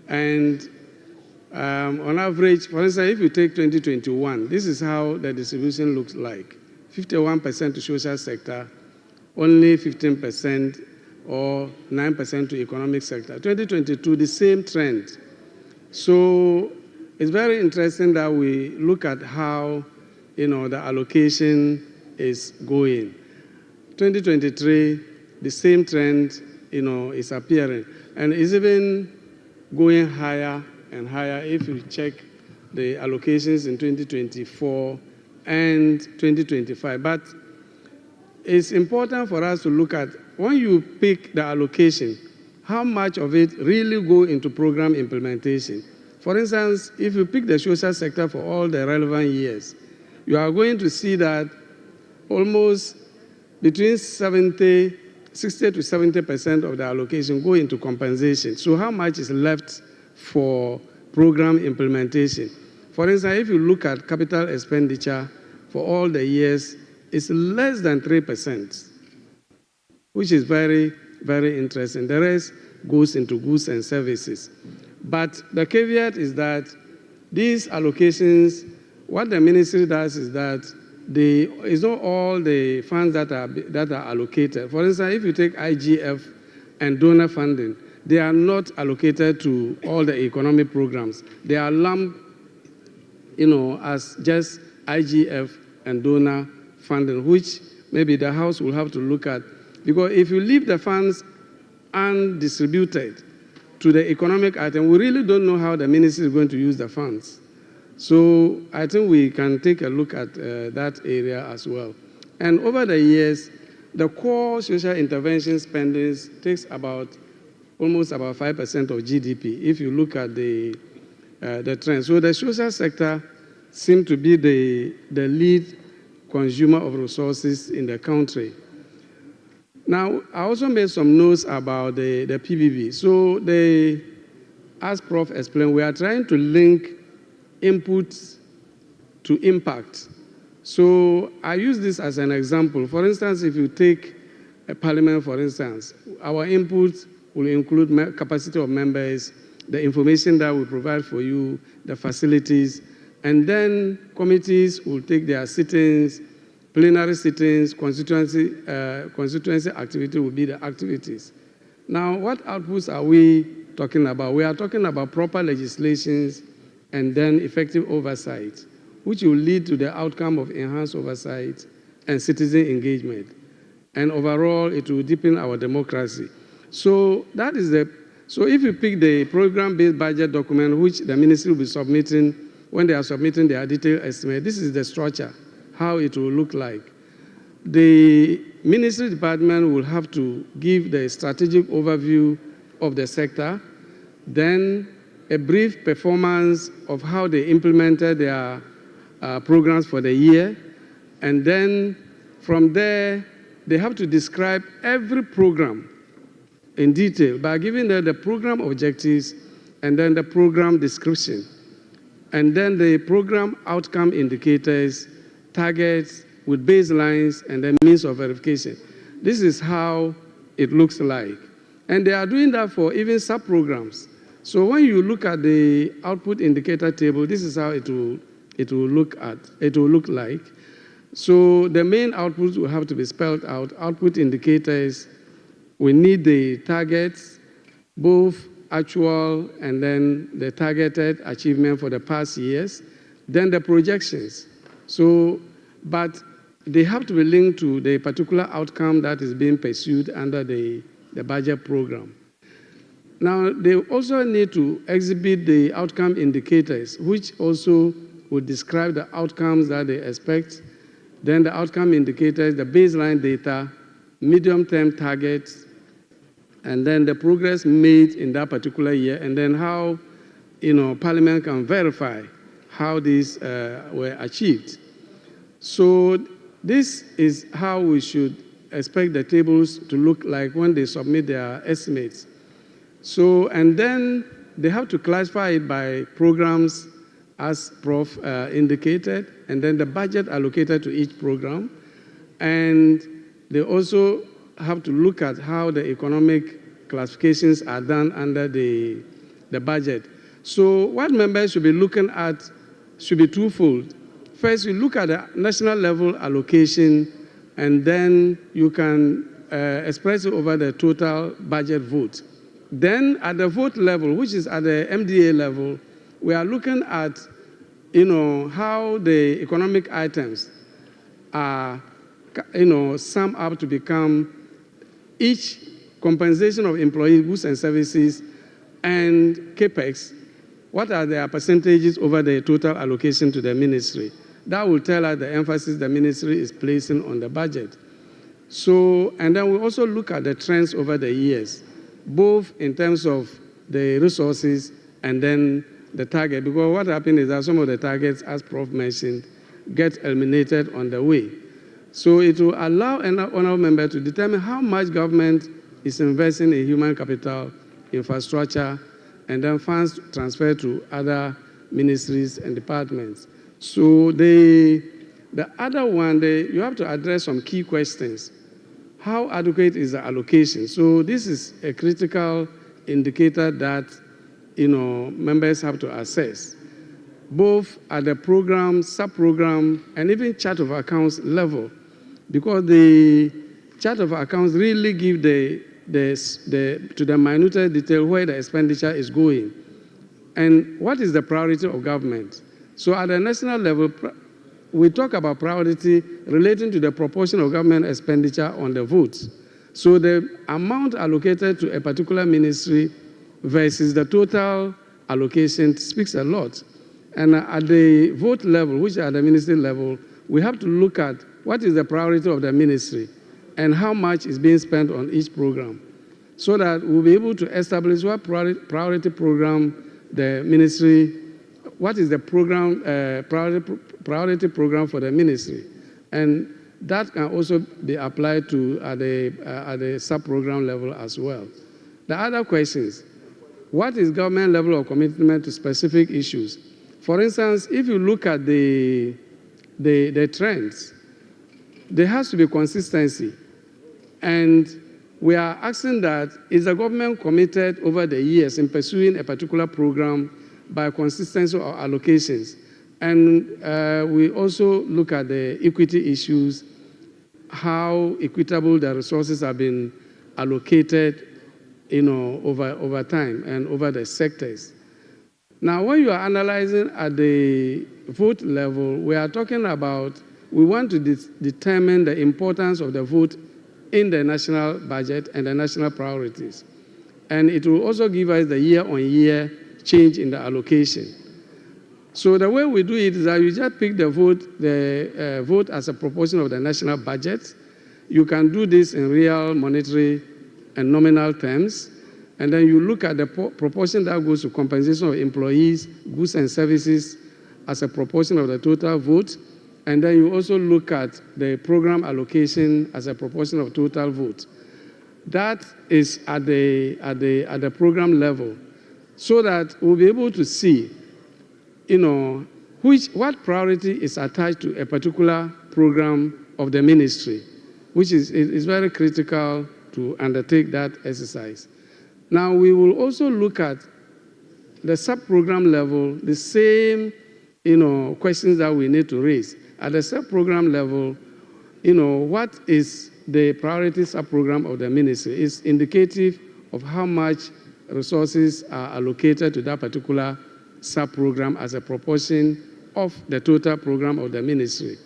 And on average, for instance, if you take 2021, this is how the distribution looks like. 51% to social sector, only 15% or 9% to economic sector. 2022, the same trend. So it's very interesting that we look at how the allocation is going. 2023, the same trend, is appearing. And it's even going higher and higher. If you check the allocations in 2024, and 2025. But it's important for us to look at, when you pick the allocation, how much of it really go into program implementation. For instance, if you pick the social sector for all the relevant years, you are going to see that almost between 60 to 70% of the allocation go into compensation. So how much is left for program implementation? For instance, if you look at capital expenditure for all the years, it's less than 3%, which is very, very interesting. The rest goes into goods and services. But the caveat is that these allocations, what the ministry does is that it's not all the funds that are allocated. For instance, if you take IGF and donor funding, they are not allocated to all the economic programs. They are lumped, as just IGF and donor funding, which maybe the House will have to look at. Because if you leave the funds undistributed to the economic item, we really don't know how the ministry is going to use the funds. So I think we can take a look at that area as well. And over the years, the core social intervention spending takes almost about 5% of GDP, if you look at the trend. So the social sector seems to be the lead consumer of resources in the country. Now, I also made some notes about the PBB. So as Prof explained, we are trying to link inputs to impact. So I use this as an example. For instance, if you take a parliament, for instance, our inputs will include capacity of members, the information that we provide for you, the facilities, and then committees will take their sittings, plenary sittings, constituency activity will be the activities. Now, what outputs are we talking about? We are talking about proper legislations and then effective oversight, which will lead to the outcome of enhanced oversight and citizen engagement. And overall, it will deepen our democracy. So so if you pick the program-based budget document, which the ministry will be submitting when they are submitting their detailed estimate, this is the structure, how it will look like. The ministry department will have to give the strategic overview of the sector, then a brief performance of how they implemented their programs for the year, and then from there, they have to describe every program in detail by giving them the program objectives and then the program description, and then the program outcome indicators, targets with baselines, and then means of verification. This is how it looks like. And they are doing that for even sub-programs. So when you look at the output indicator table, this is how it will look like. So the main outputs will have to be spelled out. Output indicators, we need the targets, both actual and then the targeted achievement for the past years, then the projections. So, but they have to be linked to the particular outcome that is being pursued under the budget program. Now, they also need to exhibit the outcome indicators, which also will describe the outcomes that they expect, then the outcome indicators, the baseline data, medium-term targets, and then the progress made in that particular year, and then how Parliament can verify how these were achieved. So this is how we should expect the tables to look like when they submit their estimates. So, and then they have to classify it by programs as Prof indicated, and then the budget allocated to each program. And they also have to look at how the economic classifications are done under the budget. So what members should be looking at should be twofold. First, you look at the national level allocation, and then you can express it over the total budget vote. Then at the vote level, which is at the MDA level, we are looking at how the economic items are sum up to become each compensation of employee goods and services and CAPEX. What are their percentages over the total allocation to the ministry? That will tell us the emphasis the ministry is placing on the budget. So, and then we also look at the trends over the years, both in terms of the resources and then the target. Because what happened is that some of the targets, as Prof mentioned, get eliminated on the way. So it will allow an honorable member to determine how much government is investing in human capital, infrastructure, and then funds transferred to other ministries and departments. So the other one, you have to address some key questions. How adequate is the allocation? So this is a critical indicator that members have to assess, both at the program, sub-program, and even chart of accounts level, because the chart of accounts really give to the minute detail where the expenditure is going and what is the priority of government. So at the national level, we talk about priority relating to the proportion of government expenditure on the votes. So the amount allocated to a particular ministry versus the total allocation speaks a lot. And at the vote level, which is at the ministry level, we have to look at what is the priority of the ministry and how much is being spent on each program, so that we'll be able to establish what priority program the ministry, what is the program, priority program for the ministry. And that can also be applied to at the sub-program level as well. The other questions, what is government level of commitment to specific issues? For instance, if you look at the trends, there has to be consistency. And we are asking that, is the government committed over the years in pursuing a particular program by consistency of allocations? And we also look at the equity issues, how equitable the resources have been allocated over time and over the sectors. Now, when you are analyzing at the vote level, we are talking about, we want to determine the importance of the vote in the national budget and the national priorities. And it will also give us the year-on-year change in the allocation. So the way we do it is that you just pick the vote as a proportion of the national budget. You can do this in real monetary and nominal terms. And then you look at the proportion that goes to compensation of employees, goods and services as a proportion of the total vote. And then you also look at the program allocation as a proportion of total vote. That is at the program level, so that we'll be able to see, what priority is attached to a particular program of the ministry, which is very critical to undertake that exercise. Now, we will also look at the sub-program level, the same questions that we need to raise. At the sub-program level, what is the priority sub-program of the ministry? It's indicative of how much resources are allocated to that particular sub-program as a proportion of the total program of the ministry.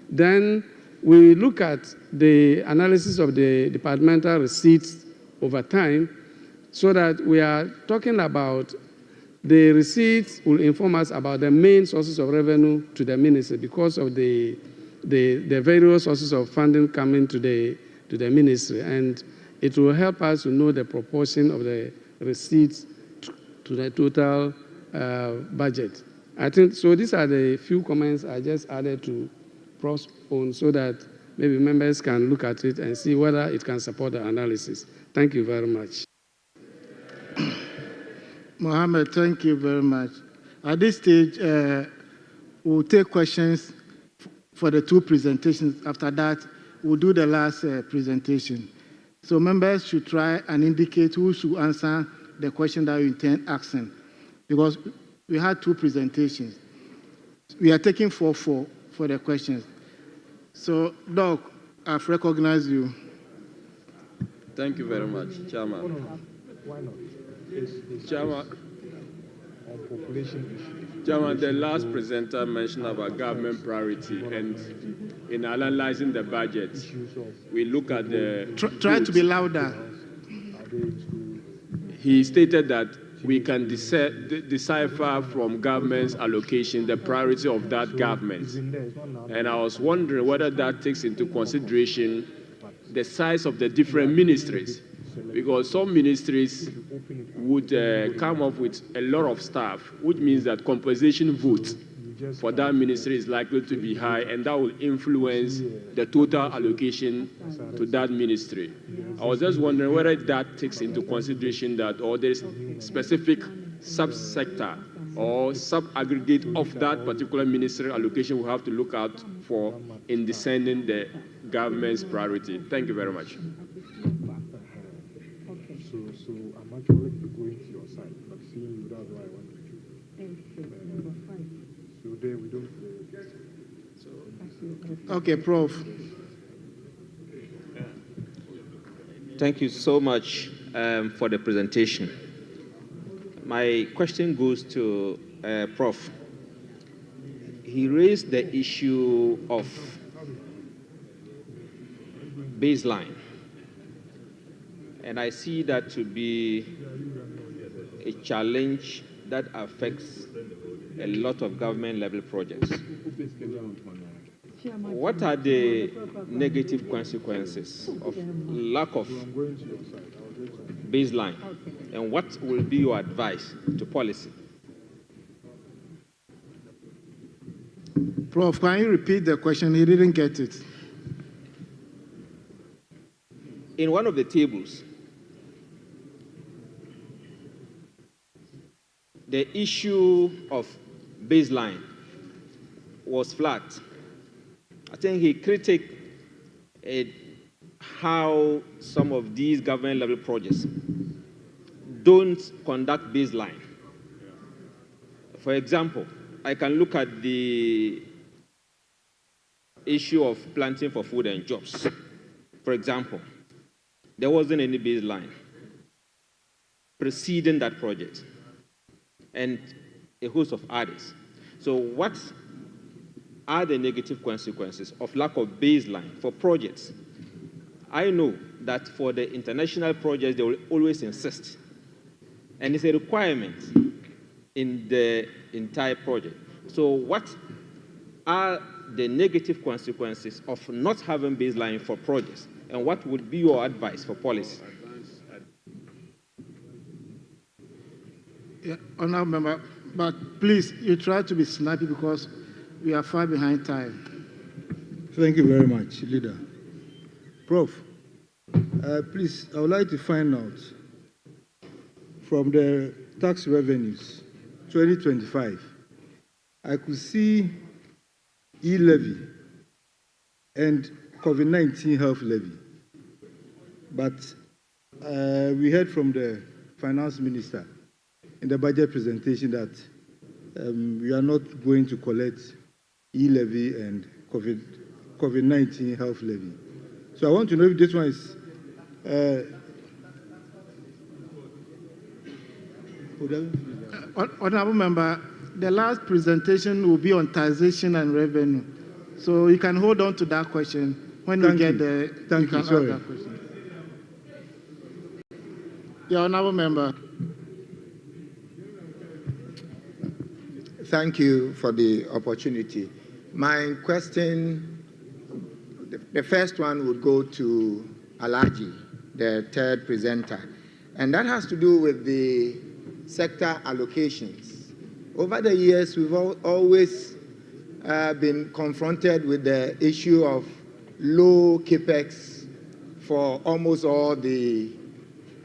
Then we look at the analysis of the departmental receipts over time, so that we are talking about the receipts will inform us about the main sources of revenue to the ministry because of the various sources of funding coming to the ministry. And it will help us to know the proportion of the receipts to the total budget. I think, so these are the few comments I just added to Prof's own, so that maybe members can look at it and see whether it can support the analysis. Thank you very much. Mohammed, thank you very much. At this stage, we'll take questions for the two presentations. After that, we'll do the last presentation. So members should try and indicate who should answer the question that you intend asking, because we had two presentations. We are taking 4 for the questions. So, Doc, I've recognized you. Thank you very much, Chairman. Why not? Chairman, the last presenter mentioned about government priority, and in analyzing the budget, we look at the... Try to be louder. He stated that we can decipher from government's allocation the priority of that government. And I was wondering whether that takes into consideration the size of the different ministries, because some ministries would come up with a lot of staff, which means that compensation vote for that ministry is likely to be high, and that will influence the total allocation to that ministry. I was just wondering whether that takes into consideration that, or there is specific subsector or sub-aggregate of that particular ministry allocation we have to look out for in discerning the government's priority. Thank you very much. So I'm actually going to your side, but seeing you, that's why I want to choose. So then we don't. Okay, Prof. Thank you so much for the presentation. My question goes to Prof. He raised the issue of baseline, and I see that to be a challenge that affects a lot of government level projects. What are the negative consequences of lack of baseline, and what will be your advice to policy? Prof, can you repeat the question? He didn't get it. In one of the tables, the issue of baseline was flagged. I think he critiqued how some of these government level projects don't conduct baseline. For example, I can look at the issue of planting for food and jobs. For example, there wasn't any baseline preceding that project, and a host of others. So what are the negative consequences of lack of baseline for projects? I know that for the international projects, they will always insist, and it's a requirement in the entire project. So what are the negative consequences of not having baseline for projects, and what would be your advice for policy? Yeah, Honourable Member, but please, you try to be snappy because we are far behind time. Thank you very much, Leader. Prof, please, I would like to find out from the tax revenues 2025, I could see e-levy and COVID-19 health levy. But we heard from the finance minister in the budget presentation that we are not going to collect e-levy and COVID-19 health levy. So I want to know if this one is Honourable Member, the last presentation will be on taxation and revenue. So you can hold on to that question. When we get there, you can ask that question. Yeah, Honourable Member. Thank you for the opportunity. My question, the first one would go to Alhaji, the third presenter, and that has to do with the sector allocations. Over the years, we've always been confronted with the issue of low capex for almost all the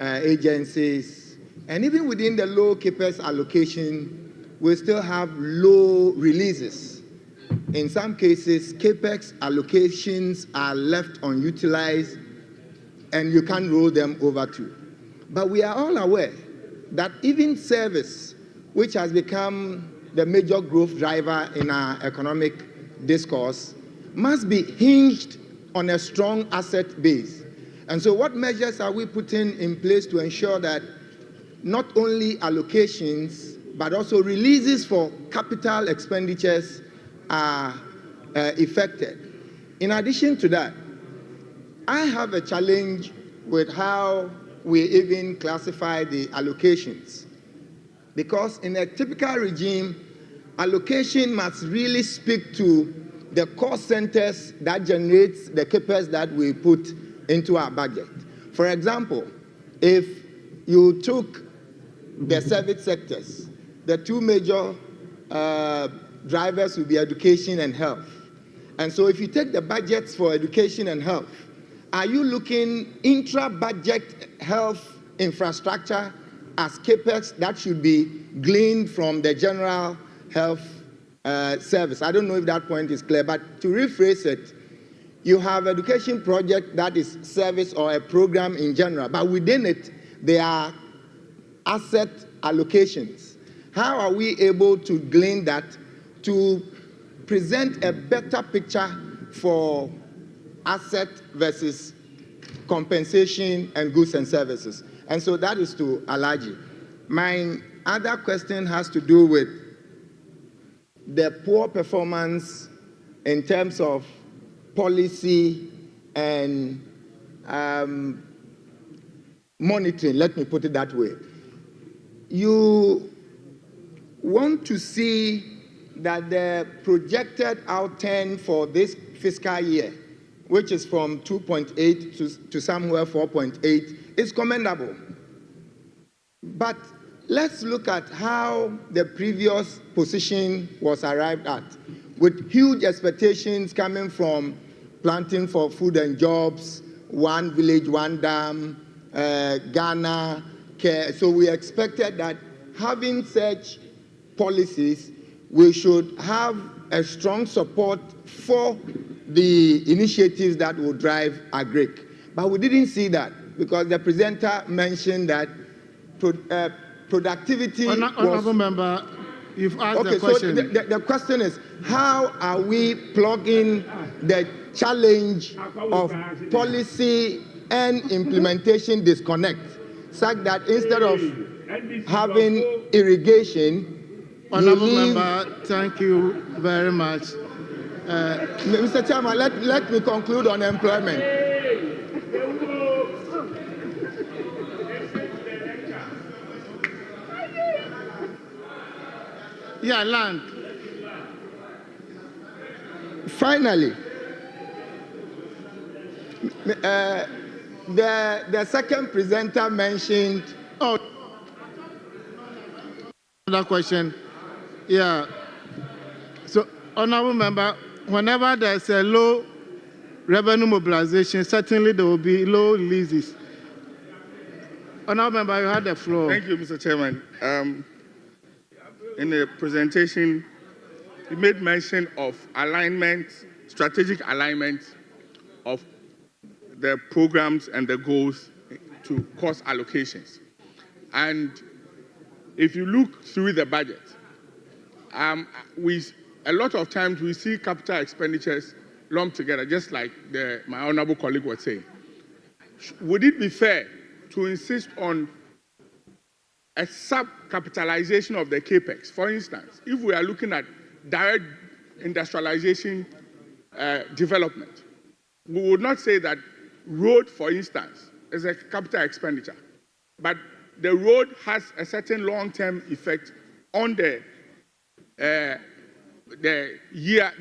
agencies, and even within the low capex allocation, we still have low releases. In some cases, capex allocations are left unutilized and you can't roll them over too. But we are all aware that even service, which has become the major growth driver in our economic discourse, must be hinged on a strong asset base. And so what measures are we putting in place to ensure that not only allocations, but also releases for capital expenditures are effected? In addition to that, I have a challenge with how we even classify the allocations. because in a typical regime, allocation must really speak to the cost centers that generates the CAPEX that we put into our budget. For example, if you took the service sectors, the two major drivers will be education and health. And so if you take the budgets for education and health, are you looking intra-budget health infrastructure as CAPEX that should be gleaned from the general health service? I don't know if that point is clear, but to rephrase it, you have education project that is service or a program in general, but within it, there are asset allocations. How are we able to glean that to present a better picture for asset versus compensation and goods and services? And so that is to Alaji. My other question has to do with the poor performance in terms of policy and monitoring, let me put it that way. You want to see that the projected outturn for this fiscal year, which is from 2.8 to somewhere 4.8, is commendable. But let's look at how the previous position was arrived at, with huge expectations coming from planting for food and jobs, one village, one dam, Ghana care. So we expected that having such policies, we should have a strong support for the initiatives that will drive agric. But we didn't see that because the presenter mentioned that productivity Honourable member, you've asked the question. So the question is, how are we plugging the challenge of policy and implementation disconnect, such that instead of having irrigation, Honourable member, thank you very much. Mr. Chairman, let me conclude on employment. Yeah, land. Finally, the second presenter mentioned. Oh, another question. Yeah. So, honourable member, whenever there's a low revenue mobilization, certainly there will be low releases. Honourable member, you have the floor. Thank you, Mr. Chairman. In the presentation, you made mention of alignment, strategic alignment of the programs and the goals to cost allocations. And if you look through the budget, a lot of times we see capital expenditures lumped together, just like my honorable colleague was saying. Would it be fair to insist on a sub-capitalization of the CAPEX? For instance, if we are looking at direct industrialization development, we would not say that road, for instance, is a capital expenditure, but the road has a certain long-term effect on the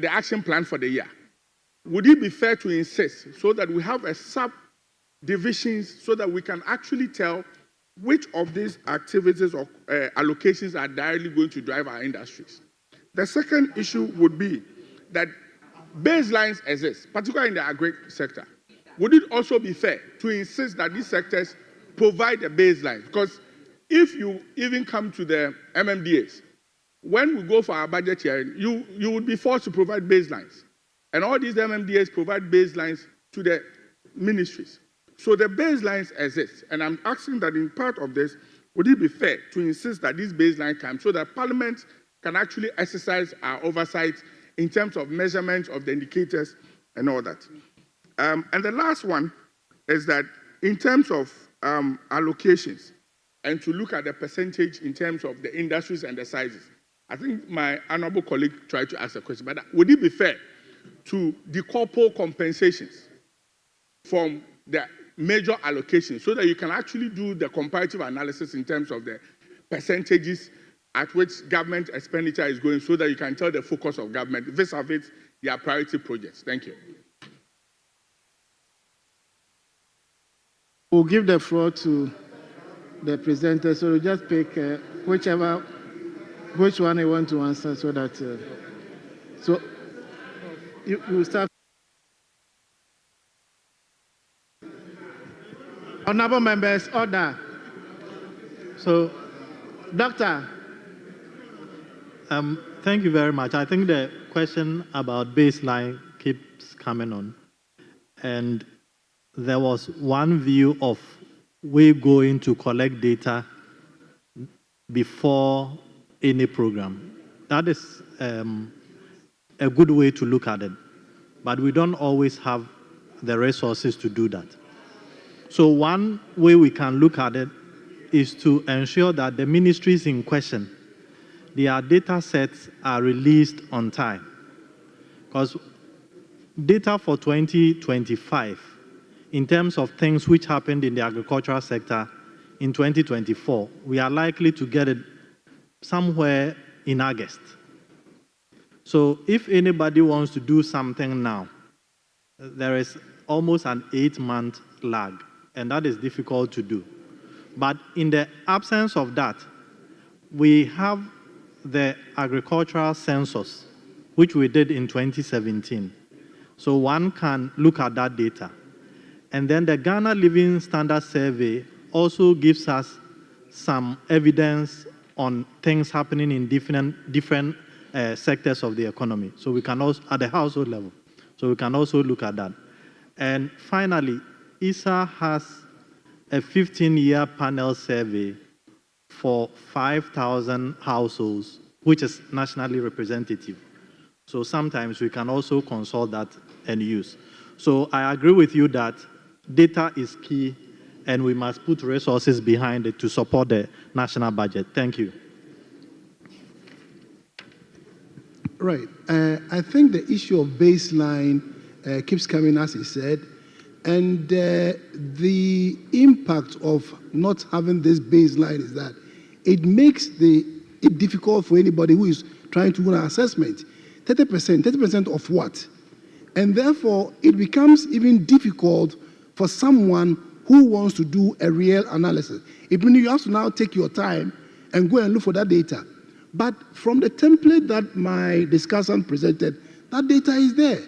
action plan for the year. Would it be fair to insist so that we have a subdivisions so that we can actually tell which of these activities or allocations are directly going to drive our industries? The second issue would be that baselines exist, particularly in the agri sector. Would it also be fair to insist that these sectors provide a baseline? Because if you even come to the MMDAs, when we go for our budget hearing, you would be forced to provide baselines. And all these MMDAs provide baselines to the ministries. So the baselines exist. And I'm asking that in part of this, would it be fair to insist that this baseline comes so that Parliament can actually exercise our oversight in terms of measurement of the indicators and all that? And the last one is that in terms of allocations and to look at the percentage in terms of the industries and the sizes, I think my honorable colleague tried to ask a question, but would it be fair to decouple compensations from the major allocations so that you can actually do the comparative analysis in terms of the percentages at which government expenditure is going so that you can tell the focus of government vis-a-vis their priority projects. Thank you. We'll give the floor to the presenter, so we'll just pick which one you want to answer so that, so you start. Honorable members, order. So, Doctor. Thank you very much. I think the question about baseline keeps coming on. And there was one view of we going to collect data before any program. That is a good way to look at it. But we don't always have the resources to do that. So one way we can look at it is to ensure that the ministries in question, their data sets are released on time. Because data for 2025, in terms of things which happened in the agricultural sector in 2024, we are likely to get it somewhere in August. So if anybody wants to do something now, there is almost an 8-month lag, and that is difficult to do. But in the absence of that, we have the agricultural census, which we did in 2017. So one can look at that data. And then the Ghana Living Standard Survey also gives us some evidence on things happening in different sectors of the economy. So we can also, at the household level, so we can also look at that. And finally, ISA has a 15-year panel survey for 5,000 households, which is nationally representative. So sometimes we can also consult that and use. So I agree with you that data is key, and we must put resources behind it to support the national budget. Thank you. Right. I think the issue of baseline keeps coming, as he said, and the impact of not having this baseline is that it makes it difficult for anybody who is trying to do an assessment. 30% of what? And therefore, it becomes even difficult for someone who wants to do a real analysis. It means you have to now take your time and go and look for that data. But from the template that my discussant presented, that data is there.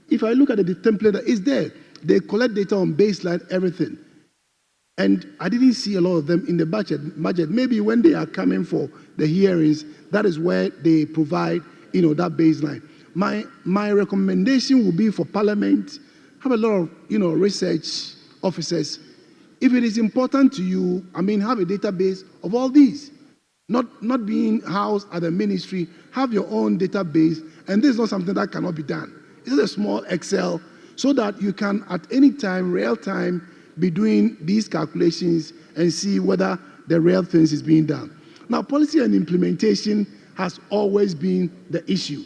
If I look at the template, that is there. They collect data on baseline, everything. And I didn't see a lot of them in the budget. Maybe when they are coming for the hearings, that is where they provide, that baseline. My recommendation would be for Parliament, have a lot of, research officers. If it is important to you, have a database of all these. Not being housed at the ministry, have your own database, and this is not something that cannot be done. It's a small Excel so that you can, at any time, real time, be doing these calculations and see whether the real things is being done. Now, policy and implementation has always been the issue.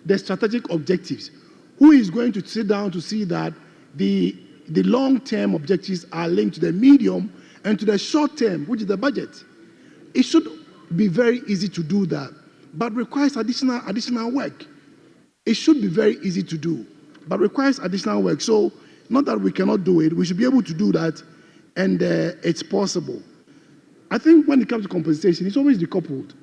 The strategic objectives. Who is going to sit down to see that the long-term objectives are linked to the medium and to the short-term, which is the budget? It should be very easy to do that, but requires additional work. It should be very easy to do, but requires additional work. So, not that we cannot do it, we should be able to do that, and it's possible. I think when it comes to compensation, it's always decoupled.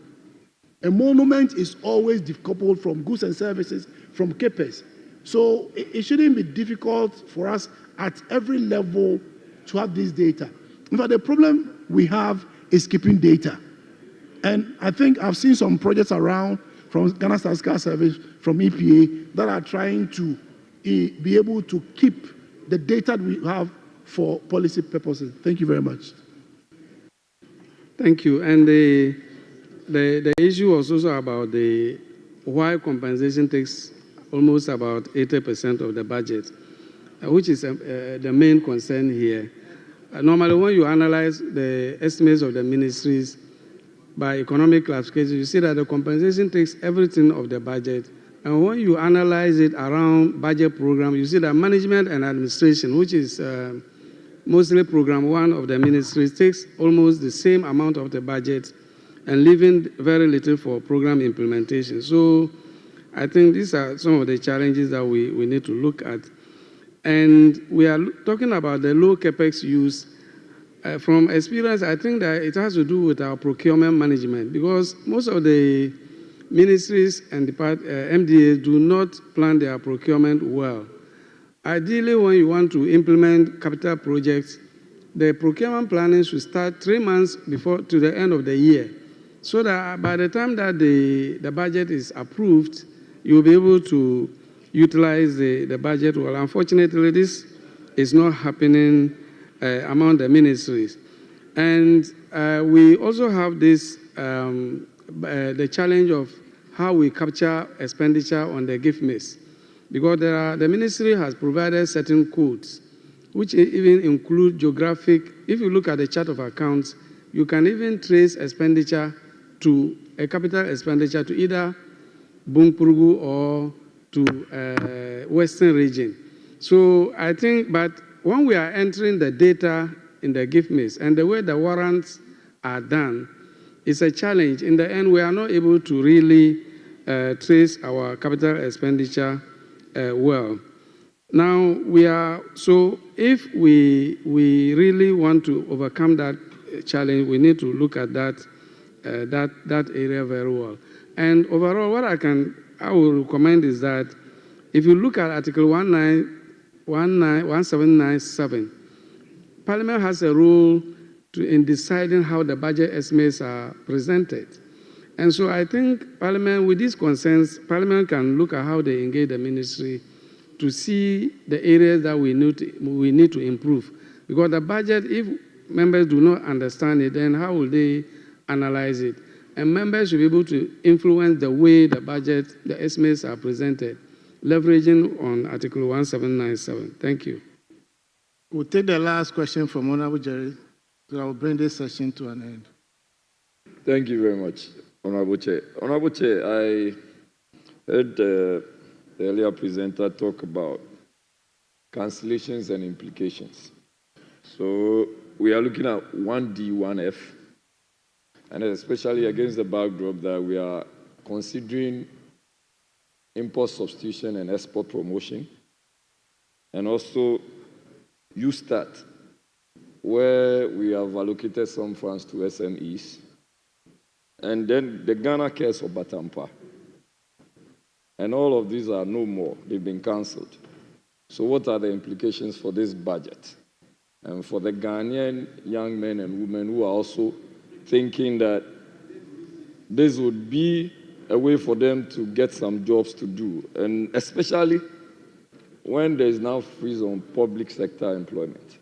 A monument is always decoupled from goods and services, from CAPEX. So it shouldn't be difficult for us at every level to have this data. In fact, the problem we have is keeping data. And I think I've seen some projects around from Ghana Statistical Service, from EPA, that are trying to be able to keep the data we have for policy purposes. Thank you very much. Thank you. And the issue was also about why compensation takes almost about 80% of the budget, which is the main concern here. Normally, when you analyze the estimates of the ministries by economic classification, you see that the compensation takes everything of the budget. And when you analyze it around budget program, you see that management and administration, which is mostly program one of the ministries, takes almost the same amount of the budget. and leaving very little for program implementation. So I think these are some of the challenges that we need to look at. And we are talking about the low capex use. From experience, I think that it has to do with our procurement management, because most of the ministries and MDAs do not plan their procurement well. Ideally, when you want to implement capital projects, the procurement planning should start 3 months before to the end of the year, so that by the time that the budget is approved, you'll be able to utilize the budget well. Unfortunately, this is not happening among the ministries. And we also have this, the challenge of how we capture expenditure on the gift miss, because the ministry has provided certain codes, which even include geographic. If you look at the chart of accounts, you can even trace expenditure to a capital expenditure to either Bumpurugu or to Western region. So I think, but when we are entering the data in the gift miss and the way the warrants are done, it's a challenge. In the end, we are not able to really trace our capital expenditure well. Now, so if we really want to overcome that challenge, we need to look at that area very well. And overall, what I will recommend is that if you look at Article 1797, Parliament has a role in deciding how the budget estimates are presented. And so I think Parliament, with these concerns, Parliament can look at how they engage the ministry to see the areas that we need to improve. Because the budget, if members do not understand it, then how will they analyze it? And members should be able to influence the way the budget, the estimates are presented, leveraging on Article 1797. Thank you. We'll take the last question from Honorable Jerry, so I will bring this session to an end. Thank you very much, Honorable Chair. Honorable Chair, I heard the earlier presenter talk about cancellations and implications. So we are looking at 1D, 1F, and especially against the backdrop that we are considering import substitution and export promotion, and also USTAT, where we have allocated some funds to SMEs, and then the Ghana Cares of Batampa. And all of these are no more. They've been cancelled. So what are the implications for this budget? And for the Ghanaian young men and women who are also thinking that this would be a way for them to get some jobs to do, and especially when there is now freeze on public sector employment.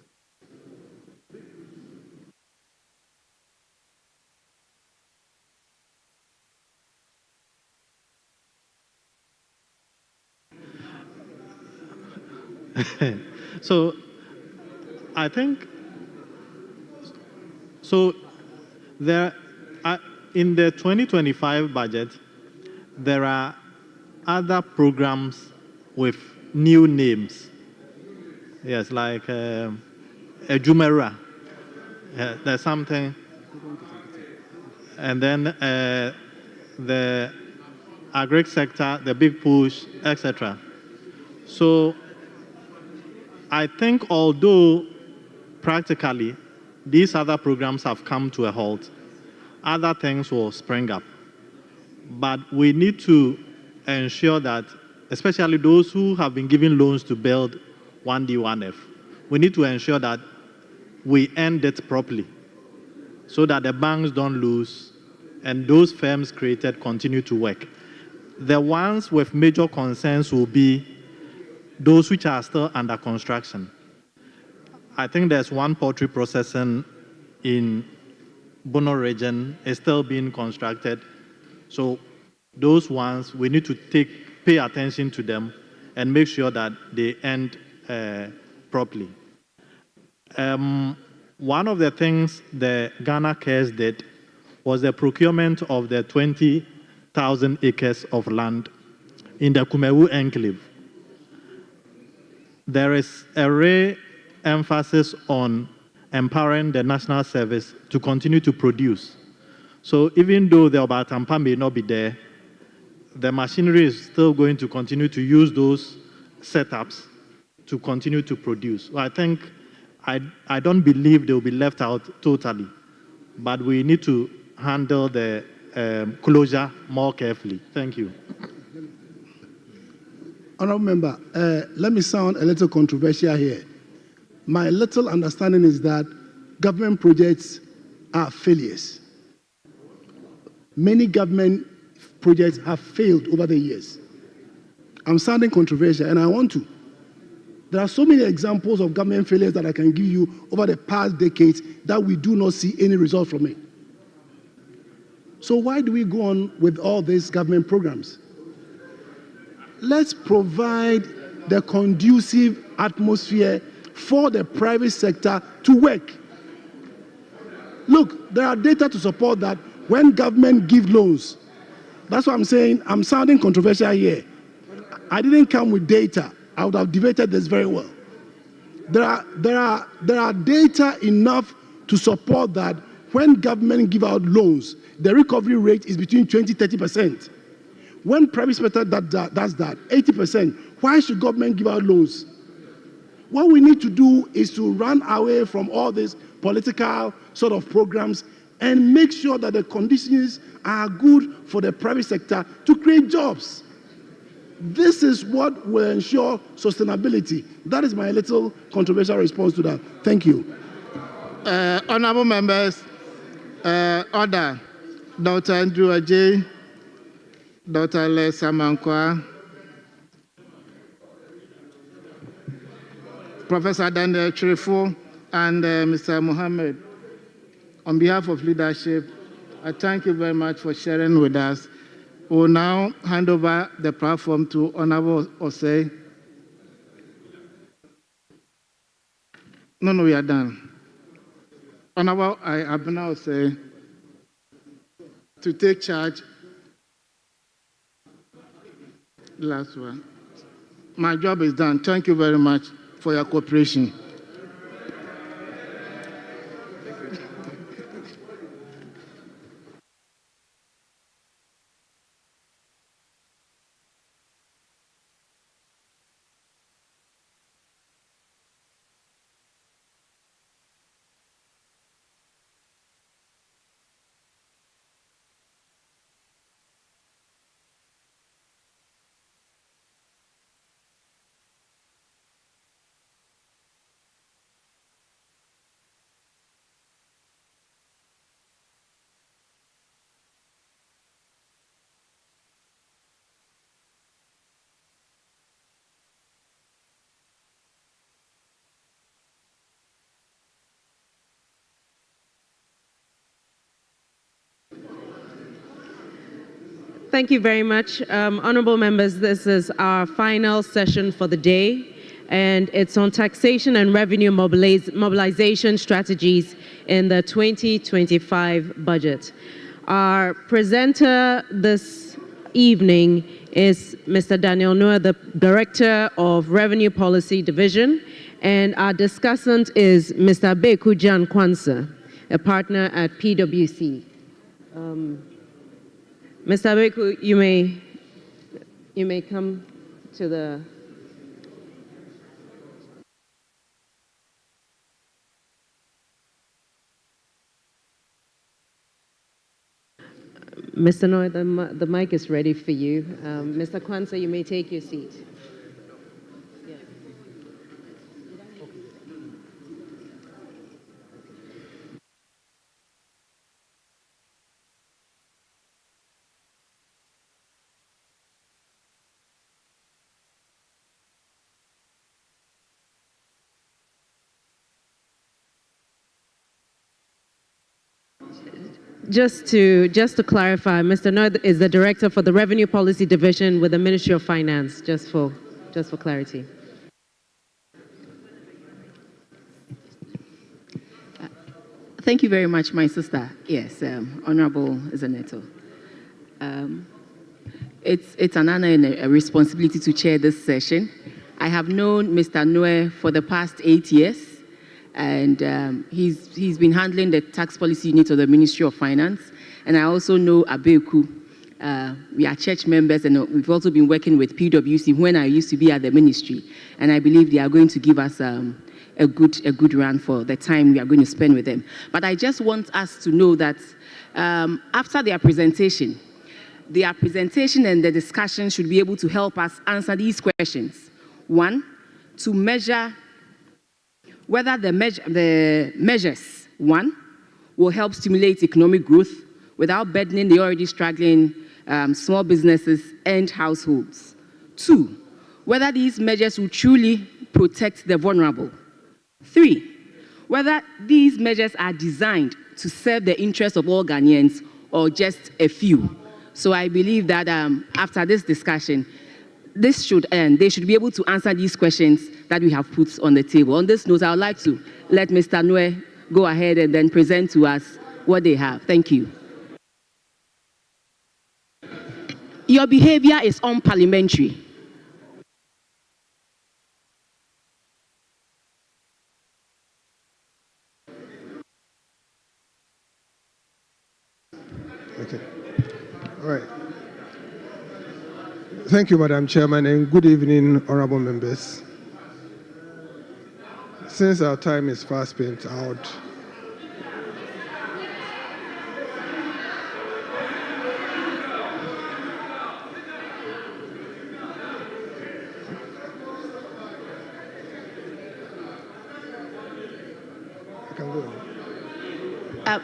So I think, so there are, in the 2025 budget, there are other programs with new names. Yes, like Ejumera, there's something. And then the agri sector, the big push, etc. So I think although practically these other programs have come to a halt, other things will spring up. But we need to ensure that, especially those who have been given loans to build 1D, 1F, we need to ensure that we end it properly so that the banks don't lose and those firms created continue to work. The ones with major concerns will be those which are still under construction. I think there's one poultry processing in Bono region is still being constructed. So those ones, we need to pay attention to them and make sure that they end properly. One of the things the Ghana Cares did was the procurement of the 20,000 acres of land in the Kumewu enclave. There is a rare emphasis on empowering the national service to continue to produce. So even though the Obatampa may not be there, the machinery is still going to continue to use those setups to continue to produce. So I think, I don't believe they will be left out totally, but we need to handle the closure more carefully. Thank you. Honourable Member, let me sound a little controversial here. My little understanding is that government projects are failures. Many government projects have failed over the years. I'm sounding controversial, and I want to. There are so many examples of government failures that I can give you over the past decades that we do not see any result from it. So why do we go on with all these government programs? Let's provide the conducive atmosphere for the private sector to work. Look, there are data to support that when government give loans. That's what I'm saying. I'm sounding controversial here. I didn't come with data. I would have debated this very well. There are data enough to support that when government give out loans, the recovery rate is between 20-30%. When private sector does that, 80%. Why should government give out loans? What we need to do is to run away from all these political sort of programs and make sure that the conditions are good for the private sector to create jobs. This is what will ensure sustainability. That is my little controversial response to that. Thank you. Honourable members, order. Dr. Andrew Ajay, Dr. Les Amankwa, Professor Daniel Chirifo, and Mr. Mohammed. On behalf of leadership, I thank you very much for sharing with us. We will now hand over the platform to Honorable Osei. No, we are done. Honorable Abena Osei to take charge. Last one. My job is done. Thank you very much for your cooperation. Thank you very much. Honorable members, this is our final session for the day, and it's on taxation and revenue mobilization strategies in the 2025 budget. Our presenter this evening is Mr. Daniel Noah, the Director of Revenue Policy Division, and our discussant is Mr. Beku Jan Kwanzaa, a partner at PwC. Mr. Beku, you may come to the. Mr. Noy, the mic is ready for you. Mr. Kwanzaa, you may take your seat. Just to clarify, Mr. Noy is the Director for the Revenue Policy Division with the Ministry of Finance, just for clarity. Thank you very much, my sister. Yes, Honorable Zaneto. It's an honor and a responsibility to chair this session. I have known Mr. Noe for the past 8 years, and he's been handling the tax policy unit of the Ministry of Finance. And I also know Abeku. We are church members, and we've also been working with PwC when I used to be at the ministry. And I believe they are going to give us a good run for the time we are going to spend with them. But I just want us to know that after their presentation and the discussion should be able to help us answer these questions. One, to measure whether the measures, one, will help stimulate economic growth without burdening the already struggling small businesses and households. Two, whether these measures will truly protect the vulnerable. Three, whether these measures are designed to serve the interests of all Ghanaians or just a few. So I believe that after this discussion, they should be able to answer these questions that we have put on the table. On this note, I would like to let Mr. Noe go ahead and then present to us what they have. Thank you. Your behavior is unparliamentary. Okay. All right. Thank you, Madam Chairman, and good evening, honorable members. Since our time is fast spent out,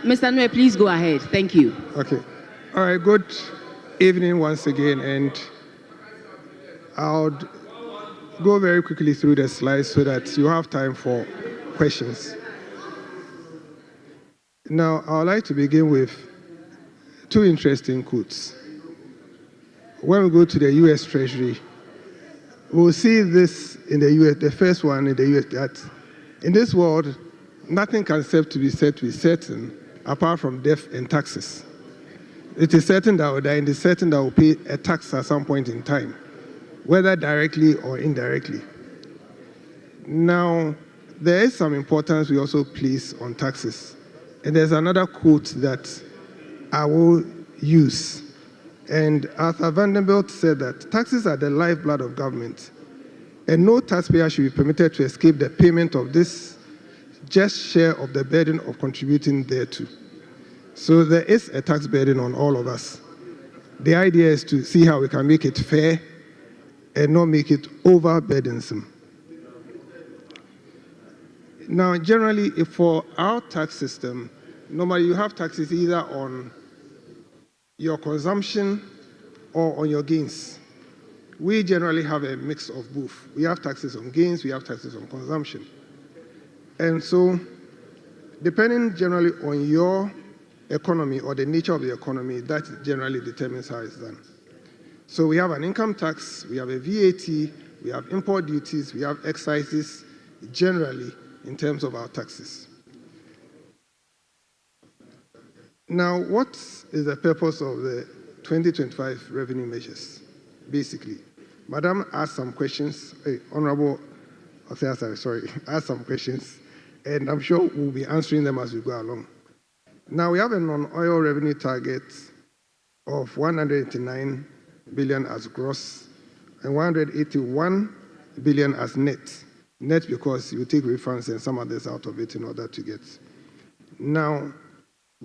Mr. Noe, please go ahead. Thank you. Okay. All right. Good evening once again, and I'll go very quickly through the slides so that you have time for questions. Now, I would like to begin with two interesting quotes. When we go to the U.S. Treasury, we'll see this in the U.S., the first one in the U.S., that in this world, nothing can serve to be said to be certain apart from death and taxes. It is certain that will die, and it is certain that will pay a tax at some point in time, whether directly or indirectly. Now, there is some importance we also place on taxes. And there's another quote that I will use. And Arthur Vanderbilt said that taxes are the lifeblood of government, and no taxpayer should be permitted to escape the payment of this just share of the burden of contributing thereto. So there is a tax burden on all of us. The idea is to see how we can make it fair and not make it overburdensome. Now, generally, for our tax system, normally you have taxes either on your consumption or on your gains. We generally have a mix of both. We have taxes on gains, we have taxes on consumption. And so, depending generally on your economy or the nature of the economy, that generally determines how it's done. So we have an income tax, we have a VAT, we have import duties, we have excises, generally in terms of our taxes. Now, what is the purpose of the 2025 revenue measures, basically? Madam asked some questions, Honorable Othea, sorry, asked some questions, and I'm sure we'll be answering them as we go along. Now, we have a non-oil revenue target of 189 billion as gross and 181 billion as net. Net because you take refunds and some others out of it in order to get. Now,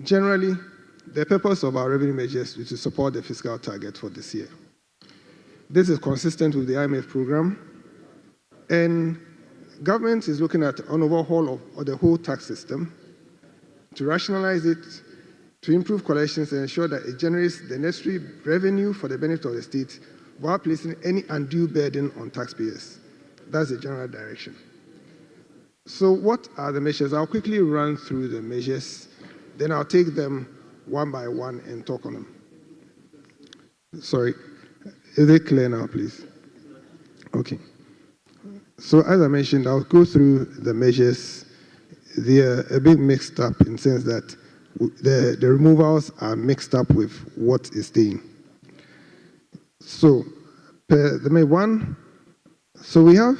generally, the purpose of our revenue measures is to support the fiscal target for this year. This is consistent with the IMF program, and government is looking at an overhaul of the whole tax system to rationalize it, to improve collections and ensure that it generates the necessary revenue for the benefit of the state without placing any undue burden on taxpayers. That's the general direction. So what are the measures? I'll quickly run through the measures, then I'll take them one by one and talk on them. Sorry, is it clear now, please? Okay. So as I mentioned, I'll go through the measures. They are a bit mixed up in the sense that the removals are mixed up with what is staying. So, the main one, so we have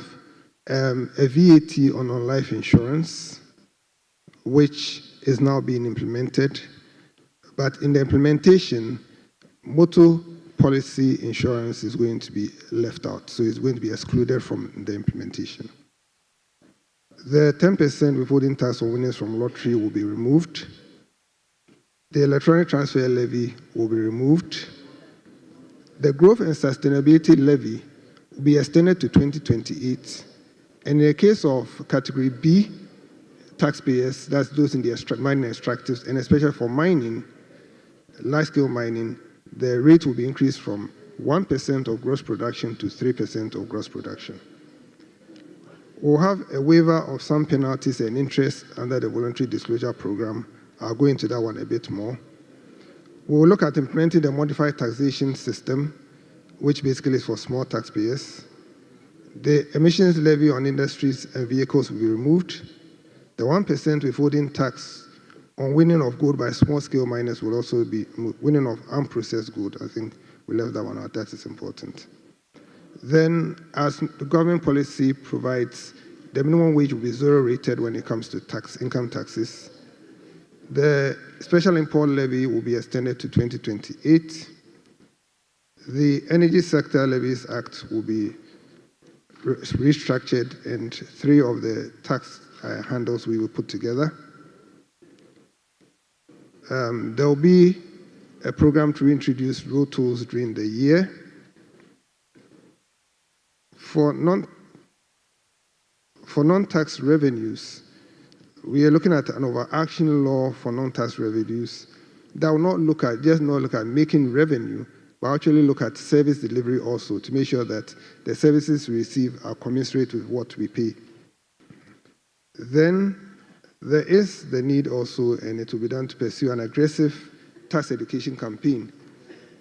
a VAT on life insurance, which is now being implemented. But in the implementation, motor policy insurance is going to be left out, so it's going to be excluded from the implementation. The 10% withholding tax on winnings from lottery will be removed. The electronic transfer levy will be removed. The growth and sustainability levy will be extended to 2028. And in the case of category B taxpayers, that's those in the mining extractives, and especially for mining, large-scale mining, the rate will be increased from 1% of gross production to 3% of gross production. We'll have a waiver of some penalties and interest under the voluntary disclosure program. I'll go into that one a bit more. We'll look at implementing the modified taxation system, which basically is for small taxpayers. The emissions levy on industries and vehicles will be removed. The 1% withholding tax on winning of gold by small-scale miners will also be winning of unprocessed gold. I think we left that one out. That is important. Then, as the government policy provides, the minimum wage will be zero rated when it comes to income taxes. The special import levy will be extended to 2028. The Energy Sector Levies Act will be restructured, and 3 of the tax handles we will put together. There will be a program to reintroduce road tolls during the year. For non-tax revenues, we are looking at an overarching law for non-tax revenues that will not look at making revenue, but actually look at service delivery also to make sure that the services we receive are commensurate with what we pay. Then there is the need also, and it will be done to pursue an aggressive tax education campaign,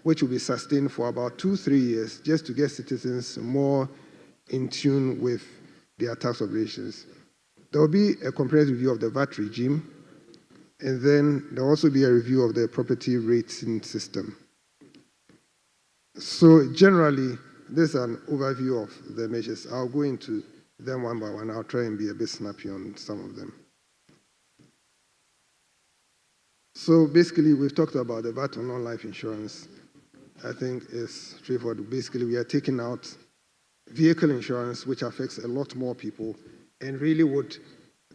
which will be sustained for about 2-3 years, just to get citizens more in tune with their tax obligations. There will be a comprehensive review of the VAT regime, and then there will also be a review of the property rating system. So generally, this is an overview of the measures. I'll go into them one by one. I'll try and be a bit snappy on some of them. So basically, we've talked about the VAT on non-life insurance. I think it's straightforward. Basically, we are taking out vehicle insurance, which affects a lot more people, and really would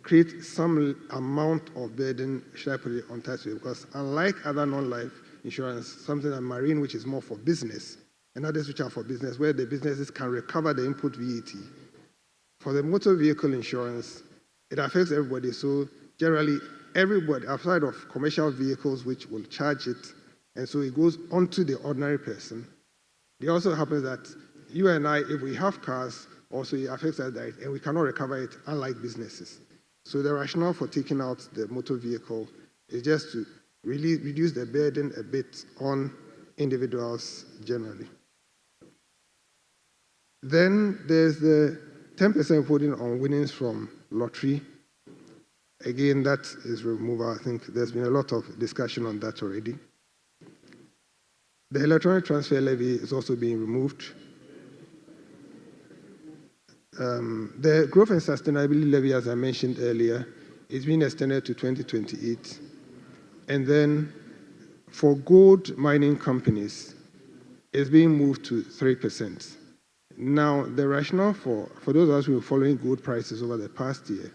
create some amount of burden, should I put it, on taxpayers, because unlike other non-life insurance, something like marine, which is more for business, and others which are for business, where the businesses can recover the input VAT. For the motor vehicle insurance, it affects everybody, so generally everybody, outside of commercial vehicles, which will charge it, and so it goes onto the ordinary person. It also happens that you and I, if we have cars, also it affects us direct, and we cannot recover it, unlike businesses. So the rationale for taking out the motor vehicle is just to really reduce the burden a bit on individuals generally. Then there's the 10% withholding on winnings from lottery. Again, that is removal. I think there's been a lot of discussion on that already. The electronic transfer levy is also being removed. The growth and sustainability levy, as I mentioned earlier, is being extended to 2028. And then for gold mining companies, it's being moved to 3%. Now, the rationale for those of us who are following gold prices over the past year,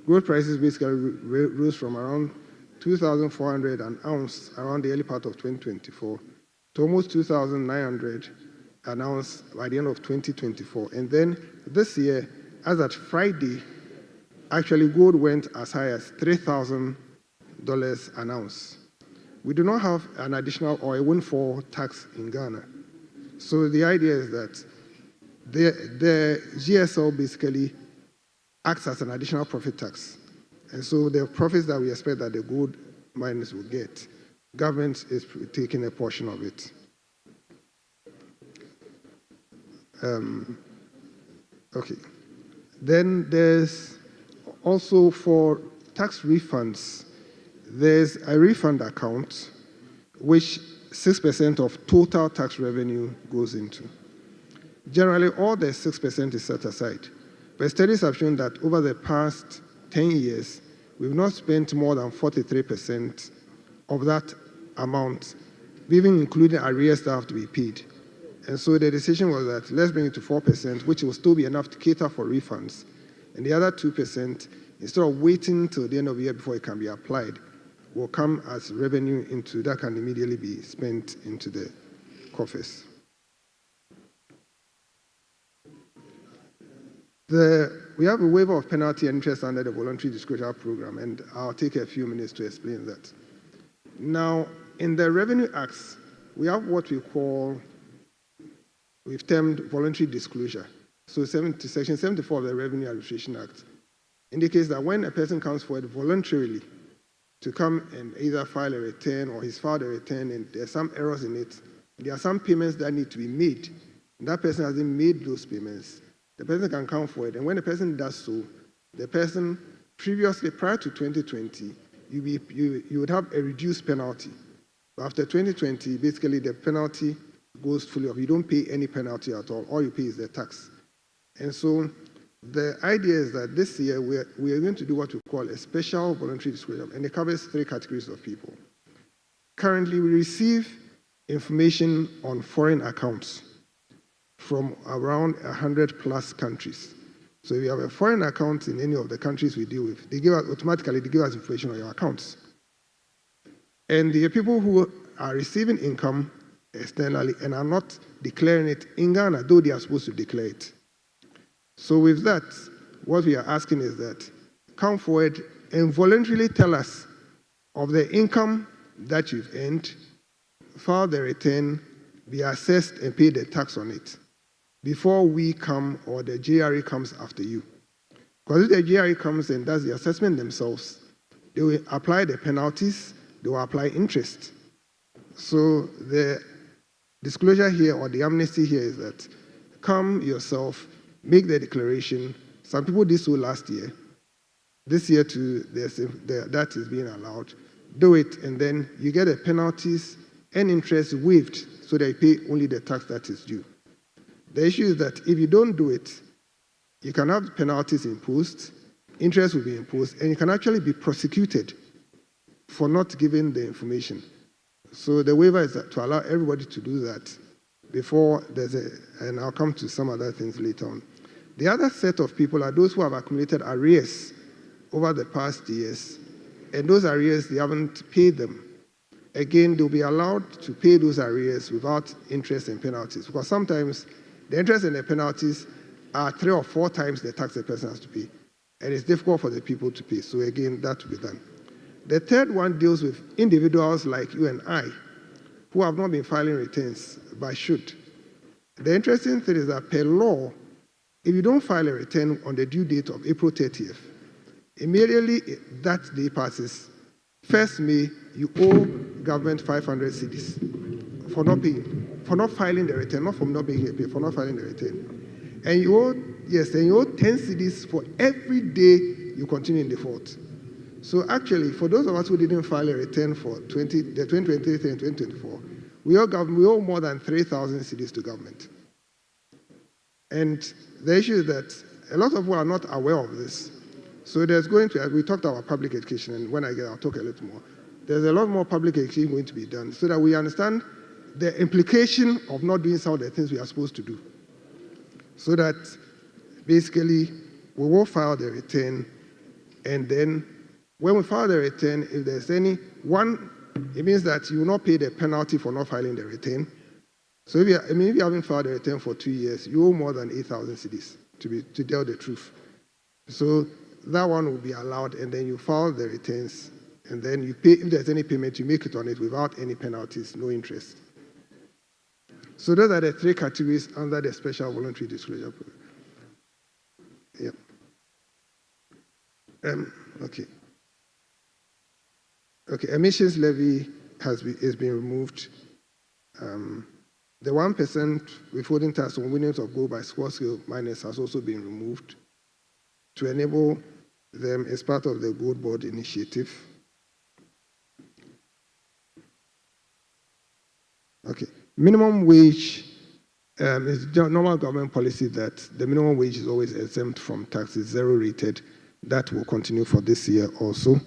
gold prices basically rose from around 2,400 an ounce around the early part of 2024 to almost 2,900 an ounce by the end of 2024. And then this year, as at Friday, actually gold went as high as $3,000 an ounce. We do not have an additional or a windfall tax in Ghana. So the idea is that the GSL basically acts as an additional profit tax. And so the profits that we expect that the gold miners will get, government is taking a portion of it. Okay. Then there's also for tax refunds, there's a refund account which 6% of total tax revenue goes into. Generally, all the 6% is set aside. But studies have shown that over the past 10 years, we've not spent more than 43% of that amount, even including arrears that have to be paid. And so the decision was that let's bring it to 4%, which will still be enough to cater for refunds. And the other 2%, instead of waiting till the end of the year before it can be applied, will come as revenue into that can immediately be spent into the coffers. We have a waiver of penalty and interest under the voluntary disclosure program, and I'll take a few minutes to explain that. Now, in the Revenue Acts, we have what we've termed voluntary disclosure. So Section 74 of the Revenue Administration Act indicates that when a person comes forward voluntarily to come and either file a return or he's filed a return and there's some errors in it, there are some payments that need to be made, and that person hasn't made those payments, the person can come forward, and when the person does so, the person previously, prior to 2020, you would have a reduced penalty. But after 2020, basically the penalty goes fully off. You don't pay any penalty at all you pay is the tax. And so the idea is that this year we are going to do what we call a special voluntary disclosure, and it covers 3 categories of people. Currently, we receive information on foreign accounts from around 100+ countries. So if you have a foreign account in any of the countries we deal with, they give us information on your accounts. And the people who are receiving income externally and are not declaring it in Ghana, though they are supposed to declare it. So with that, what we are asking is that come forward and voluntarily tell us of the income that you've earned, file the return, be assessed and pay the tax on it before we come or the GRE comes after you. Because if the GRE comes and does the assessment themselves, they will apply the penalties, they will apply interest. So the disclosure here or the amnesty here is that come yourself, make the declaration. Some people did so last year. This year too, that is being allowed. Do it, and then you get the penalties and interest waived so that you pay only the tax that is due. The issue is that if you don't do it, you can have penalties imposed, interest will be imposed, and you can actually be prosecuted for not giving the information. So the waiver is to allow everybody to do that before and I'll come to some other things later on. The other set of people are those who have accumulated arrears over the past years, and those arrears, they haven't paid them. Again, they'll be allowed to pay those arrears without interest and penalties, because sometimes the interest and the penalties are 3 or 4 times the tax the person has to pay, and it's difficult for the people to pay. So again, that will be done. The third one deals with individuals like you and I, who have not been filing returns, but should. The interesting thing is that per law, if you don't file a return on the due date of April 30th, immediately that day passes, 1st May, you owe government 500 cedis for not paying, for not filing the return, not from not being here, for not filing the return. And you owe, and you owe 10 cedis for every day you continue in default. So actually, for those of us who didn't file a return for the 2023 and 2024, we owe more than 3,000 cedis to government. And the issue is that a lot of people are not aware of this. So there's going to, we talked about public education, and when I get, I'll talk a little more. There's a lot more public education going to be done so that we understand the implication of not doing some of the things we are supposed to do. So that basically we will file the return, and then when we file the return, if there's any one, it means that you will not pay the penalty for not filing the return. So if you haven't filed a return for 2 years, you owe more than 8,000 cedis to tell the truth. So that one will be allowed, and then you file the returns, and then you pay. If there's any payment, you make it on it without any penalties, no interest. So those are the 3 categories under the special voluntary disclosure program. Yeah. Okay. Okay, emissions levy is being removed. The 1% withholding tax on winnings of gold by small-scale miners has also been removed to enable them as part of the Gold Board initiative. Okay, minimum wage is normal government policy that the minimum wage is always exempt from taxes, 0 rated. That will continue for this year also.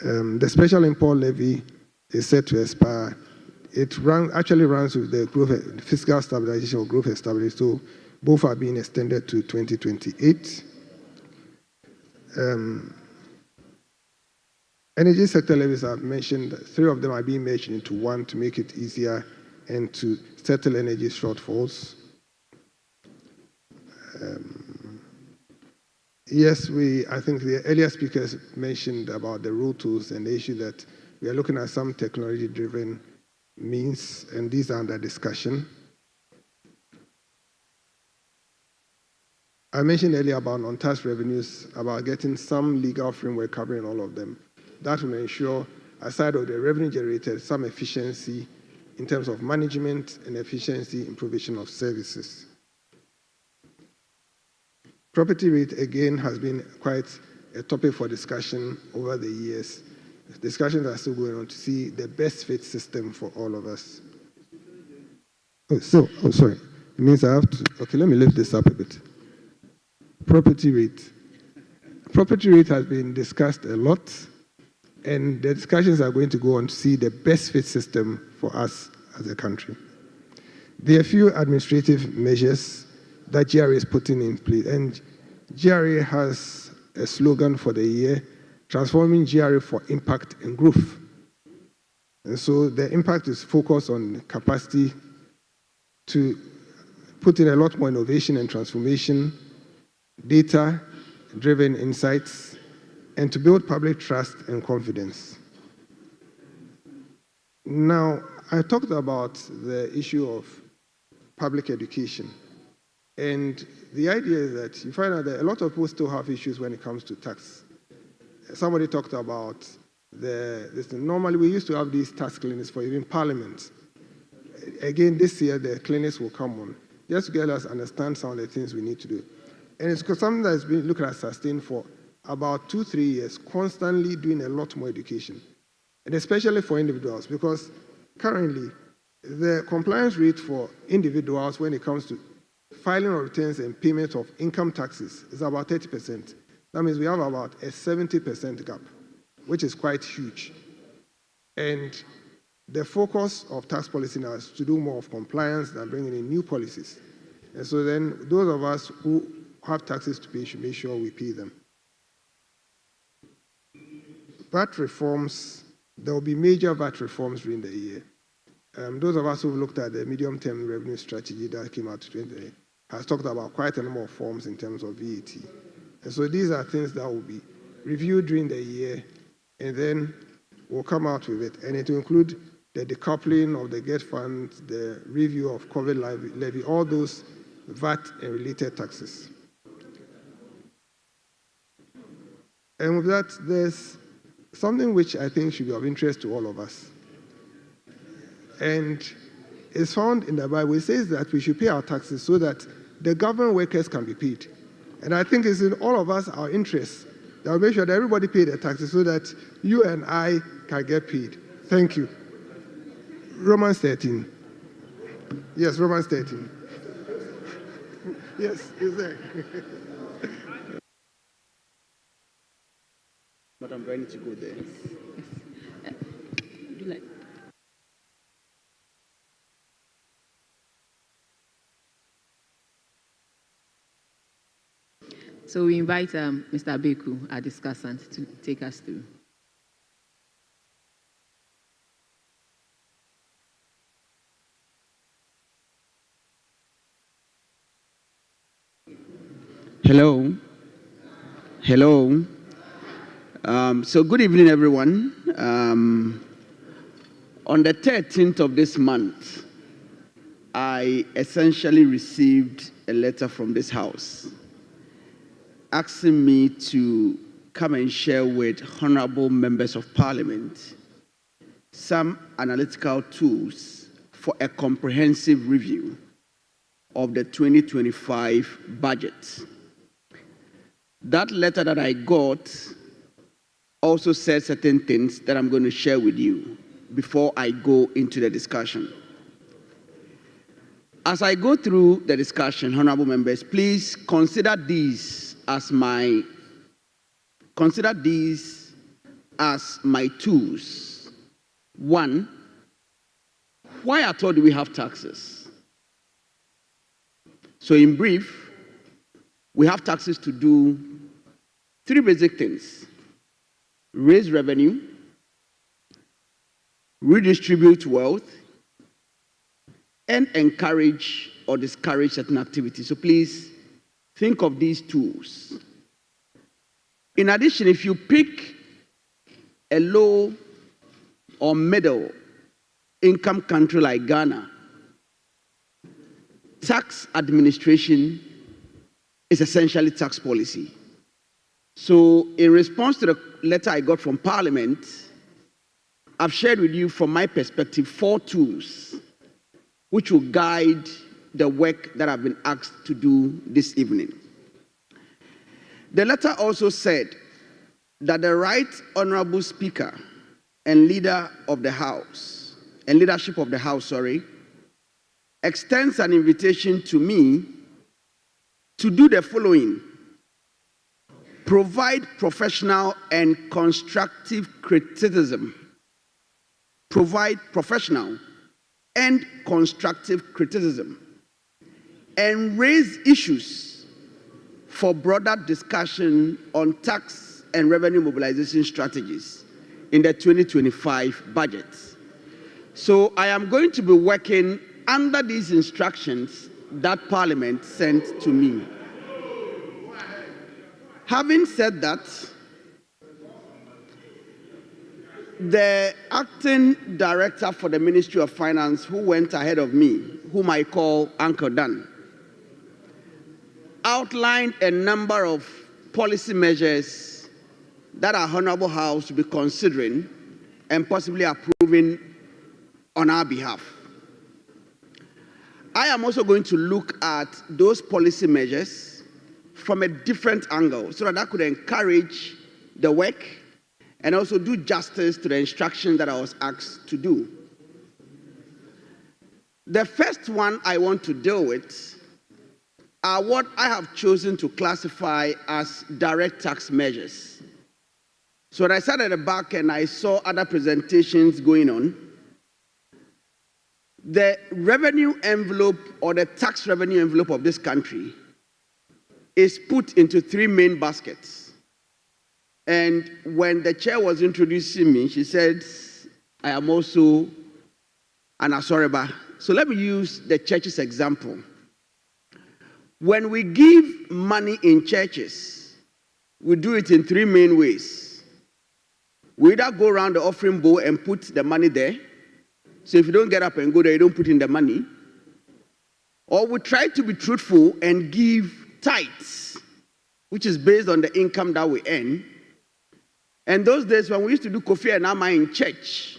The special import levy is set to expire. It actually runs with the fiscal stabilization or growth established, so both are being extended to 2028. Energy sector levies I've mentioned, 3 of them are being merged into one to make it easier and to settle energy shortfalls. Yes, I think the earlier speakers mentioned about the road tools and the issue that we are looking at some technology-driven means, and these are under discussion. I mentioned earlier about non-tax revenues, about getting some legal framework covering all of them. That will ensure, aside of the revenue generated, some efficiency in terms of management and efficiency in provision of services. Property rate, again, has been quite a topic for discussion over the years. Discussions are still going on to see the best fit system for all of us. Sorry. It means I have to, okay, let me lift this up a bit. Property rate. Property rate has been discussed a lot, and the discussions are going to go on to see the best fit system for us as a country. There are a few administrative measures that GRA is putting in place, and GRA has a slogan for the year, transforming GRA for impact and growth. And so the impact is focused on capacity to put in a lot more innovation and transformation, data-driven insights, and to build public trust and confidence. Now, I talked about the issue of public education. And the idea is that you find out that a lot of people still have issues when it comes to tax. Somebody talked about normally we used to have these tax clinics for even Parliament. Again, this year the clinics will come on, just to get us understand some of the things we need to do. And it's something that's been looked at sustained for about 2-3 years, constantly doing a lot more education. And especially for individuals, because currently the compliance rate for individuals when it comes to filing of returns and payment of income taxes is about 30%. That means we have about a 70% gap, which is quite huge. And the focus of tax policy now is to do more of compliance than bringing in new policies. And so then those of us who have taxes to pay should make sure we pay them. VAT reforms, there will be major VAT reforms during the year. Those of us who've looked at the medium-term revenue strategy that came out today has talked about quite a number of forms in terms of VAT. And so these are things that will be reviewed during the year, and then we'll come out with it. And it will include the decoupling of the GET fund, the review of COVID levy, all those VAT and related taxes. And with that, there's something which I think should be of interest to all of us. And it's found in the Bible. It says that we should pay our taxes so that the government workers can be paid. And I think it's in all of us our interest that we make sure that everybody pay their taxes so that you and I can get paid. Thank you. Romans 13. Yes, Romans 13. Yes, it's there. But I'm ready to go there. So we invite Mr. Beku, our discussant, to take us through. Hello. Hello. So good evening, everyone. On the 13th of this month, I essentially received a letter from this house asking me to come and share with honorable members of parliament some analytical tools for a comprehensive review of the 2025 budget. That letter that I got also said certain things that I'm going to share with you before I go into the discussion. As I go through the discussion, honorable members, please consider these as my tools One, why at all do we have taxes? So in brief, we have taxes to do three basic things: raise revenue, redistribute wealth, and encourage or discourage certain activities. So please think of these tools. In addition, if you pick a low or middle income country like Ghana, tax administration is essentially tax policy. So in response to the letter I got from Parliament, I've shared with you from my perspective 4 tools which will guide the work that I've been asked to do this evening. The letter also said that the Right Honorable Speaker and Leader of the House, and Leadership of the House, extends an invitation to me to do the following: provide professional and constructive criticism. Provide professional and constructive criticism, and raise issues for broader discussion on tax and revenue mobilization strategies in the 2025 budget. So I am going to be working under these instructions that Parliament sent to me. Having said that, the acting director for the Ministry of Finance, who went ahead of me, whom I call Uncle Dan, outlined a number of policy measures that our Honorable House will be considering and possibly approving on our behalf. I am also going to look at those policy measures from a different angle so that I could encourage the work and also do justice to the instruction that I was asked to do. The first one I want to deal with are what I have chosen to classify as direct tax measures. So when I sat at the back and I saw other presentations going on, the revenue envelope or the tax revenue envelope of this country is put into 3 main baskets. And when the chair was introducing me, she said, I am also an Asoreba. So let me use the church's example. When we give money in churches, we do it in 3 main ways. We either go around the offering bowl and put the money there. So if you don't get up and go there, you don't put in the money. Or we try to be truthful and give tithes, which is based on the income that we earn. And those days when we used to do Kofi and Ama in church,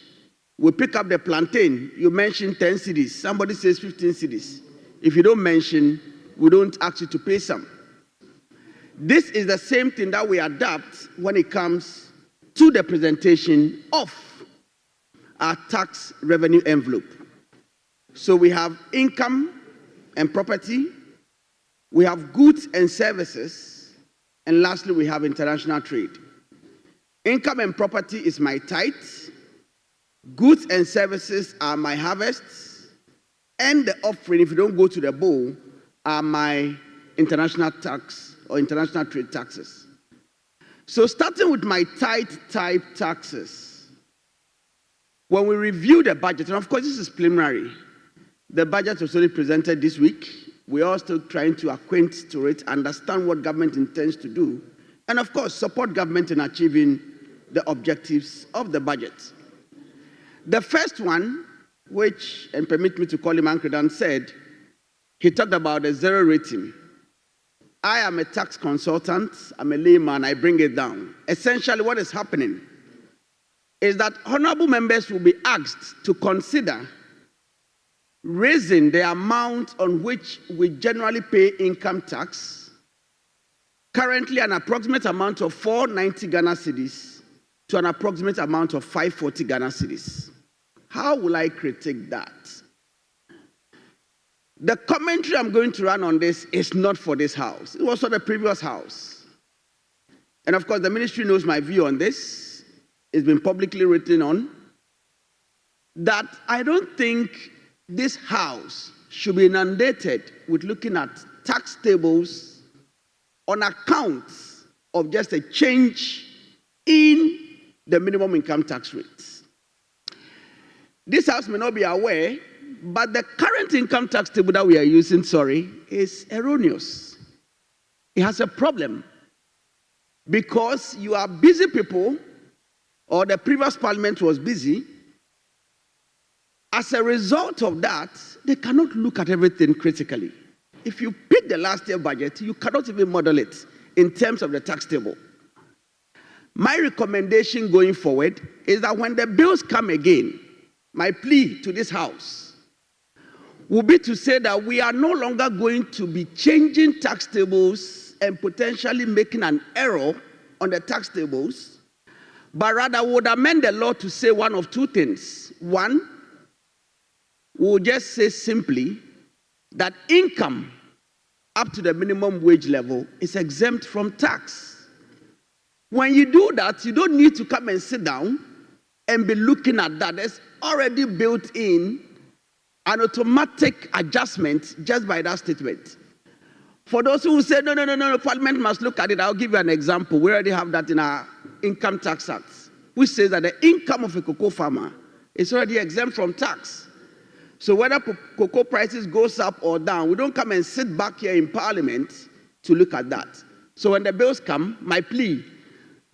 we pick up the plantain. You mention 10 cedis. Somebody says 15 cedis. If you don't mention, we don't ask you to pay some. This is the same thing that we adapt when it comes to the presentation of our tax revenue envelope. So we have income and property, we have goods and services, and lastly, we have international trade. Income and property is my tithe, goods and services are my harvests, and the offering, if you don't go to the bowl, are my international tax or international trade taxes. So starting with my tithe type taxes, when we review the budget, and of course this is preliminary, the budget was only presented this week. We're all still trying to acquaint to it, understand what government intends to do, and of course support government in achieving the objectives of the budget. The first one, which, and permit me to call him Uncle Dan, said, he talked about a 0 rating. I am a tax consultant, I'm a layman, I bring it down. Essentially what is happening is that honorable members will be asked to consider raising the amount on which we generally pay income tax, currently an approximate amount of 490 Ghana cedis to an approximate amount of 540 Ghana cedis. How will I critique that? The commentary I'm going to run on this is not for this house. It was for the previous house. And of course, the ministry knows my view on this. It's been publicly written on. that I don't think this House should be inundated with looking at tax tables on account of just a change in the minimum income tax rates. This House may not be aware, but the current income tax table that we are using, is erroneous. It has a problem because you are busy people, or the previous parliament was busy. As a result of that, they cannot look at everything critically. If you pick the last year budget, you cannot even model it in terms of the tax table. My recommendation going forward is that when the bills come again, my plea to this House will be to say that we are no longer going to be changing tax tables and potentially making an error on the tax tables, but rather would amend the law to say one of two things. One, we'll just say simply that income up to the minimum wage level is exempt from tax. When you do that, you don't need to come and sit down and be looking at that. There's already built in an automatic adjustment just by that statement. For those who say, no, Parliament must look at it, I'll give you an example. We already have that in our Income Tax Act, which says that the income of a cocoa farmer is already exempt from tax. So whether cocoa prices goes up or down, we don't come and sit back here in Parliament to look at that. So when the bills come, my plea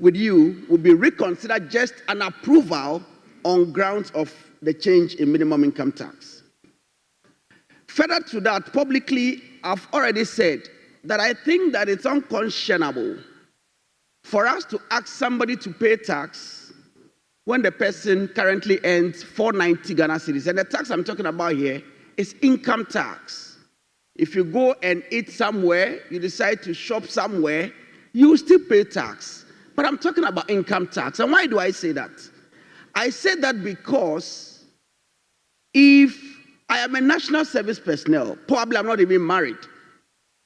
with you will be reconsider just an approval on grounds of the change in minimum income tax. Further to that, publicly, I've already said that I think that it's unconscionable for us to ask somebody to pay tax when the person currently earns 490 Ghana cedis. And the tax I'm talking about here is income tax. If you go and eat somewhere, you decide to shop somewhere, you will still pay tax. But I'm talking about income tax. And why do I say that? I say that because if I am a national service personnel, probably I'm not even married,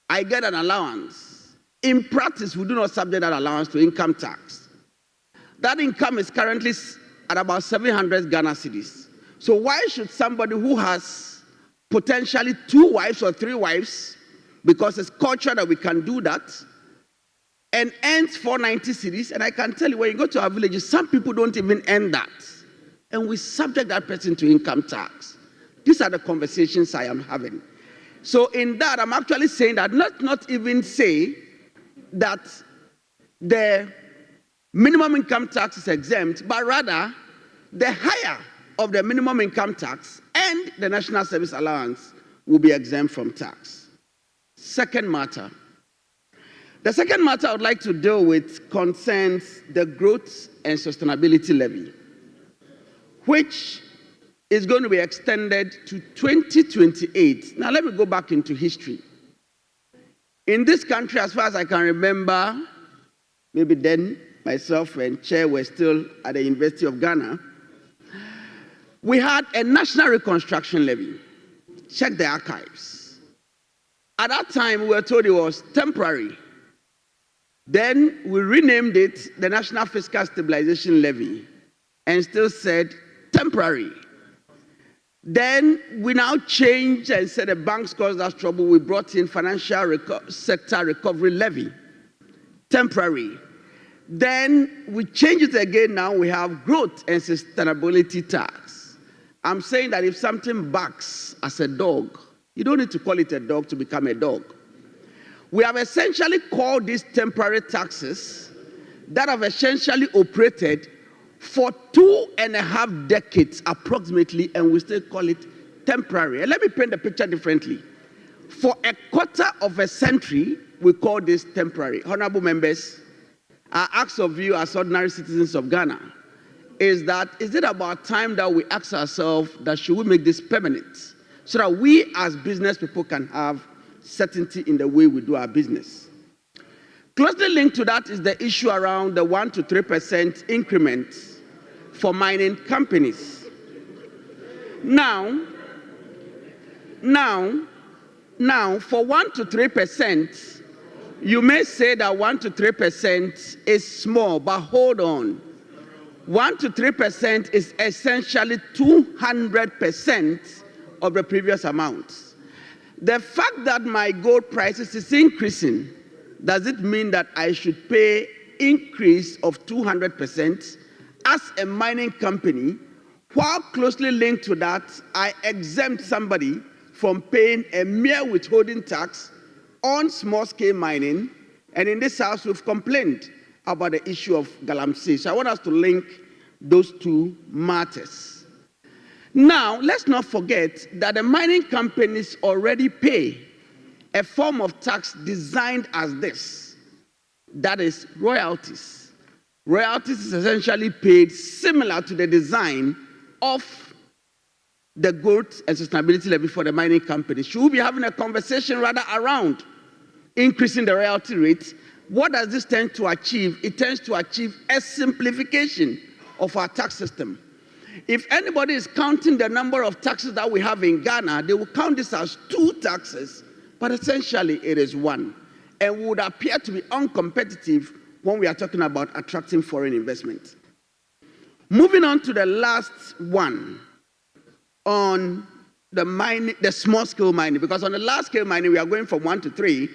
I get an allowance. In practice, we do not subject that allowance to income tax. That income is currently at about 700 Ghana cedis. So why should somebody who has potentially 2 wives or 3 wives, because it's culture that we can do that, and earns 490 cedis, and I can tell you, when you go to our villages, some people don't even earn that. And we subject that person to income tax. These are the conversations I am having. So in that, I'm actually saying that let's not even say that the minimum income tax is exempt, but rather the higher of the minimum income tax and the national service allowance will be exempt from tax. Second matter. The second matter I would like to deal with concerns the Growth and Sustainability Levy, which is going to be extended to 2028. Now let me go back into history. In this country, as far as I can remember, maybe then myself and Chair were still at the University of Ghana, we had a national reconstruction levy. Check the archives. At that time, we were told it was temporary. Then we renamed it the National Fiscal Stabilization Levy and still said temporary. Then we now changed and said the banks caused us trouble. We brought in Financial Sector Recovery Levy, temporary. Then we changed it again. Now we have Growth and Sustainability Tax. I'm saying that if something barks as a dog, you don't need to call it a dog to become a dog. We have essentially called these temporary taxes that have essentially operated for 2.5 decades approximately, and we still call it temporary. And let me paint the picture differently. For a quarter of a century, we call this temporary. Honorable members, I ask of you as ordinary citizens of Ghana, is it about time that we ask ourselves that should we make this permanent so that we as business people can have certainty in the way we do our business? Closely linked to that is the issue around the 1 to 3% increment for mining companies. Now, for 1 to 3%, you may say that 1 to 3% is small, but hold on. 1 to 3% is essentially 200% of the previous amount. The fact that my gold prices is increasing, does it mean that I should pay increase of 200% as a mining company? While closely linked to that, I exempt somebody from paying a mere withholding tax on small-scale mining, and in this house we've complained about the issue of galamsey. So I want us to link those two matters. Now, let's not forget that the mining companies already pay a form of tax designed as this. That is royalties. Royalties is essentially paid similar to the design of the growth and sustainability levy for the mining companies. Should we be having a conversation rather around increasing the royalty rate? What does this tend to achieve? It tends to achieve a simplification of our tax system. If anybody is counting the number of taxes that we have in Ghana, they will count this as 2 taxes, but essentially it is 1, and would appear to be uncompetitive when we are talking about attracting foreign investment. Moving on to the last one, on the small-scale mining, because on the large-scale mining, we are going from 1 to 3.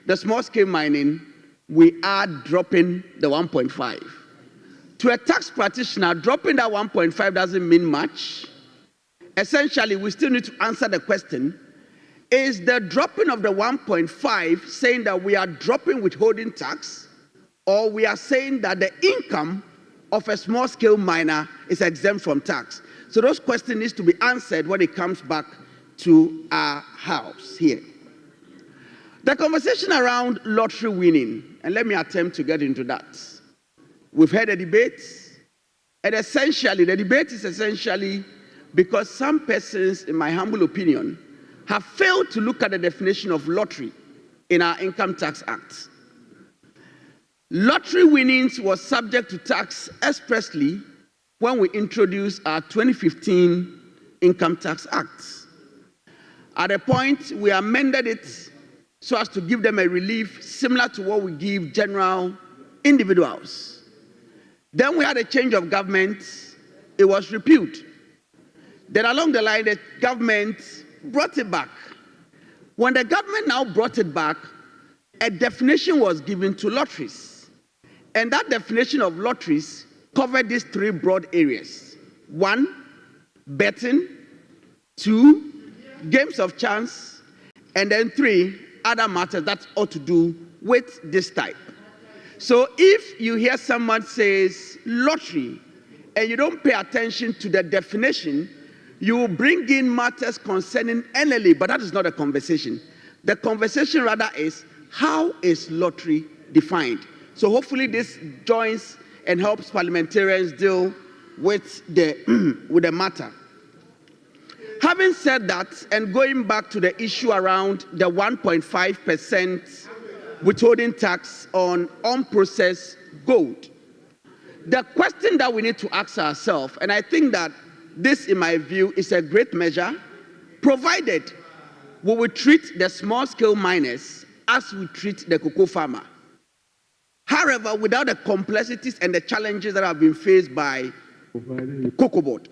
The small-scale mining, we are dropping the 1.5. To a tax practitioner, dropping that 1.5 doesn't mean much. Essentially, we still need to answer the question, is the dropping of the 1.5 saying that we are dropping withholding tax, or we are saying that the income of a small-scale miner is exempt from tax? So those questions need to be answered when it comes back to our house here. The conversation around lottery winning, and let me attempt to get into that. We've had a debate, and essentially, the debate is essentially because some persons, in my humble opinion, have failed to look at the definition of lottery in our Income Tax Act. Lottery winnings was subject to tax expressly when we introduced our 2015 Income Tax Act. At a point, we amended it so as to give them a relief similar to what we give general individuals. Then we had a change of government. It was repealed. Then along the line, the government brought it back. When the government now brought it back, a definition was given to lotteries. And that definition of lotteries covered these 3 broad areas. 1, betting. 2, games of chance. And then 3, other matters that ought to do with this type. So if you hear someone says lottery and you don't pay attention to the definition, you will bring in matters concerning NLA, but that is not a conversation. The conversation rather is, how is lottery defined? So hopefully this joins and helps parliamentarians deal with the matter. Having said that, and going back to the issue around the 1.5% withholding tax on unprocessed gold, the question that we need to ask ourselves, and I think that this, in my view, is a great measure, provided we will treat the small-scale miners as we treat the cocoa farmer. However, without the complexities and the challenges that have been faced by Cocoa Board.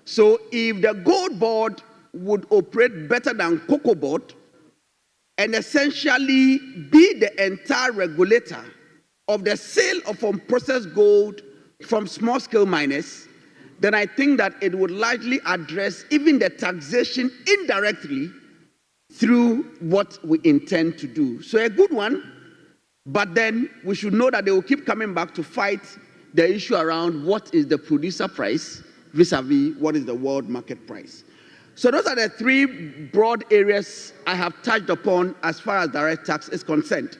So if the Gold Board would operate better than Cocoa Board and essentially be the entire regulator of the sale of unprocessed gold from small-scale miners, then I think that it would largely address even the taxation indirectly through what we intend to do. So a good one, but then we should know that they will keep coming back to fight the issue around what is the producer price vis-a-vis what is the world market price. So those are the 3 broad areas I have touched upon as far as direct tax is concerned.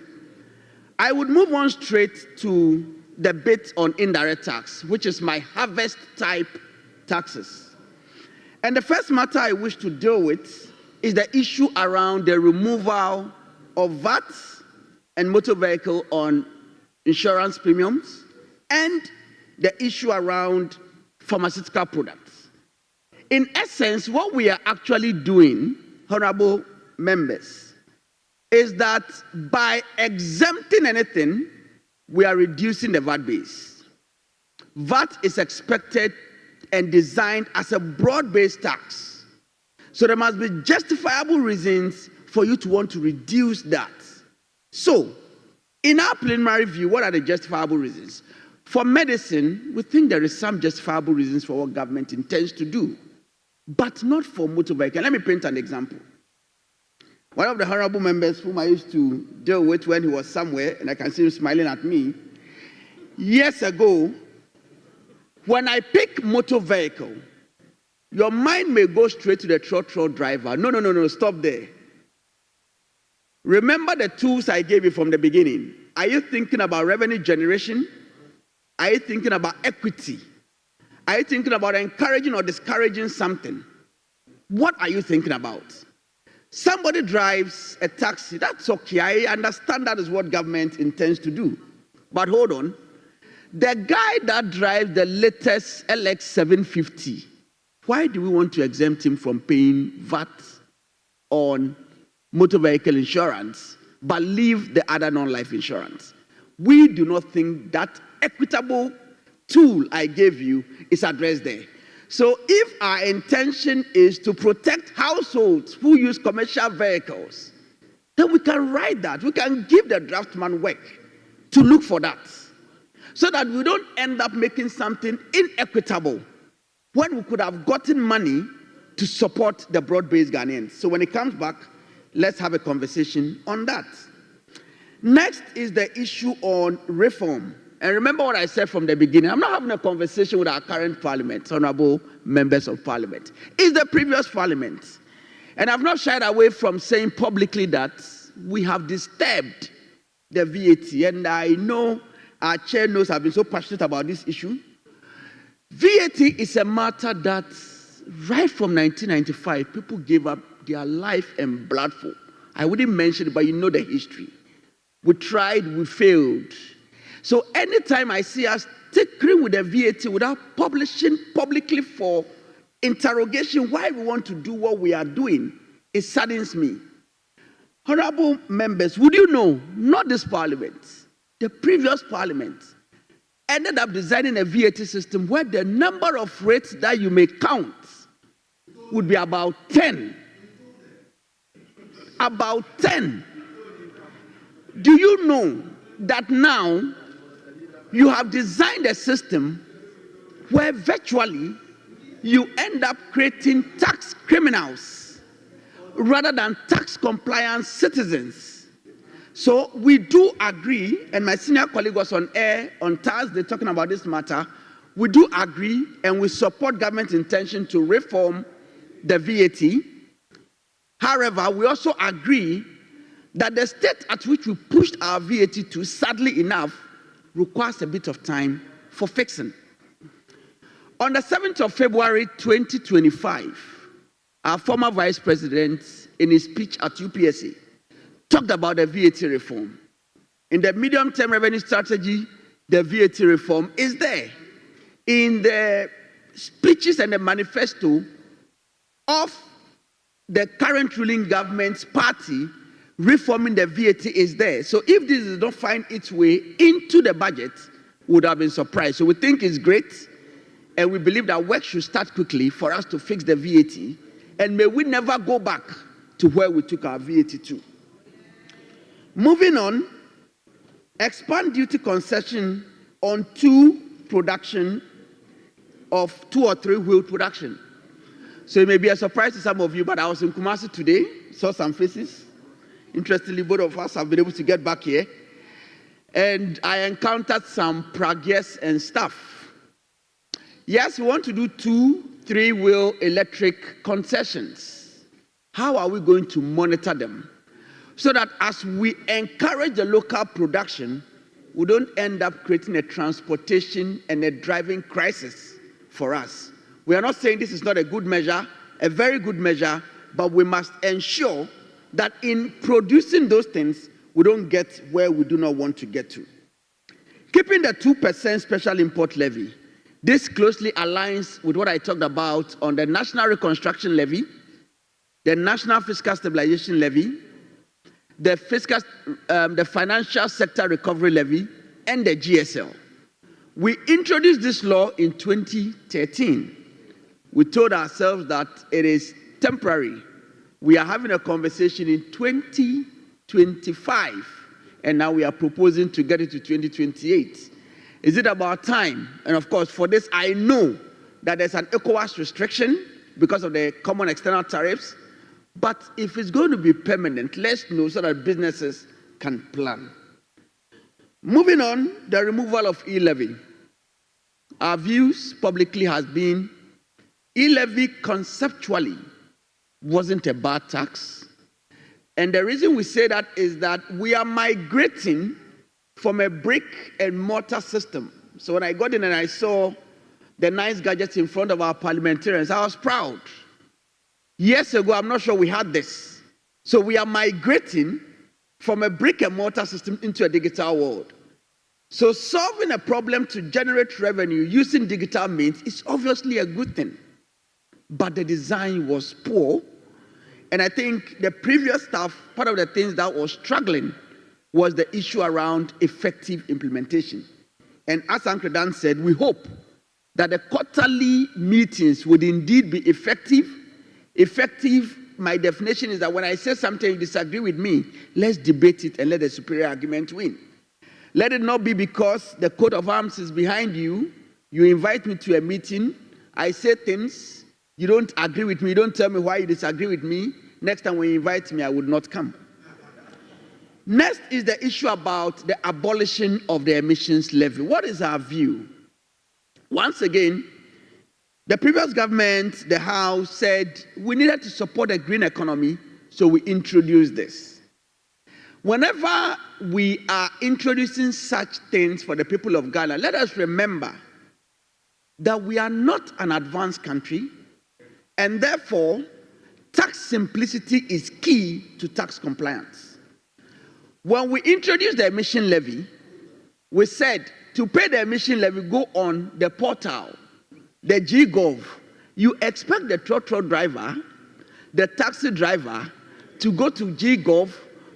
I would move on straight to the bit on indirect tax, which is my harvest type taxes. And the first matter I wish to deal with is the issue around the removal of VAT and motor vehicle on insurance premiums, and the issue around pharmaceutical products. In essence, what we are actually doing, honorable members, is that by exempting anything, we are reducing the VAT base. VAT is expected and designed as a broad-based tax. So there must be justifiable reasons for you to want to reduce that. So, in our preliminary view, what are the justifiable reasons? For medicine, we think there is some justifiable reasons for what government intends to do, but not for motor vehicle. Let me paint an example. One of the honorable members whom I used to deal with when he was somewhere, and I can see him smiling at me, years ago, when I pick motor vehicle, your mind may go straight to the trotro driver. No, stop there. Remember the tools I gave you from the beginning. Are you thinking about revenue generation? Are you thinking about equity? Are you thinking about encouraging or discouraging something? What are you thinking about? Somebody drives a taxi, that's okay. I understand that is what government intends to do. But hold on. The guy that drives the latest LX750, why do we want to exempt him from paying VAT on motor vehicle insurance, but leave the other non-life insurance? We do not think that equitable tool I gave you is addressed there. So if our intention is to protect households who use commercial vehicles, then we can write that. We can give the draftman work to look for that, so that we don't end up making something inequitable when we could have gotten money to support the broad-based Ghanaians. So when it comes back, let's have a conversation on that. Next is the issue on reform. And remember what I said from the beginning. I'm not having a conversation with our current parliament, honorable members of parliament. It's the previous parliament. And I've not shied away from saying publicly that we have disturbed the VAT. And I know our chair knows I've been so passionate about this issue. VAT is a matter that right from 1995, people gave up their life and blood for. I wouldn't mention it, but you know the history. We tried, we failed. So anytime I see us tinkering with the VAT without publishing publicly for interrogation why we want to do what we are doing, it saddens me. Honorable members, would you know, not this parliament, the previous parliament ended up designing a VAT system where the number of rates that you may count would be about 10. About 10. Do you know that now you have designed a system where virtually you end up creating tax criminals rather than tax compliant citizens? So we do agree, and my senior colleague was on air on Thursday talking about this matter. We do agree and we support government's intention to reform the VAT. However, we also agree that the state at which we pushed our VAT to, sadly enough, requires a bit of time for fixing. On the 7th of February 2025, our former vice president, in his speech at UPSA, talked about the VAT reform. In the medium-term revenue strategy, the VAT reform is there. In the speeches and the manifesto of the current ruling government's party, reforming the VAT is there. So if this does not find its way into the budget, we would have been surprised. So we think it's great, and we believe that work should start quickly for us to fix the VAT, and may we never go back to where we took our VAT to. Moving on, expand duty concession on production of 2 or 3 wheel production. So it may be a surprise to some of you, but I was in Kumasi today, saw some faces. Interestingly, both of us have been able to get back here. And I encountered some progress and stuff. Yes, we want to do 2, 3-wheel electric concessions. How are we going to monitor them? So that as we encourage the local production, we don't end up creating a transportation and a driving crisis for us. We are not saying this is not a good measure, a very good measure, but we must ensure that in producing those things, we don't get where we do not want to get to. Keeping the 2% special import levy, this closely aligns with what I talked about on the National Reconstruction Levy, the National Fiscal Stabilization Levy, the Financial Sector Recovery Levy, and the GSL. We introduced this law in 2013. We told ourselves that it is temporary. We are having a conversation in 2025, and now we are proposing to get it to 2028. Is it about time? And of course, for this, I know that there's an ECOWAS restriction because of the common external tariffs. But if it's going to be permanent, let's know so that businesses can plan. Moving on, the removal of e-levy. Our views publicly has been e-levy conceptually wasn't a bad tax. And the reason we say that is that we are migrating from a brick and mortar system. So when I got in and I saw the nice gadgets in front of our parliamentarians, I was proud. Years ago, I'm not sure we had this. So we are migrating from a brick and mortar system into a digital world. So solving a problem to generate revenue using digital means is obviously a good thing. But the design was poor. And I think the previous staff, part of the things that was struggling was the issue around effective implementation. And as Uncle Dan said, we hope that the quarterly meetings would indeed be effective. Effective, my definition is that when I say something you disagree with me, let's debate it and let the superior argument win. Let it not be because the coat of arms is behind you, you invite me to a meeting, I say things, you don't agree with me, you don't tell me why you disagree with me, next time when you invite me, I would not come. Next is the issue about the abolition of the emissions levy. What is our view? Once again, the previous government, the House, said we needed to support the green economy, so we introduced this. Whenever we are introducing such things for the people of Ghana, let us remember that we are not an advanced country, and therefore, tax simplicity is key to tax compliance. When we introduced the emission levy, we said to pay the emission levy, go on the portal, the GGov. You expect the trotro driver, the taxi driver, to go to GGov,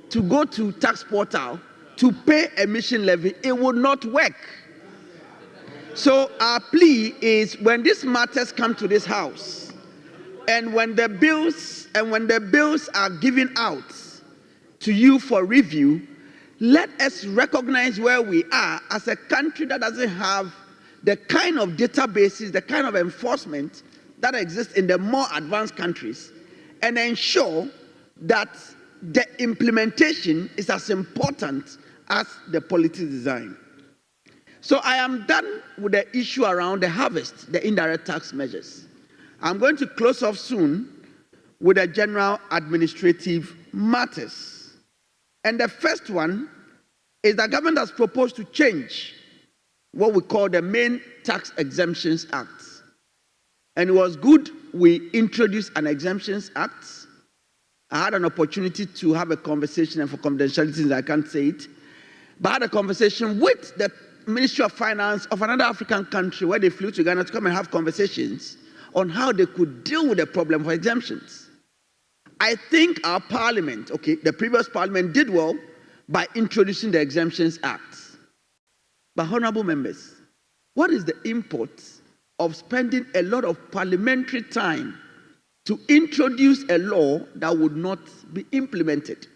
to go to tax portal, to pay emission levy. It would not work. So our plea is when these matters come to this house, and when the bills are given out to you for review, let us recognize where we are as a country that doesn't have the kind of databases, the kind of enforcement that exists in the more advanced countries, and ensure that the implementation is as important as the policy design. So I am done with the issue around the harvest, the indirect tax measures. I'm going to close off soon with the general administrative matters. And the first one is the government has proposed to change what we call the Main Tax Exemptions Act. And it was good we introduced an Exemptions Act. I had an opportunity to have a conversation, and for confidentiality, I can't say it, but I had a conversation with the Ministry of Finance of another African country where they flew to Ghana to come and have conversations on how they could deal with the problem of exemptions. I think our parliament, the previous parliament did well by introducing the Exemptions Act. But honorable members, what is the import of spending a lot of parliamentary time to introduce a law that would not be implemented?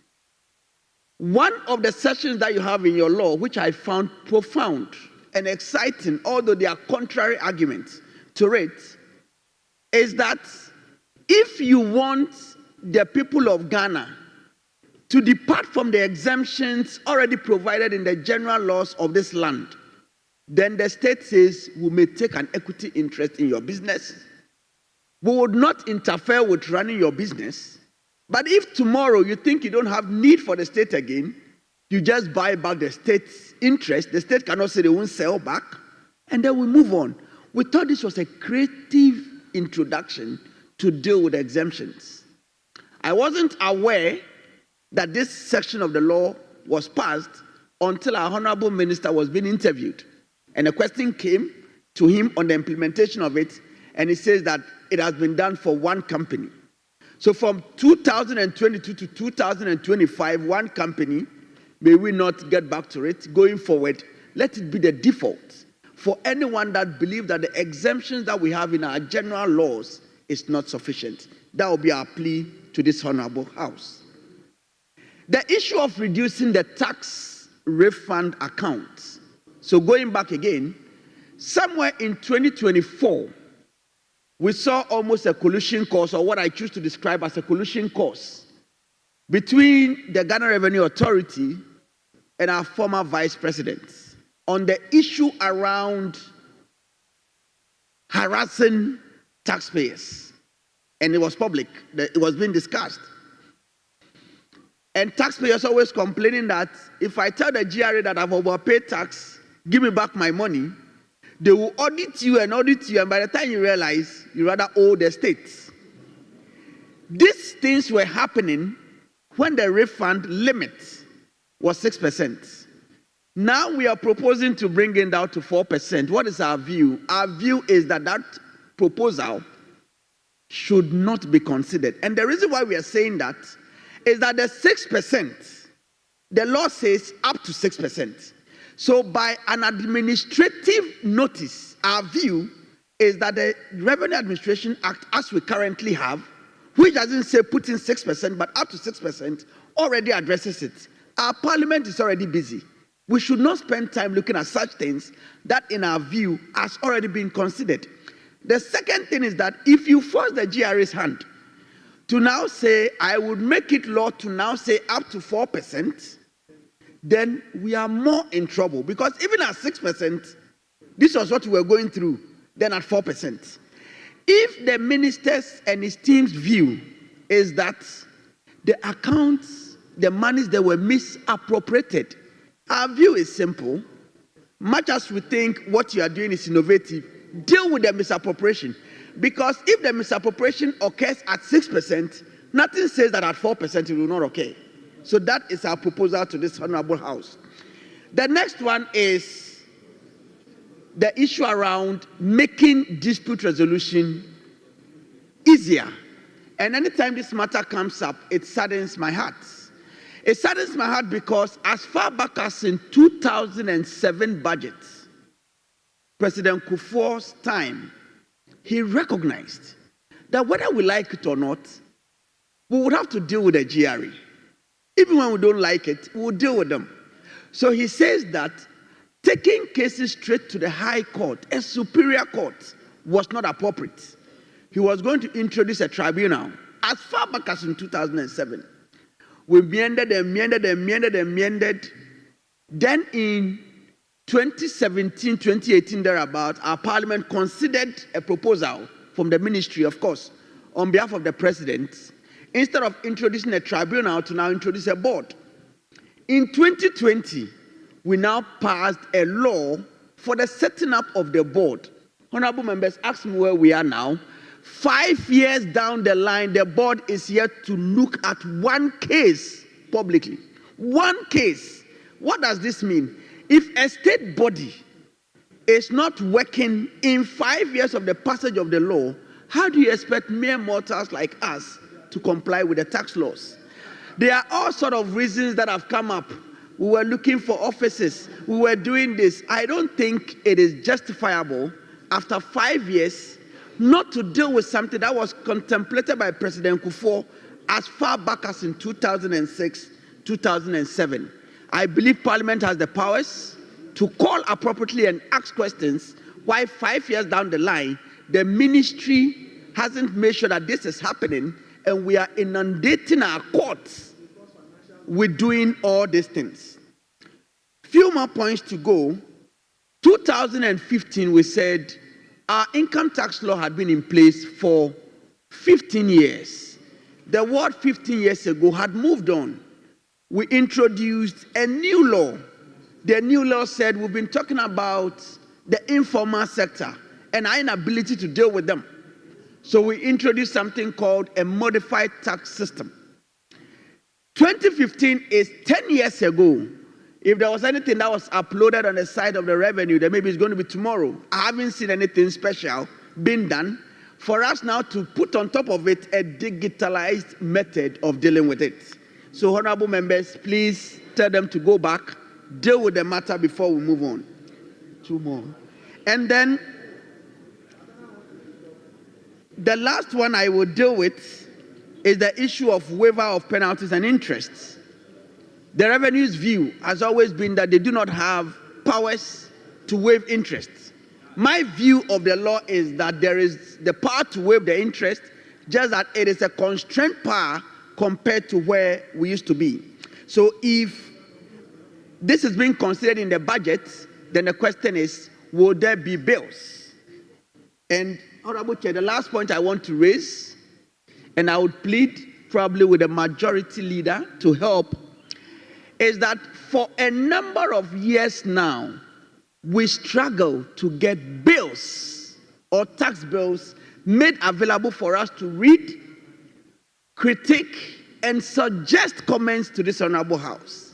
One of the sections that you have in your law, which I found profound and exciting, although there are contrary arguments to it, is that if you want the people of Ghana to depart from the exemptions already provided in the general laws of this land, then the state says we may take an equity interest in your business. We would not interfere with running your business. But if tomorrow you think you don't have need for the state again, you just buy back the state's interest. The state cannot say they won't sell back, and then we move on. We thought this was a creative introduction to deal with exemptions. I wasn't aware that this section of the law was passed until our honorable minister was being interviewed. And a question came to him on the implementation of it, and he says that it has been done for one company. So from 2022 to 2025, one company, may we not get back to it going forward, let it be the default. for anyone that believes that the exemptions that we have in our general laws is not sufficient. That will be our plea to this honorable House. The issue of reducing the tax refund account. So going back again, somewhere in 2024, we saw almost a collusion course, or what I choose to describe as a collusion course, between the Ghana Revenue Authority and our former vice president on the issue around harassing taxpayers. And it was public, it was being discussed. And taxpayers always complaining that if I tell the GRA that I've overpaid tax, give me back my money, they will audit you, and by the time you realize, you rather owe the state. These things were happening when the refund limit was 6%. Now we are proposing to bring it down to 4%. What is our view? Our view is that that proposal should not be considered. And the reason why we are saying that is that the 6%, the law says up to 6%. So by an administrative notice, our view is that the Revenue Administration Act, as we currently have, which doesn't say put in 6%, but up to 6%, already addresses it. Our parliament is already busy. We should not spend time looking at such things that, in our view, has already been considered. The second thing is that if you force the GRA's hand to now say, I would make it law to now say up to 4%, then we are more in trouble. Because even at 6%, this was what we were going through, then at 4%. If the minister's and his team's view is that the accounts, the monies that were misappropriated, our view is simple. Much as we think what you are doing is innovative, deal with the misappropriation. Because if the misappropriation occurs at 6%, nothing says that at 4% it will not occur. So that is our proposal to this honorable House. The next one is the issue around making dispute resolution easier. And anytime this matter comes up, it saddens my heart. It saddens my heart because as far back as in 2007 budget, President Kufuor's time, he recognized that whether we like it or not, we would have to deal with the GRE. Even when we don't like it, we'll deal with them. So he says that taking cases straight to the High Court, a superior court, was not appropriate. He was going to introduce a tribunal as far back as in 2007. We meandered. Then in 2017, 2018, thereabout, our parliament considered a proposal from the ministry, of course, on behalf of the president, instead of introducing a tribunal, to now introduce a board. In 2020, we now passed a law for the setting up of the board. Honorable members, ask me where we are now. 5 years down the line, the board is yet to look at one case publicly. One case. What does this mean? If a state body is not working in 5 years of the passage of the law, how do you expect mere mortals like us to comply with the tax laws? There are all sorts of reasons that have come up. We were looking for offices. We were doing this. I don't think it is justifiable after 5 years not to deal with something that was contemplated by President Kufuor as far back as in 2006, 2007. I believe Parliament has the powers to call appropriately and ask questions why 5 years down the line, the ministry hasn't made sure that this is happening, and we are inundating our courts with doing all these things. Few more points to go. 2015, we said our income tax law had been in place for 15 years. The word 15 years ago had moved on. We introduced a new law. The new law said we've been talking about the informal sector and our inability to deal with them. So we introduced something called a modified tax system. 2015 is 10 years ago. If there was anything that was uploaded on the side of the revenue, then maybe it's going to be tomorrow. I haven't seen anything special being done for us now to put on top of it a digitalized method of dealing with it. So, honorable members, please tell them to go back, deal with the matter before we move on. Two more. And then the last one I will deal with is the issue of waiver of penalties and interests. The revenue's view has always been that they do not have powers to waive interest. My view of the law is that there is the power to waive the interest, just that it is a constrained power compared to where we used to be. So if this is being considered in the budget, then the question is, will there be bills? And Honorable Chair, the last point I want to raise, and I would plead probably with the majority leader to help, is that for a number of years now, we struggle to get bills or tax bills made available for us to read, critique, and suggest comments to this Honorable House.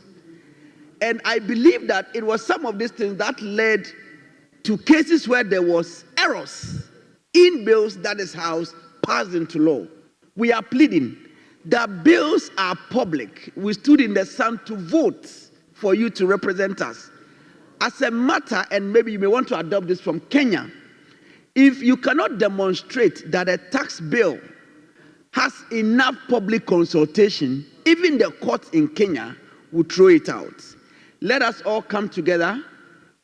And I believe that it was some of these things that led to cases where there was errors in bills that this House passed into law. We are pleading that bills are public. We stood in the sun to vote for you to represent us. As a matter, and maybe you may want to adopt this from Kenya, if you cannot demonstrate that a tax bill has enough public consultation, even the courts in Kenya will throw it out. Let us all come together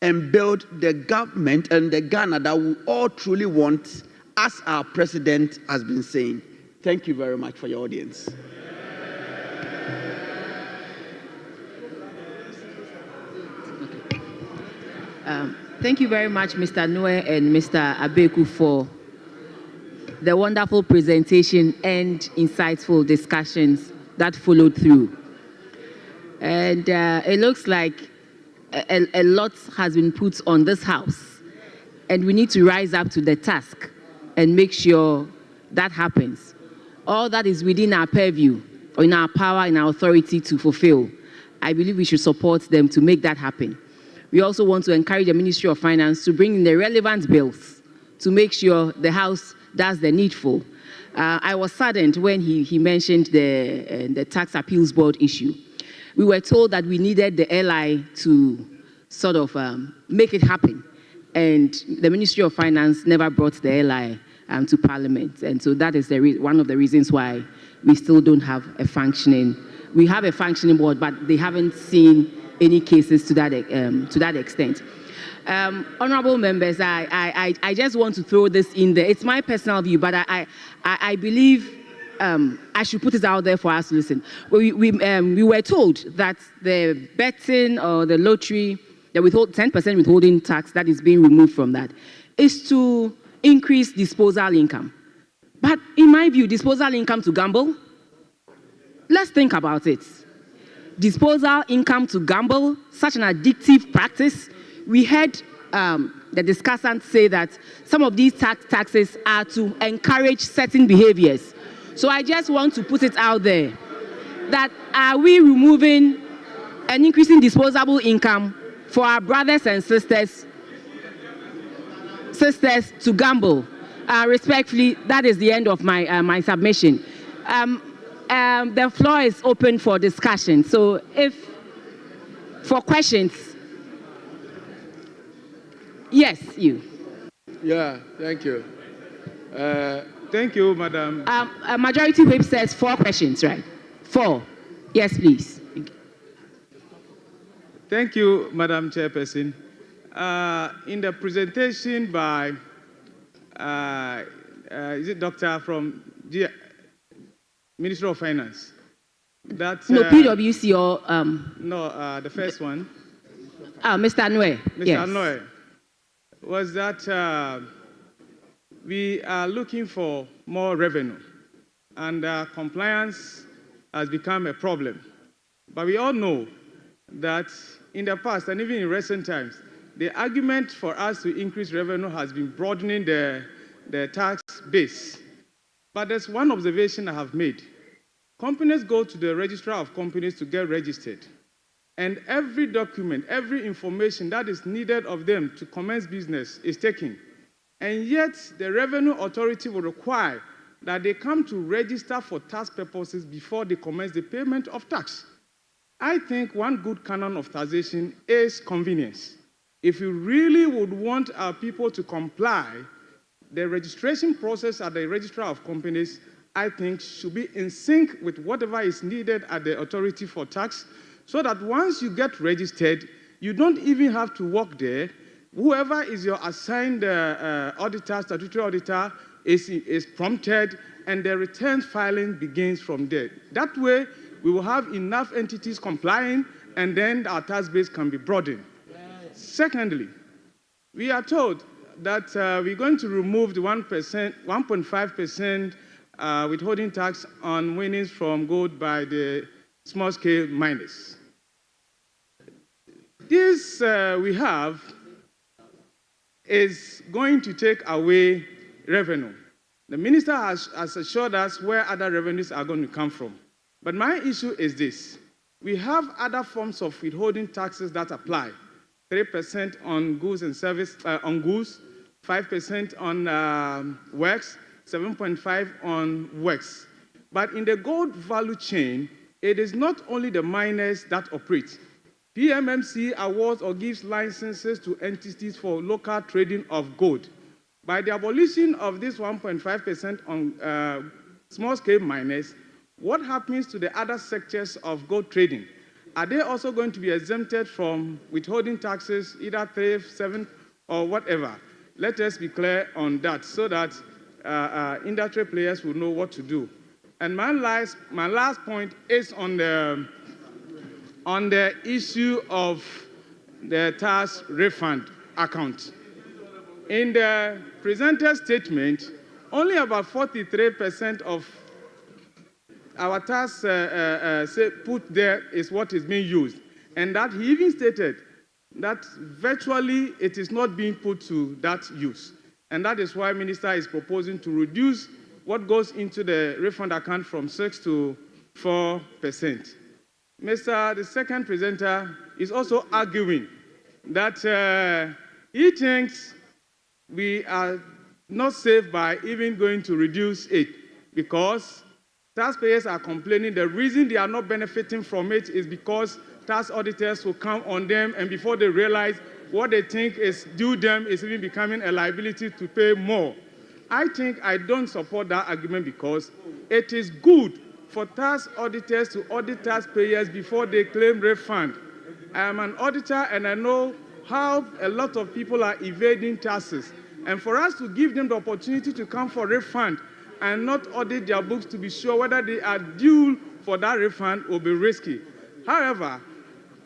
and build the government and the Ghana that we all truly want, as our president has been saying. Thank you very much for your audience. Thank you very much, Mr. Noe and Mr. Abeku, for the wonderful presentation and insightful discussions that followed through. And it looks like a lot has been put on this House, and we need to rise up to the task and make sure that happens. All that is within our purview, or in our power, in our authority to fulfill, I believe we should support them to make that happen. We also want to encourage the Ministry of Finance to bring in the relevant bills to make sure the House does the needful. I was saddened when he mentioned the Tax Appeals Board issue. We were told that we needed the LI to sort of make it happen. And the Ministry of Finance never brought the LI to Parliament. And so that is one of the reasons why we still don't have a functioning. We have a functioning board, but they haven't seen any cases to that extent. Honorable members, I just want to throw this in there. It's my personal view, but I believe I should put it out there for us to listen. We were told that the betting or the lottery, the 10% withholding tax that is being removed from that, is to increase disposal income. But in my view, disposal income to gamble, let's think about it. Disposal income to gamble, such an addictive practice. We heard the discussant say that some of these taxes are to encourage certain behaviors. So I just want to put it out there that are we removing and increasing disposable income for our brothers and sisters to gamble? Respectfully, that is the end of my submission. The floor is open for discussion. So for questions, yes, you. Yeah, thank you. Thank you, Madam. Majority Whip says 4 questions, right? 4. Yes, please. Thank you, Madam Chairperson. In the presentation by, is it Doctor from Ministry of Finance? That, no, PwC or... No, the first one. Mr. Noe. Mr. Noe. Was that we are looking for more revenue, and compliance has become a problem. But we all know that in the past, and even in recent times, the argument for us to increase revenue has been broadening the tax base. But there's one observation I have made. Companies go to the registrar of companies to get registered. And every document, every information that is needed of them to commence business is taken. And yet, the Revenue Authority will require that they come to register for tax purposes before they commence the payment of tax. I think one good canon of taxation is convenience. if you really would want our people to comply, the registration process at the registrar of companies, I think, should be in sync with whatever is needed at the authority for tax, so that once you get registered, you don't even have to work there. Whoever is your assigned auditor, statutory auditor, is prompted, and the return filing begins from there. That way, we will have enough entities complying, and then our tax base can be broadened. Yes. Secondly, we are told that we're going to remove the 1.5% withholding tax on winnings from gold by the small-scale miners. This we have is going to take away revenue. The minister has assured us where other revenues are going to come from. But my issue is this. We have other forms of withholding taxes that apply. 3% on goods and service, on goods, 5% on works, 7.5% on works. But in the gold value chain, it is not only the miners that operate. PMMC awards or gives licenses to entities for local trading of gold. By the abolition of this 1.5% on small-scale miners, what happens to the other sectors of gold trading? Are they also going to be exempted from withholding taxes, either 3, 7, or whatever? Let us be clear on that so that industry players will know what to do. And my last point is on the issue of the tax refund account. In the presenter's statement, only about 43% of our tax put there is what is being used. And that he even stated that virtually it is not being put to that use. And that is why Minister is proposing to reduce what goes into the refund account from 6 to 4%. The second presenter is also arguing that he thinks we are not safe by even going to reduce it because taxpayers are complaining the reason they are not benefiting from it is because tax auditors will come on them, and before they realize what they think is due them is even becoming a liability to pay more. I think I don't support that argument because it is good for tax auditors to audit taxpayers before they claim refund. I am an auditor and I know how a lot of people are evading taxes. And for us to give them the opportunity to come for refund and not audit their books to be sure whether they are due for that refund will be risky. However,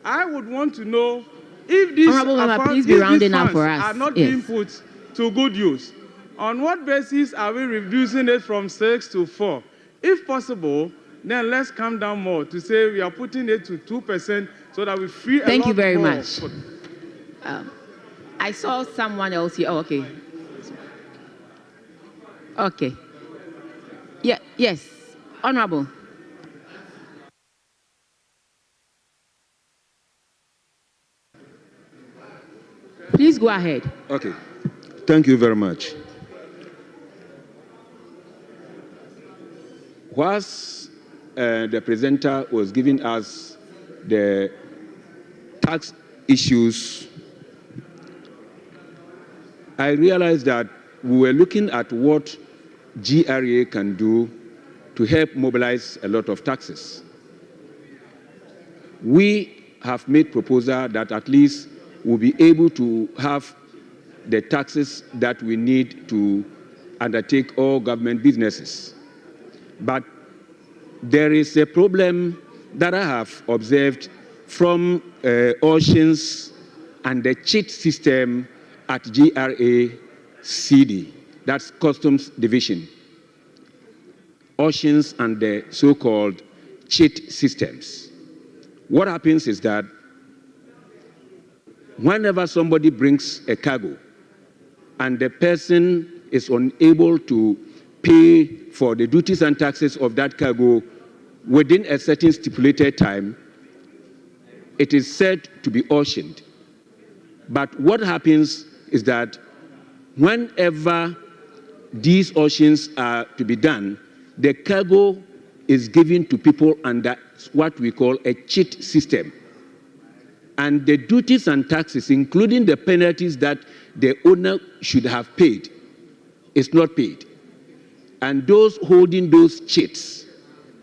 I would want to know if these funds are not being put to good use. On what basis are we reducing it from 6 to 4? If possible, then let's come down more to say we are putting it to 2% so that we free a lot more. Thank you very much. I saw someone else here. Oh, okay. Okay. Yeah, yes. Honorable. Please go ahead. Okay. Thank you very much. Whilst the presenter was giving us the tax issues, I realized that we were looking at what GRA can do to help mobilize a lot of taxes. We have made proposal that at least we'll be able to have the taxes that we need to undertake all government businesses. But there is a problem that I have observed from auctions and the cheat system at GRA CD, that's Customs Division. Auctions and the so-called cheat systems. What happens is that whenever somebody brings a cargo and the person is unable to pay for the duties and taxes of that cargo within a certain stipulated time, it is said to be auctioned. But what happens is that whenever these auctions are to be done, the cargo is given to people under what we call a cheat system. and the duties and taxes, including the penalties that the owner should have paid, is not paid. And those holding those chits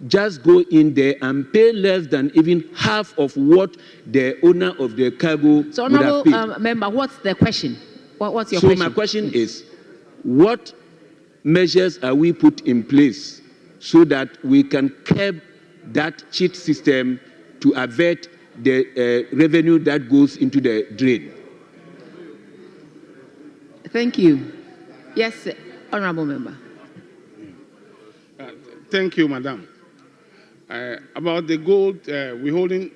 just go in there and pay less than even half of what the owner of the cargo So, would have paid. Honourable Member, what's the question? What's your So question? my question is, what measures are we put in place so that we can curb that cheat system to avert the revenue that goes into the drain? Thank you. Yes, Honourable Member. Thank you, Madam. About the gold withholding.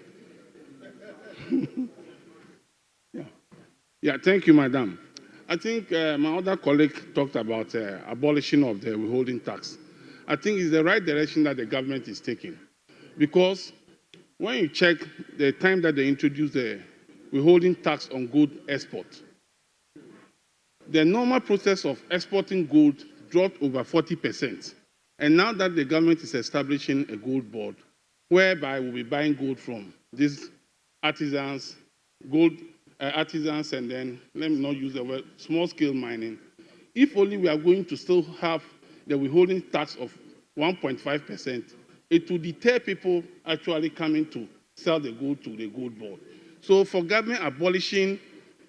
Yeah, thank you, Madam. I think my other colleague talked about abolition of the withholding tax. I think it's the right direction that the government is taking. Because when you check the time that they introduced the withholding tax on gold export, the normal process of exporting gold dropped over 40%. And now that the government is establishing a gold board, whereby we'll be buying gold from these artisans, artisans, and then, let me not use the word, small-scale mining. If only we are going to still have the withholding tax of 1.5%, it will deter people actually coming to sell the gold to the gold board. So for government abolishing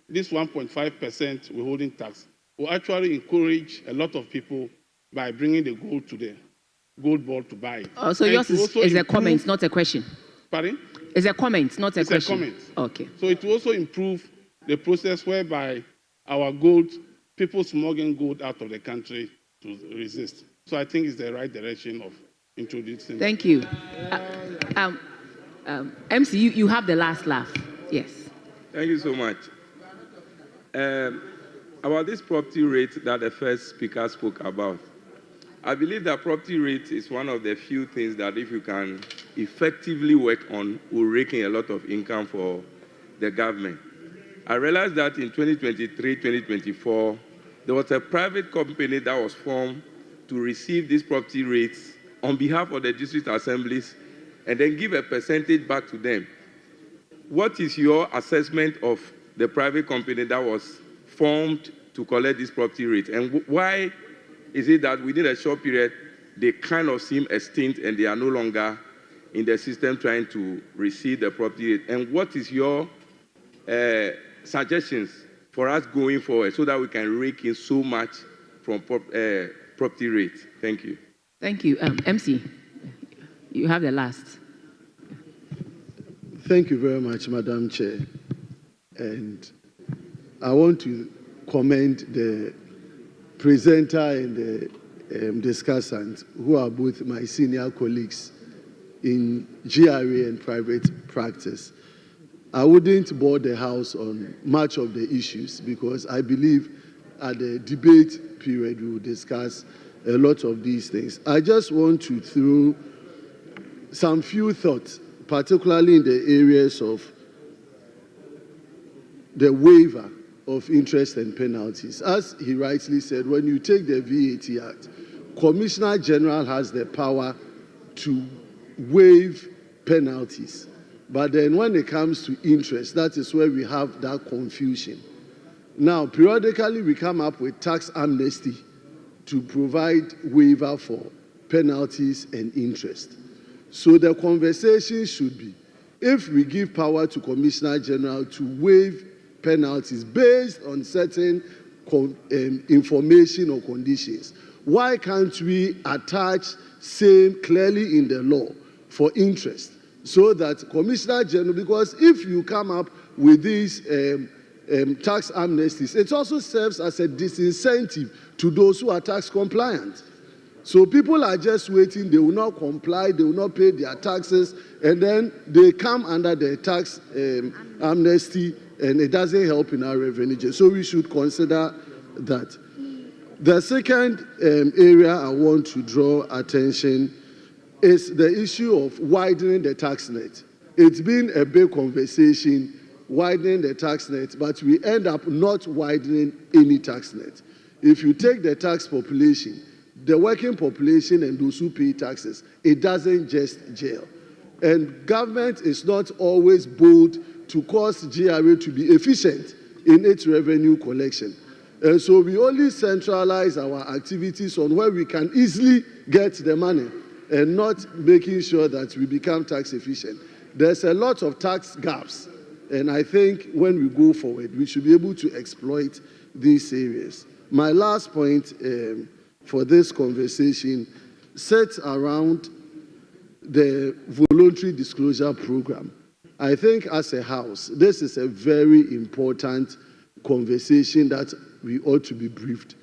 this 1.5% withholding tax will actually encourage a lot of people by bringing the gold to the gold board to buy it. So yours is a comment, not a question. Pardon? It's a comment, not a question. It's a comment. Okay. So it will also improve the process whereby our gold, people smuggling gold out of the country to resist. So I think it's the right direction of introducing. Thank you. MC, you have the last laugh. Yes. Thank you so much. About this property rate that the first speaker spoke about, I believe that property rate is one of the few things that if you can effectively work on, will rake in a lot of income for the government. I realized that in 2023, 2024, there was a private company that was formed to receive these property rates on behalf of the district assemblies and then give a percentage back to them. What is your assessment of the private company that was formed to collect this property rate? And why is it that within a short period, they kind of seem extinct and they are no longer in the system trying to receive the property rate? And what is your suggestions for us going forward so that we can rake in so much from property rate? Thank you. Thank you. MC, you have the last. Thank you very much, Madam Chair. And I want to commend the presenter and the discussant, who are both my senior colleagues in GRA and private practice. I wouldn't bore the House on much of the issues because I believe at the debate period we will discuss a lot of these things. I just want to throw some few thoughts, particularly in the areas of the waiver of interest and penalties. As he rightly said, when you take the VAT Act, Commissioner General has the power to waive penalties. But then when it comes to interest, that is where we have that confusion. Now, periodically we come up with tax amnesty to provide waiver for penalties and interest. So the conversation should be, if we give power to Commissioner General to waive penalties based on certain information or conditions, why can't we attach same clearly in the law for interest so that Commissioner General, because if you come up with these tax amnesties, it also serves as a disincentive to those who are tax compliant. So people are just waiting, they will not comply, they will not pay their taxes, and then they come under the tax amnesty, and it doesn't help in our revenue. So we should consider that. The second area I want to draw attention is the issue of widening the tax net. It's been a big conversation, widening the tax net, but we end up not widening any tax net. If you take the tax population, the working population and those who pay taxes, it doesn't just gel. And government is not always bold to cause GRA to be efficient in its revenue collection. And so we only centralize our activities on where we can easily get the money and not making sure that we become tax efficient. There's a lot of tax gaps, and I think when we go forward, we should be able to exploit these areas. My last point for this conversation sits around the voluntary disclosure program. I think as a House, this is a very important conversation that we ought to be briefed.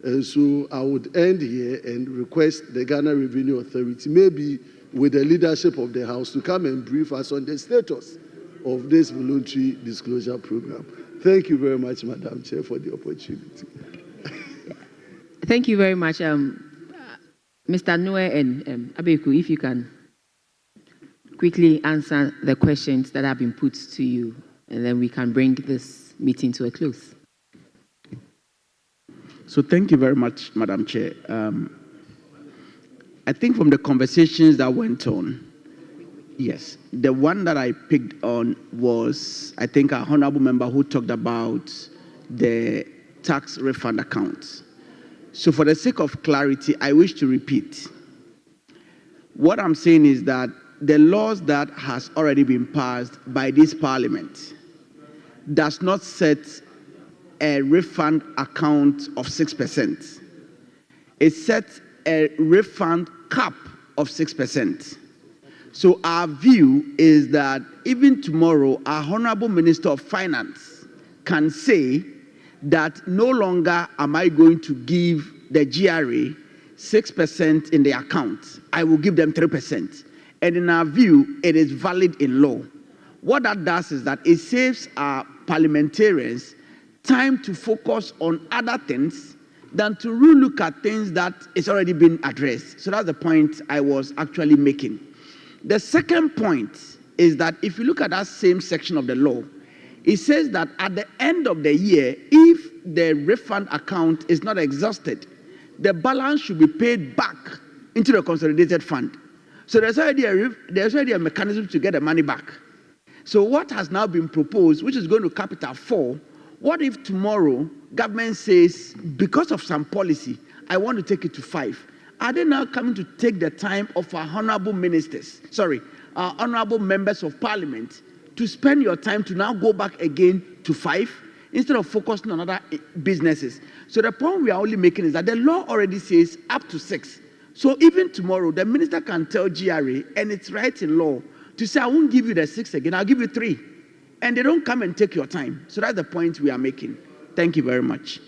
And so I would end here and request the Ghana Revenue Authority, maybe with the leadership of the House, to come and brief us on the status of this voluntary disclosure program. Thank you very much, Madam Chair, for the opportunity. Thank you very much. Mr. Noe and Abeku, if you can quickly answer the questions that have been put to you, and then we can bring this meeting to a close. So thank you very much, Madam Chair. I think from the conversations that went on, yes, the one that I picked on was, I think, our honorable member who talked about the tax refund accounts. So for the sake of clarity, I wish to repeat. What I'm saying is that the laws that has already been passed by this parliament does not set a refund account of 6%. It sets a refund cap of 6%. So our view is that even tomorrow, our Honorable Minister of Finance can say that no longer am I going to give the GRA 6% in the account. I will give them 3%. And in our view, it is valid in law. What that does is that it saves our parliamentarians time to focus on other things than to really look at things that is already been addressed. So that's the point I was actually making. The second point is that if you look at that same section of the law, it says that at the end of the year, if the refund account is not exhausted, the balance should be paid back into the consolidated fund. So there's already a mechanism to get the money back. So what has now been proposed, which is going to capital 4, what if tomorrow government says, because of some policy, I want to take it to 5? Are they now coming to take the time of our honorable ministers, our honorable members of parliament, to spend your time to now go back again to 5 instead of focusing on other businesses? So the point we are only making is that the law already says up to 6. So even tomorrow, the minister can tell GRA, and it's right in law, to say, I won't give you the 6 again, I'll give you 3. And they don't come and take your time. So that's the point we are making. Thank you very much.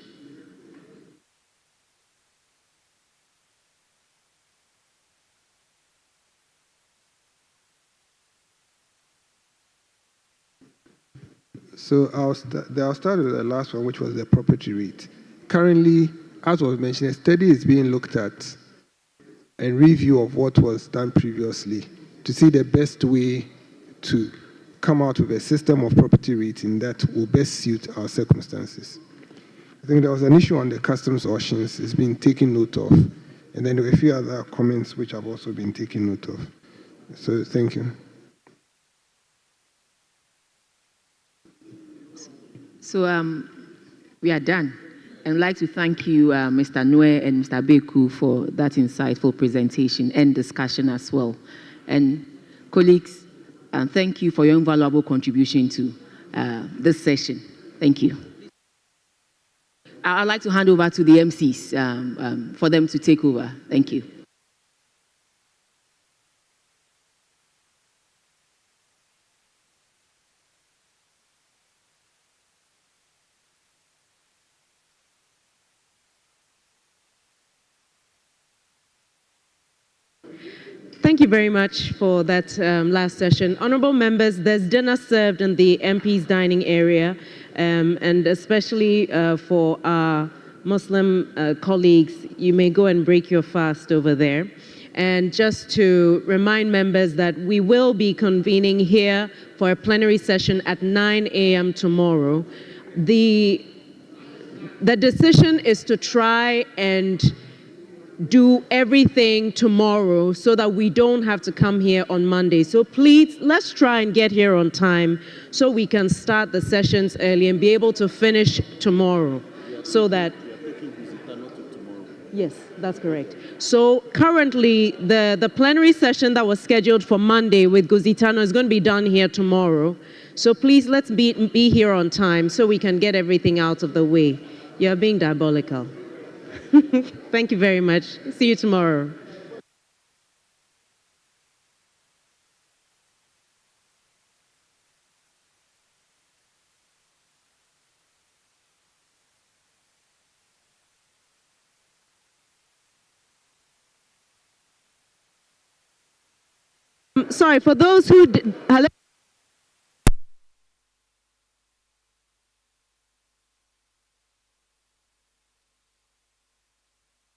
So I'll start with the last one, which was the property rate. Currently, as was mentioned, a study is being looked at and review of what was done previously to see the best way to come out with a system of property rating that will best suit our circumstances. I think there was an issue on the customs auctions. It's been taken note of. And then there were a few other comments which have also been taken note of. So thank you. So we are done. I'd like to thank you, Mr. Noe and Mr. Beku, for that insightful presentation and discussion as well. And colleagues, thank you for your invaluable contribution to this session. Thank you. I'd like to hand over to the MCs for them to take over. Thank you. Thank you very much for that last session. Honorable members, there's dinner served in the MP's dining area, and especially for our Muslim colleagues, you may go and break your fast over there. And just to remind members that we will be convening here for a plenary session at 9 a.m. tomorrow. The decision is to try and do everything tomorrow so that we don't have to come here on Monday. So please, let's try and get here on time so we can start the sessions early and be able to finish tomorrow so that... Yes, that's correct. So currently, the plenary session that was scheduled for Monday with Guzitano is going to be done here tomorrow. So please, let's be here on time so we can get everything out of the way. You're being diabolical. Thank you very much. See you tomorrow. Sorry, for those who... Hello?